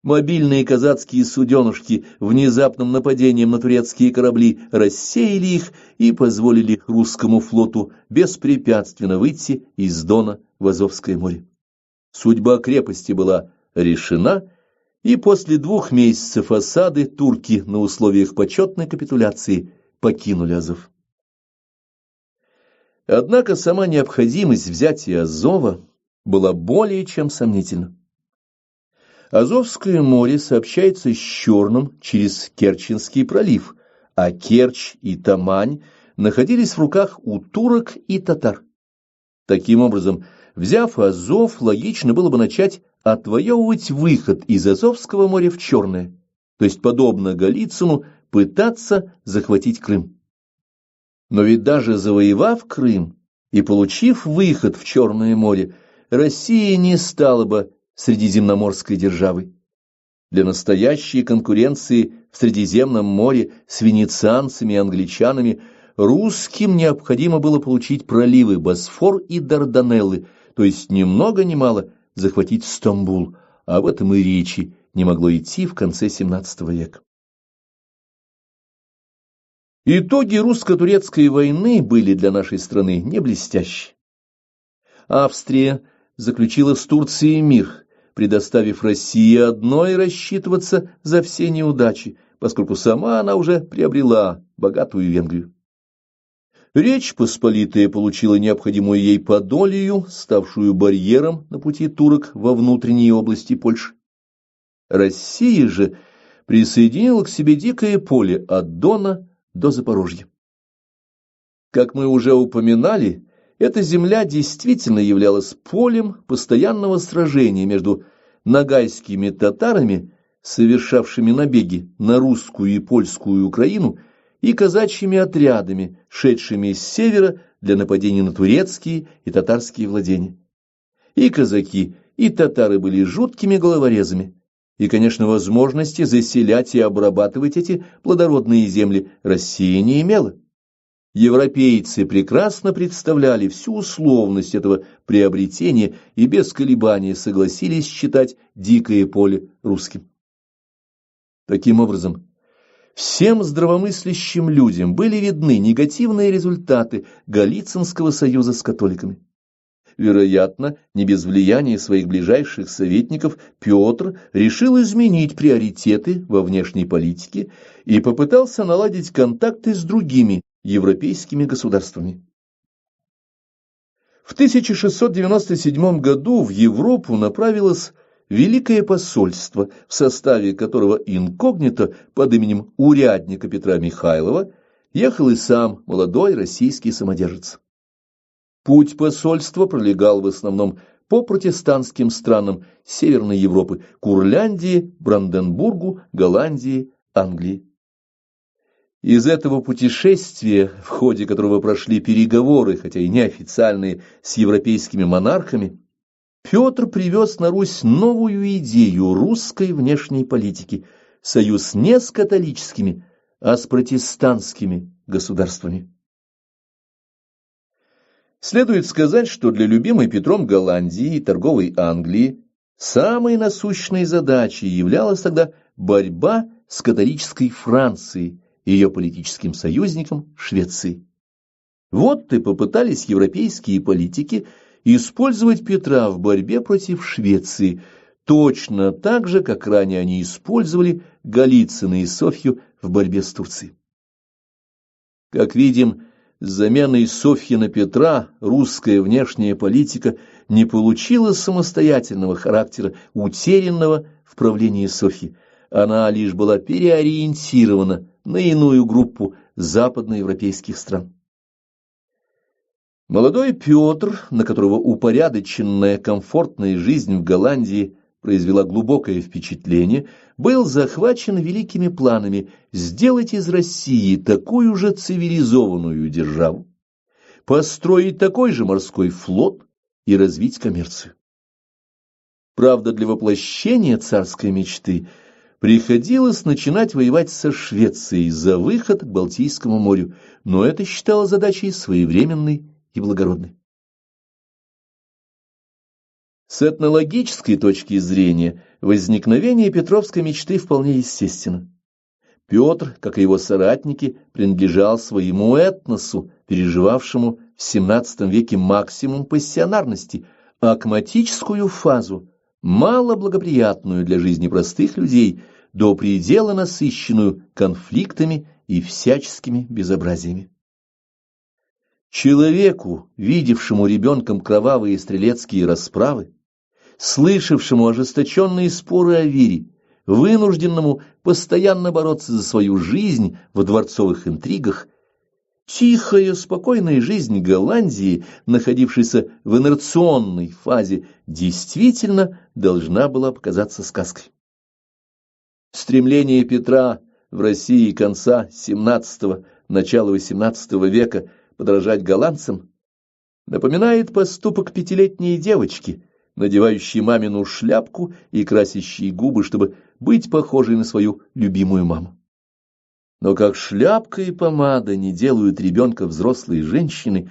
Мобильные казацкие суденышки внезапным нападением на турецкие корабли рассеяли их и позволили русскому флоту беспрепятственно выйти из Дона в Азовское море. Судьба крепости была решена, и после 2 месяцев осады турки на условиях почетной капитуляции покинули Азов. Однако сама необходимость взятия Азова была более чем сомнительна. Азовское море сообщается с Черным через Керченский пролив, а Керчь и Тамань находились в руках у турок и татар. Таким образом, взяв Азов, логично было бы начать отвоевывать выход из Азовского моря в Черное, то есть, подобно Голицыну, пытаться захватить Крым. Но ведь даже завоевав Крым и получив выход в Черное море, Россия не стала бы средиземноморской державой. Для настоящей конкуренции в Средиземном море с венецианцами и англичанами русским необходимо было получить проливы Босфор и Дарданеллы, то есть ни много ни мало захватить Стамбул, а об этом и речи не могло идти в конце XVII века. Итоги русско-турецкой войны были для нашей страны не блестящие. Австрия заключила с Турцией мир, предоставив России одной рассчитываться за все неудачи, поскольку сама она уже приобрела богатую Венгрию. Речь Посполитая получила необходимую ей Подолию, ставшую барьером на пути турок во внутренние области Польши. Россия же присоединила к себе дикое поле от Дона до Запорожья. Как мы уже упоминали, эта земля действительно являлась полем постоянного сражения между ногайскими татарами, совершавшими набеги на русскую и польскую Украину, и казачьими отрядами, шедшими с севера для нападения на турецкие и татарские владения. И казаки, и татары были жуткими головорезами, и, конечно, возможности заселять и обрабатывать эти плодородные земли Россия не имела. Европейцы прекрасно представляли всю условность этого приобретения и без колебаний согласились считать дикое поле русским. Таким образом, всем здравомыслящим людям были видны негативные результаты Голицынского союза с католиками. Вероятно, не без влияния своих ближайших советников Петр решил изменить приоритеты во внешней политике и попытался наладить контакты с другими европейскими государствами. В 1697 году в Европу направилось Великое посольство, в составе которого инкогнито под именем урядника Петра Михайлова ехал и сам молодой российский самодержец. Путь посольства пролегал в основном по протестантским странам Северной Европы, Курляндии, Бранденбургу, Голландии, Англии. Из этого путешествия, в ходе которого прошли переговоры, хотя и неофициальные, с европейскими монархами, Петр привез на Русь новую идею русской внешней политики – союз не с католическими, а с протестантскими государствами. Следует сказать, что для любимой Петром Голландии и торговой Англии самой насущной задачей являлась тогда борьба с католической Францией и ее политическим союзником Швецией. Вот и попытались европейские политики использовать Петра в борьбе против Швеции, точно так же, как ранее они использовали Голицына и Софью в борьбе с Турцией. Как видим, с заменой Софьи на Петра русская внешняя политика не получила самостоятельного характера, утерянного в правлении Софьи. Она лишь была переориентирована на иную группу западноевропейских стран. Молодой Петр, на которого упорядоченная комфортная жизнь в Голландии произвела глубокое впечатление, был захвачен великими планами сделать из России такую же цивилизованную державу, построить такой же морской флот и развить коммерцию. Правда, для воплощения царской мечты приходилось начинать воевать со Швецией за выход к Балтийскому морю, но это считалось задачей своевременной и благородной. С этнологической точки зрения возникновение петровской мечты вполне естественно. Петр, как и его соратники, принадлежал своему этносу, переживавшему в XVII веке максимум пассионарности, акматическую фазу, мало благоприятную для жизни простых людей, до предела насыщенную конфликтами и всяческими безобразиями. Человеку, видевшему ребенком кровавые стрелецкие расправы, слышавшему ожесточенные споры о вере, вынужденному постоянно бороться за свою жизнь в дворцовых интригах, тихая, спокойная жизнь Голландии, находившейся в инерционной фазе, действительно должна была показаться сказкой. Стремление Петра в России конца XVII – начала XVIII века подражать голландцам напоминает поступок пятилетней девочки, надевающей мамину шляпку и красящей губы, чтобы быть похожей на свою любимую маму. Но как шляпка и помада не делают ребенка взрослой женщины,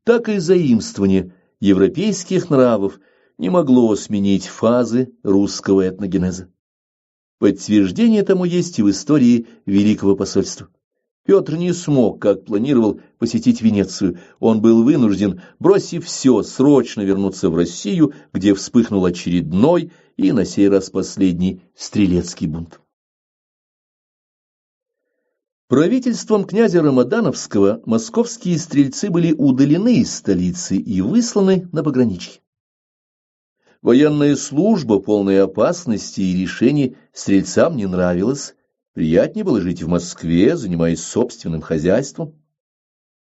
так и заимствование европейских нравов не могло сменить фазы русского этногенеза. Подтверждение тому есть и в истории Великого посольства. Петр не смог, как планировал, посетить Венецию. Он был вынужден, бросив все, срочно вернуться в Россию, где вспыхнул очередной и, на сей раз последний, стрелецкий бунт. Правительством князя Рамадановского московские стрельцы были удалены из столицы и высланы на пограничье. Военная служба, полная опасности и решений, стрельцам не нравилась. Приятнее было жить в Москве, занимаясь собственным хозяйством.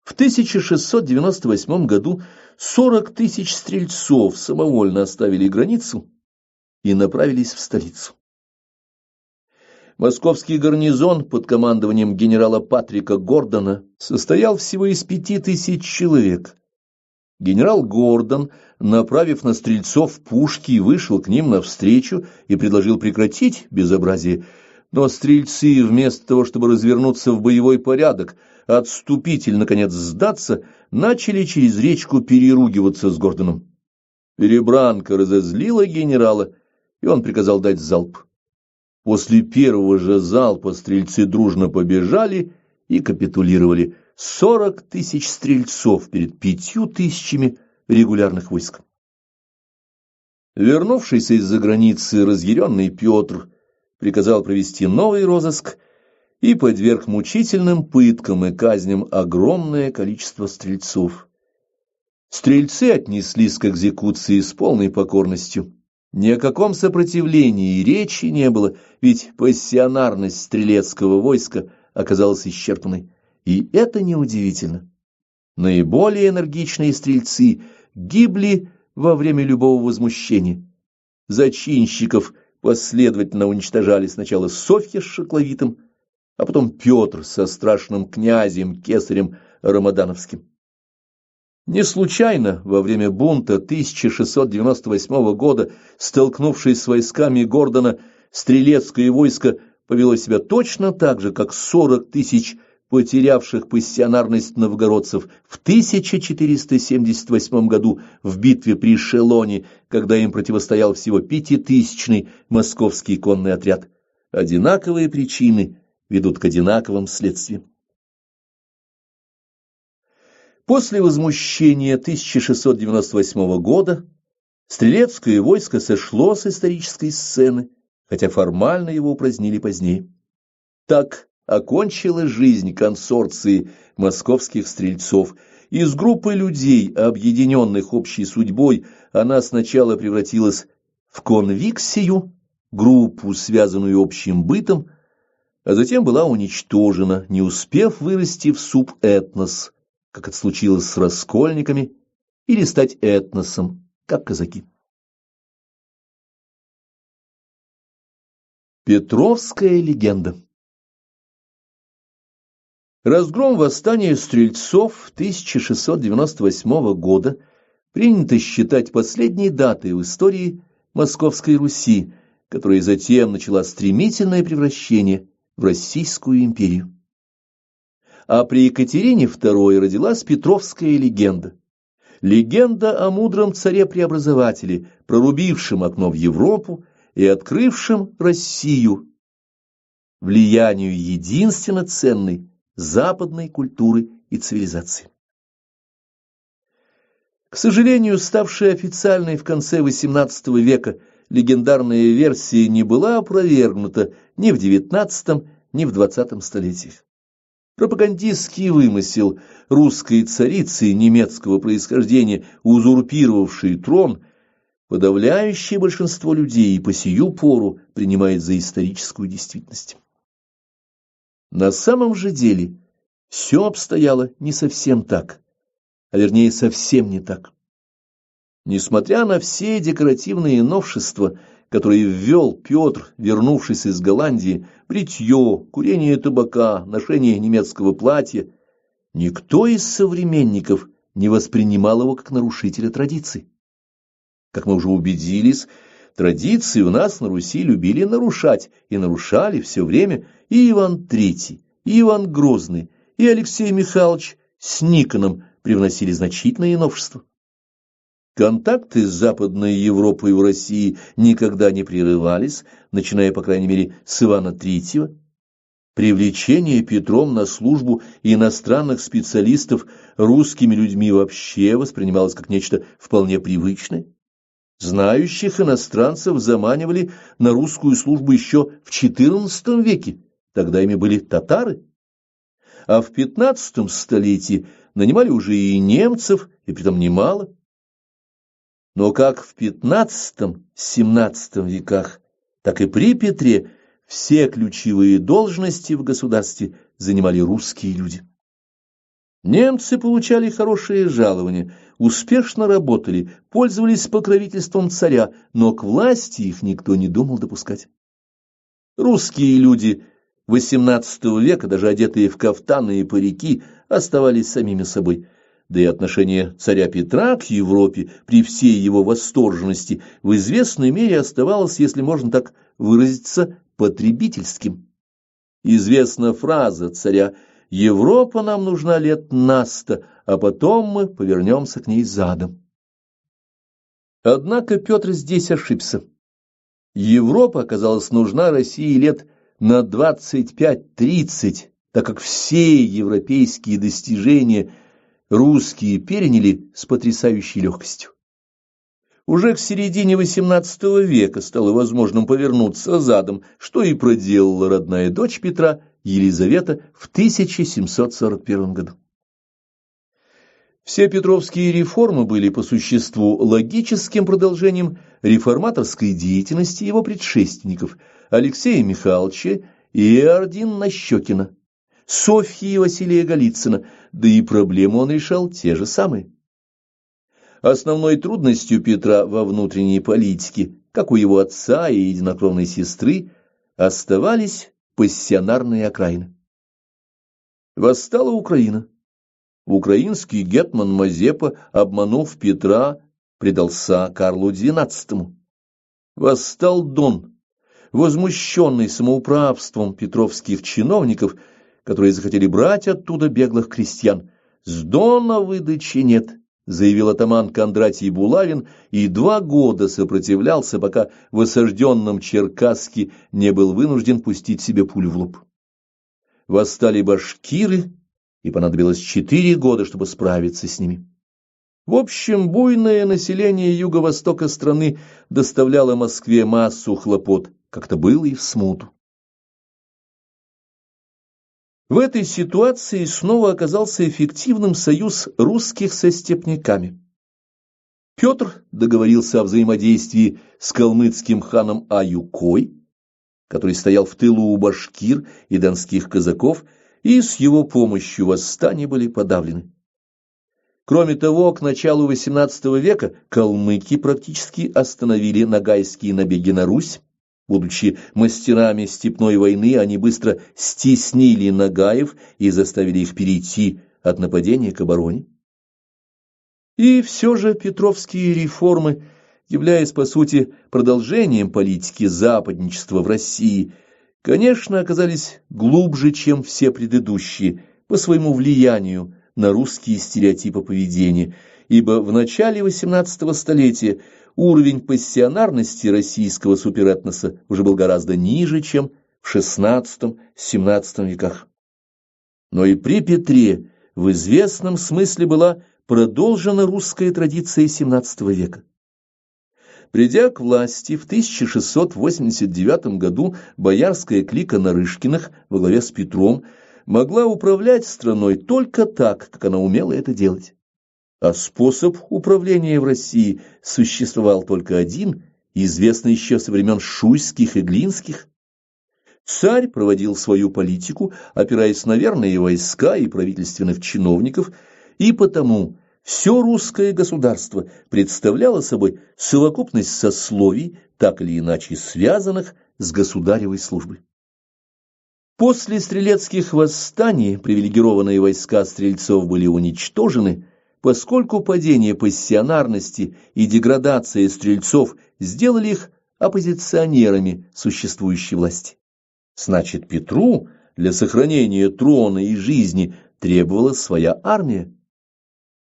В 1698 году 40 тысяч стрельцов самовольно оставили границу и направились в столицу. Московский гарнизон под командованием генерала Патрика Гордона состоял всего из 5000 человек. Генерал Гордон, направив на стрельцов пушки, вышел к ним навстречу и предложил прекратить безобразие, но стрельцы, вместо того, чтобы развернуться в боевой порядок, отступить или, наконец, сдаться, начали через речку переругиваться с Гордоном. Перебранка разозлила генерала, и он приказал дать залп. После первого же залпа стрельцы дружно побежали и капитулировали. 40 тысяч стрельцов перед 5000 регулярных войск. Вернувшийся из-за границы разъяренный Петр приказал провести новый розыск и подверг мучительным пыткам и казням огромное количество стрельцов. Стрельцы отнеслись к экзекуции с полной покорностью. Ни о каком сопротивлении и речи не было, ведь пассионарность стрелецкого войска оказалась исчерпанной. И это неудивительно. Наиболее энергичные стрельцы гибли во время любого возмущения. Зачинщиков последовательно уничтожали сначала Софья с Шакловитым, а потом Петр со страшным князем Кесарем Рамадановским. Не случайно во время бунта 1698 года, столкнувшись с войсками Гордона, стрелецкое войско повело себя точно так же, как 40 тысяч потерявших пассионарность новгородцев в 1478 году в битве при Шелоне, когда им противостоял всего 5000-ный московский конный отряд. Одинаковые причины ведут к одинаковым следствиям. После возмущения 1698 года стрелецкое войско сошло с исторической сцены, хотя формально его упразднили позднее. Так окончилась жизнь консорции московских стрельцов. Из группы людей, объединенных общей судьбой, она сначала превратилась в конвиксию, группу, связанную общим бытом, а затем была уничтожена, не успев вырасти в субэтнос, как это случилось с раскольниками, или стать этносом, как казаки. Петровская легенда. Разгром восстания стрельцов 1698 года принято считать последней датой в истории Московской Руси, которая затем начала стремительное превращение в Российскую империю. А при Екатерине II родилась Петровская легенда. Легенда о мудром царе-преобразователе, прорубившем окно в Европу и открывшем Россию влиянию единственно ценной западной культуры и цивилизации. К сожалению, ставшая официальной в конце XVIII века легендарная версия не была опровергнута ни в XIX, ни в XX столетиях. Пропагандистский вымысел русской царицы немецкого происхождения, узурпировавшей трон, подавляющее большинство людей и по сию пору принимает за историческую действительность. На самом же деле все обстояло не совсем так, а вернее совсем не так. Несмотря на все декоративные новшества, которые ввел Петр, вернувшись из Голландии, бритье, курение табака, ношение немецкого платья, никто из современников не воспринимал его как нарушителя традиций. Как мы уже убедились, традиции у нас на Руси любили нарушать, и нарушали все время и Иван III, и Иван Грозный, и Алексей Михайлович с Никоном привносили значительные новшества. Контакты с Западной Европой в России никогда не прерывались, начиная, по крайней мере, с Ивана III. Привлечение Петром на службу иностранных специалистов русскими людьми вообще воспринималось как нечто вполне привычное. Знающих иностранцев заманивали на русскую службу еще в XIV веке, тогда ими были татары. А в XV столетии нанимали уже и немцев, и притом немало. Но как в XV-XVII веках, так и при Петре все ключевые должности в государстве занимали русские люди. Немцы получали хорошие жалования, успешно работали, пользовались покровительством царя, но к власти их никто не думал допускать. Русские люди XVIII века, даже одетые в кафтаны и парики, оставались самими собой. Да и отношение царя Петра к Европе при всей его восторженности в известной мере оставалось, если можно так выразиться, потребительским. Известна фраза царя: «Европа нам нужна лет на 100, а потом мы повернемся к ней задом». Однако Петр здесь ошибся. Европа оказалась нужна России лет на 25-30, так как все европейские достижения русские переняли с потрясающей легкостью. Уже к середине XVIII века стало возможным повернуться задом, что и проделала родная дочь Петра Елизавета в 1741 году. Все петровские реформы были по существу логическим продолжением реформаторской деятельности его предшественников Алексея Михайловича и Иоардина Нащекина, Софьи и Василия Голицына, да и проблемы он решал те же самые. Основной трудностью Петра во внутренней политике, как у его отца и единокровной сестры, оставались пассионарные окраины. Восстала Украина. Украинский гетман Мазепа, обманув Петра, предался Карлу XII. Восстал Дон, возмущенный самоуправством петровских чиновников, которые захотели брать оттуда беглых крестьян. «С Дона выдачи нет», — заявил атаман Кондратий Булавин, и 2 года сопротивлялся, пока в осажденном Черкасске не был вынужден пустить себе пулю в лоб. Восстали башкиры, и понадобилось 4 года, чтобы справиться с ними. В общем, буйное население юго-востока страны доставляло Москве массу хлопот, как-то было и в смуту. В этой ситуации снова оказался эффективным союз русских со степняками. Петр договорился о взаимодействии с калмыцким ханом Аюкой, который стоял в тылу у башкир и донских казаков, и с его помощью восстания были подавлены. Кроме того, к началу XVIII века калмыки практически остановили ногайские набеги на Русь. Будучи мастерами степной войны, они быстро стеснили нагаев и заставили их перейти от нападения к обороне. И все же петровские реформы, являясь по сути продолжением политики западничества в России, конечно, оказались глубже, чем все предыдущие, по своему влиянию на русские стереотипы поведения, ибо в начале XVIII столетия уровень пассионарности российского суперэтноса уже был гораздо ниже, чем в XVI-XVII веках. Но и при Петре в известном смысле была продолжена русская традиция XVII века. Придя к власти в 1689 году, боярская клика Нарышкиных во главе с Петром могла управлять страной только так, как она умела это делать. А способ управления в России существовал только один, известный еще со времен Шуйских и Глинских. Царь проводил свою политику, опираясь на верные войска и правительственных чиновников, и потому все русское государство представляло собой совокупность сословий, так или иначе связанных с государевой службой. После стрелецких восстаний привилегированные войска стрельцов были уничтожены, поскольку падение пассионарности и деградация стрельцов сделали их оппозиционерами существующей власти. Значит, Петру для сохранения трона и жизни требовалась своя армия.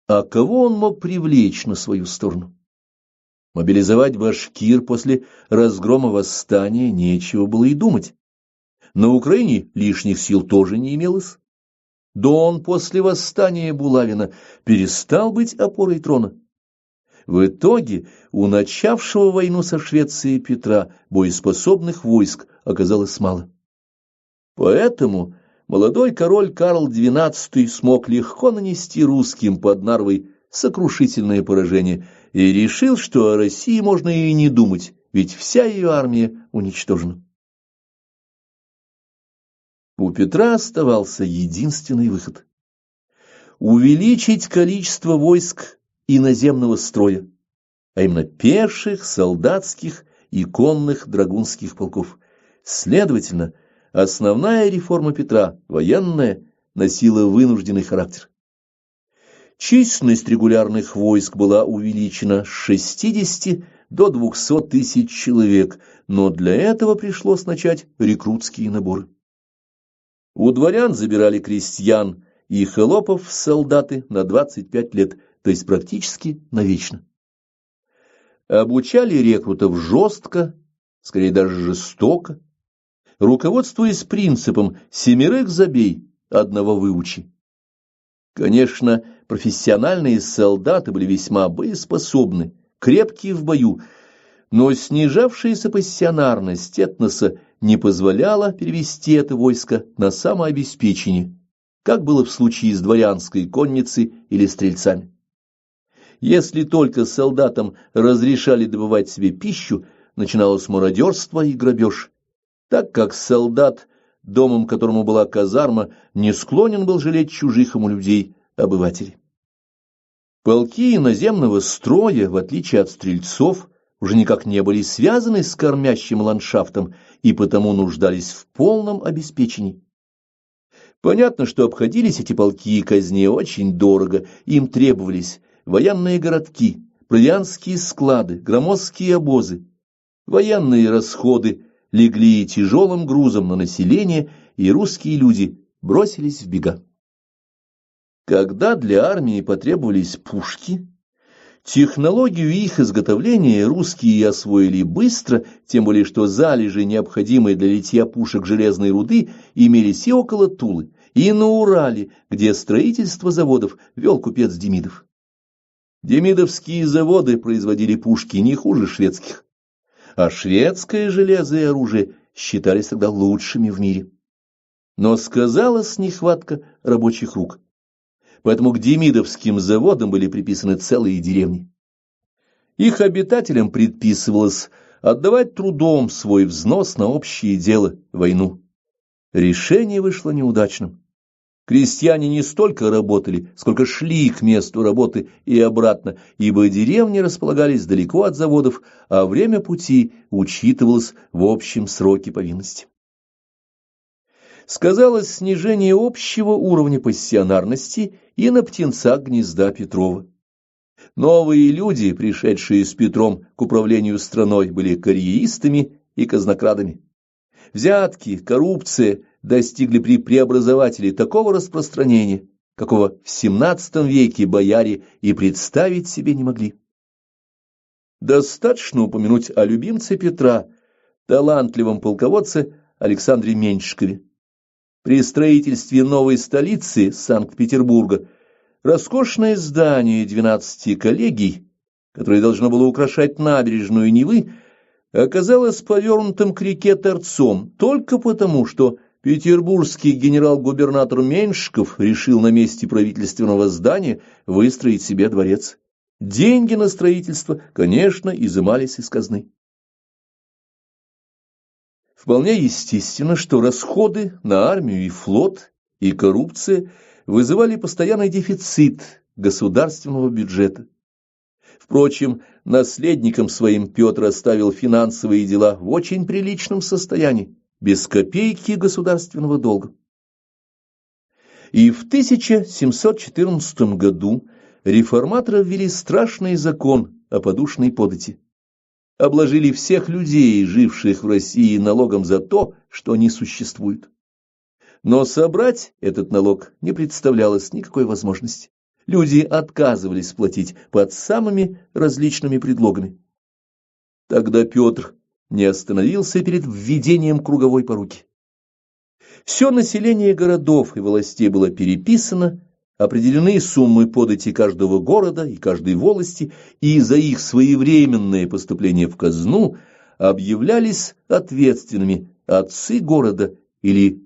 А кого он мог привлечь на свою сторону? Мобилизовать башкир после разгрома восстания нечего было и думать. На Украине лишних сил тоже не имелось. Дон после восстания Булавина перестал быть опорой трона. В итоге у начавшего войну со Швецией Петра боеспособных войск оказалось мало. Поэтому молодой король Карл XII смог легко нанести русским под Нарвой сокрушительное поражение и решил, что о России можно и не думать, ведь вся ее армия уничтожена. У Петра оставался единственный выход – увеличить количество войск и наземного строя, а именно пеших, солдатских и конных драгунских полков. Следовательно, основная реформа Петра, военная, носила вынужденный характер. Численность регулярных войск была увеличена с 60 до 200 тысяч человек, но для этого пришлось начать рекрутские наборы. У дворян забирали крестьян и холопов в солдаты на 25 лет, то есть практически навечно. Обучали рекрутов жестко, скорее даже жестоко, руководствуясь принципом «семерых забей, одного выучи». Конечно, профессиональные солдаты были весьма боеспособны, крепкие в бою, но снижавшаяся пассионарность этноса не позволяла перевести это войско на самообеспечение, как было в случае с дворянской конницей или стрельцами. Если только солдатам разрешали добывать себе пищу, начиналось мародерство и грабеж, так как солдат, домом которому была казарма, не склонен был жалеть чужих ему людей, обывателей. Полки наземного строя, в отличие от стрельцов, уже никак не были связаны с кормящим ландшафтом и потому нуждались в полном обеспечении. Понятно, что обходились эти полки казне очень дорого, им требовались военные городки, провианские склады, громоздкие обозы. Военные расходы легли тяжелым грузом на население, и русские люди бросились в бега. Когда для армии потребовались пушки, технологию их изготовления русские освоили быстро, тем более что залежи, необходимые для литья пушек железной руды, имелись и около Тулы, и на Урале, где строительство заводов вел купец Демидов. Демидовские заводы производили пушки не хуже шведских, а шведское железо и оружие считались тогда лучшими в мире. Но сказалась нехватка рабочих рук. Поэтому к демидовским заводам были приписаны целые деревни. Их обитателям предписывалось отдавать трудом свой взнос на общее дело – войну. Решение вышло неудачным. Крестьяне не столько работали, сколько шли к месту работы и обратно, ибо деревни располагались далеко от заводов, а время пути учитывалось в общем сроке повинности. Сказалось снижение общего уровня пассионарности и на птенцах гнезда Петрова. Новые люди, пришедшие с Петром к управлению страной, были карьеристами и казнокрадами. Взятки, коррупция достигли при преобразователе такого распространения, какого в XVII веке бояре и представить себе не могли. Достаточно упомянуть о любимце Петра, талантливом полководце Александре Меньшикове. При строительстве новой столицы Санкт-Петербурга роскошное здание 12 коллегий, которое должно было украшать набережную Невы, оказалось повернутым к реке торцом только потому, что петербургский генерал-губернатор Меньшиков решил на месте правительственного здания выстроить себе дворец. Деньги на строительство, конечно, изымались из казны. Вполне естественно, что расходы на армию и флот, и коррупция вызывали постоянный дефицит государственного бюджета. Впрочем, наследником своим Петр оставил финансовые дела в очень приличном состоянии, без копейки государственного долга. И в 1714 году реформаторы ввели страшный закон о подушной подати. Обложили всех людей, живших в России, налогом за то, что они существуют. Но собрать этот налог не представлялось никакой возможности. Люди отказывались платить под самыми различными предлогами. Тогда Петр не остановился перед введением круговой поруки. Все население городов и властей было переписано, определены суммы подати каждого города и каждой волости, и за их своевременное поступление в казну объявлялись ответственными отцы города или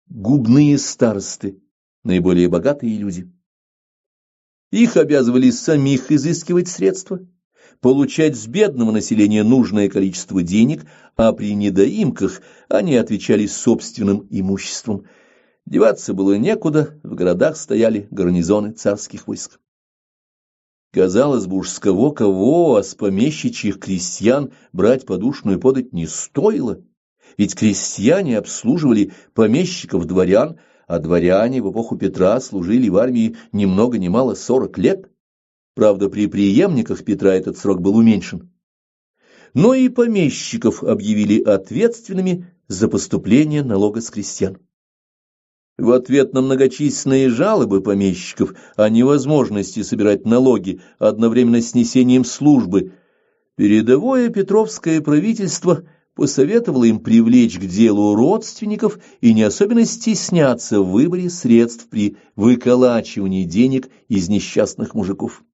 губные старосты, наиболее богатые люди. Их обязывали самих изыскивать средства, получать с бедного населения нужное количество денег, а при недоимках они отвечали собственным имуществом. Деваться было некуда, в городах стояли гарнизоны царских войск. Казалось бы, уж с кого-кого, а с помещичьих крестьян брать подушную подать не стоило, ведь крестьяне обслуживали помещиков-дворян, а дворяне в эпоху Петра служили в армии ни много ни мало 40 лет. Правда, при преемниках Петра этот срок был уменьшен. Но и помещиков объявили ответственными за поступление налога с крестьян. В ответ на многочисленные жалобы помещиков о невозможности собирать налоги одновременно с несением службы, передовое петровское правительство посоветовало им привлечь к делу родственников и не особенно стесняться в выборе средств при выколачивании денег из несчастных мужиков.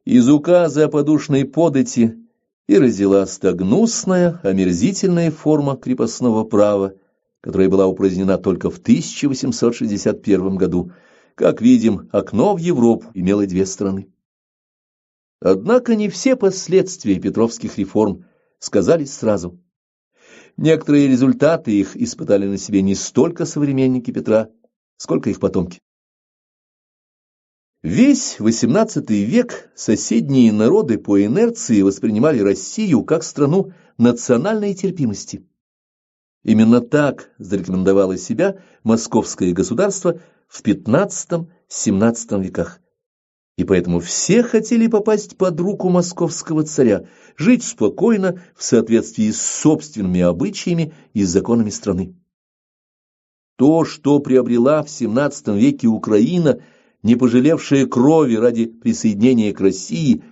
Из указа о подушной подати и родилась та гнусная, омерзительная форма крепостного права, которая была упразднена только в 1861 году. Как видим, окно в Европу имело две стороны. Однако не все последствия петровских реформ сказались сразу. Некоторые результаты их испытали на себе не столько современники Петра, сколько их потомки. Весь XVIII век соседние народы по инерции воспринимали Россию как страну национальной терпимости. Именно так зарекомендовало себя московское государство в XV-XVII веках. И поэтому все хотели попасть под руку московского царя, жить спокойно в соответствии с собственными обычаями и законами страны. То, что приобрела в XVII веке Украина, не пожалевшая крови ради присоединения к России,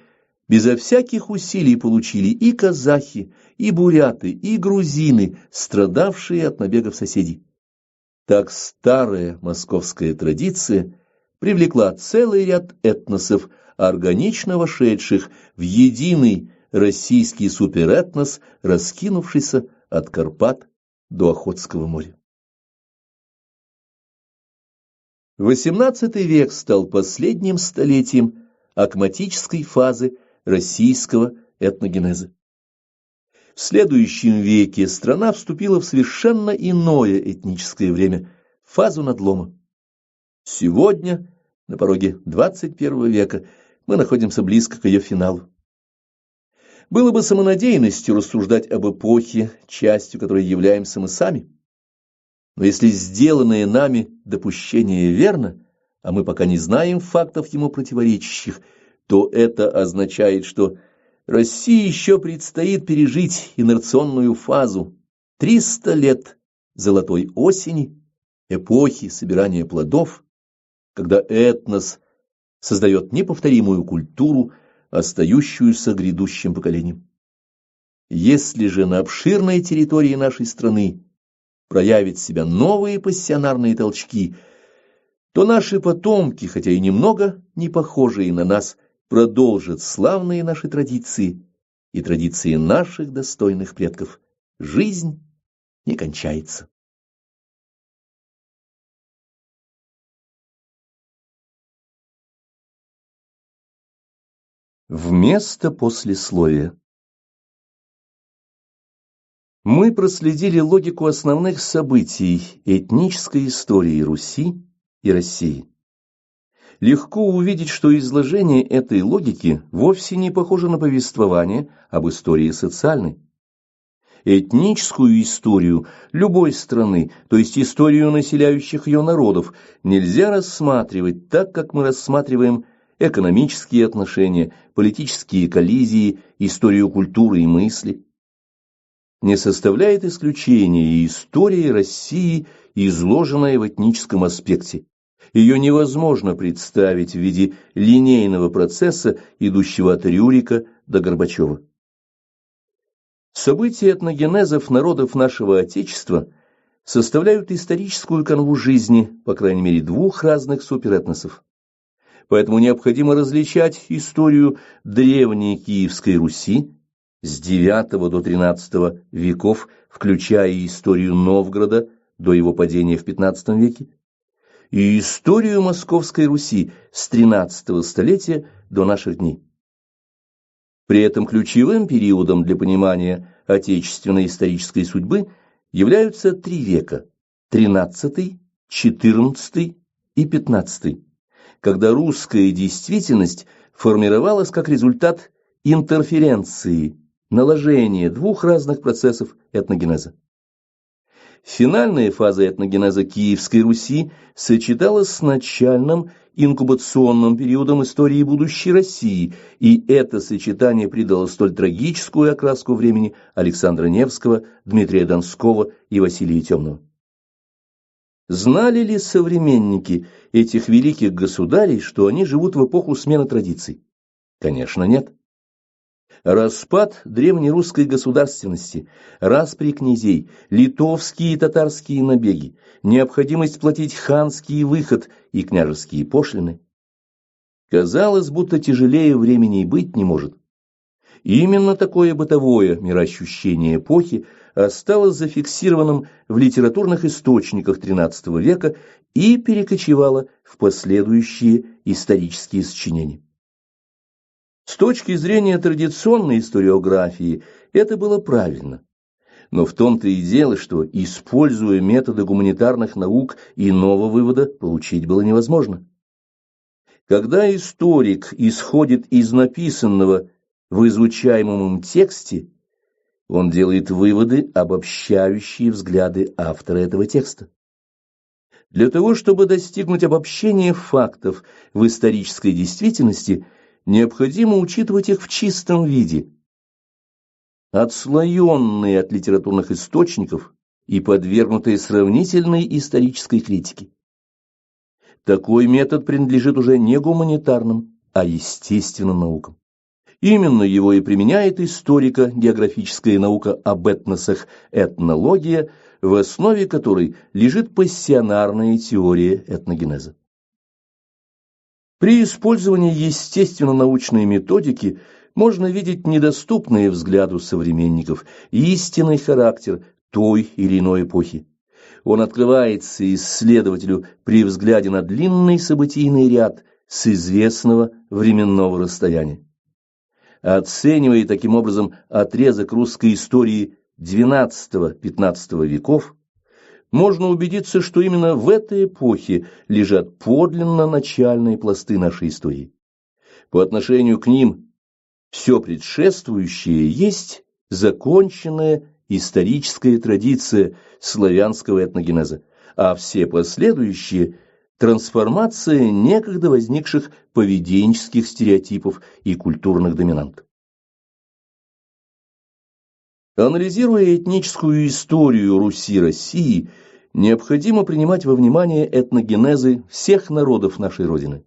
безо всяких усилий получили и казахи, и буряты, и грузины, страдавшие от набегов соседей. Так старая московская традиция привлекла целый ряд этносов, органично вошедших в единый российский суперэтнос, раскинувшийся от Карпат до Охотского моря. XVIII век стал последним столетием акматической фазы российского этногенеза. В следующем веке страна вступила в совершенно иное этническое время, фазу надлома. Сегодня, на пороге XXI века, мы находимся близко к ее финалу. Было бы самонадеянностью рассуждать об эпохе, частью которой являемся мы сами. Но если сделанное нами допущение верно, а мы пока не знаем фактов ему противоречащих, то это означает, что России еще предстоит пережить инерционную фазу 300 лет золотой осени, эпохи собирания плодов, когда этнос создает неповторимую культуру, остающуюся грядущим поколениям. Если же на обширной территории нашей страны проявят себя новые пассионарные толчки, то наши потомки, хотя и немного не похожие на нас, продолжат славные наши традиции и традиции наших достойных предков. Жизнь не кончается. Вместо послесловия. Мы проследили логику основных событий этнической истории Руси и России. Легко увидеть, что изложение этой логики вовсе не похоже на повествование об истории социальной. Этническую историю любой страны, то есть историю населяющих ее народов, нельзя рассматривать так, как мы рассматриваем экономические отношения, политические коллизии, историю культуры и мысли. Не составляет исключения и история России, изложенная в этническом аспекте. Ее невозможно представить в виде линейного процесса, идущего от Рюрика до Горбачева. События этногенезов народов нашего Отечества составляют историческую канву жизни, по крайней мере, двух разных суперэтносов. Поэтому необходимо различать историю древней Киевской Руси с IX до XIII веков, включая историю Новгорода до его падения в XV веке, и историю Московской Руси с XIII столетия до наших дней. При этом ключевым периодом для понимания отечественной исторической судьбы являются три века – XIII, XIV и XV, когда русская действительность формировалась как результат интерференции, наложения двух разных процессов этногенеза. Финальная фаза этногенеза Киевской Руси сочеталась с начальным инкубационным периодом истории будущей России, и это сочетание придало столь трагическую окраску времени Александра Невского, Дмитрия Донского и Василия Темного. Знали ли современники этих великих государей, что они живут в эпоху смены традиций? Конечно, нет. Распад древнерусской государственности, распри князей, литовские и татарские набеги, необходимость платить ханский выход и княжеские пошлины. Казалось, будто тяжелее времени и быть не может. Именно такое бытовое мироощущение эпохи осталось зафиксированным в литературных источниках XIII века и перекочевало в последующие исторические сочинения. С точки зрения традиционной историографии это было правильно. Но в том-то и дело, что, используя методы гуманитарных наук, иного вывода получить было невозможно. Когда историк исходит из написанного в изучаемом им тексте, он делает выводы, обобщающие взгляды автора этого текста. Для того, чтобы достигнуть обобщения фактов в исторической действительности, необходимо учитывать их в чистом виде, отслоенные от литературных источников и подвергнутые сравнительной исторической критике. Такой метод принадлежит уже не гуманитарным, а естественным наукам. Именно его и применяет историко-географическая наука об этносах этнология, в основе которой лежит пассионарная теория этногенеза. При использовании естественно-научной методики можно видеть недоступные взгляду современников истинный характер той или иной эпохи. Он открывается исследователю при взгляде на длинный событийный ряд с известного временного расстояния. Оценивая таким образом отрезок русской истории XII-XV веков, можно убедиться, что именно в этой эпохе лежат подлинно начальные пласты нашей истории. По отношению к ним все предшествующее есть законченная историческая традиция славянского этногенеза, а все последующие – трансформация некогда возникших поведенческих стереотипов и культурных доминант. Анализируя этническую историю Руси-России, необходимо принимать во внимание этногенезы всех народов нашей Родины.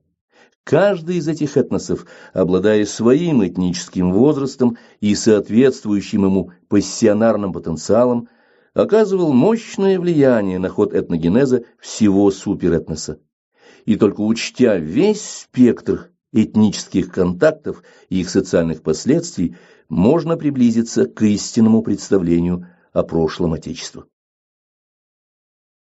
Каждый из этих этносов, обладая своим этническим возрастом и соответствующим ему пассионарным потенциалом, оказывал мощное влияние на ход этногенеза всего суперэтноса. И только учтя весь спектр этнических контактов и их социальных последствий, можно приблизиться к истинному представлению о прошлом Отечества.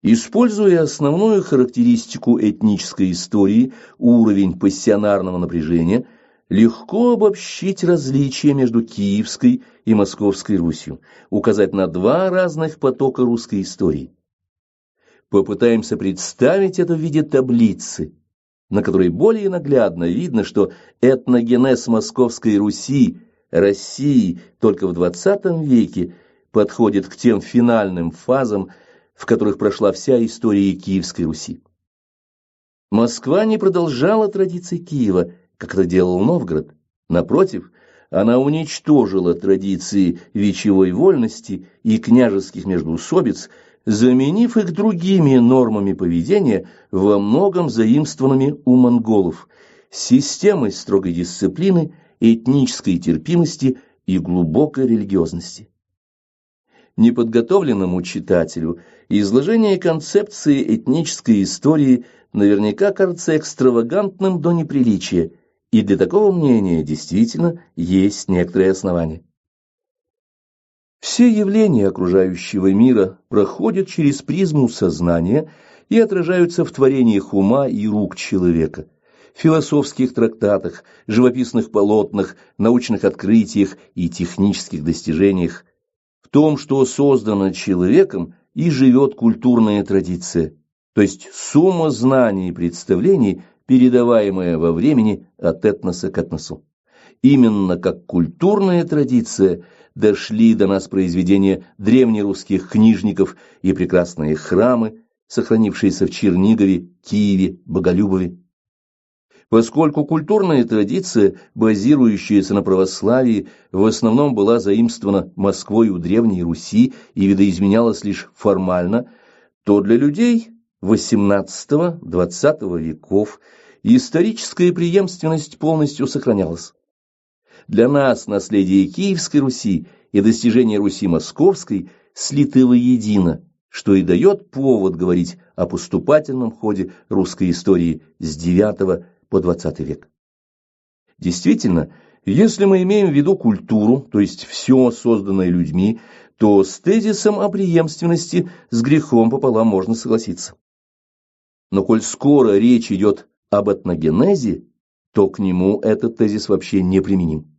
Используя основную характеристику этнической истории, уровень пассионарного напряжения, легко обобщить различия между Киевской и Московской Русью, указать на два разных потока русской истории. Попытаемся представить это в виде таблицы, на которой более наглядно видно, что этногенез Московской Руси, России только в XX веке подходит к тем финальным фазам, в которых прошла вся история Киевской Руси. Москва не продолжала традиции Киева, как это делал Новгород. Напротив, она уничтожила традиции вечевой вольности и княжеских междоусобиц, заменив их другими нормами поведения, во многом заимствованными у монголов, системой строгой дисциплины, этнической терпимости и глубокой религиозности. Неподготовленному читателю изложение концепции этнической истории наверняка кажется экстравагантным до неприличия, и для такого мнения действительно есть некоторые основания. Все явления окружающего мира проходят через призму сознания и отражаются в творениях ума и рук человека, философских трактатах, живописных полотнах, научных открытиях и технических достижениях. В том, что создано человеком, и живет культурная традиция, то есть сумма знаний и представлений, передаваемая во времени от этноса к этносу. Именно как культурная традиция дошли до нас произведения древнерусских книжников и прекрасные храмы, сохранившиеся в Чернигове, Киеве, Боголюбове. Поскольку культурная традиция, базирующаяся на православии, в основном была заимствована Москвой у Древней Руси и видоизменялась лишь формально, то для людей XVIII-XX веков историческая преемственность полностью сохранялась. Для нас наследие Киевской Руси и достижения Руси Московской слиты воедино, что и дает повод говорить о поступательном ходе русской истории с IX по XX век. Действительно, если мы имеем в виду культуру, то есть все созданное людьми, то с тезисом о преемственности с грехом пополам можно согласиться. Но коль скоро речь идет об этногенезе, то к нему этот тезис вообще не применим.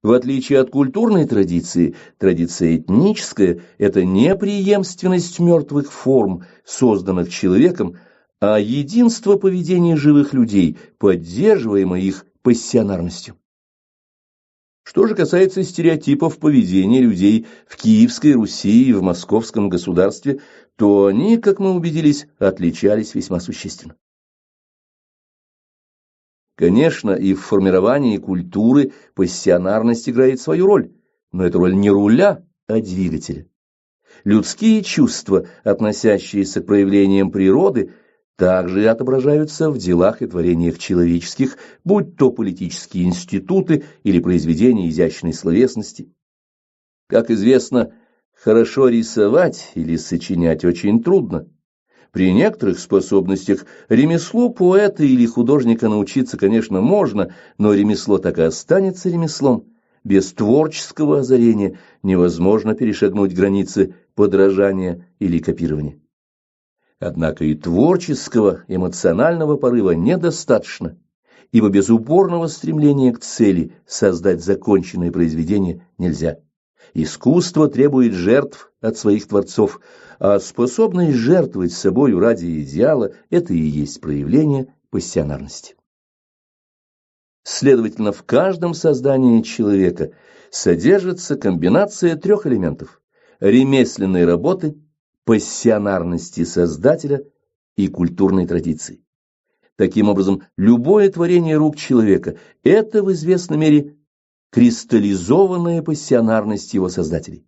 В отличие от культурной традиции, традиция этническая – это не преемственность мертвых форм, созданных человеком, а единство поведения живых людей, поддерживаемое их пассионарностью. Что же касается стереотипов поведения людей в Киевской Руси и в Московском государстве, то они, как мы убедились, отличались весьма существенно. Конечно, и в формировании культуры пассионарность играет свою роль, но это роль не руля, а двигателя. Людские чувства, относящиеся к проявлениям природы, также отображаются в делах и творениях человеческих, будь то политические институты или произведения изящной словесности. Как известно, хорошо рисовать или сочинять очень трудно. При некоторых способностях ремеслу поэта или художника научиться, конечно, можно, но ремесло так и останется ремеслом. Без творческого озарения невозможно перешагнуть границы подражания или копирования. Однако и творческого, эмоционального порыва недостаточно, ибо без упорного стремления к цели создать законченное произведение нельзя. Искусство требует жертв от своих творцов, а способность жертвовать собою ради идеала – это и есть проявление пассионарности. Следовательно, в каждом создании человека содержится комбинация трех элементов – ремесленной работы, пассионарности создателя и культурной традиции. Таким образом, любое творение рук человека – это в известной мере кристаллизованная пассионарность его создателей.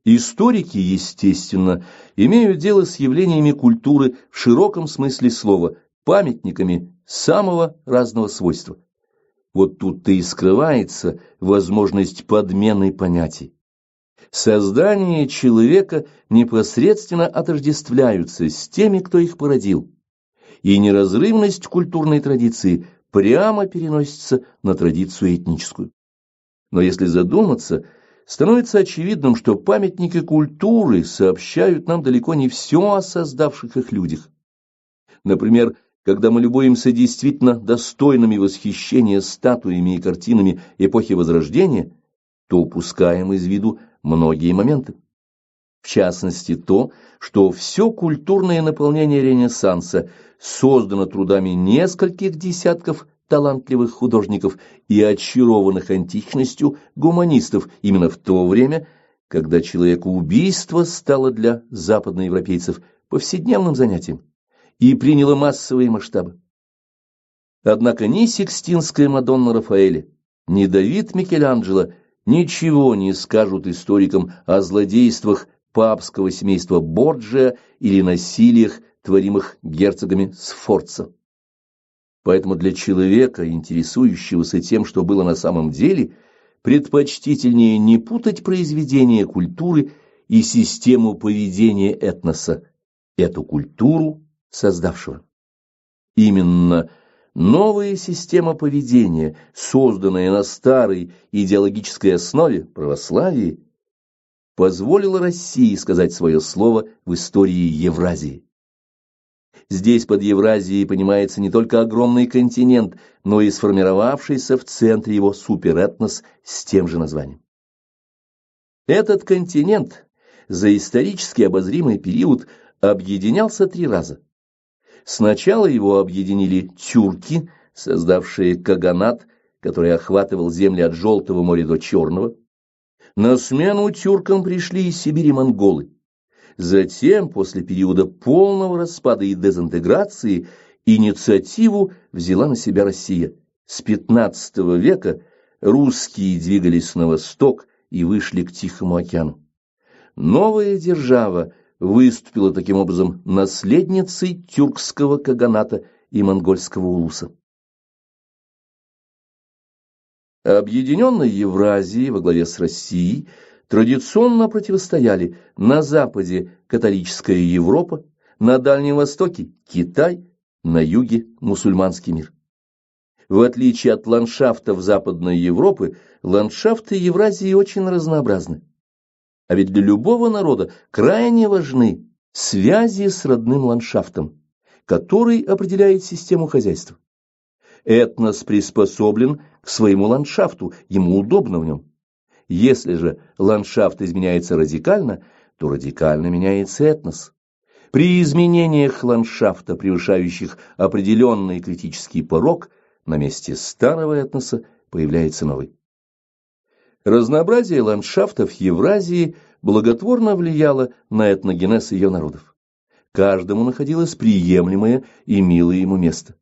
Историки, естественно, имеют дело с явлениями культуры в широком смысле слова, памятниками самого разного свойства. Вот тут-то и скрывается возможность подмены понятий. Создание человека непосредственно отождествляются с теми, кто их породил, и неразрывность культурной традиции прямо переносится на традицию этническую. Но если задуматься, становится очевидным, что памятники культуры сообщают нам далеко не все о создавших их людях. Например, когда мы любуемся действительно достойными восхищения статуями и картинами эпохи Возрождения, то упускаем из виду многие моменты. В частности, то, что все культурное наполнение Ренессанса создано трудами нескольких десятков талантливых художников и очарованных античностью гуманистов именно в то время, когда человекоубийство стало для западноевропейцев повседневным занятием и приняло массовые масштабы. Однако ни Сикстинская Мадонна Рафаэля, ни Давид Микеланджело ничего не скажут историкам о злодействах папского семейства Борджиа или насилиях, творимых герцогами Сфорца. Поэтому для человека, интересующегося тем, что было на самом деле, предпочтительнее не путать произведение культуры и систему поведения этноса, эту культуру создавшего. Именно новая система поведения, созданная на старой идеологической основе православии, позволила России сказать свое слово в истории Евразии. Здесь под Евразией понимается не только огромный континент, но и сформировавшийся в центре его суперэтнос с тем же названием. Этот континент за исторически обозримый период объединялся 3 раза. Сначала его объединили тюрки, создавшие каганат, который охватывал земли от Желтого моря до Черного. На смену тюркам пришли из Сибири монголы. Затем, после периода полного распада и дезинтеграции, инициативу взяла на себя Россия. С XV века русские двигались на восток и вышли к Тихому океану. Новая держава выступила таким образом наследницей тюркского каганата и монгольского улуса. Объединенной Евразии во главе с Россией традиционно противостояли на западе католическая Европа, на Дальнем Востоке Китай, на юге мусульманский мир. В отличие от ландшафтов Западной Европы, ландшафты Евразии очень разнообразны. А ведь для любого народа крайне важны связи с родным ландшафтом, который определяет систему хозяйства. Этнос приспособлен к своему ландшафту, ему удобно в нем. Если же ландшафт изменяется радикально, то радикально меняется этнос. При изменениях ландшафта, превышающих определенный критический порог, на месте старого этноса появляется новый. Разнообразие ландшафтов Евразии благотворно влияло на этногенез ее народов. Каждому находилось приемлемое и милое ему место.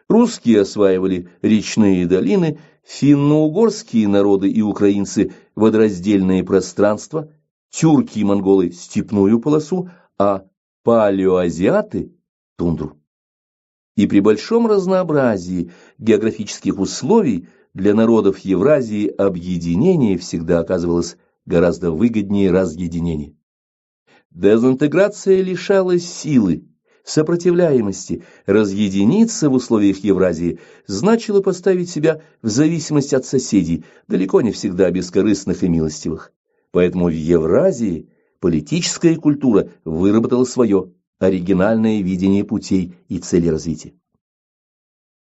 Русские осваивали речные долины, финно-угорские народы и украинцы – водораздельные пространства, тюрки и монголы – степную полосу, а палеоазиаты – тундру. И при большом разнообразии географических условий для народов Евразии объединение всегда оказывалось гораздо выгоднее разъединения. Дезинтеграция лишала силы, сопротивляемости. Разъединиться в условиях Евразии значило поставить себя в зависимость от соседей, далеко не всегда бескорыстных и милостивых. Поэтому в Евразии политическая культура выработала свое оригинальное видение путей и целей развития.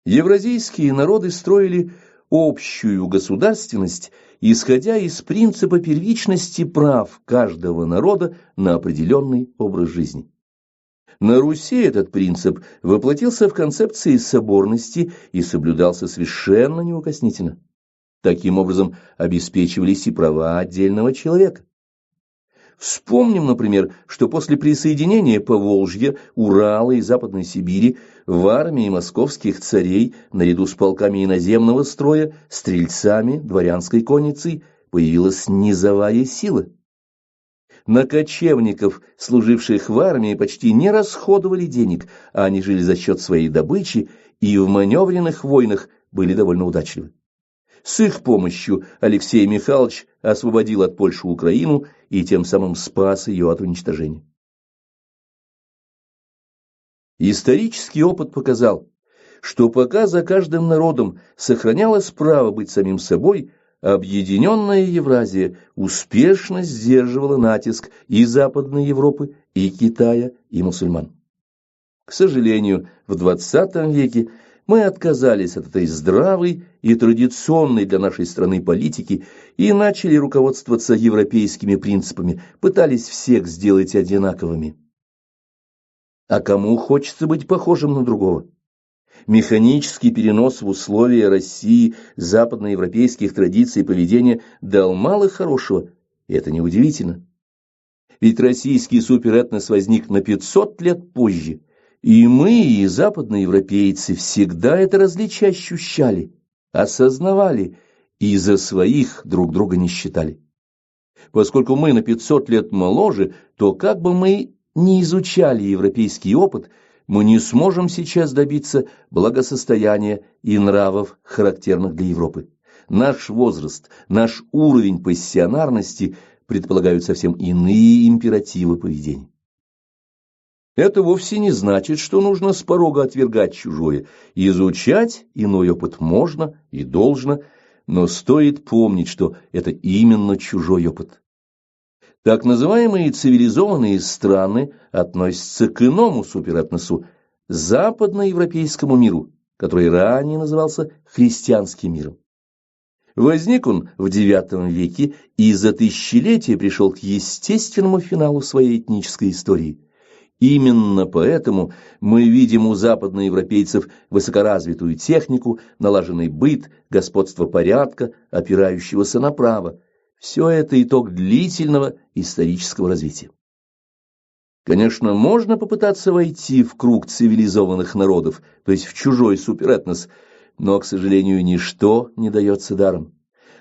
Евразийские народы строили общую государственность, исходя из принципа первичности прав каждого народа на определенный образ жизни. На Руси этот принцип воплотился в концепции соборности и соблюдался совершенно неукоснительно. Таким образом обеспечивались и права отдельного человека. Вспомним, например, что после присоединения Поволжья, Урала и Западной Сибири в армии московских царей, наряду с полками иноземного строя, стрельцами, дворянской конницей, появилась низовая сила. На кочевников, служивших в армии, почти не расходовали денег, а они жили за счет своей добычи и в маневренных войнах были довольно удачливы. С их помощью Алексей Михайлович освободил от Польши Украину и тем самым спас ее от уничтожения. Исторический опыт показал, что пока за каждым народом сохранялось право быть самим собой, объединенная Евразия успешно сдерживала натиск и Западной Европы, и Китая, и мусульман. К сожалению, в XX веке мы отказались от этой здравой и традиционной для нашей страны политики и начали руководствоваться европейскими принципами, пытались всех сделать одинаковыми. А кому хочется быть похожим на другого? Механический перенос в условия России западноевропейских традиций поведения дал мало хорошего, и это неудивительно. Ведь российский суперэтнос возник на 500 лет позже, и мы, и западноевропейцы, всегда это различие ощущали, осознавали и за своих друг друга не считали. Поскольку мы на 500 лет моложе, то как бы мы ни изучали европейский опыт, мы не сможем сейчас добиться благосостояния и нравов, характерных для Европы. наш возраст, наш уровень пассионарности предполагают совсем иные императивы поведения. Это вовсе не значит, что нужно с порога отвергать чужое. Изучать иной опыт можно и должно, но стоит помнить, что это именно чужой опыт. Так называемые цивилизованные страны относятся к иному суперэтносу, западноевропейскому миру, который ранее назывался христианским миром. Возник он в IX веке и за тысячелетия пришел к естественному финалу своей этнической истории. Именно поэтому мы видим у западноевропейцев высокоразвитую технику, налаженный быт, господство порядка, опирающегося на право. Все это итог длительного исторического развития. Конечно, можно попытаться войти в круг цивилизованных народов, то есть в чужой суперэтнос, но, к сожалению, ничто не дается даром.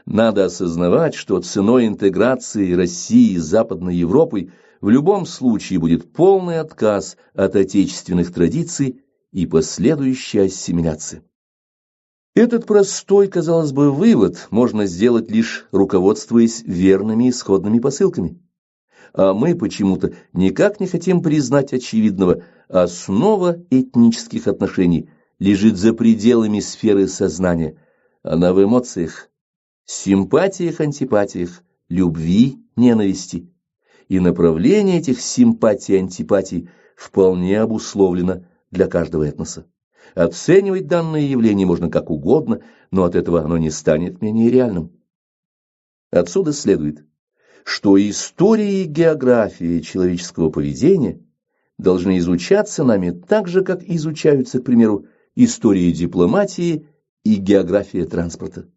Надо осознавать, что ценой интеграции России с Западной Европой в любом случае будет полный отказ от отечественных традиций и последующая ассимиляция. Этот простой, казалось бы, вывод можно сделать лишь руководствуясь верными исходными посылками. А мы почему-то никак не хотим признать очевидного: основа этнических отношений лежит за пределами сферы сознания, она в эмоциях, симпатиях, антипатиях, любви, ненависти. И направление этих симпатий и антипатий вполне обусловлено для каждого этноса. Оценивать данное явление можно как угодно, но от этого оно не станет менее реальным. Отсюда следует, что история и география человеческого поведения должны изучаться нами так же, как изучаются, к примеру, история дипломатии и география транспорта.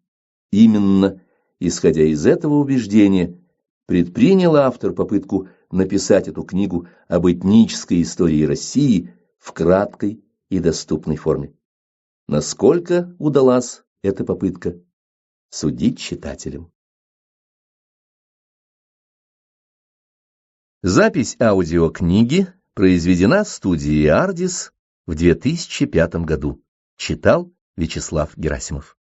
Именно исходя из этого убеждения предпринял автор попытку написать эту книгу об этнической истории России в краткой и доступной форме. Насколько удалась эта попытка, судить читателям. Запись аудиокниги произведена студией «Ардис» в 2005 году. Читал Вячеслав Герасимов.